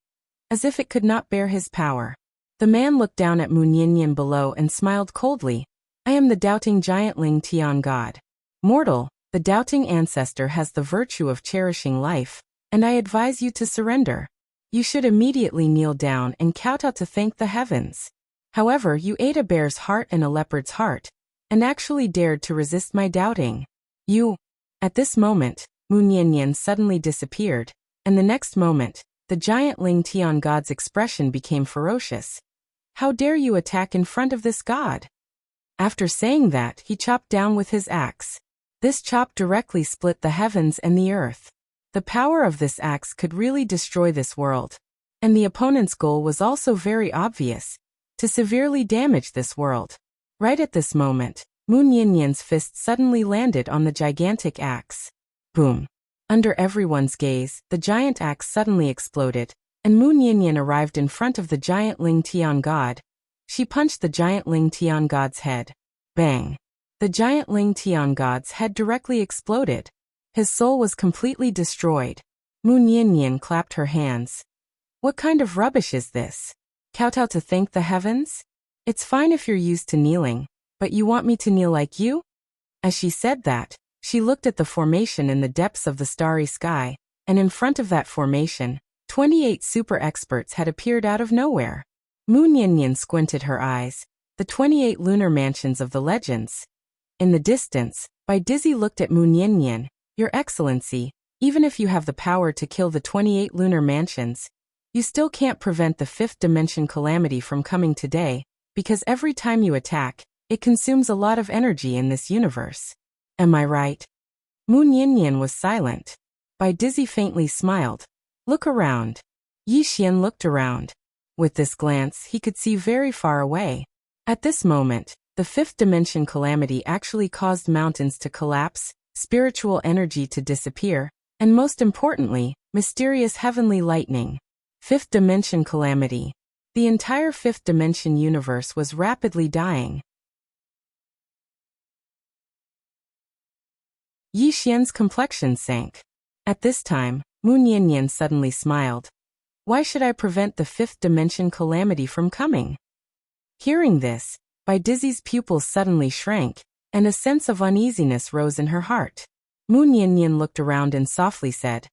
Speaker 1: as if it could not bear his power. The man looked down at Mu Niannian below and smiled coldly. I am the doubting giant Ling Tian God. Mortal, the doubting ancestor has the virtue of cherishing life, and I advise you to surrender. You should immediately kneel down and kowtow to thank the heavens. However, you ate a bear's heart and a leopard's heart, and actually dared to resist my doubting. You. At this moment, Mu Niannian suddenly disappeared, and the next moment, the giant Ling Tian God's expression became ferocious. How dare you attack in front of this god? After saying that, he chopped down with his axe. This chop directly split the heavens and the earth. The power of this axe could really destroy this world. And the opponent's goal was also very obvious, to severely damage this world. Right at this moment, Mu Niannian's fist suddenly landed on the gigantic axe. Boom. Under everyone's gaze, the giant axe suddenly exploded, and Mu Niannian arrived in front of the giant Ling Tian God. She punched the giant Ling Tian God's head. Bang! The giant Ling Tian God's head directly exploded. His soul was completely destroyed. Mu Niannian clapped her hands. What kind of rubbish is this? Kowtow to thank the heavens? It's fine if you're used to kneeling, but you want me to kneel like you? As she said that, she looked at the formation in the depths of the starry sky, and in front of that formation, 28 super experts had appeared out of nowhere. Mu Niannian squinted her eyes. The 28 lunar mansions of the legends. In the distance, Bai Dizzy looked at Mu Niannian. Your Excellency, even if you have the power to kill the 28 lunar mansions, you still can't prevent the 5th dimension calamity from coming today, because every time you attack, it consumes a lot of energy in this universe. Am I right? Mu Niannian was silent. Bai Dizzy faintly smiled. Look around. Yi Xian looked around. With this glance, he could see very far away. At this moment, the 5th dimension calamity actually caused mountains to collapse, spiritual energy to disappear, and most importantly, mysterious heavenly lightning. 5th dimension calamity. The entire 5th dimension universe was rapidly dying. Yi Xian's complexion sank. At this time, Mu Niannian suddenly smiled. Why should I prevent the 5th dimension calamity from coming? Hearing this, Bai Dizzy's pupils suddenly shrank, and a sense of uneasiness rose in her heart. Mu Niannian looked around and softly said,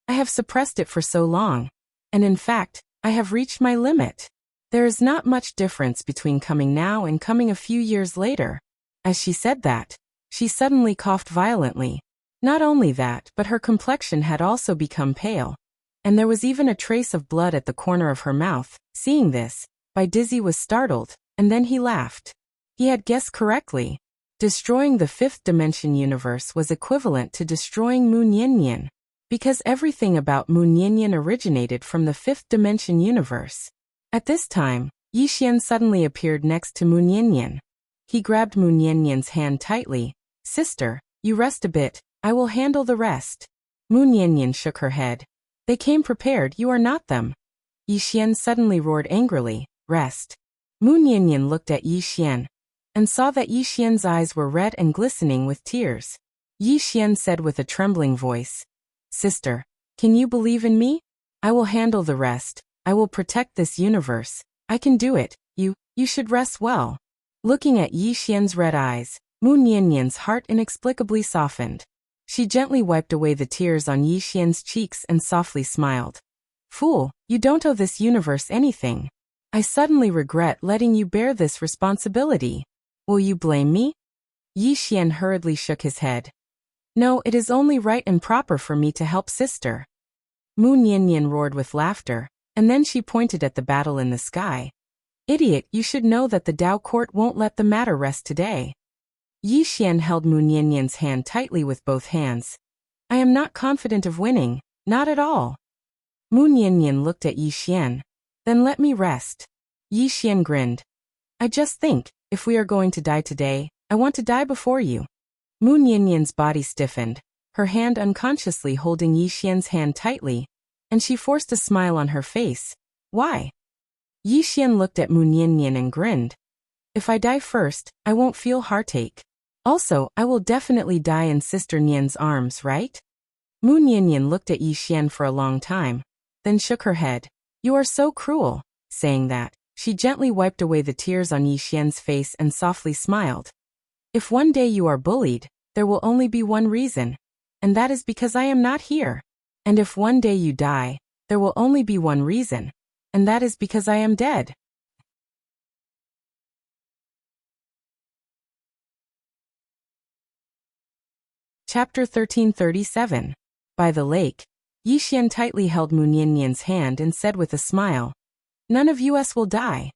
Speaker 1: I have suppressed it for so long, and in fact, I have reached my limit. There is not much difference between coming now and coming a few years later. As she said that, she suddenly coughed violently. Not only that, but her complexion had also become pale. And there was even a trace of blood at the corner of her mouth. Seeing this, Dizzy was startled, and then he laughed. He had guessed correctly. Destroying the fifth dimension universe was equivalent to destroying Mu Niannian, because everything about Mu Niannian originated from the fifth dimension universe. At this time, Yi Xian suddenly appeared next to Mu Niannian. He grabbed Mu Niannian's hand tightly. "Sister, you rest a bit, I will handle the rest." Mu Niannian shook her head. "They came prepared, you are not them." Yi Xian suddenly roared angrily, "Rest." Mu Niannian looked at Yi Xian and saw that Yi Xian's eyes were red and glistening with tears. Yi Xian said with a trembling voice, "Sister, can you believe in me? I will handle the rest. I will protect this universe. I can do it. You should rest well." Looking at Yi Xian's red eyes, Mu Niannian's heart inexplicably softened. She gently wiped away the tears on Yi Xian's cheeks and softly smiled. "Fool, you don't owe this universe anything. I suddenly regret letting you bear this responsibility. Will you blame me?" Yi Xian hurriedly shook his head. "No, it is only right and proper for me to help sister." Mu Niannian roared with laughter, and then she pointed at the battle in the sky. "Idiot, you should know that the Dao court won't let the matter rest today." Yi Xian held Mu Niannian's hand tightly with both hands. "I am not confident of winning, not at all." Mu Niannian looked at Yi Xian. "Then let me rest." Yi Xian grinned. "I just think, if we are going to die today, I want to die before you." Mu Niannian's body stiffened, her hand unconsciously holding Yi Xian's hand tightly, and she forced a smile on her face. "Why?" Yi Xian looked at Mu Niannian and grinned. "If I die first, I won't feel heartache. Also, I will definitely die in Sister Nian's arms, right?" Mu Niannian looked at Yi Xian for a long time, then shook her head. "You are so cruel." Saying that, she gently wiped away the tears on Yi Xian's face and softly smiled. "If one day you are bullied, there will only be one reason, and that is because I am not here. And if one day you die, there will only be one reason, and that is because I am dead." Chapter 1337. By the lake, Yi Xian tightly held Mu Niannian's hand and said with a smile, "None of us will die."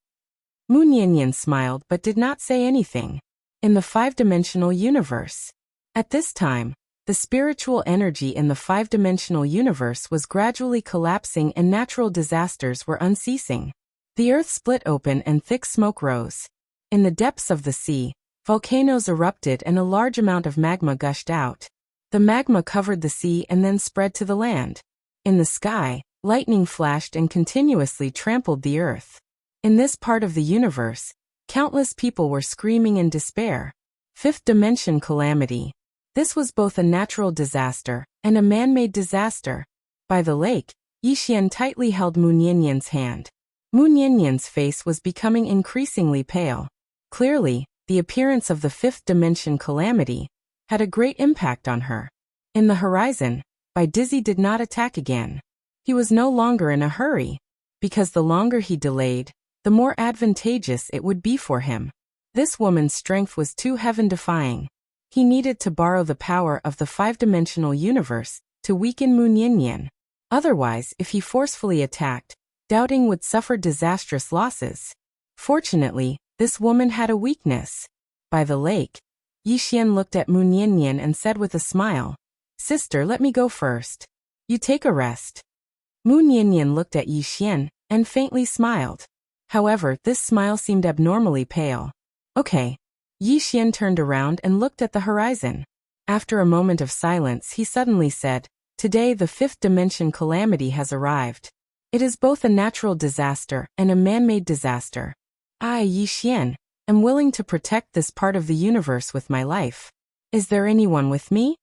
Speaker 1: Mu Niannian smiled but did not say anything. In the five-dimensional universe. At this time, the spiritual energy in the five-dimensional universe was gradually collapsing and natural disasters were unceasing. The earth split open and thick smoke rose. In the depths of the sea, volcanoes erupted and a large amount of magma gushed out. The magma covered the sea and then spread to the land. In the sky, lightning flashed and continuously trampled the earth. In this part of the universe, countless people were screaming in despair. Fifth dimension calamity. This was both a natural disaster and a man-made disaster. By the lake, Yi Xian tightly held Mu Niannian's hand. Mu Niannian's face was becoming increasingly pale. Clearly, the appearance of the fifth dimension calamity had a great impact on her. In the horizon, Dizzy did not attack again. He was no longer in a hurry, because the longer he delayed, the more advantageous it would be for him. This woman's strength was too heaven-defying. He needed to borrow the power of the five-dimensional universe to weaken Mu Niannian. Otherwise, if he forcefully attacked, Doubting would suffer disastrous losses. Fortunately, this woman had a weakness. By the lake, Yi Xian looked at Mu Niannian and said with a smile, "Sister, let me go first. You take a rest." Mu Niannian looked at Yi Xian and faintly smiled. However, this smile seemed abnormally pale. "Okay." Yi Xian turned around and looked at the horizon. After a moment of silence, he suddenly said, "Today the fifth dimension calamity has arrived. It is both a natural disaster and a man-made disaster. I, Yi Xian, am willing to protect this part of the universe with my life. Is there anyone with me?"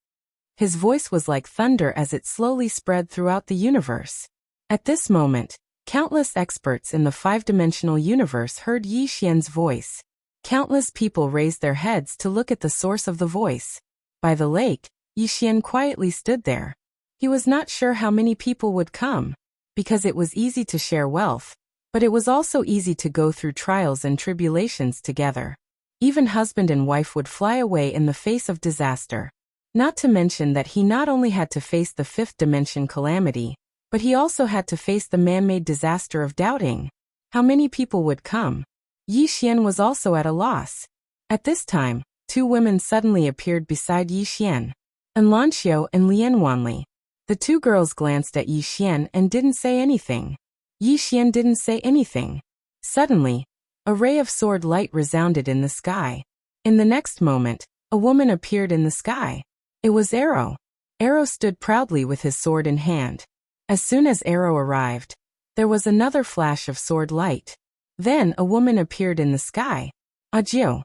Speaker 1: His voice was like thunder as it slowly spread throughout the universe. At this moment, countless experts in the five-dimensional universe heard Yi Xian's voice. Countless people raised their heads to look at the source of the voice. By the lake, Yi Xian quietly stood there. He was not sure how many people would come. Because it was easy to share wealth, But it was also easy to go through trials and tribulations together. Even husband and wife would fly away in the face of disaster. Not to mention that he not only had to face the fifth dimension calamity, but he also had to face the man-made disaster of doubting. How many people would come? Yi Xian was also at a loss. At this time, two women suddenly appeared beside Yi Xian. Lan Xiao and Lian Wanli. The two girls glanced at Yi Xian and didn't say anything. Yi Xian didn't say anything. Suddenly, a ray of sword light resounded in the sky. In the next moment, a woman appeared in the sky. It was Arrow. Arrow stood proudly with his sword in hand. As soon as Arrow arrived, there was another flash of sword light. Then a woman appeared in the sky. Ajiu.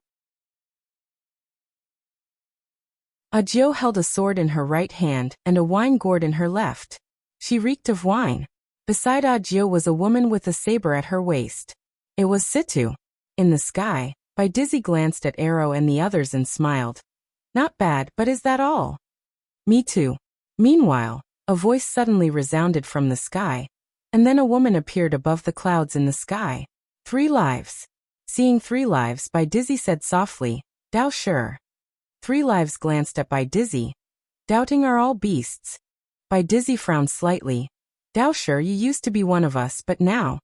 Speaker 1: Ajiu held a sword in her right hand and a wine gourd in her left. She reeked of wine. Beside Ajiu was a woman with a saber at her waist. It was Situ. In the sky, Bai Dizzy glanced at Arrow and the others and smiled. Not bad, but is that all? Me too. Meanwhile, a voice suddenly resounded from the sky, and then a woman appeared above the clouds in the sky. 3 lives. Seeing 3 lives, Bai Dizzy said softly, Dao sure. 3 lives glanced at Bai Dizzy. Doubting are all beasts. Bai Dizzy frowned slightly. Dao sure you used to be one of us, but now.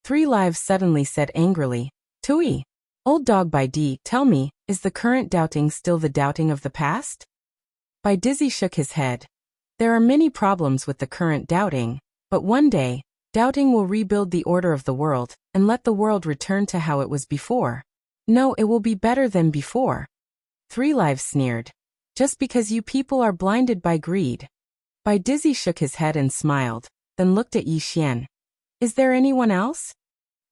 Speaker 1: 3 lives suddenly said angrily, Tui. Old dog Bai Di, tell me, is the current doubting still the doubting of the past? Bai Dizzy shook his head. There are many problems with the current doubting, but one day, doubting will rebuild the order of the world, and let the world return to how it was before. No, it will be better than before. 3 lives sneered. Just because you people are blinded by greed. Bai Dizzy shook his head and smiled, then looked at Yi Xian. Is there anyone else?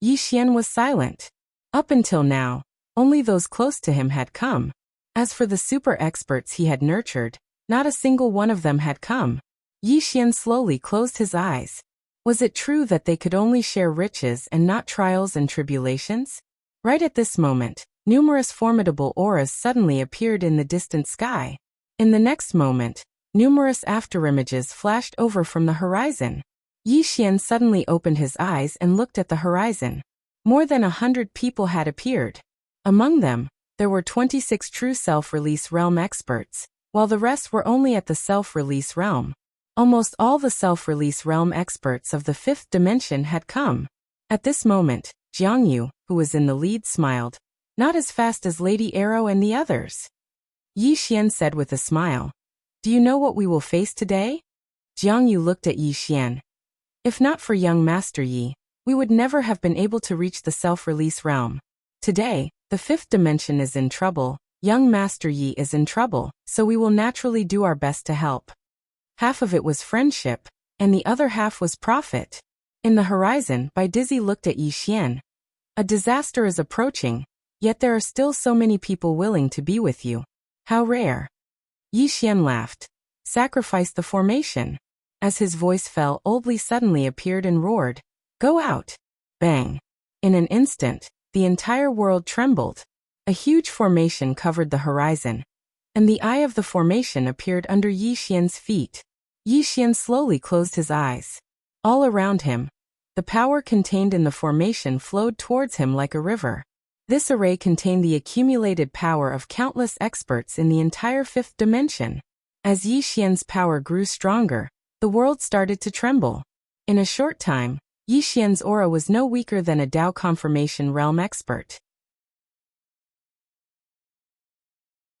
Speaker 1: Yi Xian was silent. Up until now, only those close to him had come. As for the super experts he had nurtured, not a single one of them had come. Yi Xian slowly closed his eyes. Was it true that they could only share riches and not trials and tribulations? Right at this moment, numerous formidable auras suddenly appeared in the distant sky. In the next moment, numerous afterimages flashed over from the horizon. Yi Xian suddenly opened his eyes and looked at the horizon. More than 100 people had appeared. Among them, there were 26 true self-release realm experts, while the rest were only at the self-release realm. Almost all the self-release realm experts of the 5th dimension had come. At this moment, Jiang Yu, who was in the lead, smiled. Not as fast as Lady Arrow and the others. Yi Xian said with a smile. Do you know what we will face today? Jiang Yu looked at Yi Xian. If not for young Master Yi, we would never have been able to reach the self-release realm. Today, the 5th dimension is in trouble, young Master Yi is in trouble, so we will naturally do our best to help. Half of it was friendship, and the other half was profit. In the horizon, Bai Dizzy looked at Yi Xian. A disaster is approaching, yet there are still so many people willing to be with you. How rare. Yi Xian laughed. Sacrifice the formation. As his voice fell, Old Li suddenly appeared and roared. Go out. Bang. In an instant, the entire world trembled. A huge formation covered the horizon, and the eye of the formation appeared under Yi Xian's feet. Yi Xian slowly closed his eyes. All around him, the power contained in the formation flowed towards him like a river. This array contained the accumulated power of countless experts in the entire 5th dimension. As Yi Xian's power grew stronger, the world started to tremble. In a short time, Yi Xian's aura was no weaker than a Dao confirmation realm expert.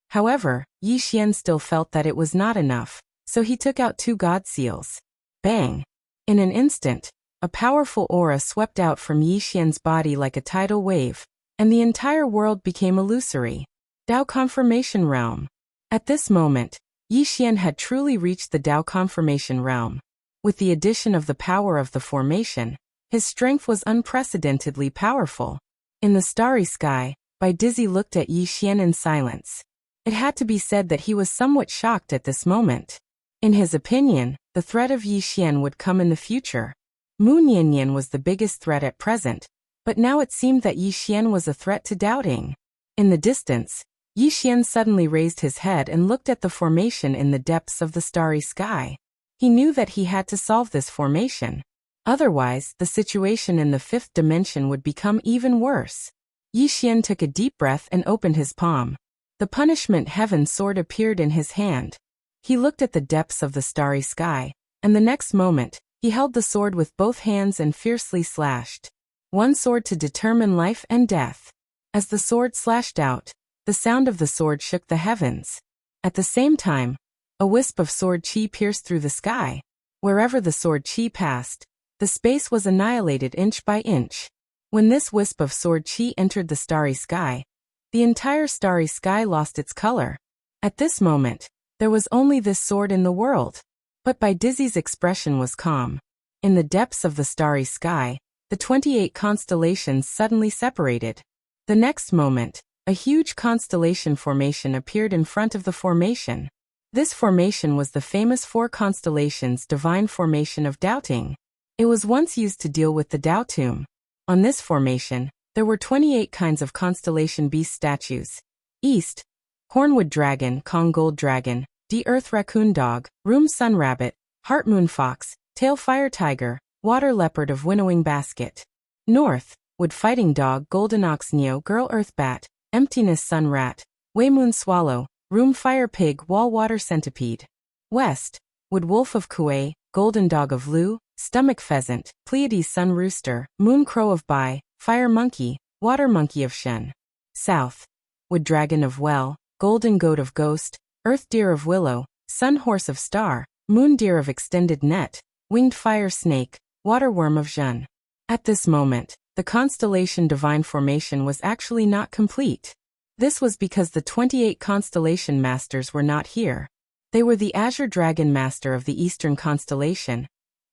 Speaker 1: However, Yi Xian still felt that it was not enough, so he took out 2 god seals. Bang! In an instant, a powerful aura swept out from Yi Xian's body like a tidal wave, and the entire world became illusory. Dao confirmation realm. At this moment, Yi Xian had truly reached the Dao confirmation realm. With the addition of the power of the formation, his strength was unprecedentedly powerful. In the starry sky, Bai Dizzy looked at Yi Xian in silence. It had to be said that he was somewhat shocked at this moment. In his opinion, the threat of Yi Xian would come in the future. Mu Nianyan was the biggest threat at present, but now it seemed that Yi Xian was a threat to doubting. In the distance, Yi Xian suddenly raised his head and looked at the formation in the depths of the starry sky. He knew that he had to solve this formation. Otherwise, the situation in the fifth dimension would become even worse. Yi Xian took a deep breath and opened his palm. The punishment heaven sword appeared in his hand. He looked at the depths of the starry sky, and the next moment, he held the sword with both hands and fiercely slashed. One sword to determine life and death. As the sword slashed out, the sound of the sword shook the heavens. At the same time, a wisp of sword chi pierced through the sky. Wherever the sword chi passed, the space was annihilated inch by inch. When this wisp of sword chi entered the starry sky, the entire starry sky lost its color. At this moment, there was only this sword in the world. But Bai Dizzy's expression was calm. In the depths of the starry sky, the 28 constellations suddenly separated. The next moment, a huge constellation formation appeared in front of the formation. This formation was the famous four constellations divine formation of Doubting. It was once used to deal with the Tao tomb. On this formation, there were 28 kinds of constellation beast statues. East, Hornwood Dragon, Kong Gold Dragon, D Earth Raccoon Dog, Room Sun Rabbit, Heart Moon Fox, Tail Fire Tiger, Water Leopard of Winnowing Basket. North, Wood Fighting Dog, Golden Ox Neo, Girl Earth Bat, Emptiness Sun Rat, Way Moon Swallow, Room Fire Pig, Wall Water Centipede. West, Wood Wolf of Kuei, Golden Dog of Lu, Stomach Pheasant, Pleiades Sun Rooster, Moon Crow of Bai, Fire Monkey, Water Monkey of Shen. South, Wood Dragon of Well, Golden Goat of Ghost, Earth Deer of Willow, Sun Horse of Star, Moon Deer of Extended Net, Winged Fire Snake, Water Worm of Zhen. At this moment, the constellation divine formation was actually not complete. This was because the 28 constellation masters were not here. They were the Azure Dragon Master of the Eastern Constellation,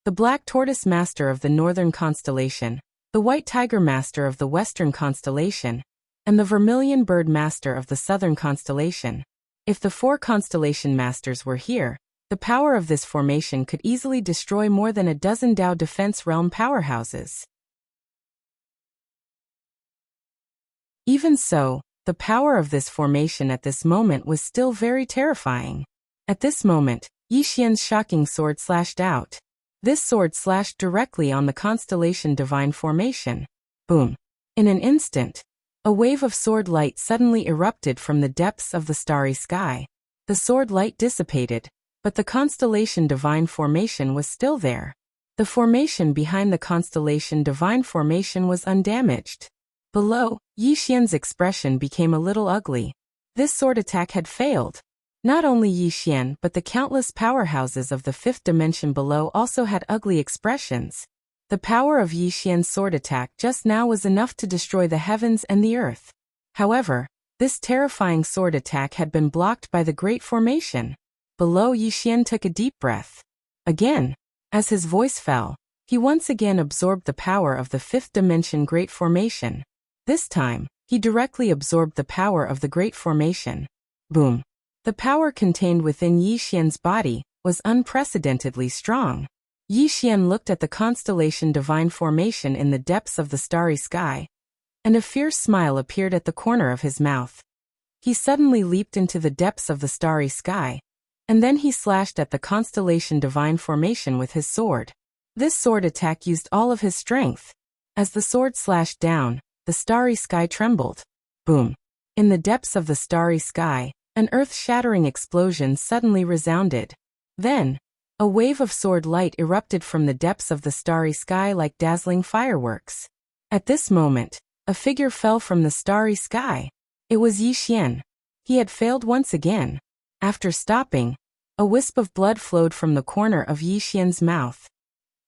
Speaker 1: the Black Tortoise Master of the Northern Constellation, the White Tiger Master of the Western Constellation, and the Vermilion Bird Master of the Southern Constellation. If the four constellation masters were here, the power of this formation could easily destroy more than a dozen Tao Defense Realm powerhouses. Even so, the power of this formation at this moment was still very terrifying. At this moment, Yi Xian's shocking sword slashed out. This sword slashed directly on the constellation divine formation. Boom! In an instant, a wave of sword light suddenly erupted from the depths of the starry sky. The sword light dissipated, but the constellation divine formation was still there. The formation behind the constellation divine formation was undamaged. Below, Yi Xian's expression became a little ugly. This sword attack had failed. Not only Yi Xian but the countless powerhouses of the fifth dimension below also had ugly expressions. The power of Yi Xian's sword attack just now was enough to destroy the heavens and the earth. However, this terrifying sword attack had been blocked by the Great Formation. Below, Yi Xian took a deep breath. Again, as his voice fell, he once again absorbed the power of the fifth dimension Great Formation. This time, he directly absorbed the power of the Great Formation. Boom! The power contained within Yi Xian's body was unprecedentedly strong. Yi Xian looked at the constellation divine formation in the depths of the starry sky, and a fierce smile appeared at the corner of his mouth. He suddenly leaped into the depths of the starry sky, and then he slashed at the constellation divine formation with his sword. This sword attack used all of his strength. As the sword slashed down, the starry sky trembled. Boom! In the depths of the starry sky, an earth-shattering explosion suddenly resounded. Then, a wave of sword light erupted from the depths of the starry sky like dazzling fireworks. At this moment, a figure fell from the starry sky. It was Yi Xian. He had failed once again. After stopping, a wisp of blood flowed from the corner of Yi Xian's mouth.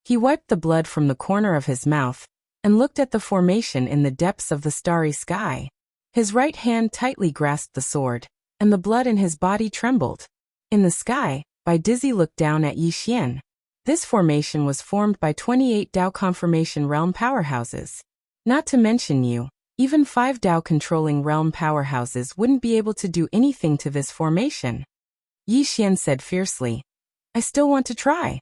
Speaker 1: He wiped the blood from the corner of his mouth and looked at the formation in the depths of the starry sky. His right hand tightly grasped the sword, and the blood in his body trembled. In the sky, Bai Dizzy looked down at Yi Xian. This formation was formed by 28 Tao Confirmation Realm powerhouses. Not to mention you, even 5 Tao controlling realm powerhouses wouldn't be able to do anything to this formation. Yi Xian said fiercely, "I still want to try."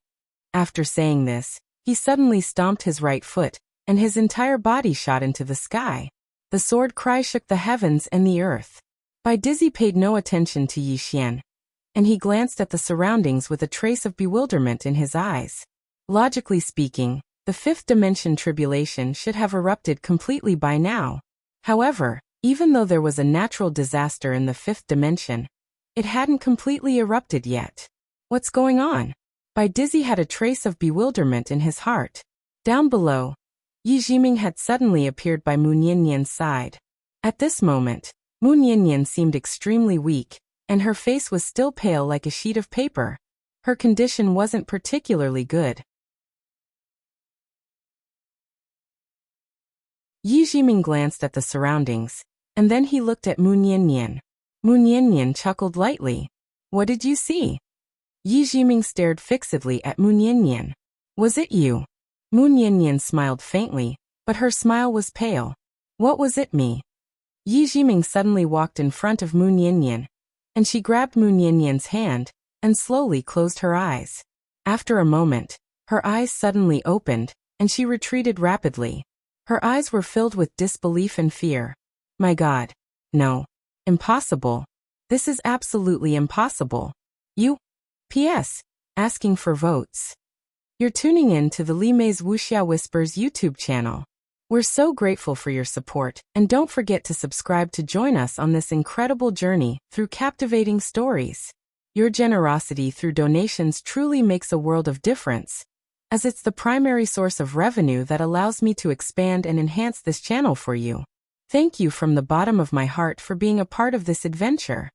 Speaker 1: After saying this, he suddenly stomped his right foot, and his entire body shot into the sky. The sword cry shook the heavens and the earth. Bai Dizzy paid no attention to Yi Xian, and he glanced at the surroundings with a trace of bewilderment in his eyes. Logically speaking, The fifth dimension tribulation should have erupted completely by now. However, even though there was a natural disaster in the fifth dimension, it hadn't completely erupted yet. What's going on? Bai Dizzy had a trace of bewilderment in his heart. Down below, Yi Jiming had suddenly appeared by Mu Niannian's side. At this moment, Mu Niannian seemed extremely weak, and her face was still pale like a sheet of paper. Her condition wasn't particularly good. Yi Jiming glanced at the surroundings, and then he looked at Mu Niannian. Mu Niannian chuckled lightly. What did you see? Yi Jiming stared fixedly at Mu Niannian. Was it you? Mu Niannian smiled faintly, but her smile was pale. What was it me? Yi Jiming suddenly walked in front of Mu Niannian, and she grabbed Mu Niannian's hand and slowly closed her eyes. After a moment, her eyes suddenly opened, and she retreated rapidly. Her eyes were filled with disbelief and fear. My God. No. Impossible. This is absolutely impossible. You? P.S. Asking for votes. You're tuning in to the Li Mei's Wuxia Whispers YouTube channel. We're so grateful for your support, and don't forget to subscribe to join us on this incredible journey through captivating stories. Your generosity through donations truly makes a world of difference, as it's the primary source of revenue that allows me to expand and enhance this channel for you. Thank you from the bottom of my heart for being a part of this adventure.